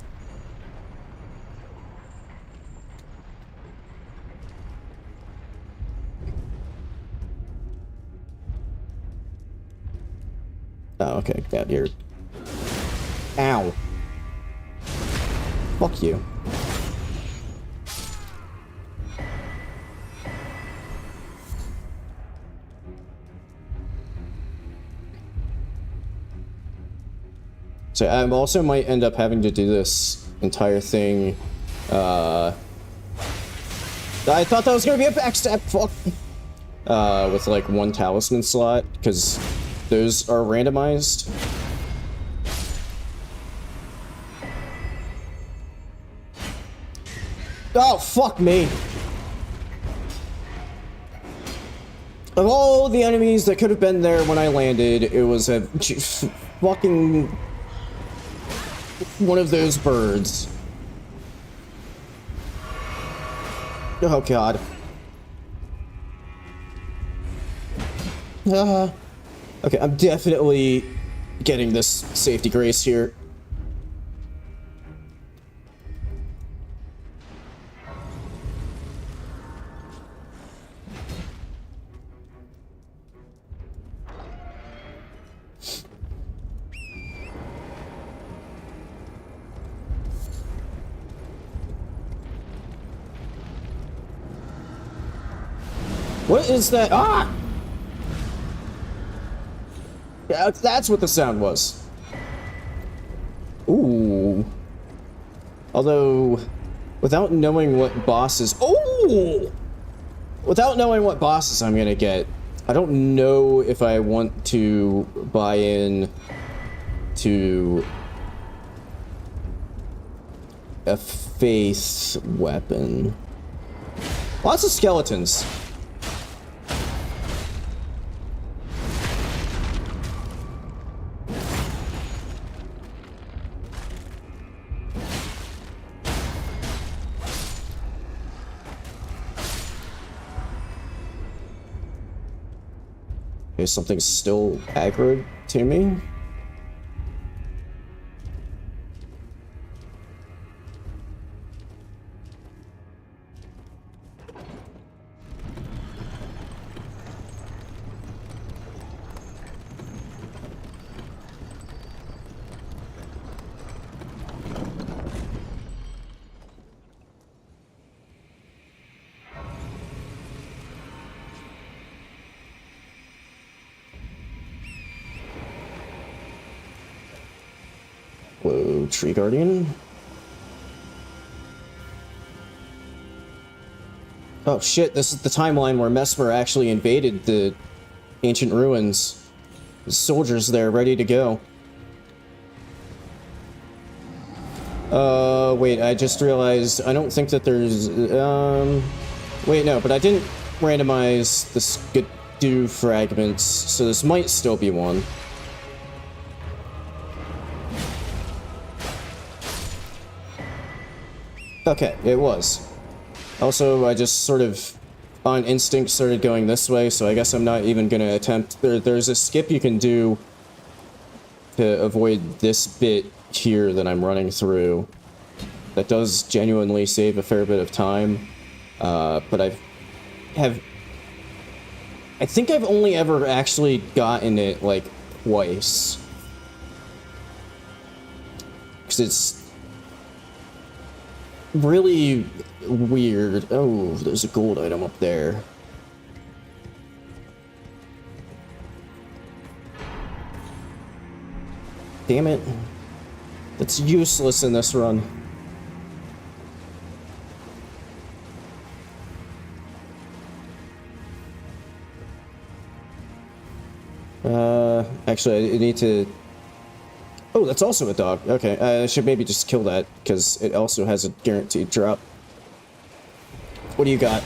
Oh, okay, got here. Ow. Fuck you. So I also might end up having to do this entire thing. I thought that was gonna be a backstab. Fuck. With like one talisman slot, because those are randomized. Oh, fuck me. Of all the enemies that could have been there when I landed, it was a fucking one of those birds. Oh, God. Okay, I'm definitely getting this safety grace here. What is that? Ah! Yeah, that's what the sound was. Ooh. Although, without knowing what bosses... Oh! Without knowing what bosses I'm gonna get, I don't know if I want to buy in to a faith weapon. Lots of skeletons. Okay, something's still aggroed to me. Whoa, Tree Guardian. Oh shit, this is the timeline where Mesmer actually invaded the ancient ruins. There's soldiers there ready to go. Wait, I just realized I don't think that there's, wait, no, but I didn't randomize the Skidoo fragments, so this might still be one. Okay, it was. Also, I just sort of, on instinct, started going this way, so I guess I'm not even gonna attempt... There's a skip you can do to avoid this bit here that I'm running through. That does genuinely save a fair bit of time, but I have I think I've only ever actually gotten it, like, twice. Because it's really weird. Oh, there's a gold item up there. Damn it. That's useless in this run. Actually, I need to... Oh, that's also a dog. Okay, I should maybe just kill that, because it also has a guaranteed drop. What do you got?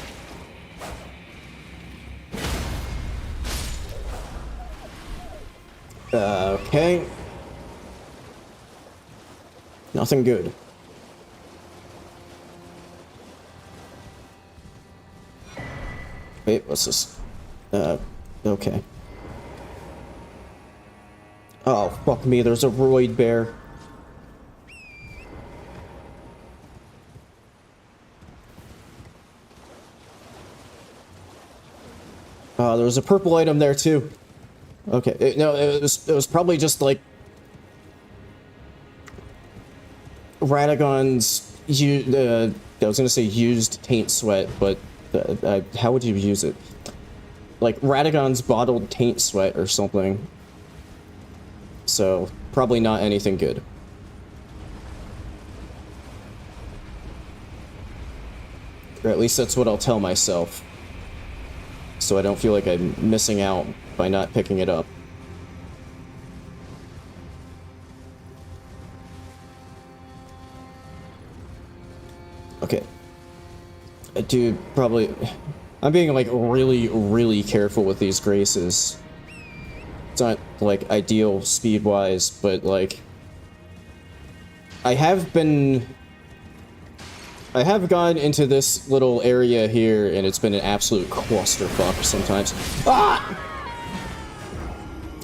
Okay. Nothing good. Wait, what's this? Okay. Oh, fuck me, there's a roid bear. There was a purple item there too. Okay, no, it was probably just like Radagon's I was gonna say used taint sweat, but how would you use it? Like Radagon's bottled taint sweat or something. So, probably not anything good. Or at least that's what I'll tell myself. So I don't feel like I'm missing out by not picking it up. Okay. Dude, probably... I'm being, like, really, really careful with these graces. It's not, like, ideal speed-wise, but, like... I have gone into this little area here, and it's been an absolute clusterfuck sometimes. Ah!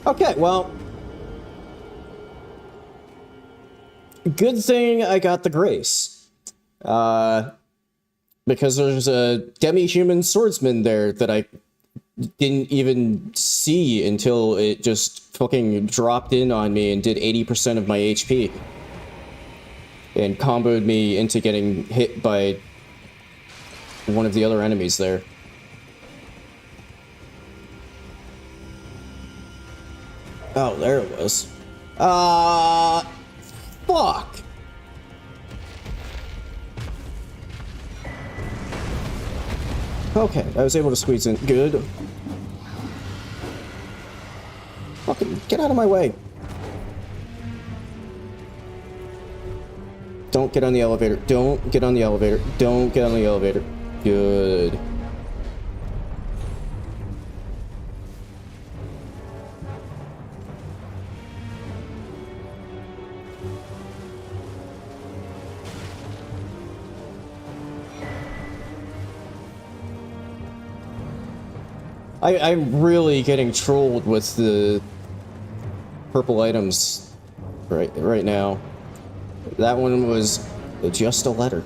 Okay, well... Good thing I got the grace. Because there's a demi-human swordsman there that I didn't even see until it just fucking dropped in on me and did 80% of my HP. And comboed me into getting hit by one of the other enemies there. Oh, there it was. Fuck! Okay, I was able to squeeze in. Good. Fucking get out of my way. Don't get on the elevator. Don't get on the elevator. Don't get on the elevator. Good. I'm really getting trolled with the purple items right now. That one was just a letter.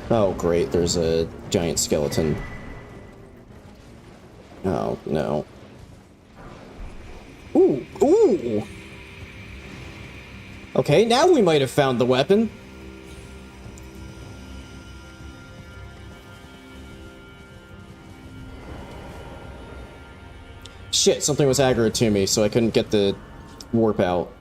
Oh, great, there's a giant skeleton. Oh, no. Ooh, ooh! Okay, now we might have found the weapon. Shit, something was aggro to me, so I couldn't get the warp out.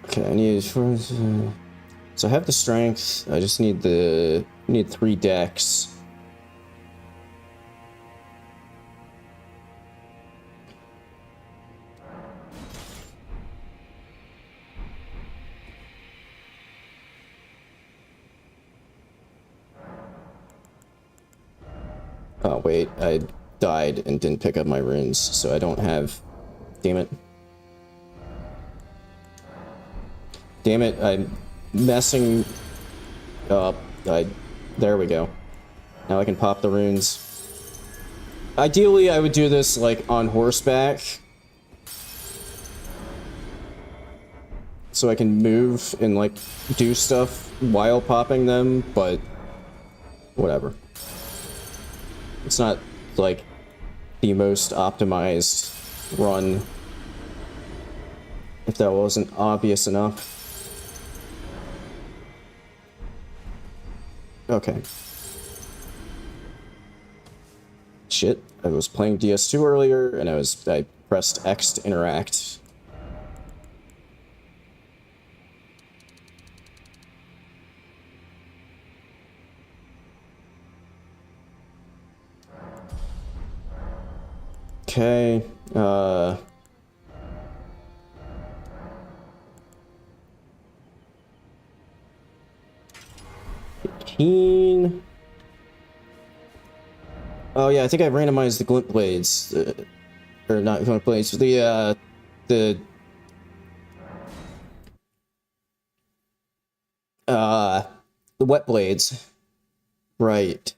Okay, I need so I have the strength. I just need need 3 decks. Oh wait, I died and didn't pick up my runes, so I don't have... Damn it. Damn it, I'm messing up. There we go. Now I can pop the runes. Ideally, I would do this, like, on horseback. So I can move and, like, do stuff while popping them, but whatever. It's not, like, the most optimized run, if that wasn't obvious enough. Okay. Shit, I was playing DS2 earlier, and I pressed X to interact. Okay, 18. Oh yeah, I think I randomized the glint blades, or not glint blades, the wet blades. Right.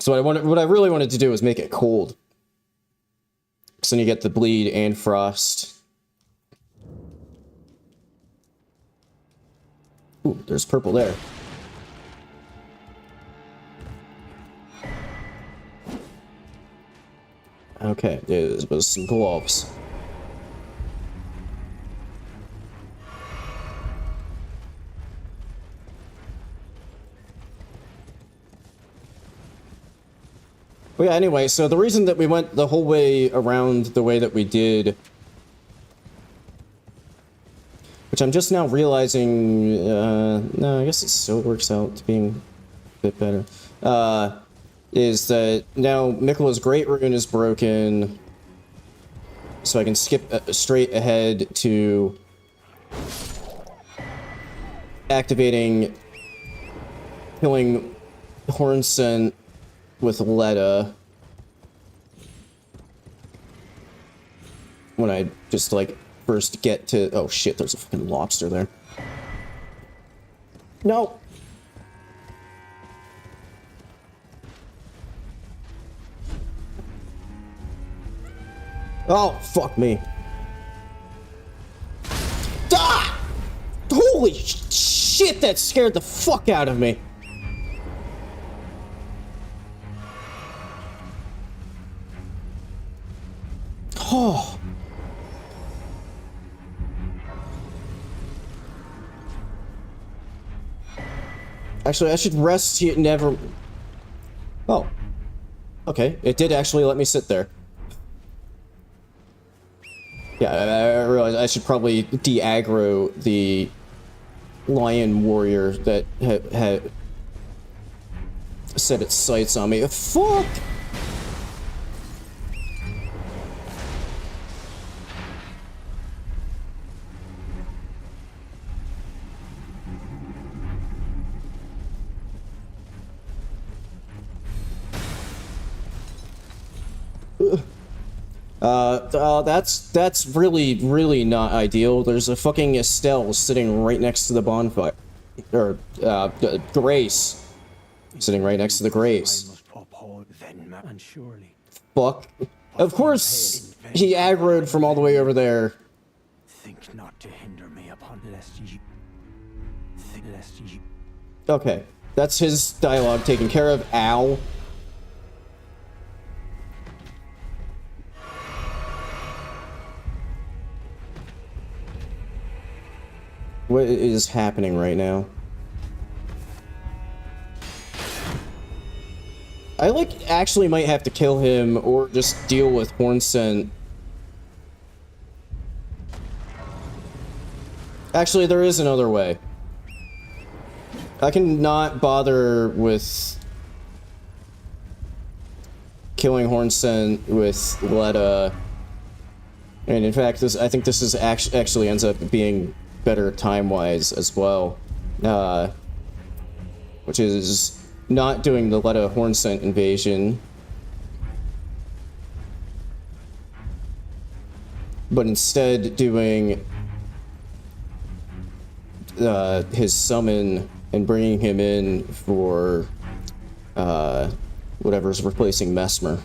So what I really wanted to do was make it cold. So then you get the bleed and frost. Ooh, there's purple there. Okay, there was some gloves. Well, yeah, anyway, so the reason that we went the whole way around the way that we did, which I'm just now realizing, no, I guess it still works out to being a bit better, is that now Miquella's Great Rune is broken, so I can skip straight ahead to activating killing Hornsent with Letta when I just, like, first get to... Oh shit, there's a fucking lobster there. No! Oh, fuck me. Ah! Holy shit, that scared the fuck out of me. Oh. Actually, I should rest here. Never. Oh. Okay, it did actually let me sit there. Yeah, I realized I should probably de-aggro the lion warrior that had set its sights on me. Fuck! That's really not ideal. There's a fucking Estelle sitting right next to the bonfire. Or, Grace. Sitting right next to the Grace. Fuck. Of course, he aggroed from all the way over there. Think not to hinder me upon lest ye... Okay, that's his dialogue taken care of. Ow. What is happening right now? I, like, actually might have to kill him or just deal with Hornsent. Actually, there is another way. I can not bother with killing Hornsent with Letta. And in fact, I think this is actually ends up being better time-wise as well, which is not doing the Letta Hornsent invasion, but instead doing his summon and bringing him in for whatever's replacing Mesmer.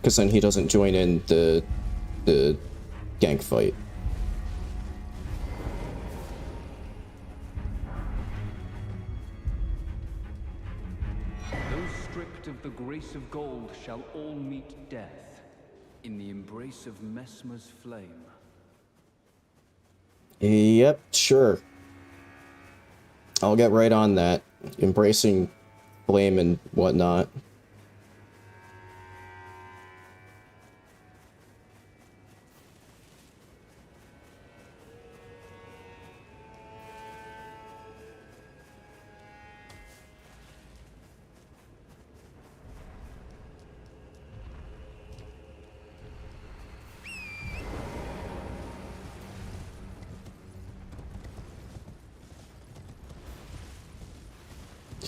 because then he doesn't join in the gank fight. Those stripped of the grace of gold shall all meet death in the embrace of Mesmer's flame. Yep, sure. I'll get right on that. Embracing flame and whatnot.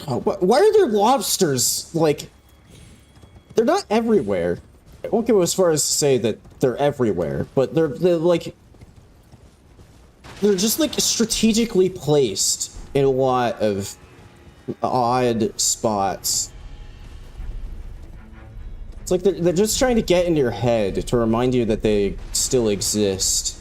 Oh, why are there lobsters? Like, they're not everywhere. I won't go as far as to say that they're everywhere, but they're like, they're just like strategically placed in a lot of odd spots. It's like they're just trying to get into your head to remind you that they still exist.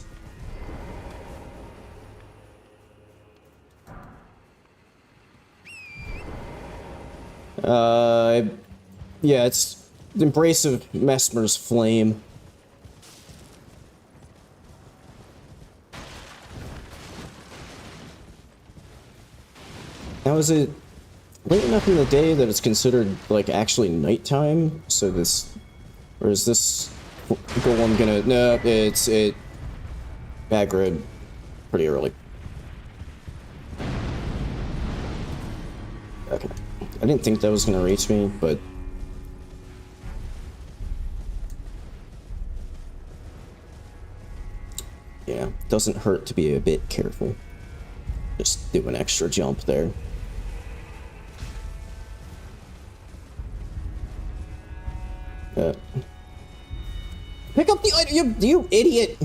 Yeah, it's the embrace of Mesmer's flame. Now, is it late enough in the day that it's considered, like, actually nighttime? So this... Or is this golem gonna... No, it's... aggroed pretty early. Okay. I didn't think that was gonna reach me, but... yeah, doesn't hurt to be a bit careful. Just do an extra jump there. Pick up the item, you idiot!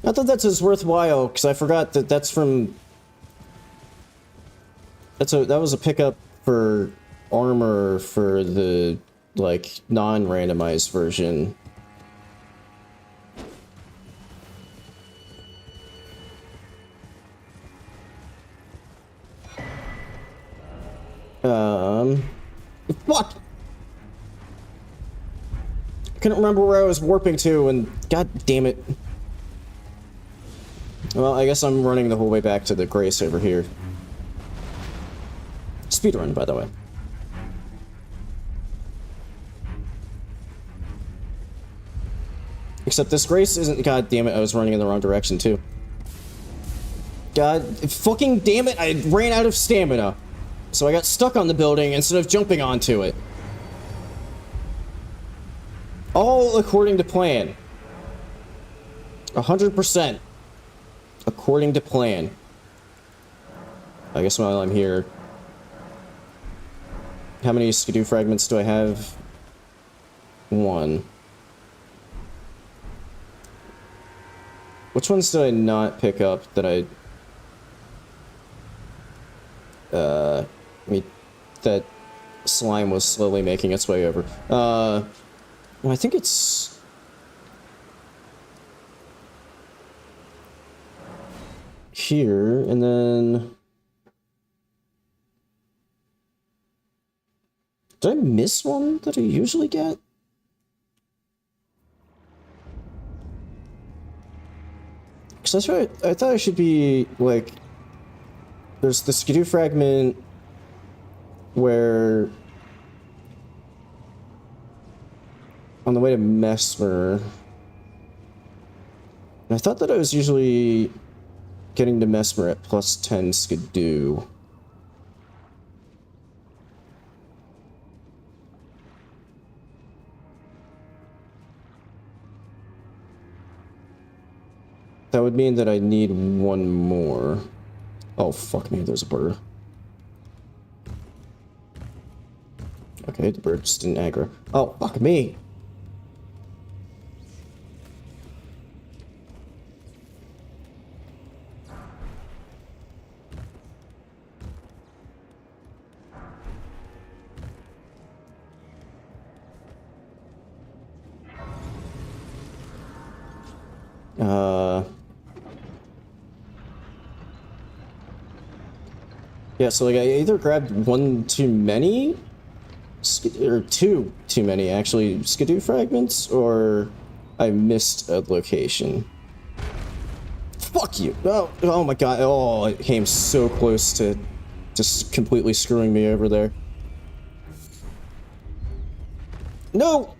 Not that that's as worthwhile, because I forgot that that's from... that was a pickup for armor for the, like, non-randomized version. Fuck! I couldn't remember where I was warping to, and god damn it. Well, I guess I'm running the whole way back to the Grace over here. Speedrun, by the way. Except this Grace isn't... god damn it, I was running in the wrong direction, too. God fucking damn it, I ran out of stamina. So I got stuck on the building instead of jumping onto it. All according to plan. 100%. According to plan. I guess while I'm here... how many skidoo fragments do I have? 1. Which ones did I not pick up that I... that slime was slowly making its way over. Well, I think it's... here, and then... did I miss one that I usually get? Because I thought I should be, like... there's the skidoo fragment where... on the way to Mesmer. And I thought that I was usually getting to Mesmer at plus 10 skidoo. That would mean that I need one more. Oh, fuck me, there's a bird. Okay, the bird just didn't aggro. Oh, fuck me! Yeah, so like I either grabbed one too many, or two too many actually, skidoo fragments, or I missed a location. Fuck you! Oh my god, oh, it came so close to just completely screwing me over there. No!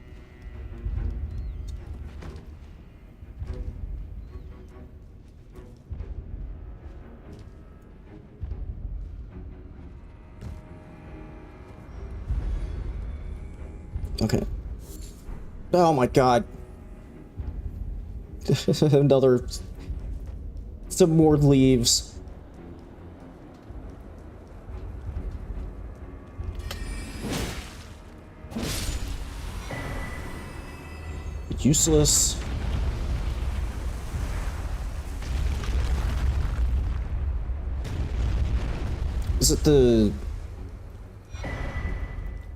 Okay. Oh my god. Another... Some more leaves. Useless. Is it the...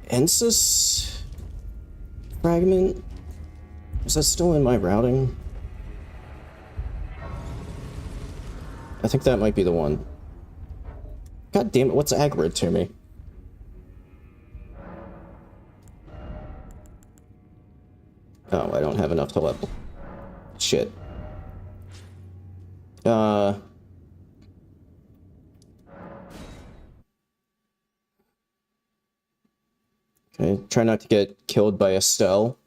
Ensis fragment? Is that still in my routing? I think that might be the one. God damn it, what's aggroed to me? Oh, I don't have enough to level. Shit. Okay, try not to get killed by Estelle.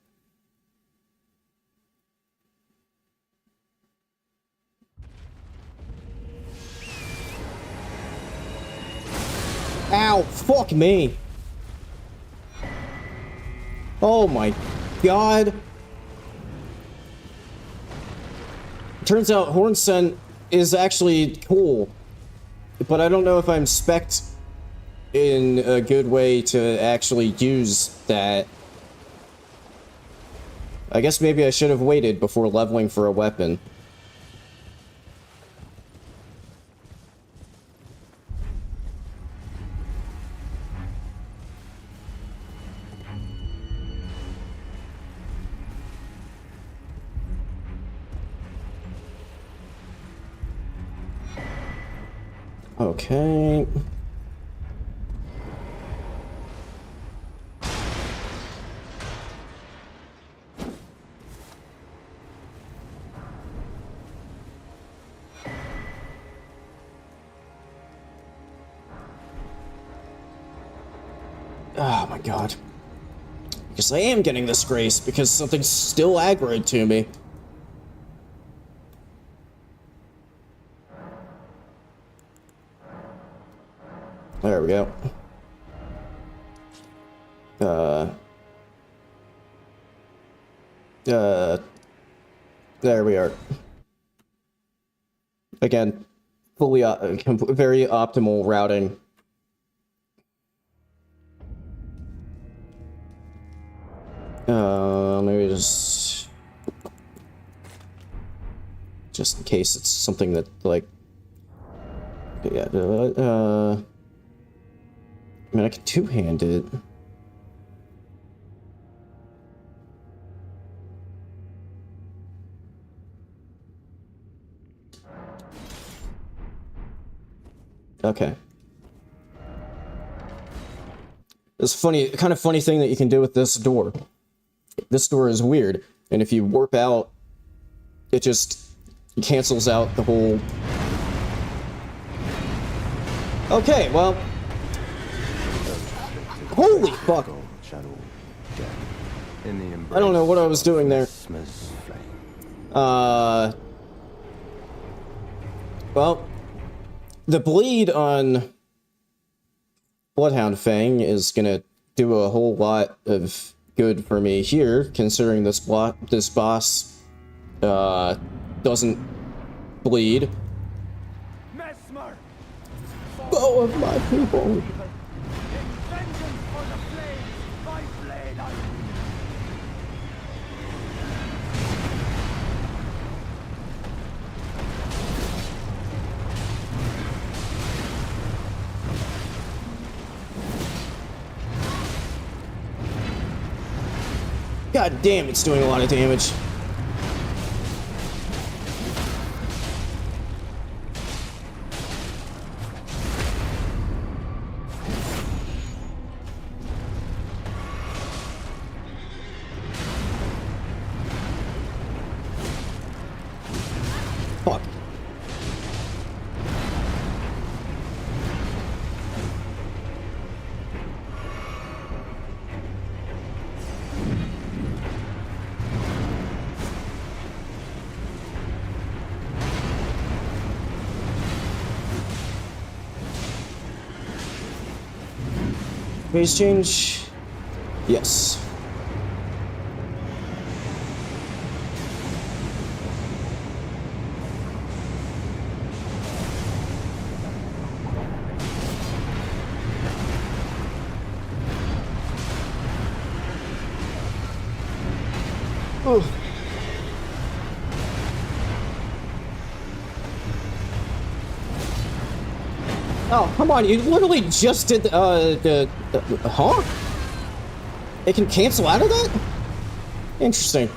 Ow! Fuck me! Oh my god! Turns out Horn Scent is actually cool, but I don't know if I'm spec'd in a good way to actually use that. I guess maybe I should have waited before leveling for a weapon. Okay. Oh my god. I guess I am getting this grace because something's still aggroed to me. There we go. There we are. Again, fully, very optimal routing. Maybe just in case it's something that, like, yeah, I mean, I could two-hand it. Okay. It's funny, kind of funny thing that you can do with this door. This door is weird, and if you warp out, it just cancels out the whole... Okay, well... Holy fuck! I don't know what I was doing there. Well, the bleed on Bloodhound Fang is gonna do a whole lot of good for me here, considering this boss doesn't bleed. Foe of my people. God damn, it's doing a lot of damage. Fuck. Phase change? Yes. Oh. Oh, come on, you literally just did huh? It can cancel out of that? Interesting.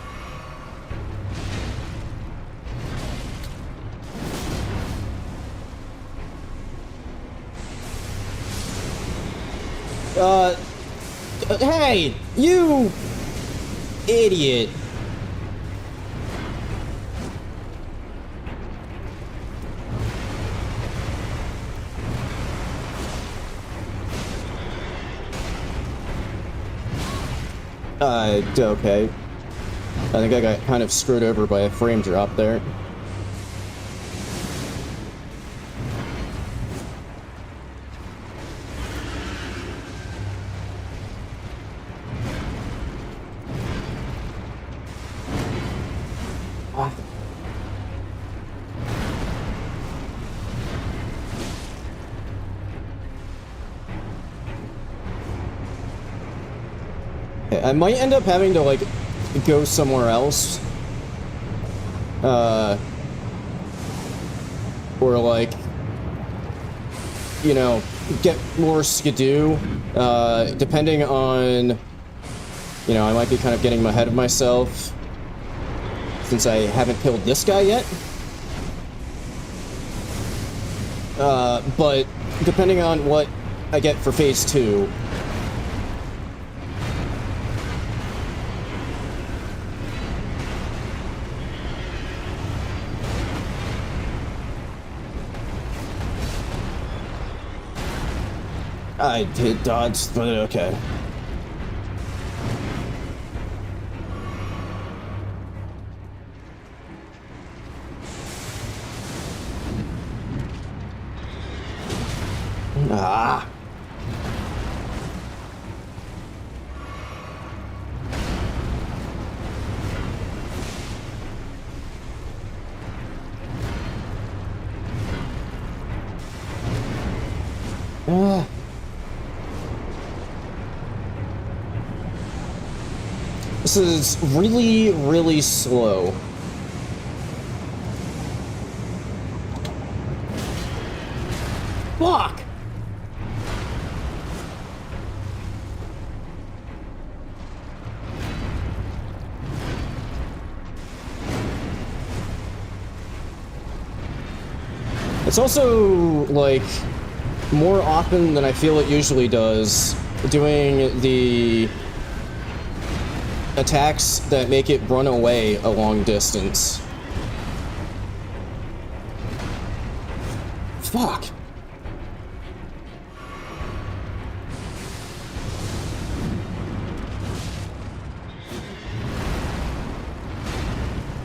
Hey, you idiot. Okay. I think I got kind of screwed over by a frame drop there. Ah. I might end up having to, like, go somewhere else. Or, like, you know, get more skidoo. Depending on, you know, I might be kind of getting ahead of myself. Since I haven't killed this guy yet. But depending on what I get for phase 2. I did dodge, but okay. Ah. Ah. This is really, really slow. Fuck! It's also, like, more often than I feel it usually does, doing the attacks that make it run away a long distance. Fuck.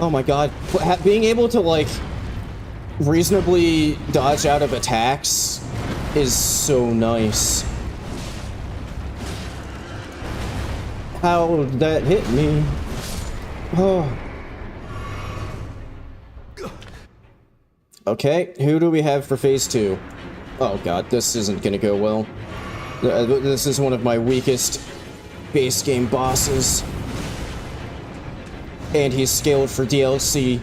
Oh my god. Being able to, like, reasonably dodge out of attacks is so nice. How did that hit me? Oh. Okay, who do we have for phase 2? Oh god, this isn't gonna go well. This is one of my weakest base game bosses. And he's scaled for DLC.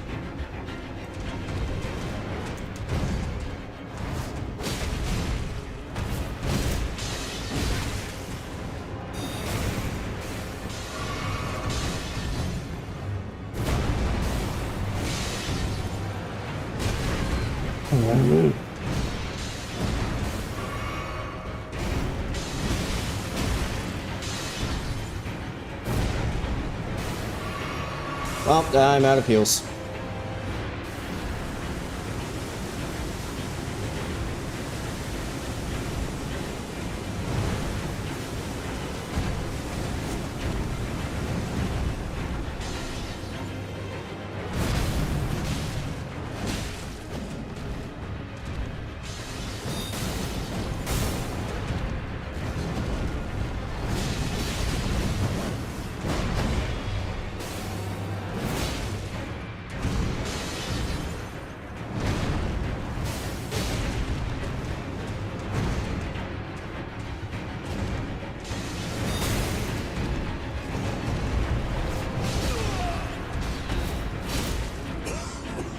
Well, I'm out of heals.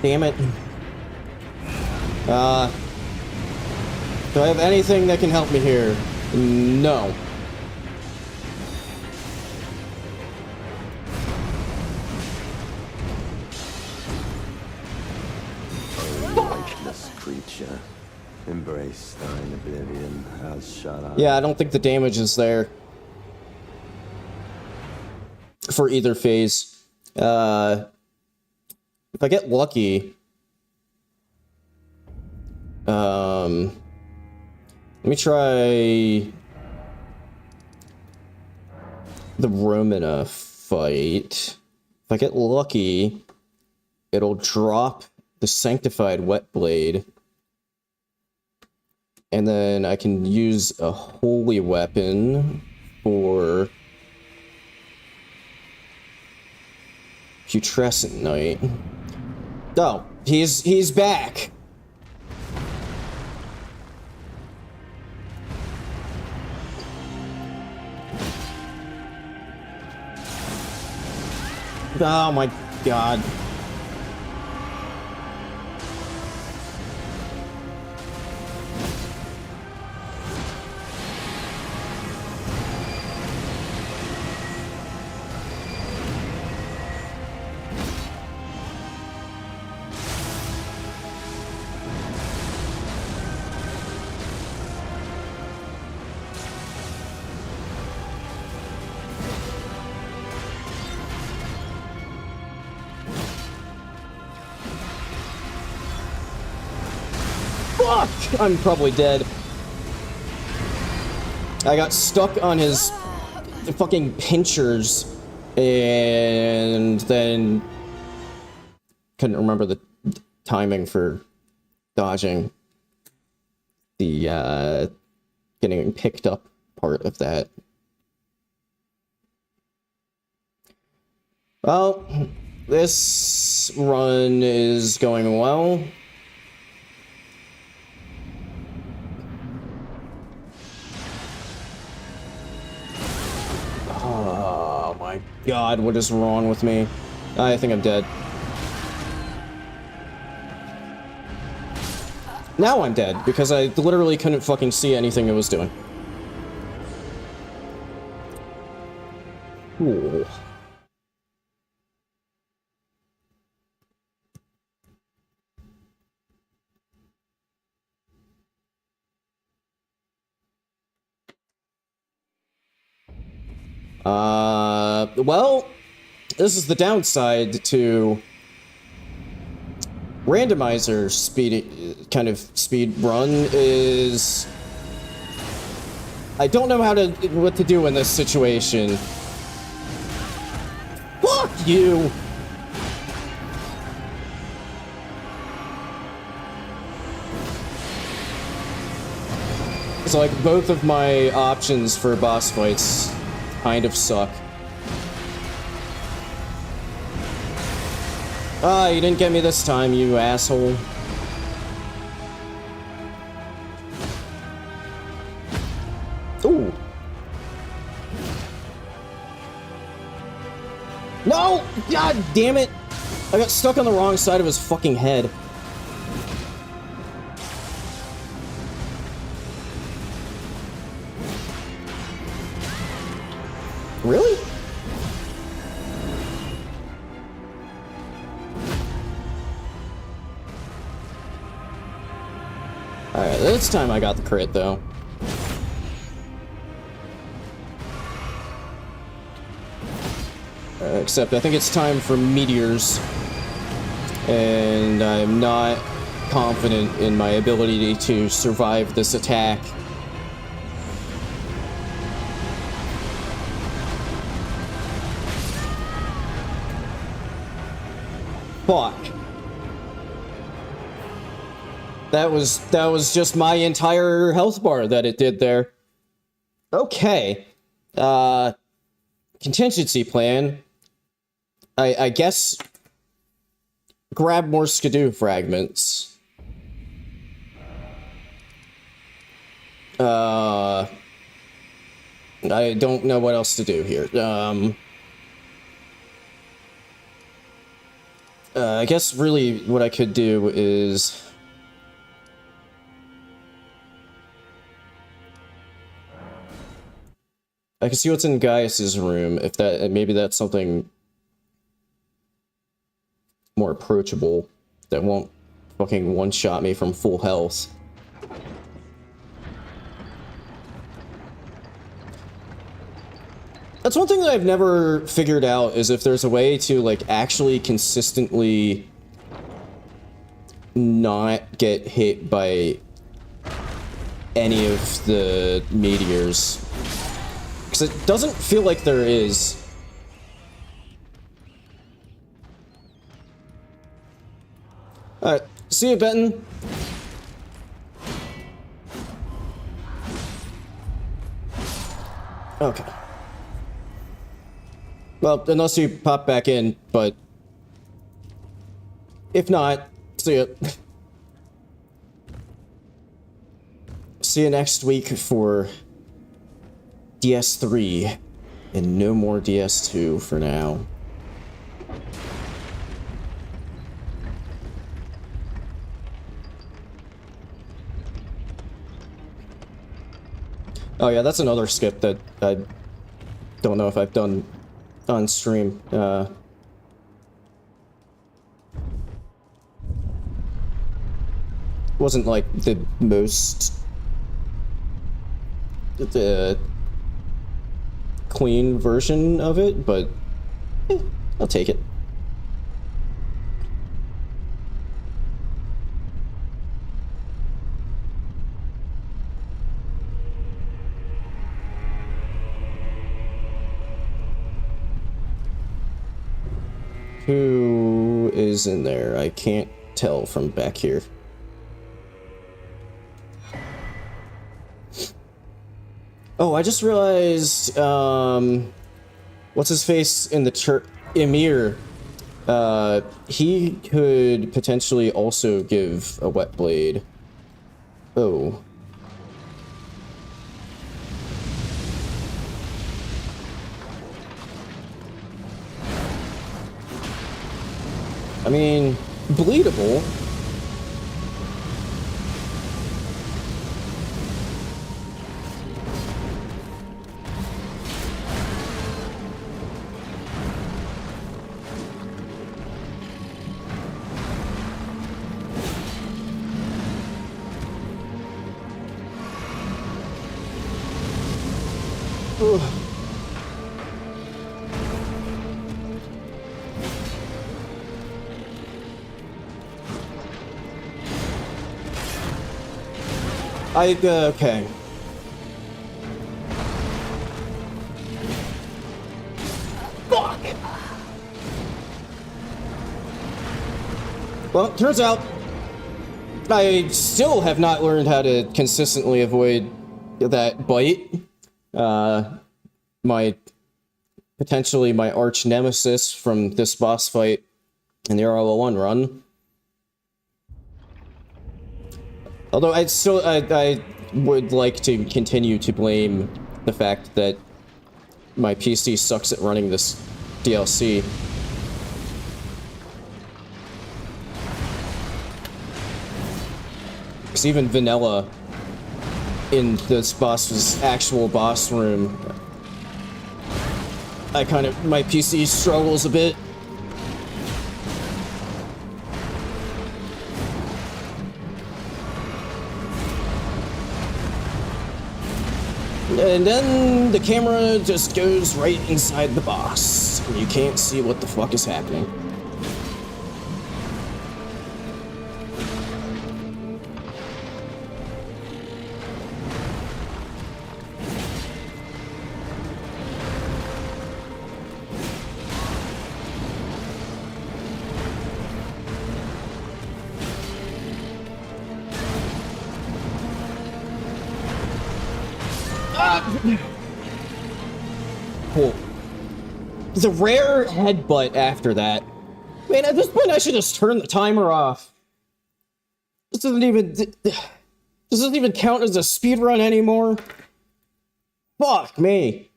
Damn it. Do I have anything that can help me here? No. Lifeless creature. Embrace thine oblivion, as shall I. Yeah, I don't think the damage is there. For either phase. If I get lucky... let me try... the Romana fight. If I get lucky, it'll drop the Sanctified Wet Blade. And then I can use a Holy Weapon for Putrescent Knight. Oh, he's back! Oh my god. Fuck! I'm probably dead. I got stuck on his fucking pinchers, and then couldn't remember the timing for dodging the getting picked up part of that. Well, this run is going well. Oh my god, what is wrong with me? I think I'm dead. Now I'm dead, because I literally couldn't fucking see anything it was doing. Ooh. Well, this is the downside to randomizer kind of speed run is I don't know what to do in this situation. Fuck you! It's like both of my options for boss fights kind of suck. Ah, you didn't get me this time, you asshole. Ooh. No! God damn it! I got stuck on the wrong side of his fucking head. Really? Alright, this time I got the crit, though. Except I think it's time for meteors. And I'm not confident in my ability to survive this attack. Fuck. That was just my entire health bar that it did there. Okay. Contingency plan. I guess grab more Skidoo fragments. I don't know what else to do here. I guess really what I could do is... I can see what's in Gaius's room, if that, maybe that's something more approachable that won't fucking one-shot me from full health. That's one thing that I've never figured out, is if there's a way to, like, actually consistently not get hit by any of the meteors. Because it doesn't feel like there is. Alright, see you, Benton. Okay. Well, unless you pop back in, but... if not, see ya. See you next week for DS3, and no more DS2 for now. Oh yeah, that's another skip that I don't know if I've done on stream. Wasn't like the most clean version of it, but I'll take it. Who is in there? I can't tell from back here. Oh, I just realized, what's his face in the church? Emir. He could potentially also give a wet blade. Oh. I mean, bleedable. Ugh. Okay. Fuck! Well, turns out I still have not learned how to consistently avoid that bite. Potentially my arch nemesis from this boss fight in the SL1 run. Although I would like to continue to blame the fact that my PC sucks at running this DLC. Because even vanilla in this boss's actual boss room, my PC struggles a bit. And then the camera just goes right inside the boss, and you can't see what the fuck is happening. Cool. The rare headbutt after that. Man, at this point I should just turn the timer off. This doesn't even count as a speedrun anymore. Fuck me.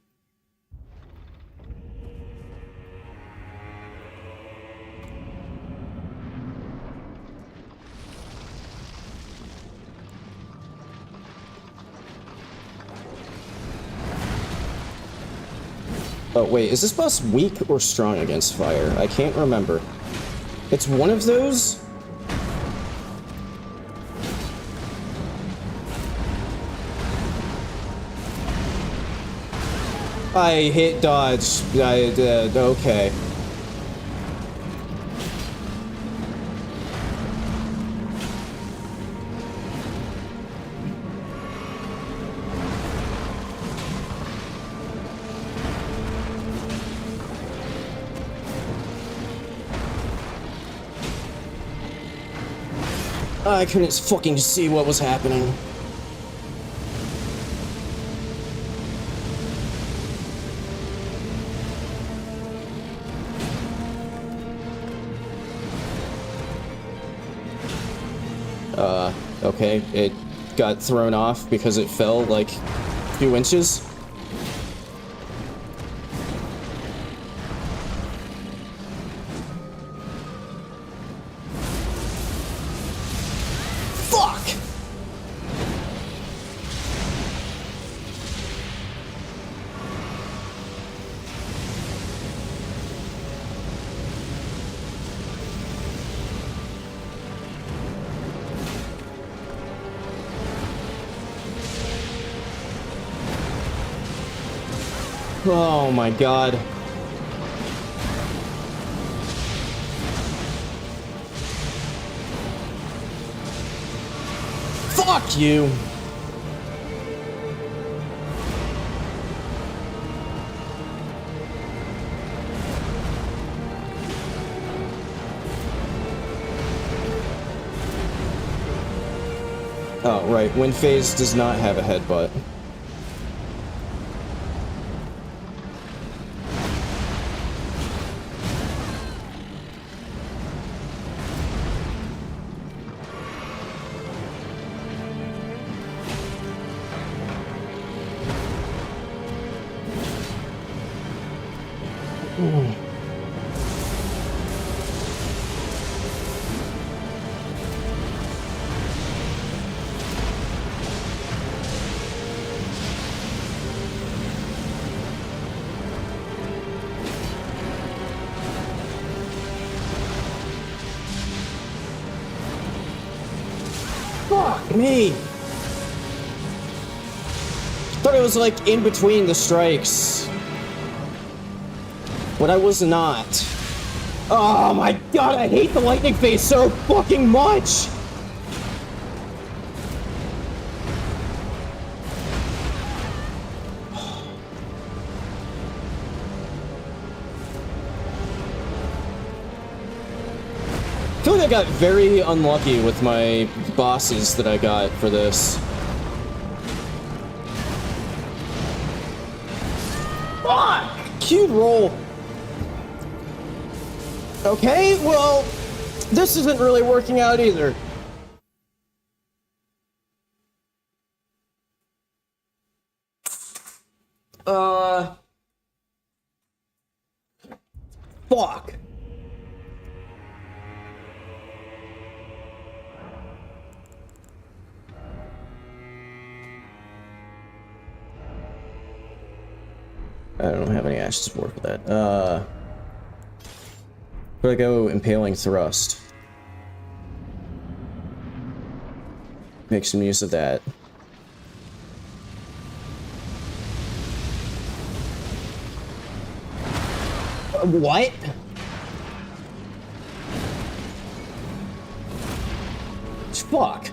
Oh, wait, is this boss weak or strong against fire? I can't remember. It's one of those? I hit dodge. Okay. I couldn't fucking see what was happening. Okay, it got thrown off because it fell like a few inches. Fuck! Oh my god. Fuck you! Oh, right. Wind phase does not have a headbutt. Fuck me! Thought it was like in between the strikes. But I was not. Oh my god, I hate the lightning phase so fucking much! I feel like I got very unlucky with my bosses that I got for this. Fuck! Cute roll. Okay, well, this isn't really working out either. Fuck. I don't have any ashes for that. Where do I go? Impaling thrust. Make some use of that. What? Fuck.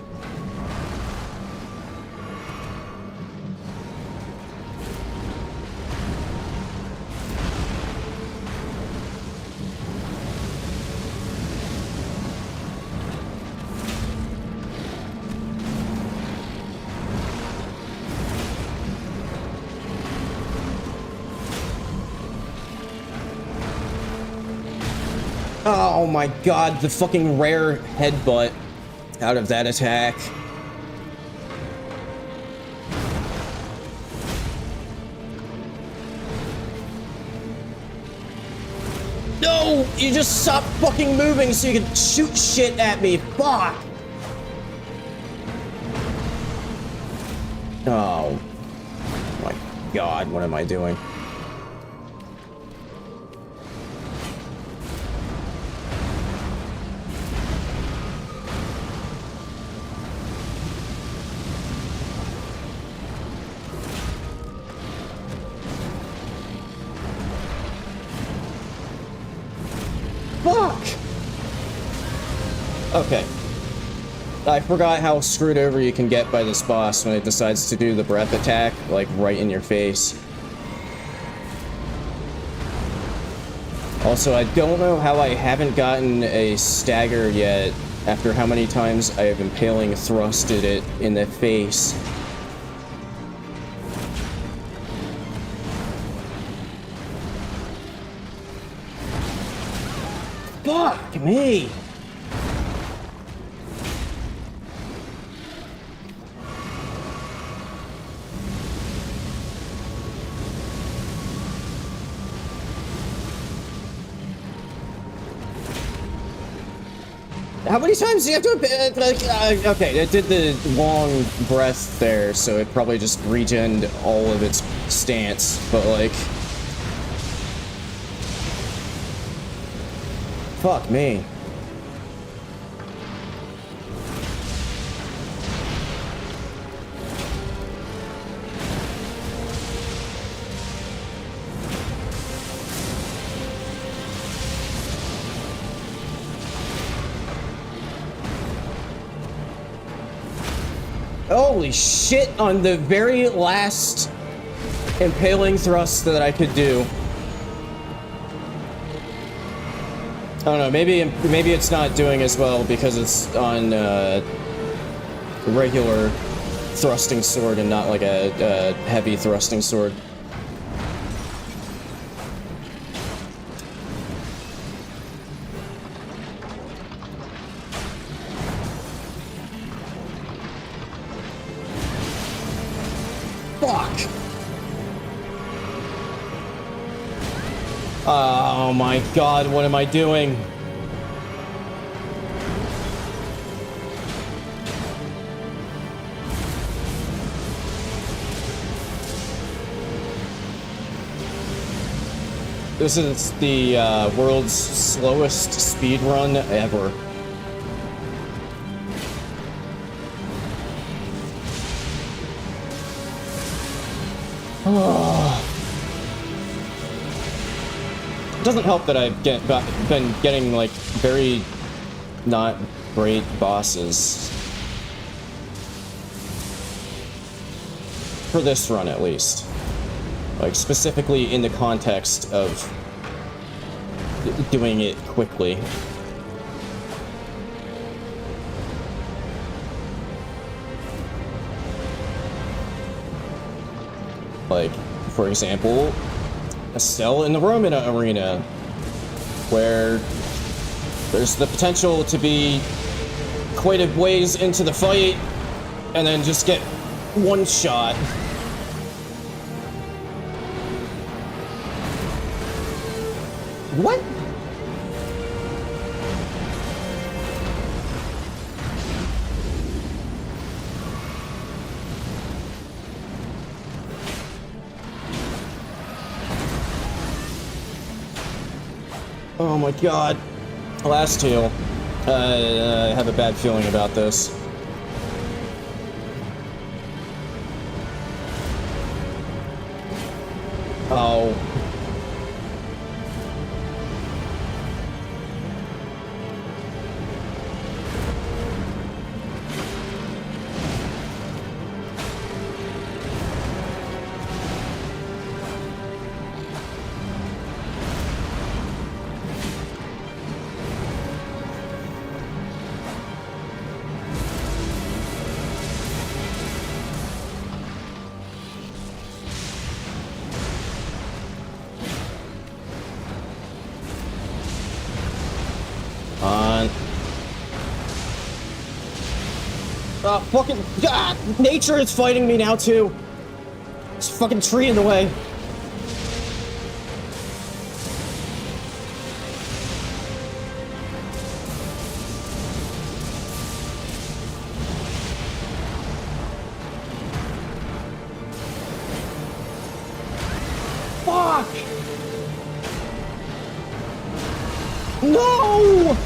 Oh my god, the fucking rare headbutt out of that attack. No! You just stop fucking moving so you can shoot shit at me. Fuck! Oh my god, what am I doing? Okay. I forgot how screwed over you can get by this boss when it decides to do the breath attack, like, right in your face. Also, I don't know how I haven't gotten a stagger yet after how many times I have impaling thrusted it in the face. Fuck me! How many times do you have to, okay, it did the long breath there, so it probably just regened all of its stance, but like... Fuck me. Holy shit, on the very last impaling thrust that I could do. I don't know, maybe it's not doing as well because it's on regular thrusting sword and not like a heavy thrusting sword. Fuck! Oh my god, what am I doing? This is the world's slowest speed run ever. It doesn't help that I've been getting like very not great bosses. For this run at least. Like specifically in the context of doing it quickly. Like, for example, a cell in the Roman arena, where there's the potential to be quite a ways into the fight, and then just get one shot. What? Oh my god. Last heal. I have a bad feeling about this. Oh. Fucking God! Nature is fighting me now too. There's a fucking tree in the way. Fuck! No!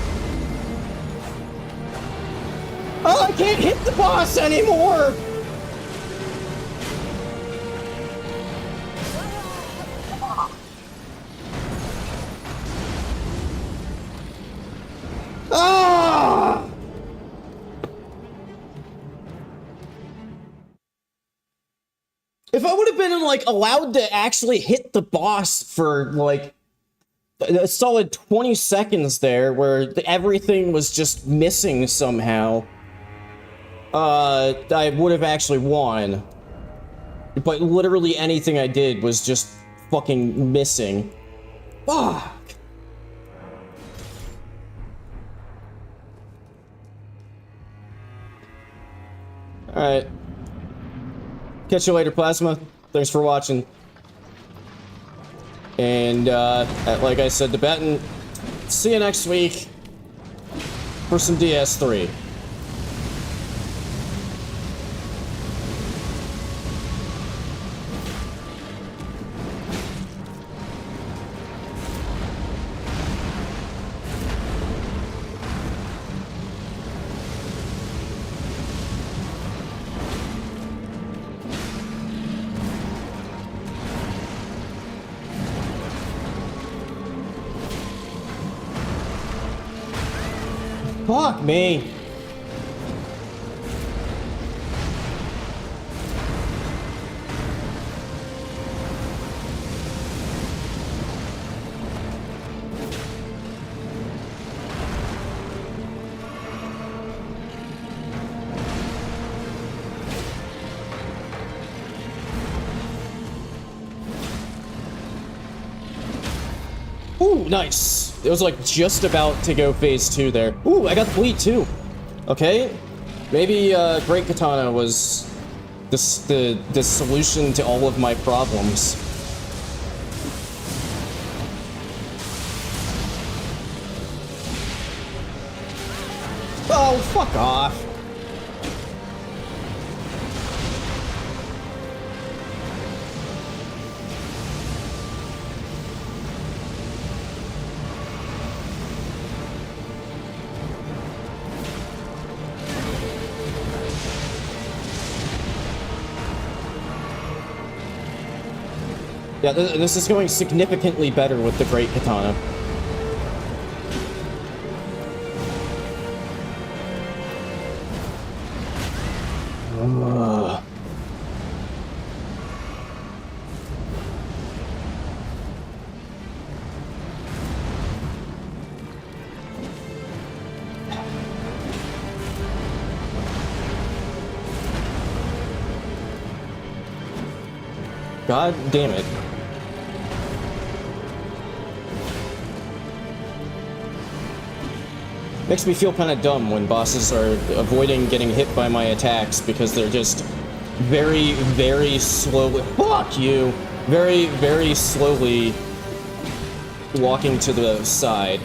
Oh, I can't hit the boss anymore! Ah! been, like, allowed to actually hit the boss for, like, a solid 20 seconds there, where everything was just missing somehow, I would have actually won. But literally anything I did was just fucking missing. Fuck! Alright. Catch you later, Plasma. Thanks for watching. And, like I said to Benton, see you next week for some DS3. Fuck me. Ooh, nice. It was like just about to go phase 2 there. Ooh, I got the bleed too. Okay. Maybe Great Katana was the solution to all of my problems. Oh, fuck off. Yeah, this is going significantly better with the Great Katana. God damn it. Makes me feel kind of dumb when bosses are avoiding getting hit by my attacks because they're just very, very slowly— fuck you! Very, very slowly walking to the side.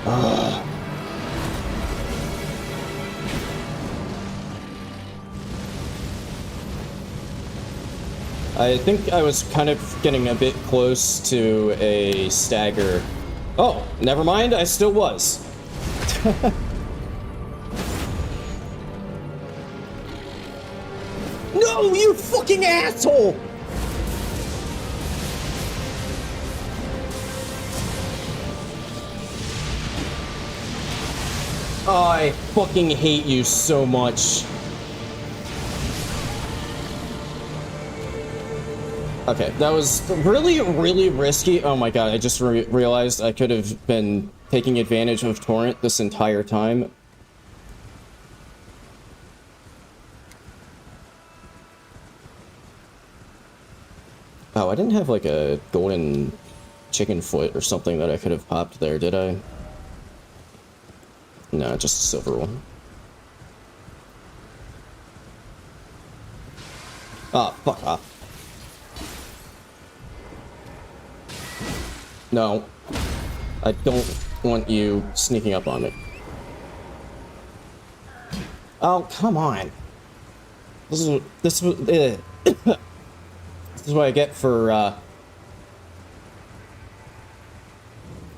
Ugh. I think I was kind of getting a bit close to a stagger. Oh, never mind, I still was. No, you fucking asshole! I fucking hate you so much. Okay, that was really, really risky. Oh my god, I just realized I could have been taking advantage of Torrent this entire time. Oh, I didn't have like a golden chicken foot or something that I could have popped there, did I? No, just a silver one. Ah, fuck off. No, I don't want you sneaking up on me. Oh, come on. This is what I get for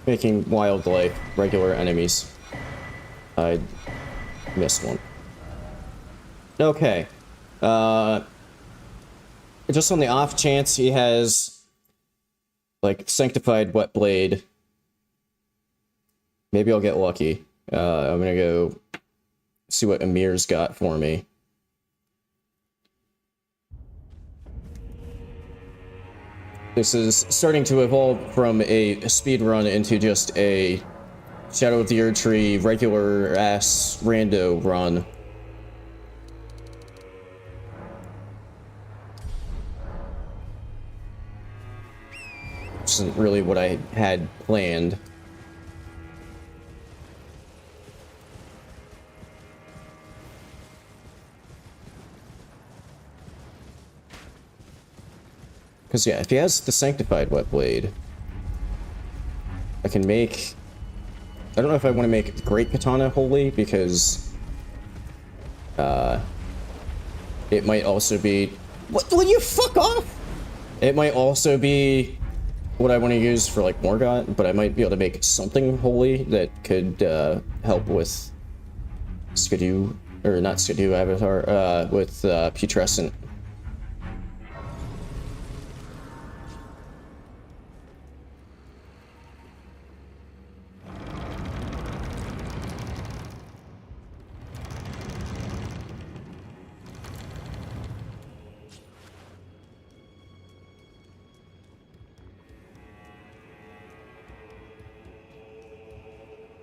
making wild like regular enemies. I missed one. Okay. Just on the off chance he has like Sanctified Wet Blade, maybe I'll get lucky. I'm gonna go see what Amir's got for me. This is starting to evolve from a speed run into just a Shadow of the Erdtree regular ass rando run. Which isn't really what I had planned. Because, yeah, if he has the Sanctified Wet Blade, I can make... I don't know if I want to make Great Katana holy, because... it might also be... What? Will you fuck off? It might also be what I want to use for, like, Morgott, but I might be able to make something holy that could, help with... Skidoo... Or not Skidoo Avatar, with, Putrescent.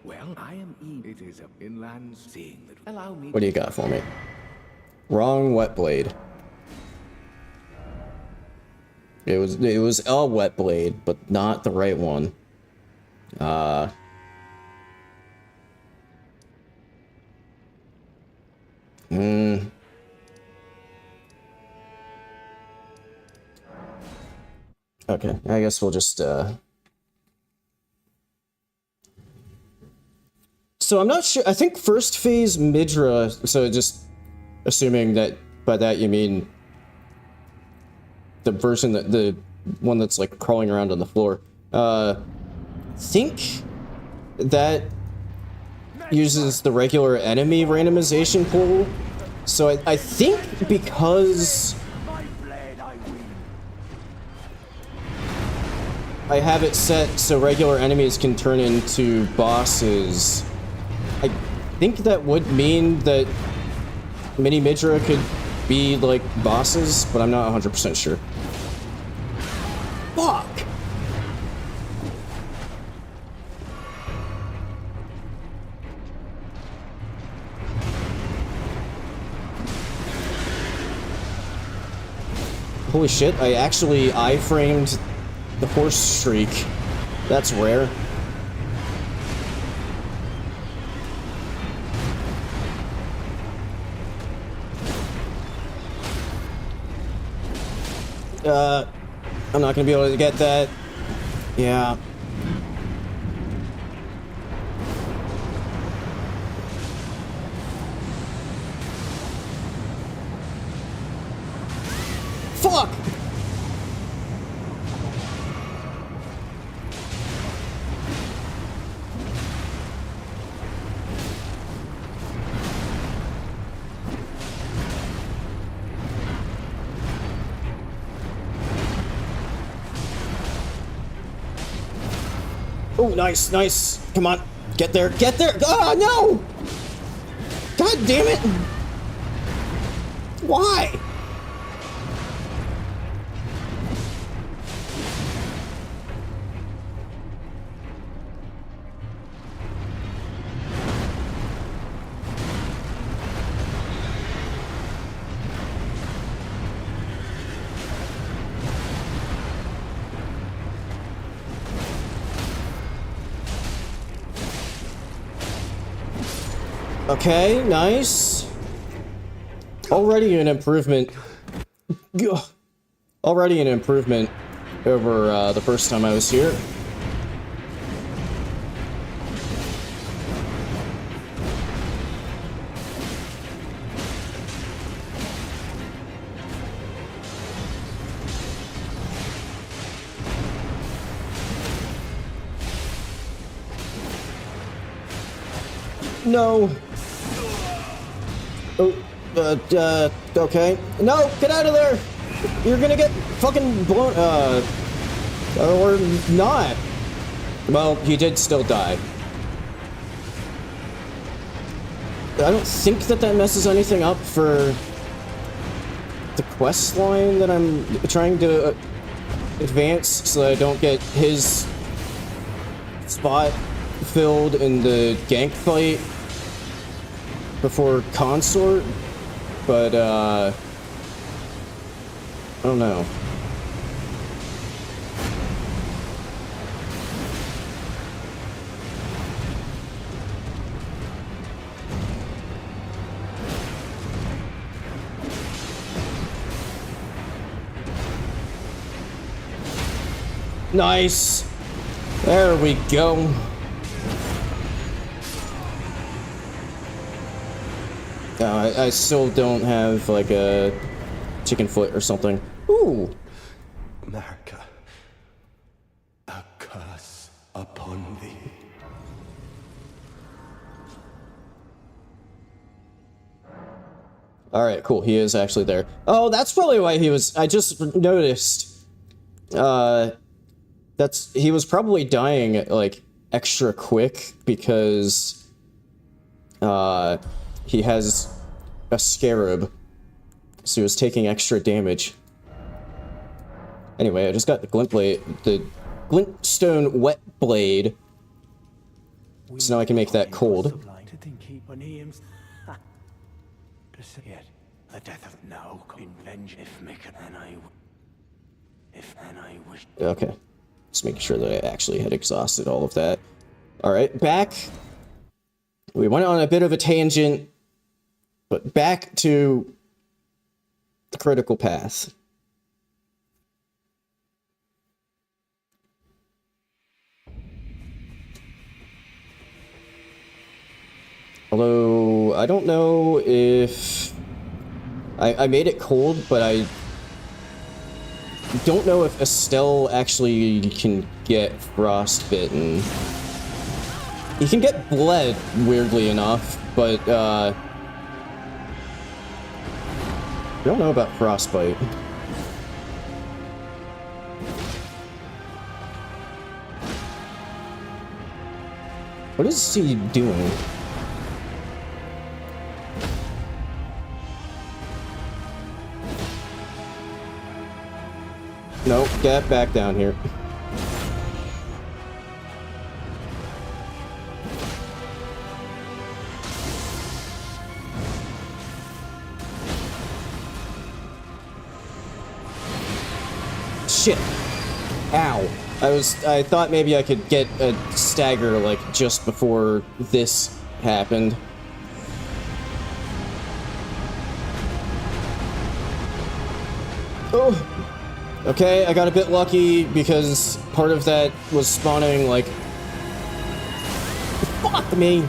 Well, I am It is a inland seeing that allow me. What do you got for me? Wrong Wet Blade. It was a Wet Blade, but not the right one. Okay, I guess we'll just, So I'm not sure, I think first phase Midra, so just assuming that by that you mean the version that, the one that's like crawling around on the floor, think that uses the regular enemy randomization pool. So I think because I have it set so regular enemies can turn into bosses, I think that would mean that Mini Midra could be like bosses, but I'm not 100% sure. Fuck! Holy shit, I actually iframed the horse streak. That's rare. I'm not gonna be able to get that. Yeah. Fuck! Oh, nice, nice. Come on. Get there, get there. Oh, no! God damn it! Why? Okay, nice. Already an improvement. Already an improvement over the first time I was here. No. Oh, okay. No, get out of there! You're gonna get fucking blown, or not. Well, he did still die. I don't think that that messes anything up for the quest line that I'm trying to advance so that I don't get his spot filled in the gank fight before Consort, but I don't know. Nice. There we go. I still don't have like a chicken foot or something. Ooh. America, a curse upon thee. All right, cool. He is actually there. Oh, that's probably why he was. I just noticed. He was probably dying like extra quick because he has a scarab, so he was taking extra damage. Anyway, I just got the glintstone wet blade, so now I can make that cold. The death of no in venge if Mick and I wish. Okay, just making sure that I actually had exhausted all of that. All right, back. We went on a bit of a tangent, but back to the critical path. Although, I don't know if... I made it cold, but I don't know if Estelle actually can get frostbitten. He can get bled, weirdly enough, but, I don't know about frostbite. What is he doing? Nope, get back down here. Shit. Ow. I thought maybe I could get a stagger, like, just before this happened. Oh! Okay, I got a bit lucky because part of that was spawning, like... Fuck me!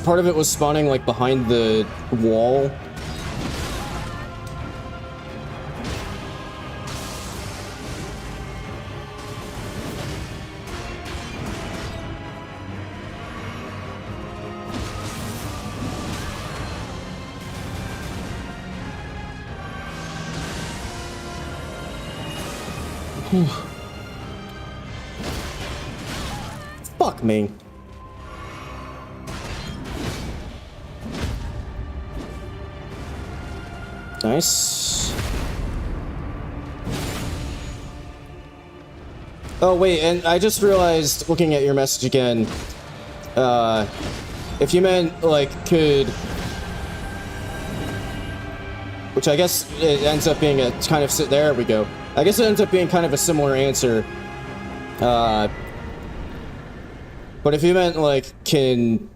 Part of it was spawning, like, behind the wall. Fuck me. Nice. Oh wait, and I just realized, looking at your message again, if you meant, like, could... Which I guess it ends up being a kind of... There we go. I guess it ends up being kind of a similar answer. But if you meant, like, can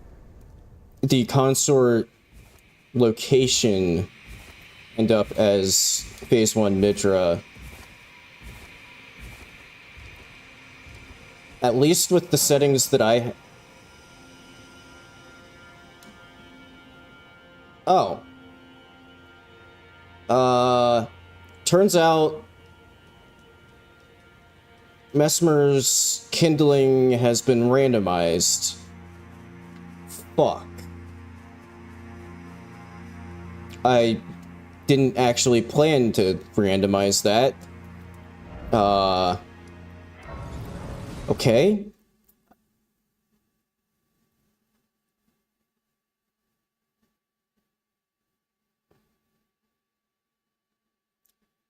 the consort location end up as Phase 1 Midra? At least with the settings that I... Oh. Turns out Mesmer's kindling has been randomized. Fuck. I didn't actually plan to randomize that. Okay.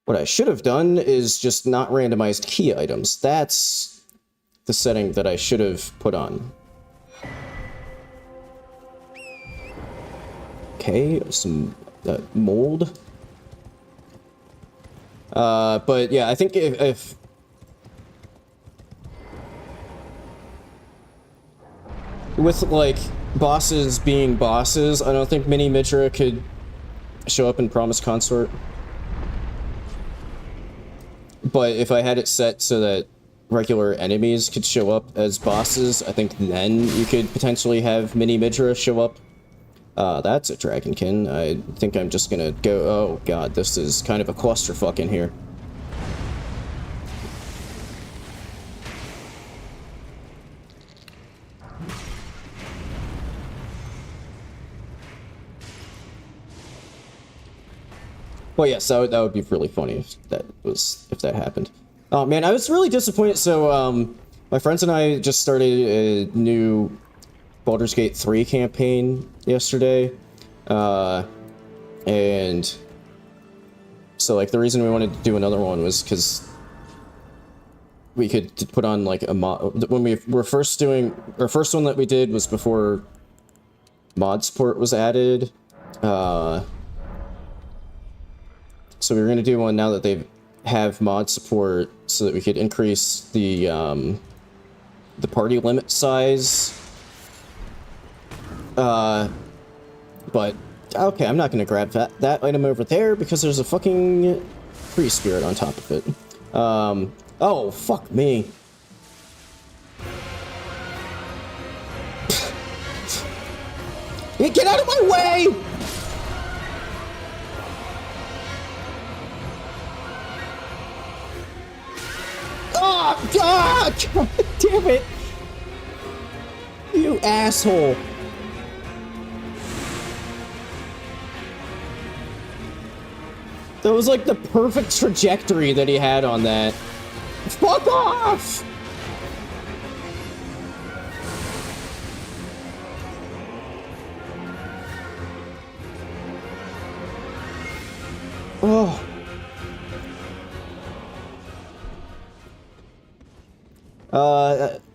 What I should have done is just not randomized key items. That's the setting that I should have put on. Okay, some mold. But yeah, I think if with like bosses being bosses, I don't think Mini Mitra could show up in Promised Consort. But if I had it set so that regular enemies could show up as bosses, I think then you could potentially have Mini Mitra show up. That's a Dragonkin. I think I'm just gonna go... Oh god, this is kind of a clusterfuck in here. Well, yes, that would be really funny if that happened. Oh man, I was really disappointed. So, my friends and I just started a new Baldur's Gate 3 campaign yesterday, and so like the reason we wanted to do another one was because we could put on like a mod. When we were first doing our first one that we did was before mod support was added. So we were going to do one now that they have mod support so that we could increase the party limit size. But, okay, I'm not going to grab that item over there because there's a fucking free spirit on top of it. Oh, fuck me. Hey, get out of my way! Oh, God! God damn it! You asshole! That was like the perfect trajectory that he had on that. Fuck off! Oh.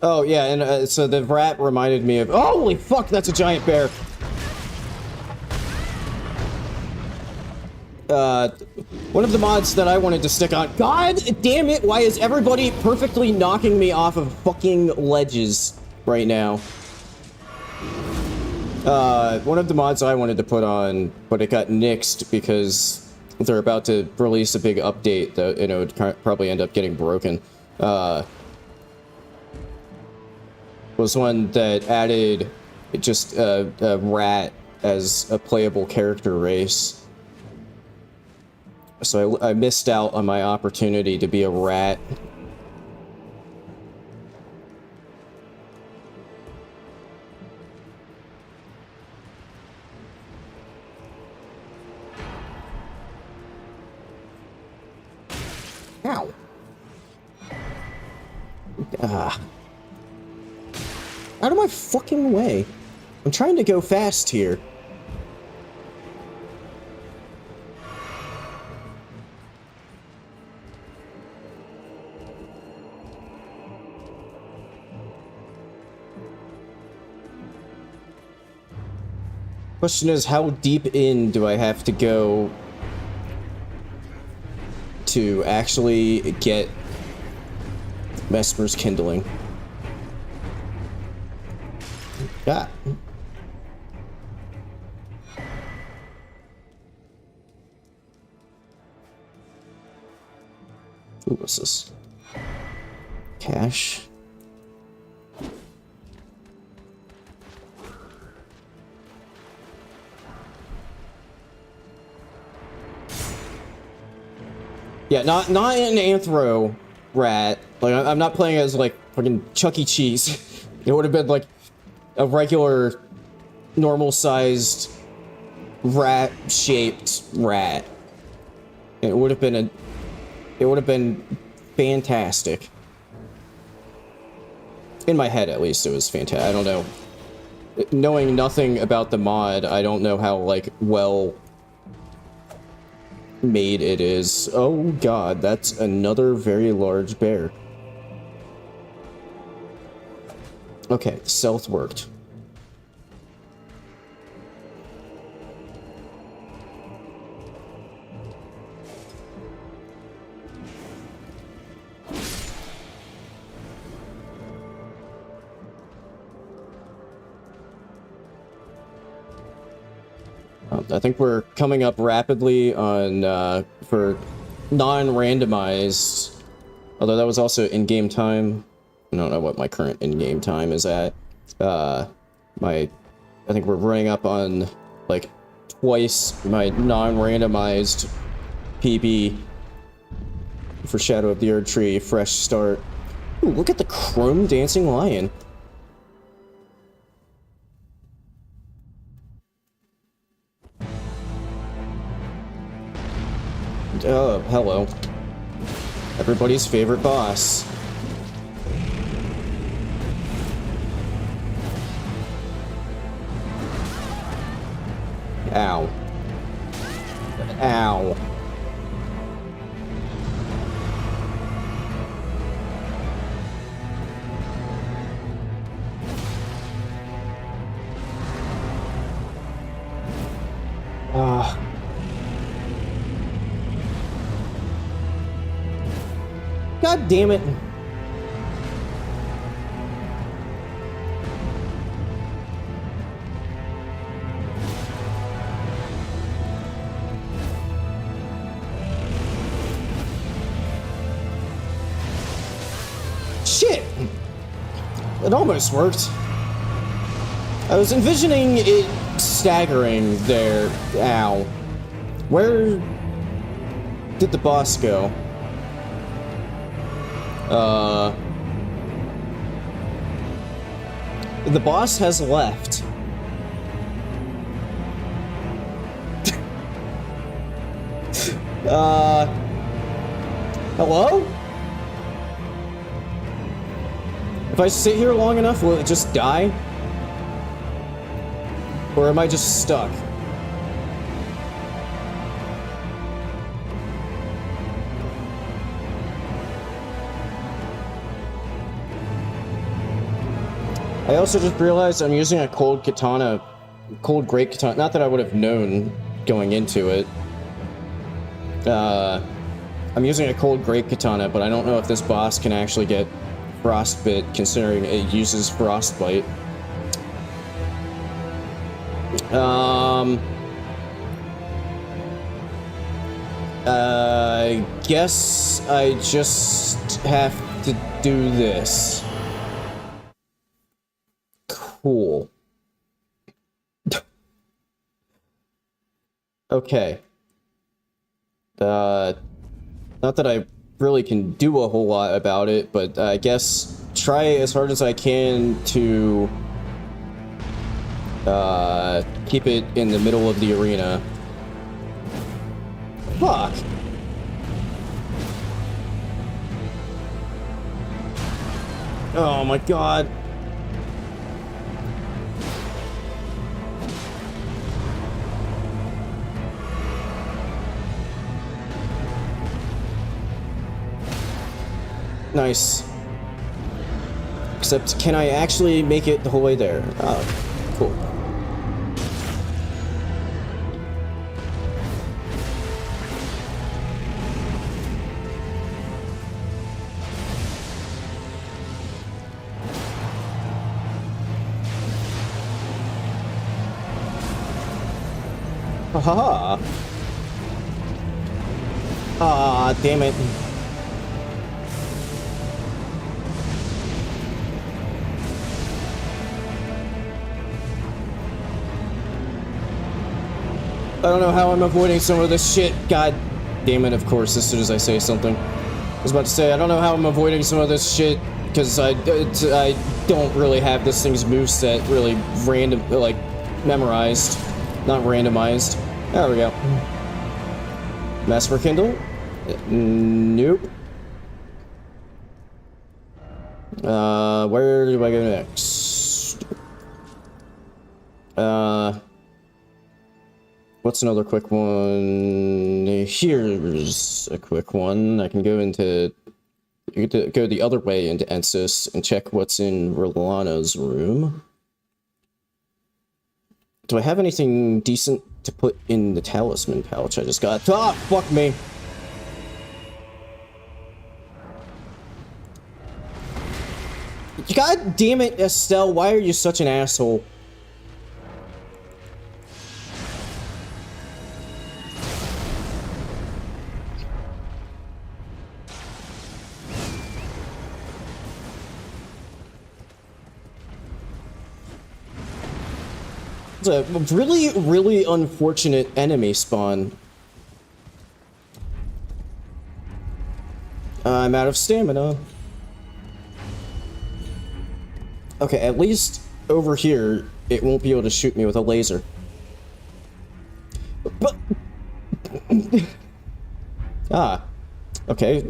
Oh yeah, and so the rat reminded me of... Holy fuck, that's a giant bear! One of the mods that I wanted to stick on... God damn it, why is everybody perfectly knocking me off of fucking ledges right now? One of the mods I wanted to put on, but it got nixed because they're about to release a big update that, you know, would probably end up getting broken. Was one that added just a rat as a playable character race. So I missed out on my opportunity to be a rat. Ow. Out of my fucking way. I'm trying to go fast here. Question is, how deep in do I have to go to actually get Vesper's Kindling? Ah. Ooh, what's this? Cash. Yeah, not an anthro rat. Like, I'm not playing as, like, fucking Chuck E. Cheese. It would have been, like, a regular, normal-sized, rat-shaped rat. It would have been fantastic. In my head, at least, it was fantastic. I don't know. Knowing nothing about the mod, I don't know how, like, well made it is. Oh god, that's another very large bear. Okay, stealth worked. I think we're coming up rapidly on, for non-randomized, although that was also in-game time. I don't know what my current in-game time is at. I think we're running up on, like, twice my non-randomized PB for Shadow of the Erdtree, fresh start. Ooh, look at the chrome dancing lion. Oh, hello. Everybody's favorite boss. Ow. Ow. Ah. God damn it. Shit! It almost worked. I was envisioning it staggering there. Ow. Where did the boss go? The boss has left. Hello? If I sit here long enough, will it just die? Or am I just stuck? I also just realized I'm using a cold great katana. Not that I would have known going into it. I'm using a cold great katana, but I don't know if this boss can actually get frostbite, considering it uses frostbite. I guess I just have to do this. Cool. Okay. Not that I really can do a whole lot about it, but I guess try as hard as I can to keep it in the middle of the arena. Fuck. Oh my god. Nice. Except, can I actually make it the whole way there? Oh, cool. Haha. Ah, damn it. I don't know how I'm avoiding some of this shit. God damn it, of course, as soon as I say something. I was about to say, I don't know how I'm avoiding some of this shit, because I don't really have this thing's moveset really random, like, memorized. Not randomized. There we go. Mass for Kindle? Nope. Where do I go next? What's another quick one? Here's a quick one. I can go into... go the other way into Ensis and check what's in Rolana's room. Do I have anything decent to put in the talisman pouch I just got? Ah, fuck me! God damn it, Estelle, why are you such an asshole? It's a really, really unfortunate enemy spawn. I'm out of stamina. Okay, at least over here, it won't be able to shoot me with a laser. But... ah. Okay.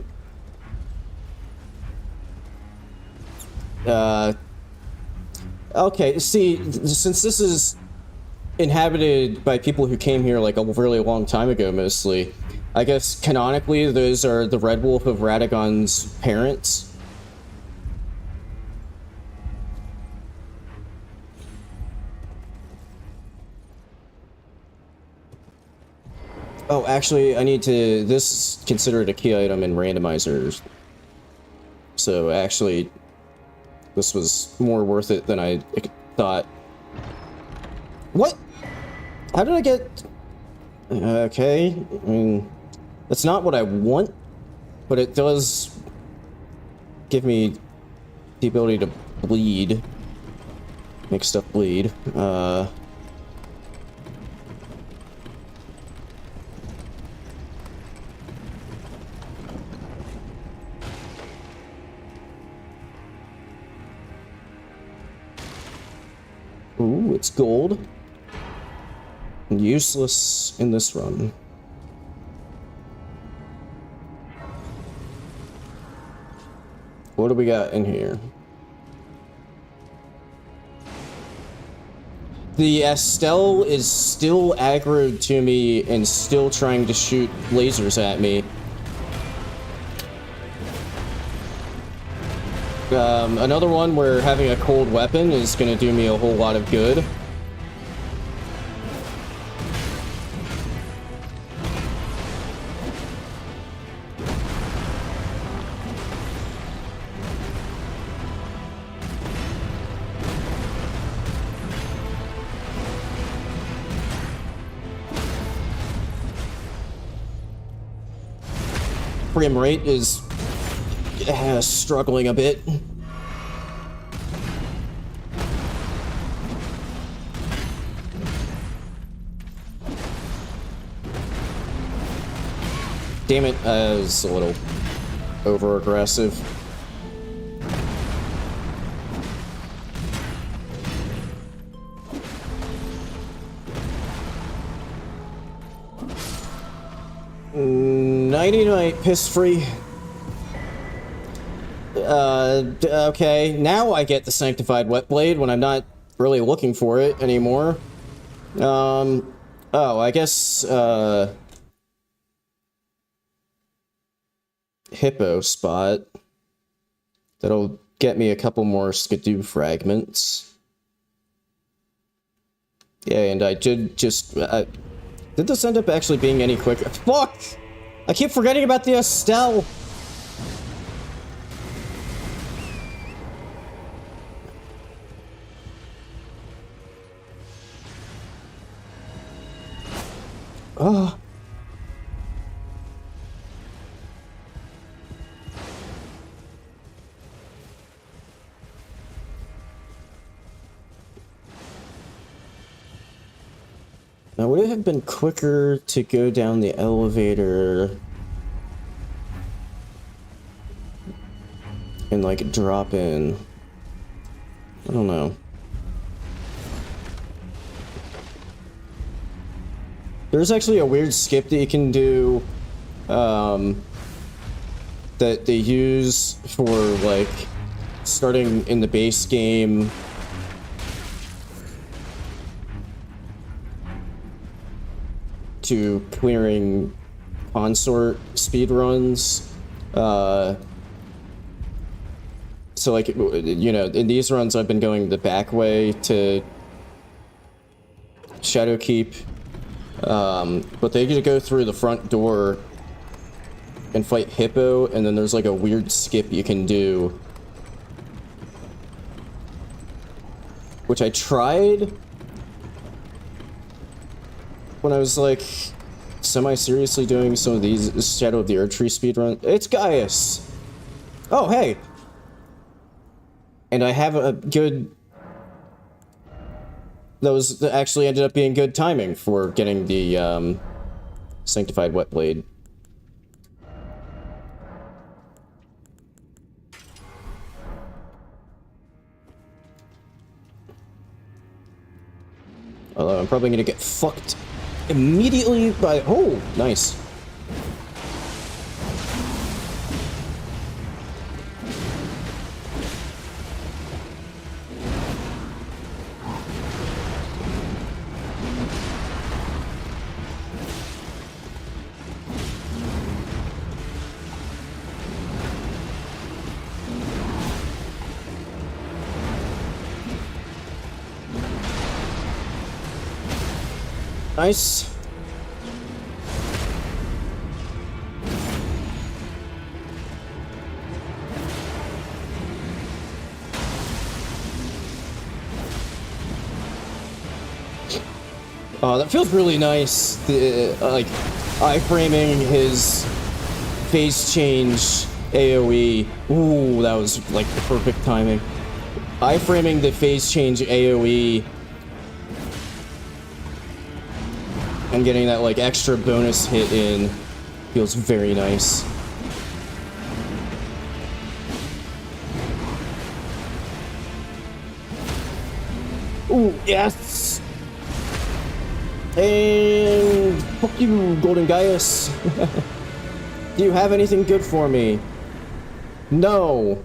Okay, see, since this is inhabited by people who came here like a really long time ago, mostly, I guess canonically those are the Red Wolf of Radagon's parents. Oh, actually, I need to... this is considered a key item in randomizers. So, actually, this was more worth it than I thought. What? How did I get... okay, I mean... that's not what I want, but it does give me the ability to bleed. Make stuff bleed. Ooh, it's gold. Useless in this run. What do we got in here? The Estelle is still aggroed to me and still trying to shoot lasers at me. Another one where having a cold weapon is going to do me a whole lot of good. Frame rate is struggling a bit. Damn it, I was a little over-aggressive. Night, piss-free. Okay, now I get the Sanctified Wet Blade when I'm not really looking for it anymore. Oh, I guess, Hippo spot. That'll get me a couple more Skidoo fragments. Yeah, and I did just... did this end up actually being any quicker? Fuck! I keep forgetting about the Estelle! Oh. Now, would it have been quicker to go down the elevator and, like, drop in? I don't know. There's actually a weird skip that you can do, that they use for, like, starting in the base game. to clearing consort speedruns. So like, you know, in these runs I've been going the back way to Shadowkeep, but they get to go through the front door and fight Hippo, and then there's like a weird skip you can do, which I tried when I was like semi-seriously doing some of these Shadow of the Erdtree speedrun. It's Gaius! Oh, hey! And I have a good... that actually ended up being good timing for getting the, Sanctified Wet Blade. Although I'm probably gonna get fucked immediately by... Oh, nice. Nice. Oh, that feels really nice. The, like, iframing his phase change AoE. Ooh, that was like the perfect timing. Iframing the phase change AoE and getting that like extra bonus hit in feels very nice. Ooh, yes! And fuck you, Golden Gaius. Do you have anything good for me? No.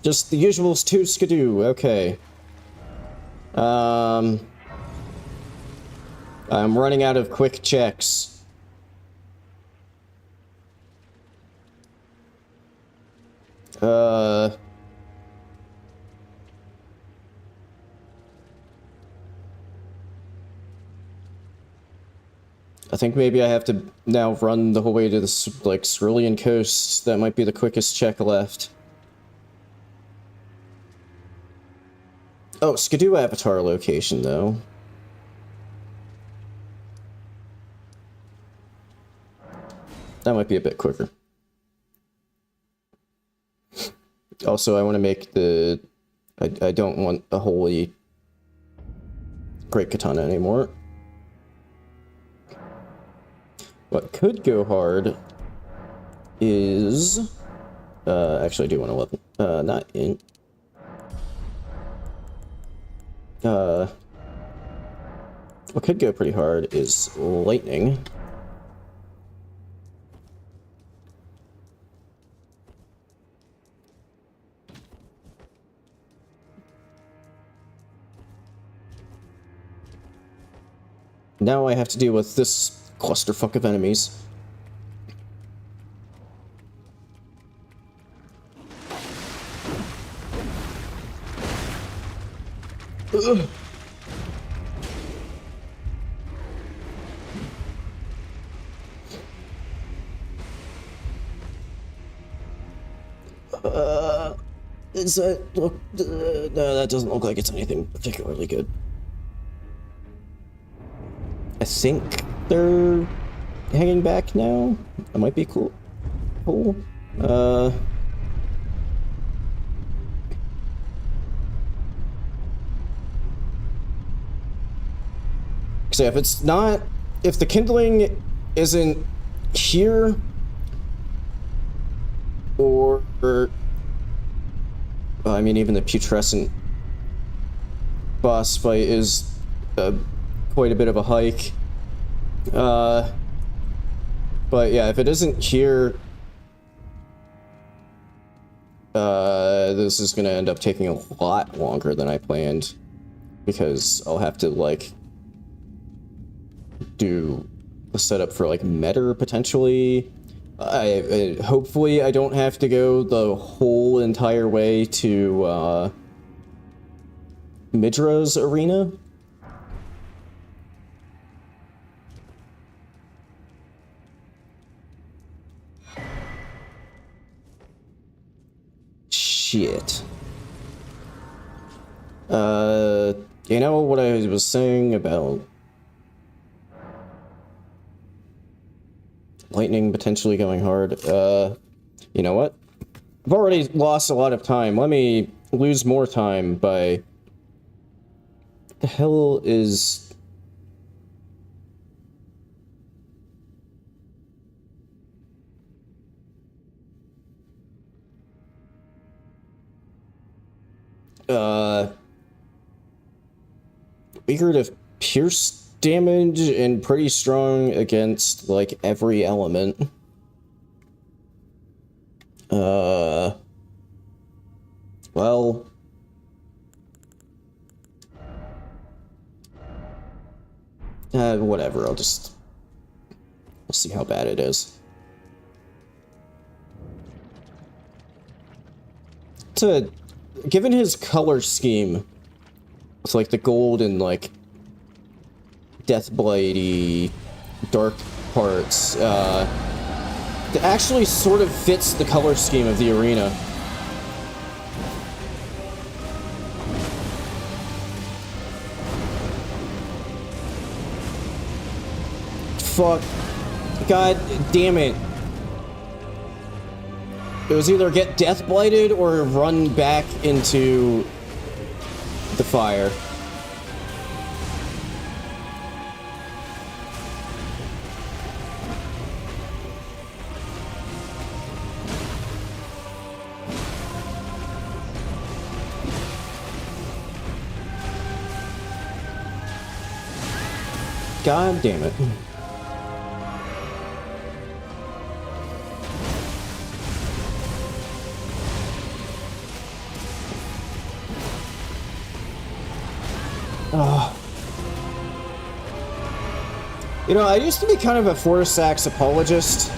Just the usual two skidoo. Okay. I'm running out of quick checks. I think maybe I have to now run the whole way to this, like, Cerulean Coast. That might be the quickest check left. Oh, Skidoo Avatar location, though. That might be a bit quicker. Also, I want to make the... I don't want a holy Great Katana anymore. What could go hard is... actually, I do want a weapon. Not in... what could go pretty hard is lightning. Now I have to deal with this clusterfuck of enemies. Ugh. Does that look... no, that doesn't look like it's anything particularly good. I think they're hanging back now. That might be cool. Cool. So if it's not... if the kindling isn't here... or well, I mean, even the putrescent boss fight is quite a bit of a hike. But yeah, if it isn't here, this is gonna end up taking a lot longer than I planned, because I'll have to, like, do a setup for like Metter potentially. Hopefully I don't have to go the whole entire way to Midra's arena. Shit. You know what I was saying about lightning potentially going hard? You know what? I've already lost a lot of time. Let me lose more time by... What the hell is... Weird of pierce damage and pretty strong against, like, every element. Well... whatever, we'll see how bad it is. Given his color scheme, with like the gold and like Deathblighty dark parts, it actually sort of fits the color scheme of the arena. Fuck. God damn it. It was either get death blighted or run back into the fire. God damn it. You know, I used to be kind of a Force Axe apologist.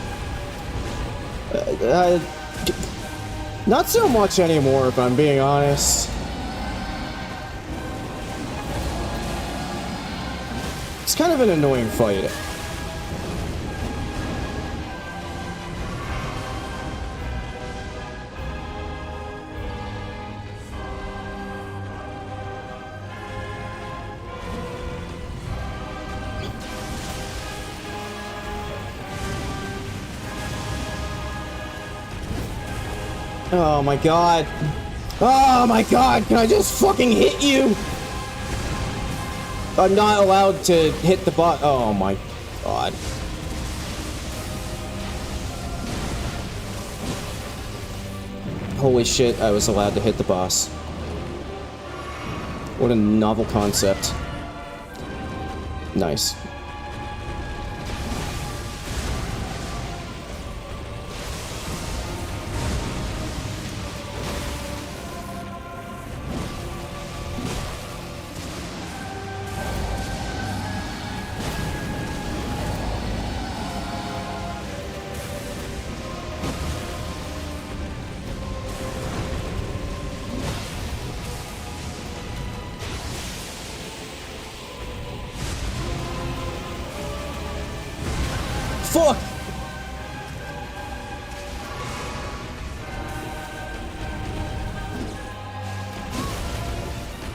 Not so much anymore, if I'm being honest. It's kind of an annoying fight. Oh my god. Oh my god, can I just fucking hit you? I'm not allowed to hit the bot. Oh my god. Holy shit, I was allowed to hit the boss. What a novel concept. Nice. Fuck!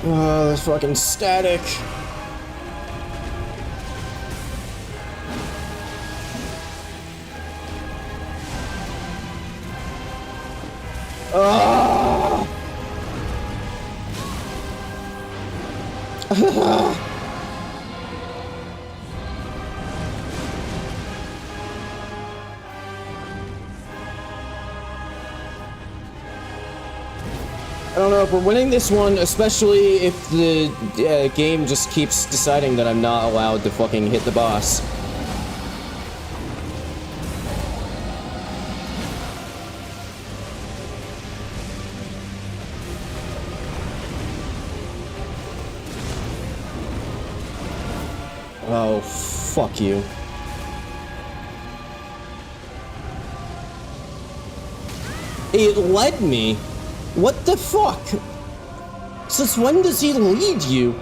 Oh, that's fucking static. Oh! I don't know if we're winning this one, especially if the game just keeps deciding that I'm not allowed to fucking hit the boss. Oh, fuck you. It led me. What the fuck? Since when does he lead you?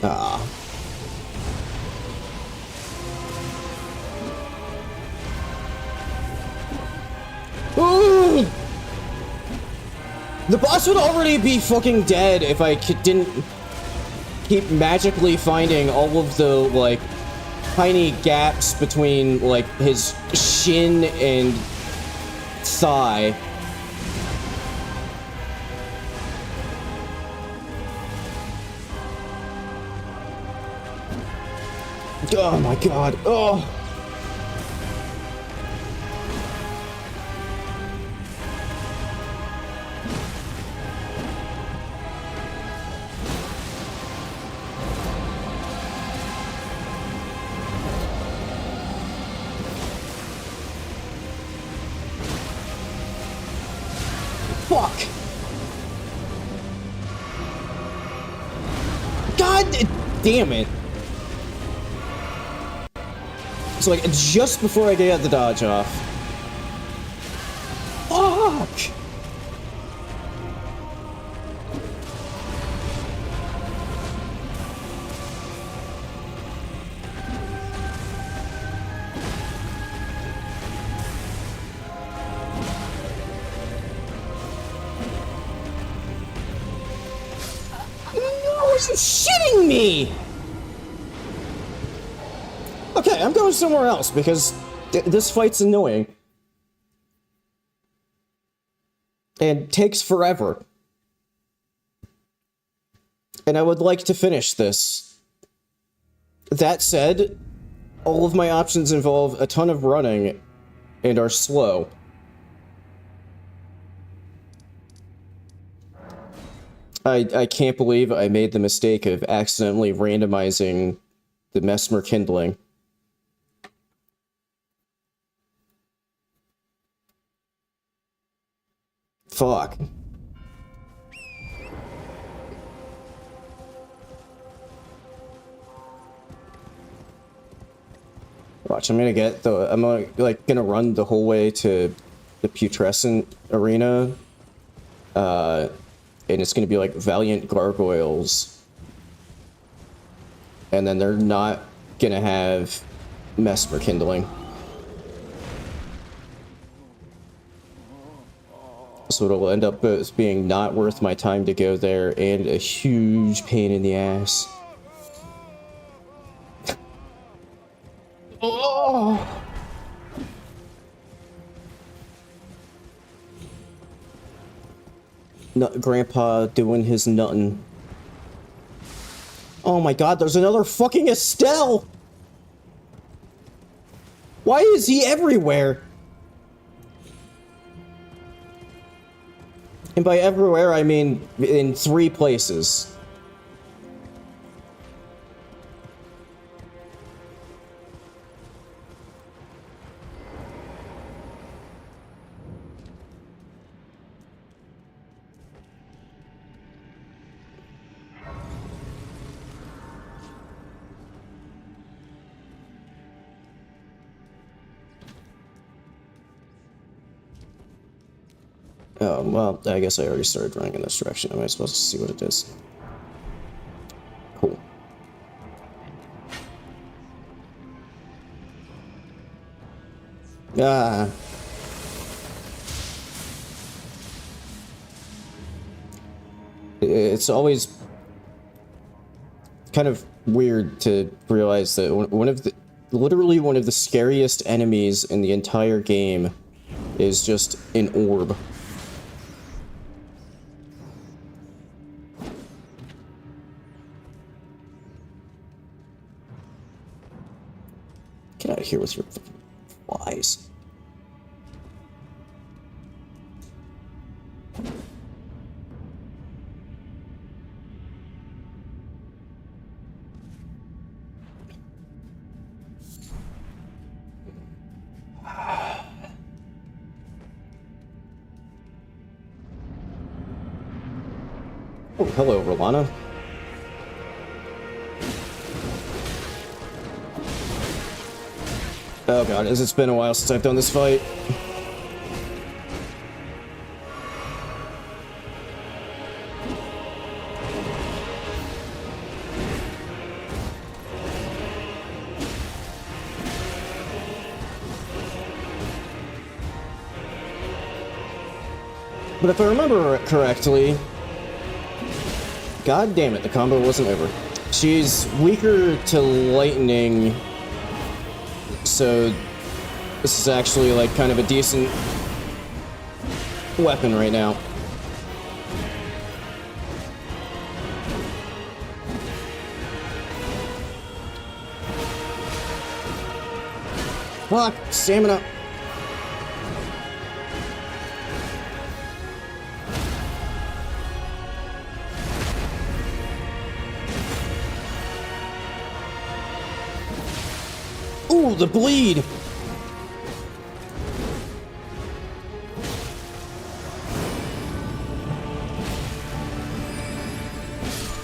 Ah. Ooh! The boss would already be fucking dead if I didn't keep magically finding all of the, like, tiny gaps between, like, his shin and thigh. Oh my god. Oh. Fuck. God damn it. So, like, just before I get the dodge off. Fuck! No, are you shitting me? Okay, I'm going somewhere else because this fight's annoying. And takes forever. And I would like to finish this. That said, all of my options involve a ton of running and are slow. I can't believe I made the mistake of accidentally randomizing the Mesmer kindling. Fuck. Watch, I'm gonna run the whole way to the putrescent arena. And it's gonna be like Valiant Gargoyles. And then they're not gonna have Mesmer kindling. So it'll end up both being not worth my time to go there and a huge pain in the ass. Oh! Grandpa doing his nuttin'. Oh my god, there's another fucking Estelle! Why is he everywhere? And by everywhere, I mean in 3 places. Oh, well, I guess I already started running in this direction. Am I supposed to see what it is? Cool. Ah. It's always kind of weird to realize that literally one of the scariest enemies in the entire game is just an orb. Get out of here with your fucking flies. Oh, hello, Rolana. Oh god, it's been a while since I've done this fight. But if I remember correctly, god damn it, the combo wasn't over. She's weaker to lightning, so this is actually like kind of a decent weapon right now. Fuck, stamina. Ooh, the bleed!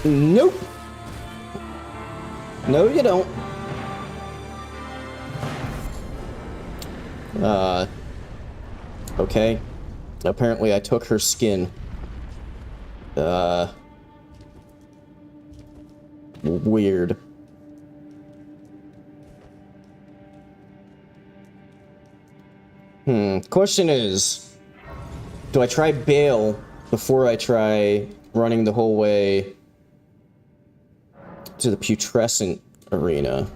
Nope. No, you don't. Okay. Apparently I took her skin. Weird. Question is, do I try bail before I try running the whole way to the putrescent arena?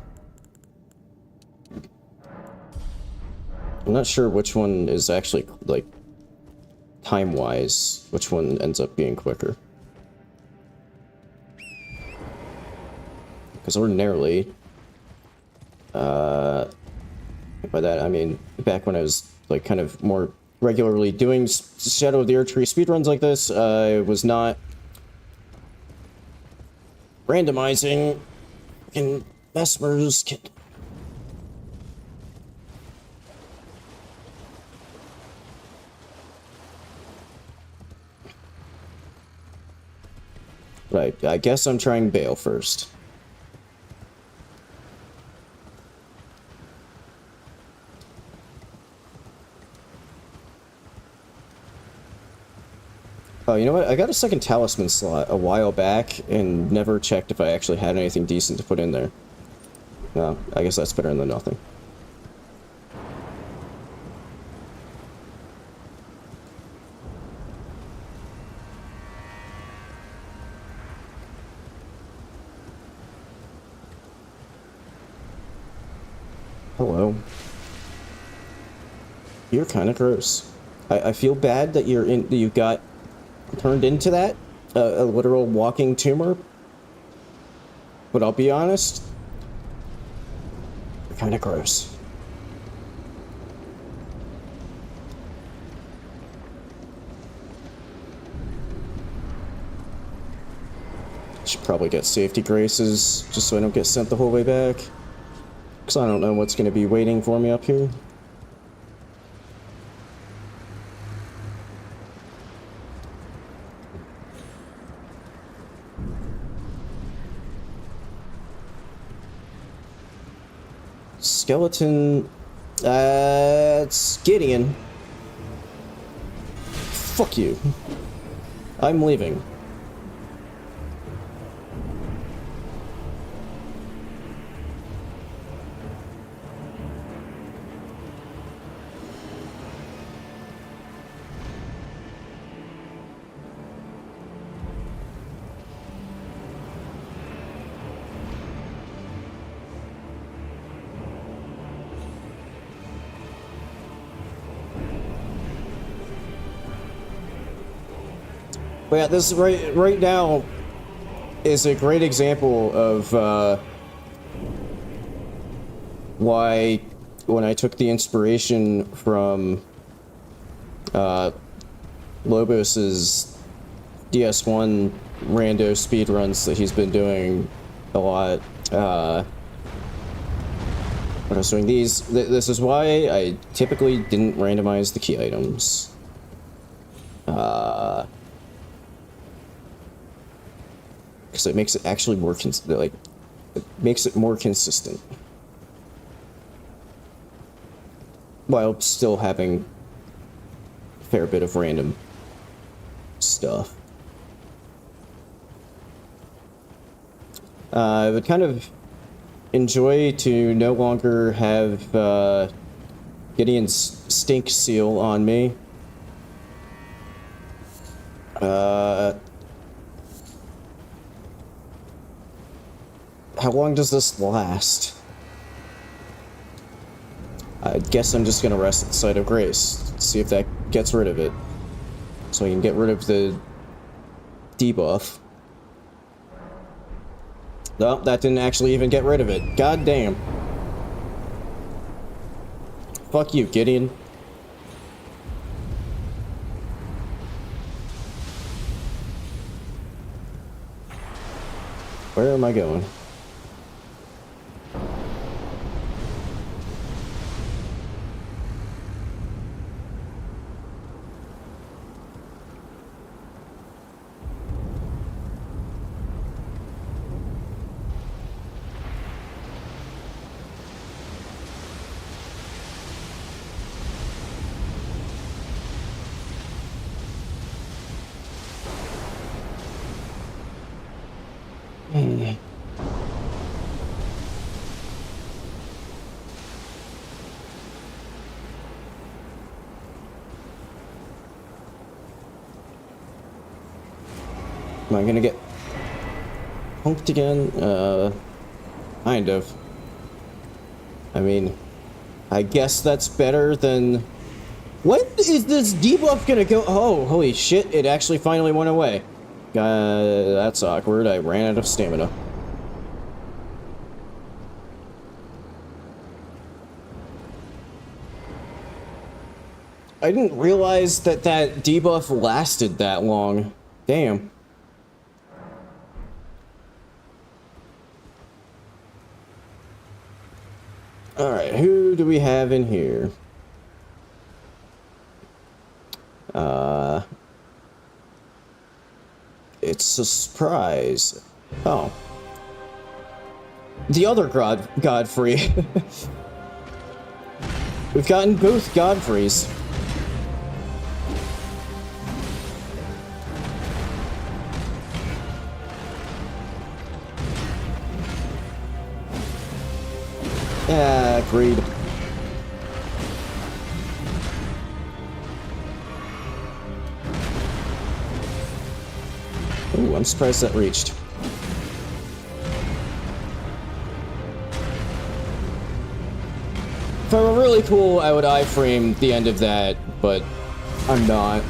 I'm not sure which one is actually, like, time-wise, which one ends up being quicker. Because ordinarily, by that I mean back when I was like kind of more regularly doing Shadow of the Erdtree speedruns like this, I was not randomizing fucking Vesper's kit. Right, I guess I'm trying bail first. Oh, you know what? I got a second talisman slot a while back and never checked if I actually had anything decent to put in there. No, I guess that's better than nothing. Hello. You're kind of gross. I feel bad that you got turned into that, a literal walking tumor. But I'll be honest, you're kind of gross. Should probably get safety graces just so I don't get sent the whole way back. Because I don't know what's going to be waiting for me up here. Skeleton... it's Gideon. Fuck you. I'm leaving. But yeah, this right now is a great example of why, when I took the inspiration from Lobos's DS1 rando speedruns that he's been doing a lot, when I was doing these, this is why I typically didn't randomize the key items. because it makes it actually more like it makes it more consistent while still having a fair bit of random stuff. I would kind of enjoy to no longer have Gideon's stink seal on me. How long does this last? I guess I'm just gonna rest at the site of grace, see if that gets rid of it. So I can get rid of the debuff. No, that didn't actually even get rid of it. God damn. Fuck you, Gideon. Where am I going? Am I gonna get punked again? Kind of. I mean, I guess that's better than... When is this debuff gonna go? Oh, holy shit, it actually finally went away. That's awkward. I ran out of stamina. I didn't realize that that debuff lasted that long. Damn. Alright, who do we have in here? It's a surprise. Oh. The other Godfrey. We've gotten both Godfreys. Yeah, agreed. Ooh, I'm surprised that reached. If I were really cool, I would iframe the end of that, but I'm not.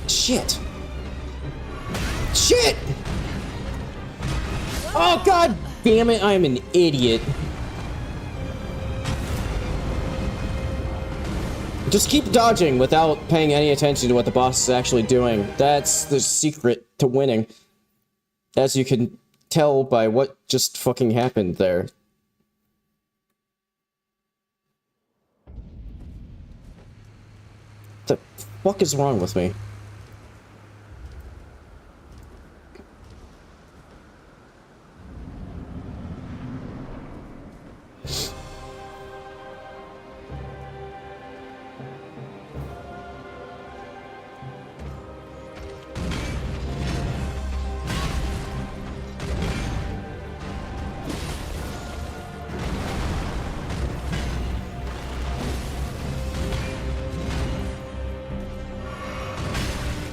Shit. Shit! Oh, god damn it, I am an idiot. Just keep dodging without paying any attention to what the boss is actually doing. That's the secret to winning. As you can tell by what just fucking happened there. The fuck is wrong with me?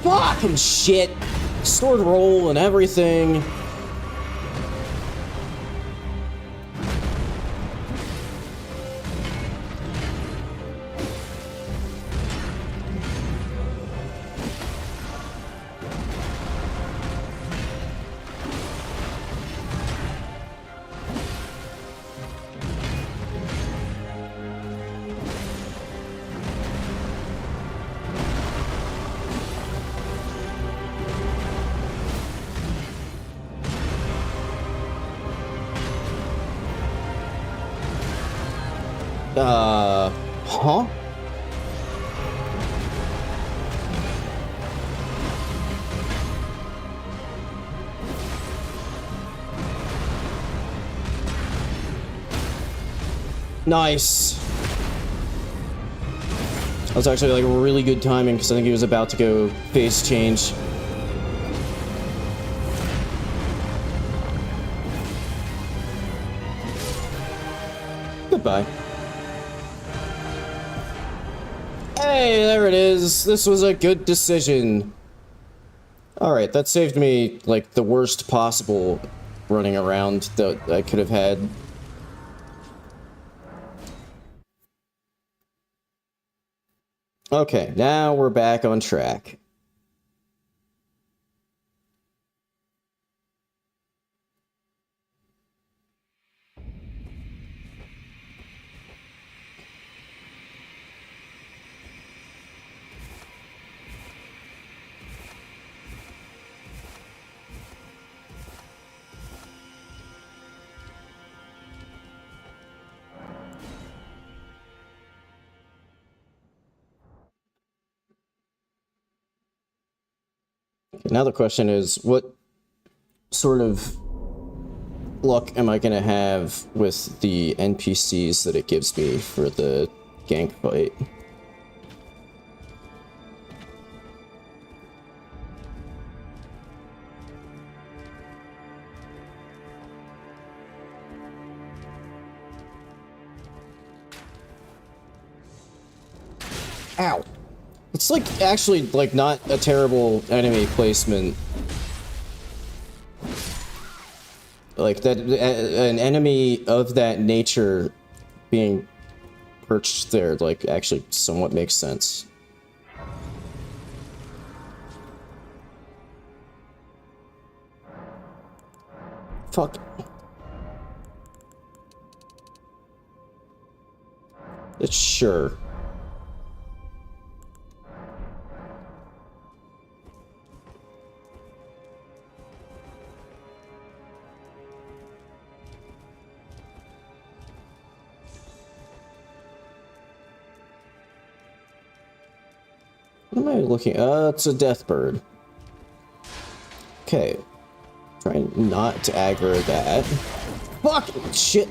Fucking shit! Sword roll and everything. Huh? Nice. That was actually like really good timing because I think he was about to go phase change. Goodbye. Hey, there it is. This was a good decision. Alright, that saved me, like, the worst possible running around that I could have had. Okay, now we're back on track. Now the question is, what sort of luck am I gonna have with the NPCs that it gives me for the gank fight? Ow. It's like actually like not a terrible enemy placement. Like that, an enemy of that nature being perched there, like, actually somewhat makes sense. Fuck. It's sure. What am I looking? It's a death bird. Okay. Trying not to aggro that. Fuck! Shit!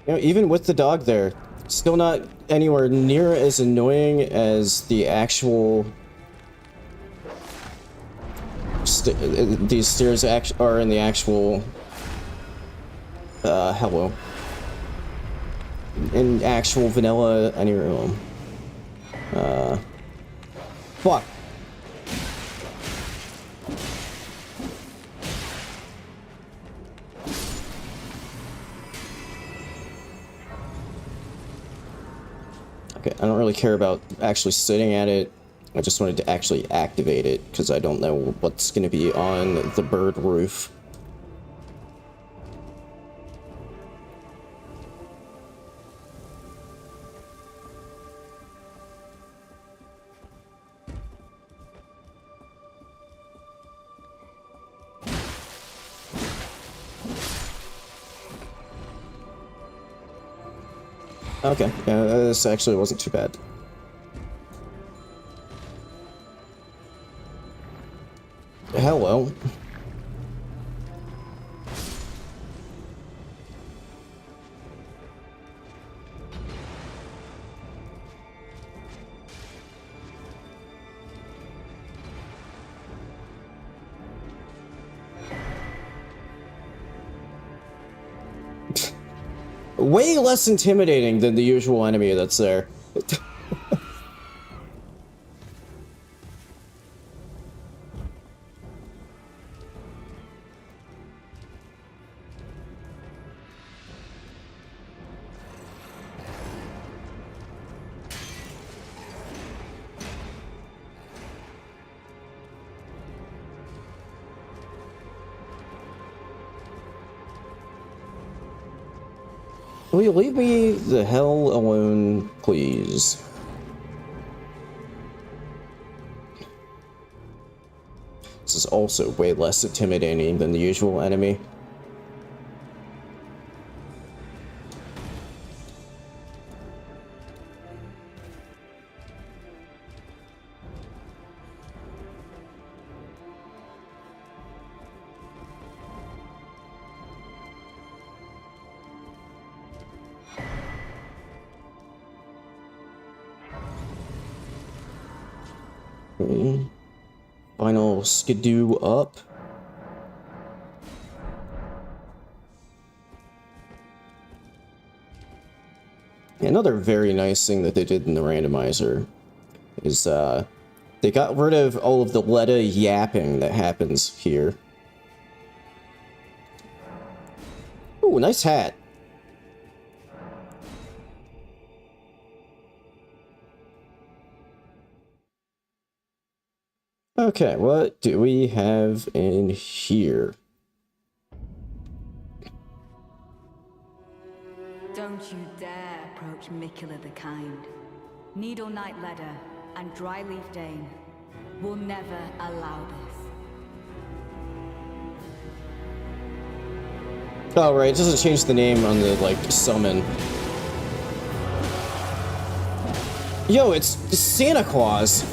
You know, even with the dog there, still not anywhere near as annoying as the actual... these stairs are in the actual... hello. In actual vanilla any room. Fuck. Okay, I don't really care about actually sitting at it. I just wanted to actually activate it, because I don't know what's going to be on the bird roof. Okay, yeah, this actually wasn't too bad. Hello. Way less intimidating than the usual enemy that's there. Will you leave me the hell alone, please? This is also way less intimidating than the usual enemy. Okay. Final skidoo up. Another very nice thing that they did in the randomizer is they got rid of all of the Letta yapping that happens here. Ooh, nice hat. Okay, what do we have in here? Don't you dare approach Mikula the Kind. Needle Knight Ledder and Dryleaf Dane will never allow this. Oh, right, it doesn't change the name on the, like, summon. Yo, it's Santa Claus!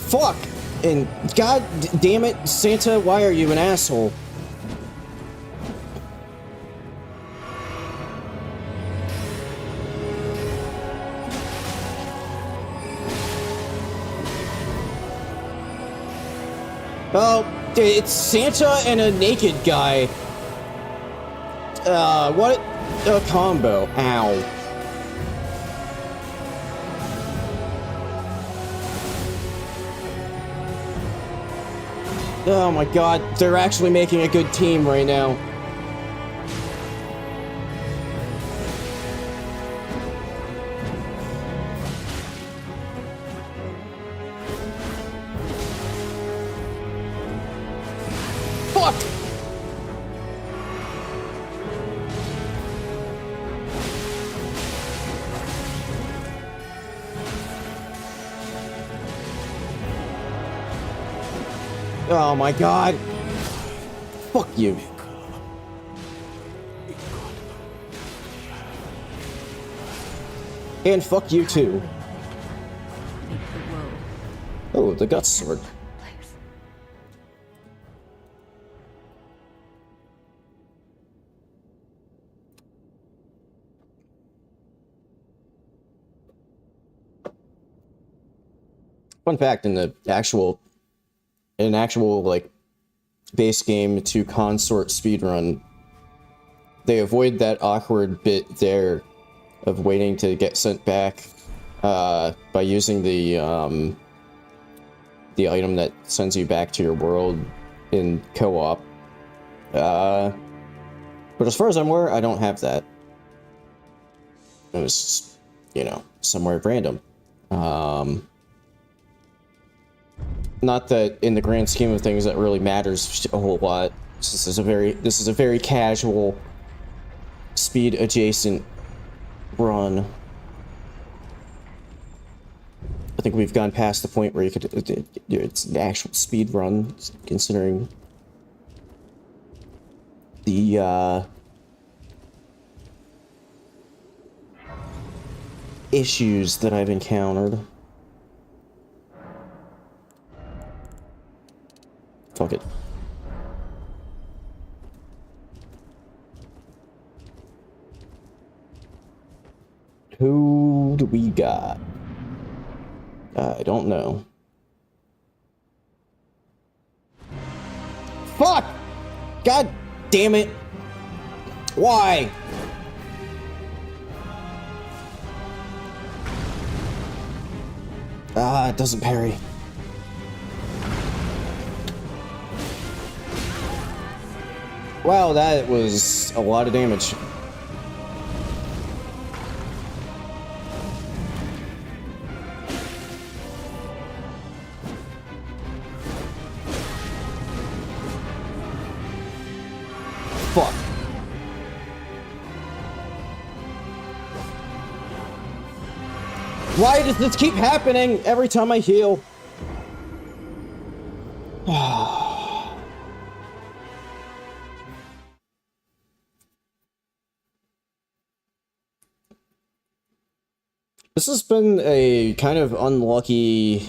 Fuck! And god damn it, Santa, why are you an asshole? Oh, it's Santa and a naked guy. What a combo. Ow. Oh my god, they're actually making a good team right now. Fuck! Oh my god. Fuck you. And fuck you too. Make the world Oh, the guts sword. place. Fun fact, in the actual like base game to consort speedrun, they avoid that awkward bit there of waiting to get sent back by using the item that sends you back to your world in co-op. But as far as I'm aware, I don't have that. It was just, you know, somewhere random. Not that in the grand scheme of things that really matters a whole lot. This is a very casual speed adjacent run. I think we've gone past the point where you could it's an actual speed run, considering the issues that I've encountered. Fuck it. Who do we got? I don't know. Fuck! God damn it! Why? Ah, it doesn't parry. Wow, that was a lot of damage. Why does this keep happening every time I heal? This has been a kind of unlucky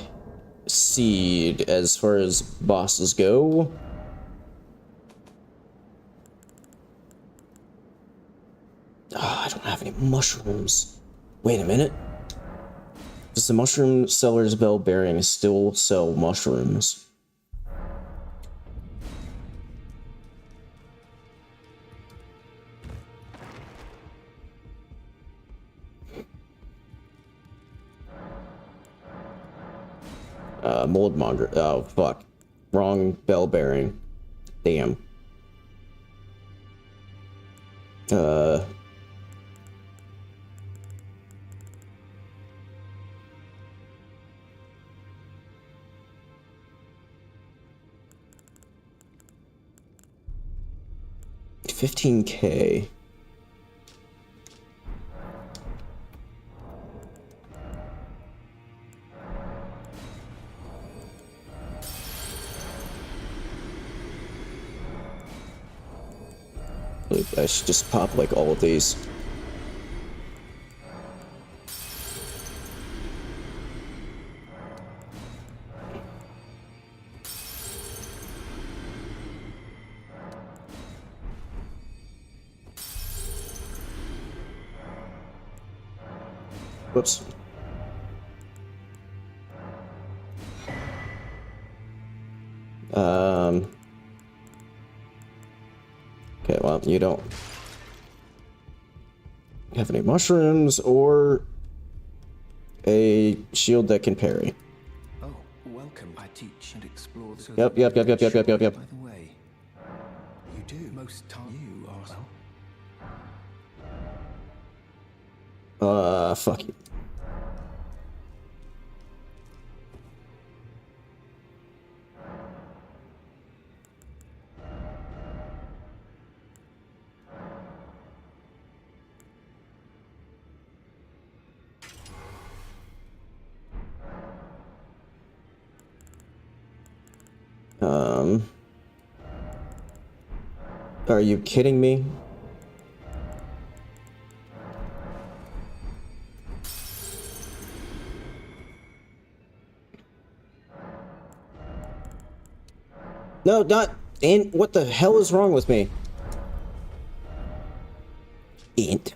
seed as far as bosses go. I don't have any mushrooms. Wait a minute. Does the mushroom seller's bell bearing still sell mushrooms? Moldmonger. Oh, fuck. Wrong bell bearing. Damn. 15K. I should just pop like all of these. Whoops. Okay, well, you don't have any mushrooms or a shield that can parry. Oh, welcome. I teach and explore. So Yep. By the way, you do most time you are Fuck you. Are you kidding me? No, not Int. What the hell is wrong with me? Int.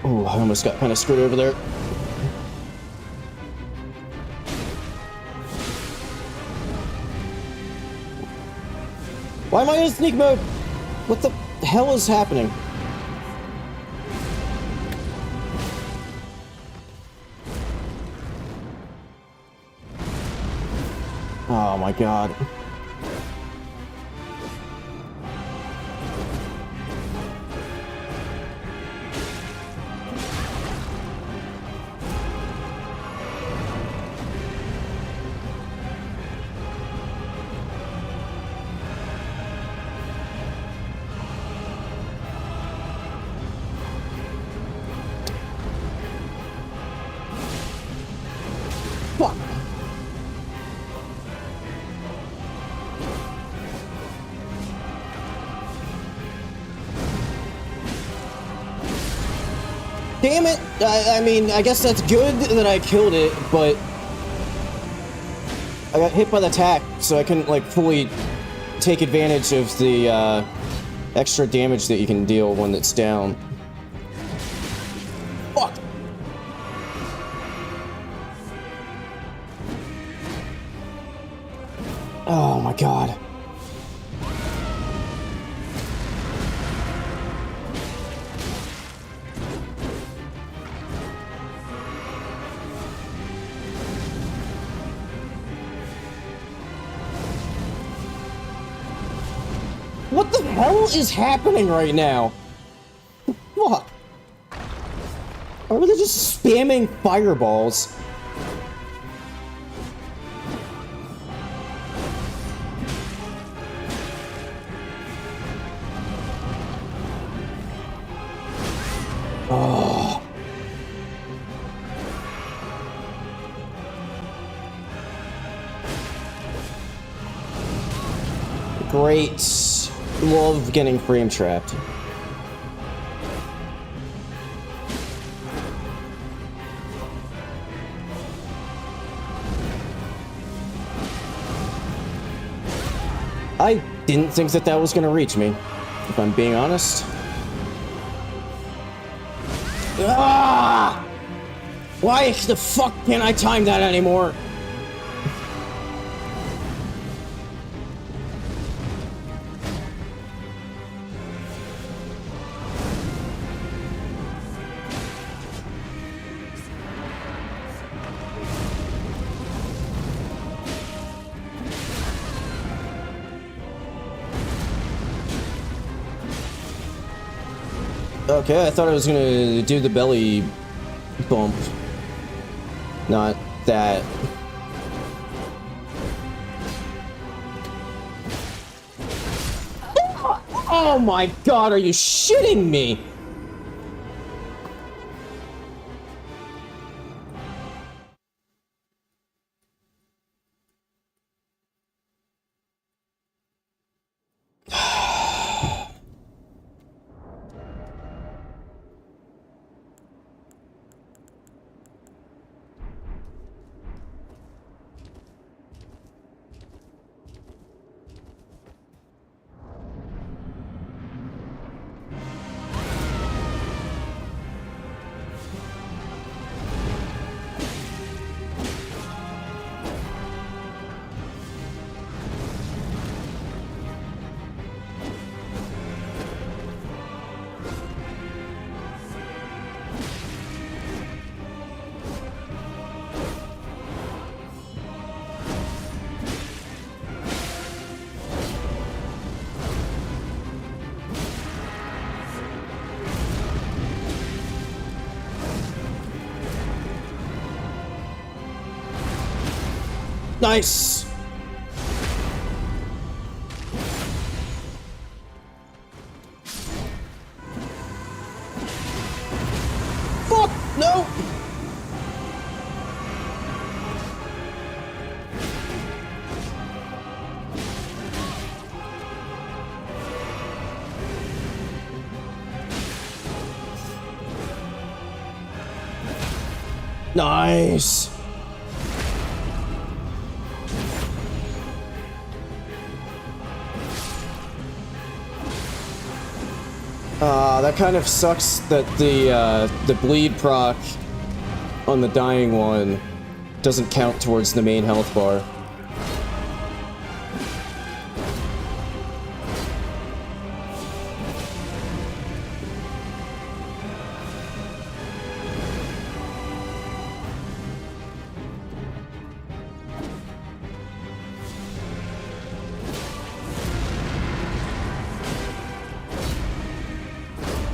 Oh, I almost got kind of screwed over there. Why am I in sneak mode? What the hell is happening? Oh my god. Fuck. Damn it! I mean, I guess that's good that I killed it, but I got hit by the attack, so I couldn't, like, fully take advantage of the, extra damage that you can deal when it's down. Fuck! Oh my god. What the hell is happening right now? What? Are they just spamming fireballs? Oh. Great. Love getting frame trapped. I didn't think that was gonna reach me, if I'm being honest. Ah! Why the fuck can't I time that anymore? Okay, I thought I was gonna do the belly bump. Not that. Oh my god, are you shitting me? Nice! Fuck! No! Nice! That kind of sucks that the bleed proc on the dying one doesn't count towards the main health bar.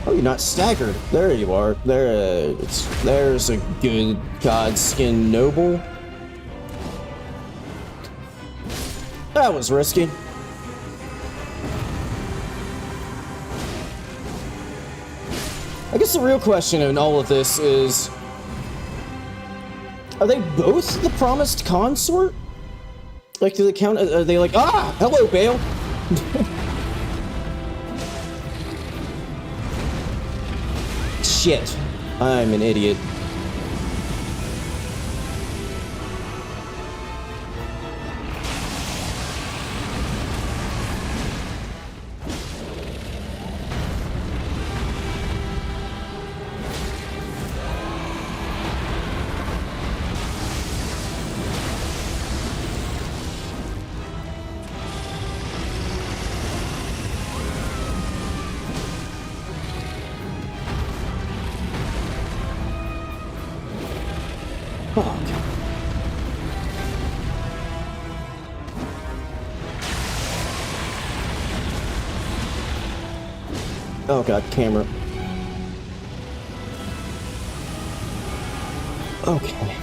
Oh, you're not staggered. There you are. There's a good godskin noble. That was risky. I guess the real question in all of this is, are they both the promised consort? Like, do they count? Are they like, ah, hello, Bale? Shit, I'm an idiot. Oh god, camera. Okay.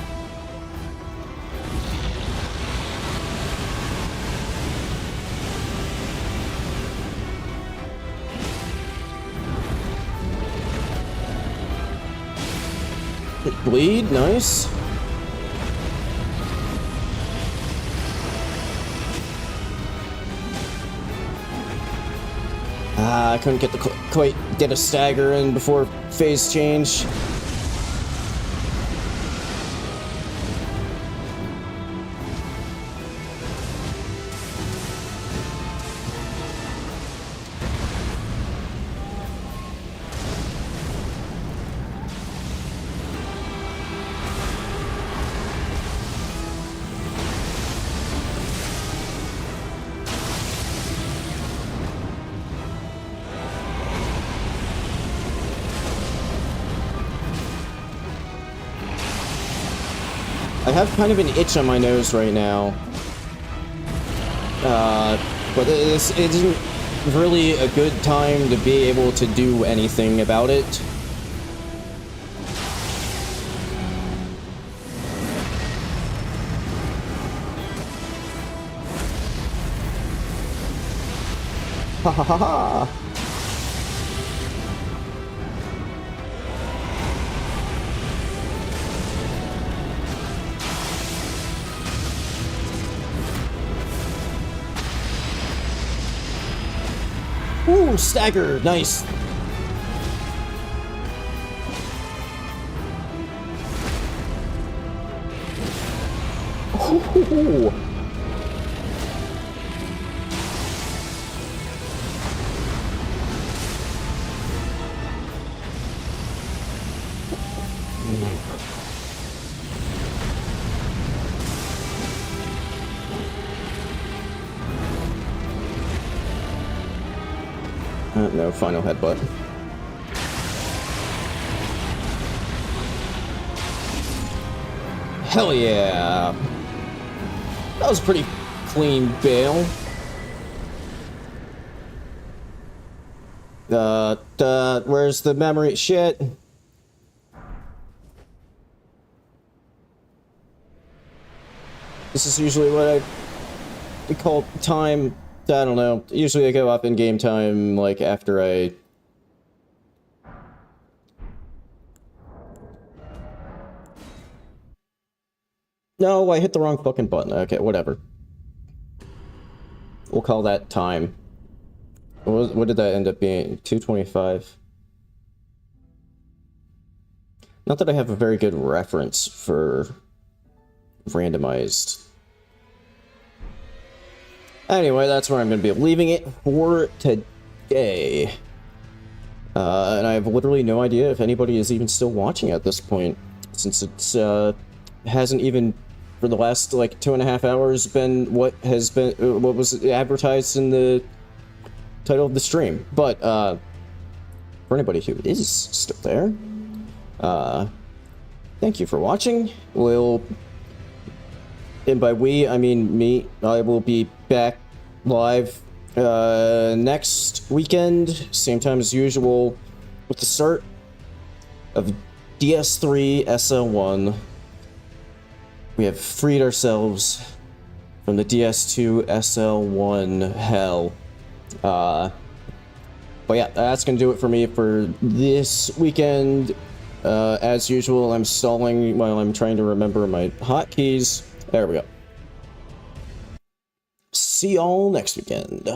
Bleed, nice. I couldn't get the quite get a stagger in before phase change. I have kind of an itch on my nose right now. But it isn't really a good time to be able to do anything about it. Ha ha ha ha! Ooh, stagger, nice. Ooh. No, final headbutt. Hell yeah! That was a pretty clean bail. Where's the memory? Shit. This is usually what I call time. I don't know. Usually I go up in game time, like, after I... No, I hit the wrong fucking button. Okay, whatever. We'll call that time. What did that end up being? 225. Not that I have a very good reference for randomized. Anyway, that's where I'm going to be leaving it for today. And I have literally no idea if anybody is even still watching at this point, since it's hasn't even, for the last, like, 2.5 hours been what was advertised in the title of the stream. But, for anybody who is still there, thank you for watching. And by we, I mean me. I will be back live next weekend, same time as usual, with the start of DS3 SL1. We have freed ourselves from the DS2 SL1 hell. But yeah, that's gonna do it for me for this weekend. As usual, I'm stalling while I'm trying to remember my hotkeys. There we go. See y'all next weekend.